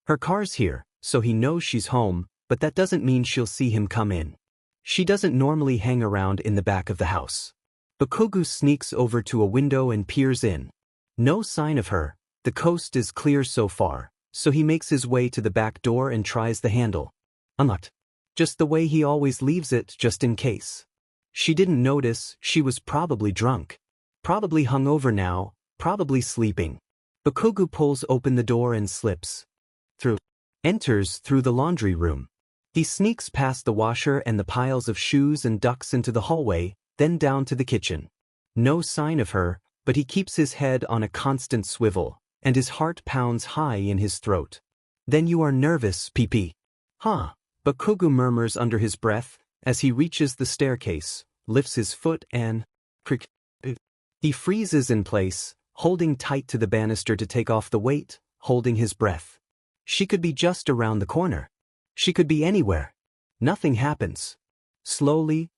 Her car's here, so he knows she's home, but that doesn't mean she'll see him come in. She doesn't normally hang around in the back of the house. Bakugou sneaks over to a window and peers in. No sign of her, the coast is clear so far, so he makes his way to the back door and tries the handle. Unlocked. Just the way he always leaves it, just in case. She didn't notice, she was probably drunk. Probably hungover now, probably sleeping. Bakugou pulls open the door and slips. Enters through the laundry room. He sneaks past the washer and the piles of shoes and ducks into the hallway, then down to the kitchen. No sign of her, but he keeps his head on a constant swivel, and his heart pounds high in his throat. Then you are nervous, PP. Huh? Bakugou murmurs under his breath, as he reaches the staircase, lifts his foot and... He freezes in place, holding tight to the banister to take off the weight, holding his breath. She could be just around the corner. She could be anywhere. Nothing happens. Slowly,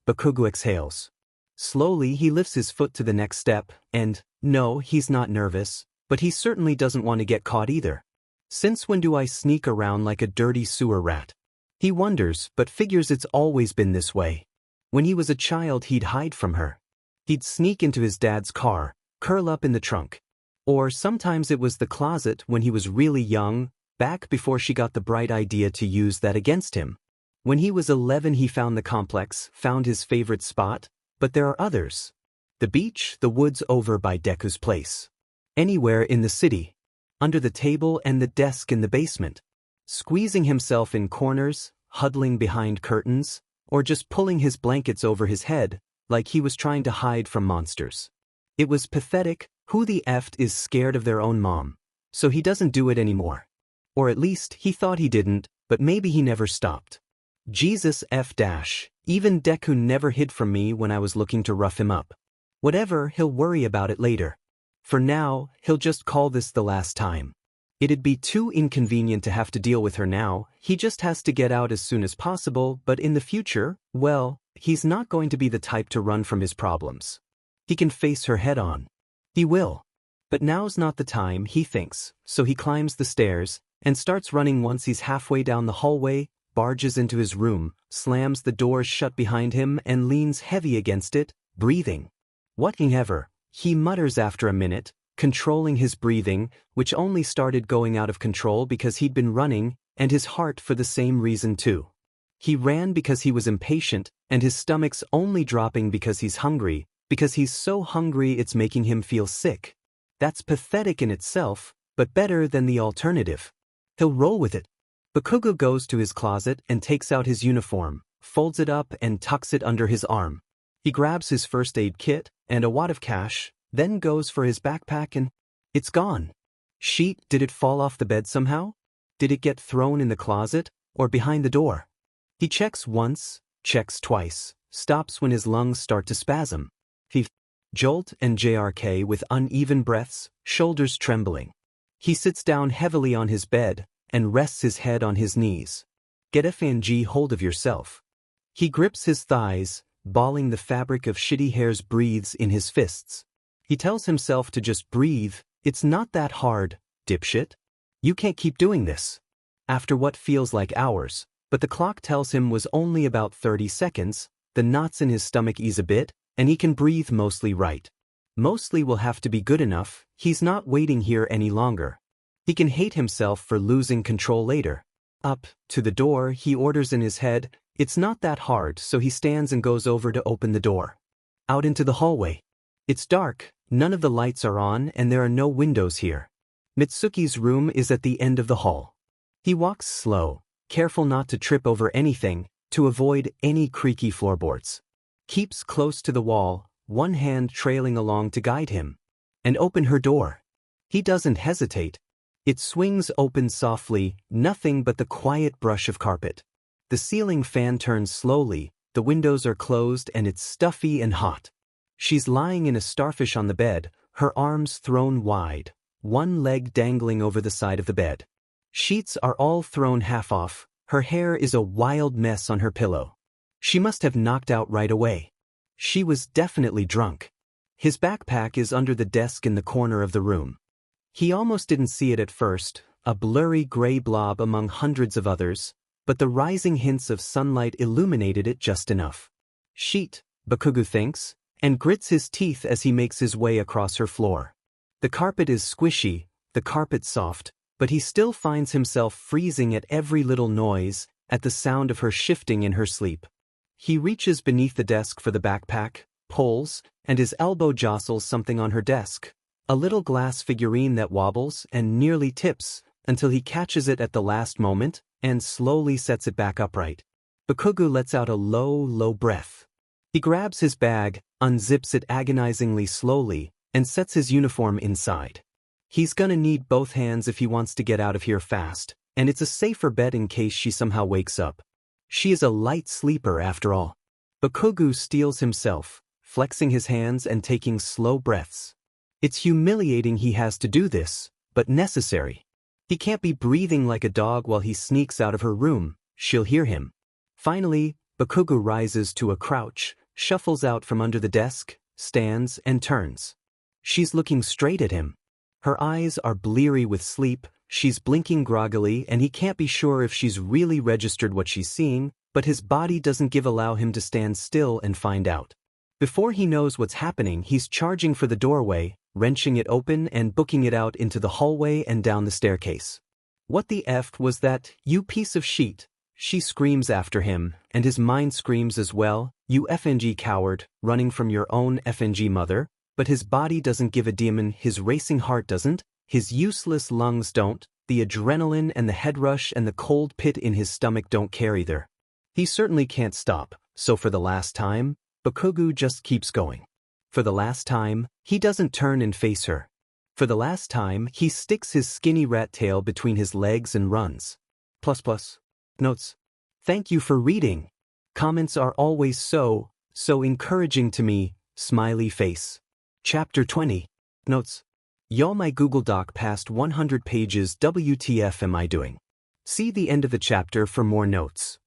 Bakugou exhales. Slowly he lifts his foot to the next step, and, no, he's not nervous, but he certainly doesn't want to get caught either. Since when do I sneak around like a dirty sewer rat? He wonders, but figures it's always been this way. When he was a child he'd hide from her. He'd sneak into his dad's car, curl up in the trunk. Or sometimes it was the closet when he was really young, back before she got the bright idea to use that against him. When he was 11 he found the complex, found his favorite spot, but there are others. The beach, the woods over by Deku's place. Anywhere in the city. Under the table and the desk in the basement. Squeezing himself in corners, huddling behind curtains, or just pulling his blankets over his head, like he was trying to hide from monsters. It was pathetic. Who the F is scared of their own mom? So he doesn't do it anymore. Or at least he thought he didn't, but maybe he never stopped. Jesus F dash. Even Deku never hid from me when I was looking to rough him up. Whatever, he'll worry about it later. For now, he'll just call this the last time. It'd be too inconvenient to have to deal with her now. He just has to get out as soon as possible, but in the future, well, he's not going to be the type to run from his problems. He can face her head on. He will. But now's not the time, he thinks, so he climbs the stairs and starts running. Once he's halfway down the hallway, barges into his room, slams the doors shut behind him and leans heavy against it, breathing. Whatever, he mutters after a minute, controlling his breathing, which only started going out of control because he'd been running, and his heart for the same reason too. He ran because he was impatient, and his stomach's only dropping because he's hungry, because he's so hungry it's making him feel sick. That's pathetic in itself, but better than the alternative. He'll roll with it. Bakugou goes to his closet and takes out his uniform, folds it up and tucks it under his arm. He grabs his first aid kit and a wad of cash, then goes for his backpack and it's gone. Sheet, did it fall off the bed somehow? Did it get thrown in the closet or behind the door? He checks once, checks twice, stops when his lungs start to spasm. He jolt and JRK with uneven breaths, shoulders trembling. He sits down heavily on his bed and rests his head on his knees. Get FNG hold of yourself. He grips his thighs, balling the fabric of shitty hairs, breathes in his fists. He tells himself to just breathe. It's not that hard, dipshit. You can't keep doing this. After what feels like hours, but the clock tells him was only about 30 seconds, the knots in his stomach ease a bit, and he can breathe mostly right. Mostly will have to be good enough. He's not waiting here any longer. He can hate himself for losing control later. Up to the door, he orders in his head. It's not that hard, so he stands and goes over to open the door. Out into the hallway. It's dark, none of the lights are on and there are no windows here. Mitsuki's room is at the end of the hall. He walks slow, careful not to trip over anything, to avoid any creaky floorboards. Keeps close to the wall, one hand trailing along to guide him. And open her door. He doesn't hesitate. It swings open softly, nothing but the quiet brush of carpet. The ceiling fan turns slowly, the windows are closed and it's stuffy and hot. She's lying in a starfish on the bed, her arms thrown wide, one leg dangling over the side of the bed. Sheets are all thrown half off, her hair is a wild mess on her pillow. She must have knocked out right away. She was definitely drunk. His backpack is under the desk in the corner of the room. He almost didn't see it at first, a blurry gray blob among hundreds of others, but the rising hints of sunlight illuminated it just enough. Sheet, Bakugou thinks, and grits his teeth as he makes his way across her floor. The carpet is squishy, the carpet soft, but he still finds himself freezing at every little noise, at the sound of her shifting in her sleep. He reaches beneath the desk for the backpack, pulls, and his elbow jostles something on her desk. A little glass figurine that wobbles and nearly tips, until he catches it at the last moment, and slowly sets it back upright. Bakugou lets out a low breath. He grabs his bag, unzips it agonizingly slowly, and sets his uniform inside. He's gonna need both hands if he wants to get out of here fast, and it's a safer bet in case she somehow wakes up. She is a light sleeper after all. Bakugou steels himself, flexing his hands and taking slow breaths. It's humiliating he has to do this, but necessary. He can't be breathing like a dog while he sneaks out of her room, she'll hear him. Finally, Bakugou rises to a crouch, shuffles out from under the desk, stands and turns. She's looking straight at him. Her eyes are bleary with sleep, she's blinking groggily and he can't be sure if she's really registered what she's seeing, but his body doesn't allow him to stand still and find out. Before he knows what's happening, he's charging for the doorway, wrenching it open and booking it out into the hallway and down the staircase. What the F was that, you piece of shit? She screams after him, and his mind screams as well, you FNG coward, running from your own FNG mother, but his body doesn't give a demon, his racing heart doesn't, his useless lungs don't, the adrenaline and the head rush and the cold pit in his stomach don't care either. He certainly can't stop, so for the last time, Bakugou just keeps going. For the last time, he doesn't turn and face her. For the last time, he sticks his skinny rat tail between his legs and runs. Notes. Thank you for reading. Comments are always so encouraging to me, smiley face. Chapter 20. Notes. Y'all, my Google Doc passed 100 pages, WTF am I doing? See the end of the chapter for more notes.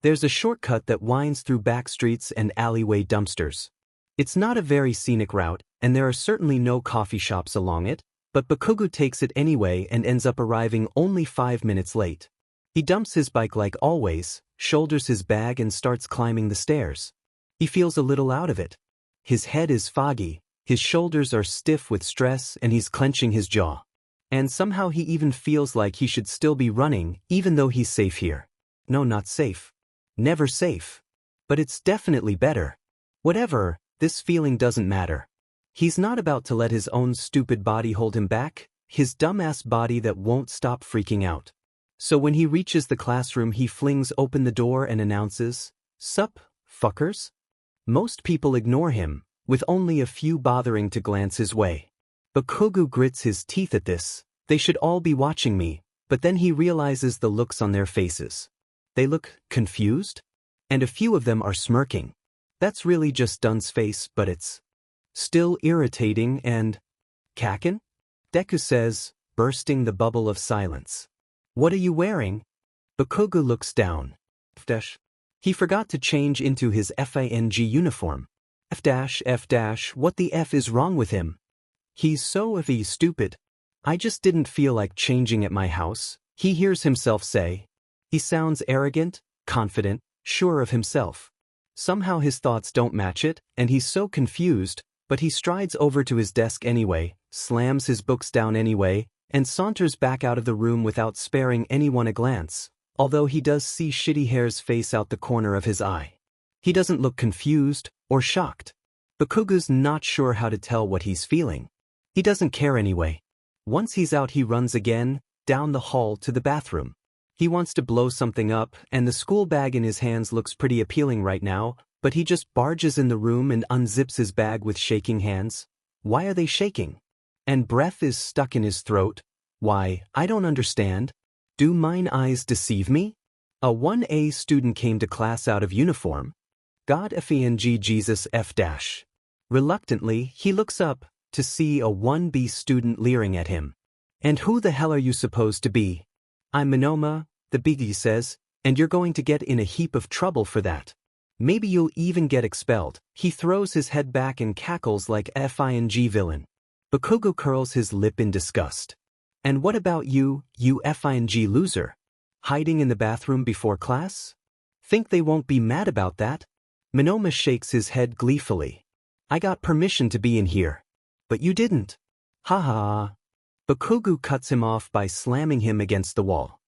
There's a shortcut that winds through back streets and alleyway dumpsters. It's not a very scenic route, and there are certainly no coffee shops along it, but Bakugou takes it anyway and ends up arriving only 5 minutes late. He dumps his bike like always, shoulders his bag and starts climbing the stairs. He feels a little out of it. His head is foggy, his shoulders are stiff with stress and he's clenching his jaw. And somehow he even feels like he should still be running, even though he's safe here. No, not safe. Never safe. But it's definitely better. Whatever, this feeling doesn't matter. He's not about to let his own stupid body hold him back, his dumbass body that won't stop freaking out. So when he reaches the classroom, he flings open the door and announces, "Sup, fuckers?" Most people ignore him, with only a few bothering to glance his way. Bakugou grits his teeth at this. They should all be watching me, but then he realizes the looks on their faces. They look confused, and a few of them are smirking. That's really just Dun's face, but it's still irritating and Kakin? Deku says, bursting the bubble of silence. What are you wearing? Bakugou looks down. He forgot to change into his FING uniform. What the F is wrong with him? He's so stupid. I just didn't feel like changing at my house, he hears himself say. He sounds arrogant, confident, sure of himself. Somehow his thoughts don't match it, and he's so confused, but he strides over to his desk anyway, slams his books down anyway, and saunters back out of the room without sparing anyone a glance, although he does see Shitty Hair's face out the corner of his eye. He doesn't look confused or shocked. Bakugou's not sure how to tell what he's feeling. He doesn't care anyway. Once he's out, he runs again, down the hall to the bathroom. He wants to blow something up, and the school bag in his hands looks pretty appealing right now, but he just barges in the room and unzips his bag with shaking hands. Why are they shaking? And breath is stuck in his throat. Why, I don't understand. Do mine eyes deceive me? A 1A student came to class out of uniform. God FENG Jesus F-. Reluctantly, he looks up to see a 1B student leering at him. And who the hell are you supposed to be? I'm Minoma, the biggie says, and you're going to get in a heap of trouble for that. Maybe you'll even get expelled. He throws his head back and cackles like a FING villain. Bakugou curls his lip in disgust. And what about you, you FING loser? Hiding in the bathroom before class? Think they won't be mad about that? Minoma shakes his head gleefully. I got permission to be in here. But you didn't. Ha ha. Bakugou cuts him off by slamming him against the wall.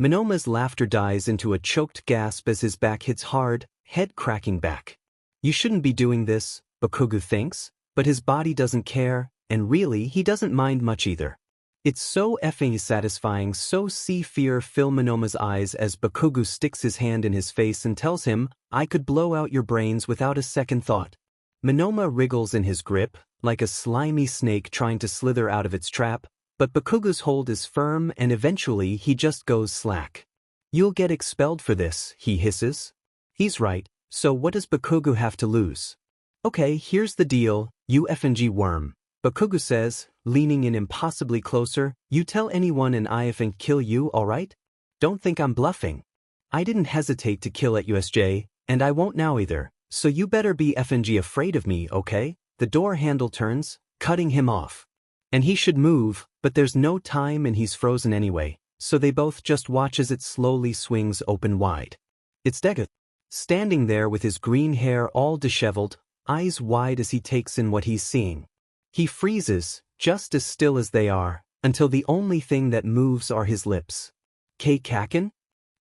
Minoma's laughter dies into a choked gasp as his back hits hard, head cracking back. You shouldn't be doing this, Bakugou thinks, but his body doesn't care, and really he doesn't mind much either. It's so effing satisfying, so see fear fill Minoma's eyes as Bakugou sticks his hand in his face and tells him, I could blow out your brains without a second thought. Minoma wriggles in his grip, like a slimy snake trying to slither out of its trap, but Bakugou's hold is firm and eventually he just goes slack. You'll get expelled for this, he hisses. He's right, so what does Bakugou have to lose? Okay, here's the deal, you FNG worm. Bakugou says, leaning in impossibly closer, you tell anyone and I effing kill you, alright? Don't think I'm bluffing. I didn't hesitate to kill at USJ, and I won't now either, so you better be FNG afraid of me, okay? The door handle turns, cutting him off. And he should move, but there's no time and he's frozen anyway, so they both just watch as it slowly swings open wide. It's Deku, standing there with his green hair all disheveled, eyes wide as he takes in what he's seeing. He freezes, just as still as they are, until the only thing that moves are his lips. Kaken?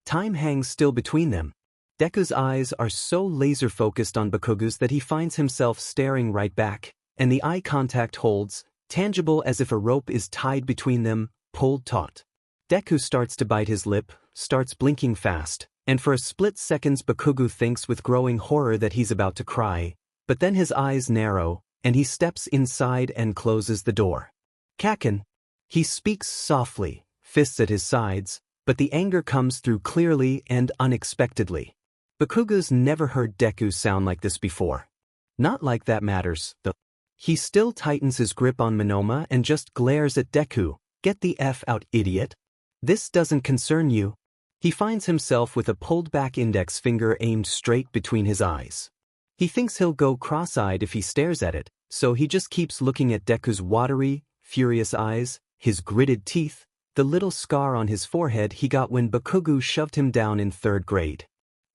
Time hangs still between them. Deku's eyes are so laser-focused on Bakugou's that he finds himself staring right back, and the eye contact holds, tangible as if a rope is tied between them, pulled taut. Deku starts to bite his lip, starts blinking fast, and for a split second Bakugou thinks with growing horror that he's about to cry, but then his eyes narrow, and he steps inside and closes the door. Kaken. He speaks softly, fists at his sides, but the anger comes through clearly and unexpectedly. Bakugou's never heard Deku sound like this before. Not like that matters, though. He still tightens his grip on Monoma and just glares at Deku. Get the F out, idiot. This doesn't concern you. He finds himself with a pulled-back index finger aimed straight between his eyes. He thinks he'll go cross-eyed if he stares at it, so he just keeps looking at Deku's watery, furious eyes, his gritted teeth, the little scar on his forehead he got when Bakugou shoved him down in 3rd grade.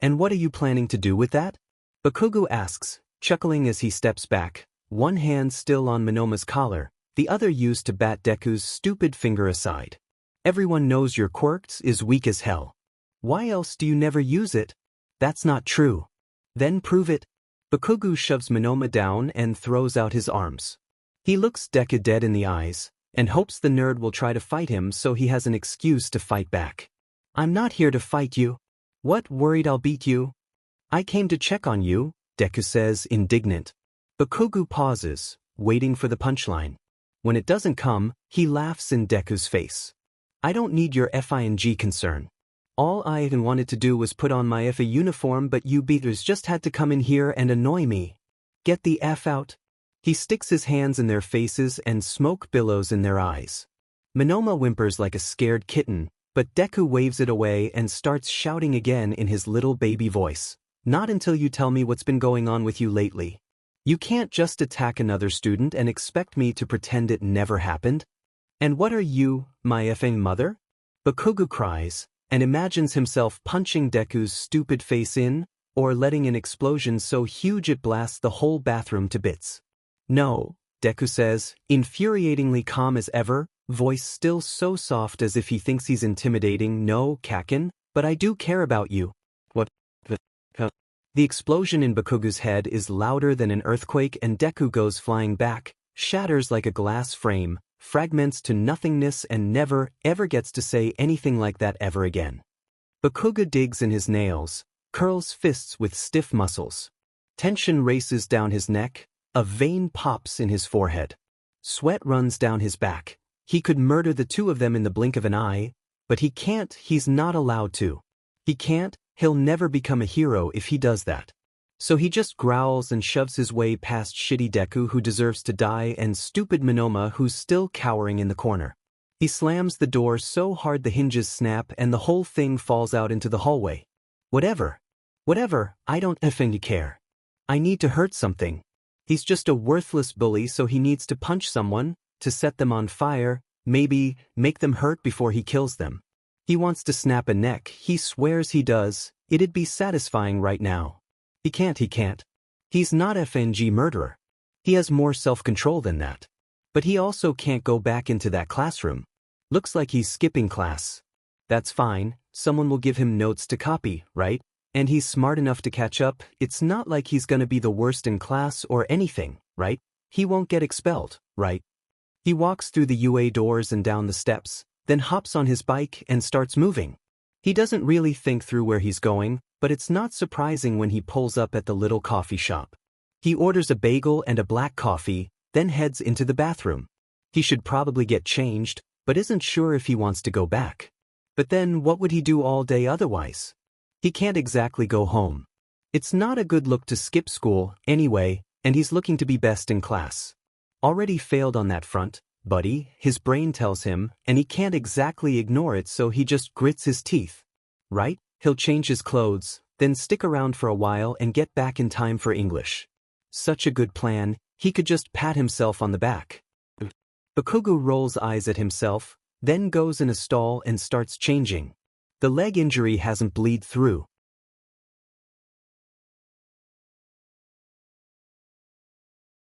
And what are you planning to do with that? Bakugou asks, chuckling as he steps back, one hand still on Monoma's collar, the other used to bat Deku's stupid finger aside. Everyone knows your quirks is weak as hell. Why else do you never use it? That's not true. Then prove it. Bakugou shoves Monoma down and throws out his arms. He looks Deku dead in the eyes, and hopes the nerd will try to fight him so he has an excuse to fight back. I'm not here to fight you. What, worried I'll beat you? I came to check on you, Deku says, indignant. Bakugou pauses, waiting for the punchline. When it doesn't come, he laughs in Deku's face. I don't need your FING concern. All I even wanted to do was put on my FA uniform, but you beaters just had to come in here and annoy me. Get the F out. He sticks his hands in their faces and smoke billows in their eyes. Monoma whimpers like a scared kitten, but Deku waves it away and starts shouting again in his little baby voice. Not until you tell me what's been going on with you lately. You can't just attack another student and expect me to pretend it never happened. And what are you, my effing mother? Bakugou cries, and imagines himself punching Deku's stupid face in, or letting an explosion so huge it blasts the whole bathroom to bits. No, Deku says, infuriatingly calm as ever, voice still so soft as if he thinks he's intimidating. No, Kaken, but I do care about you. What? The explosion in Bakugou's head is louder than an earthquake and Deku goes flying back, shatters like a glass frame, fragments to nothingness and never, ever gets to say anything like that ever again. Bakugou digs in his nails, curls fists with stiff muscles. Tension races down his neck, a vein pops in his forehead. Sweat runs down his back. He could murder the two of them in the blink of an eye, but he can't, he's not allowed to. He can't, he'll never become a hero if he does that. So he just growls and shoves his way past shitty Deku who deserves to die and stupid Monoma who's still cowering in the corner. He slams the door so hard the hinges snap and the whole thing falls out into the hallway. Whatever, I don't effing care. I need to hurt something. He's just a worthless bully, so he needs to punch someone, to set them on fire, maybe make them hurt before he kills them. He wants to snap a neck, he swears he does, it'd be satisfying right now. He can't. He's not FNG murderer. He has more self-control than that. But he also can't go back into that classroom. Looks like he's skipping class. That's fine, someone will give him notes to copy, right? And he's smart enough to catch up, it's not like he's gonna be the worst in class or anything, right? He won't get expelled, right? He walks through the UA doors and down the steps, then hops on his bike and starts moving. He doesn't really think through where he's going, but it's not surprising when he pulls up at the little coffee shop. He orders a bagel and a black coffee, then heads into the bathroom. He should probably get changed, but isn't sure if he wants to go back. But then what would he do all day otherwise? He can't exactly go home. It's not a good look to skip school, anyway, and he's looking to be best in class. Already failed on that front, buddy, his brain tells him, and he can't exactly ignore it, so he just grits his teeth. Right? He'll change his clothes, then stick around for a while and get back in time for English. Such a good plan, he could just pat himself on the back. Bakugou rolls eyes at himself, then goes in a stall and starts changing. The leg injury hasn't bleed through,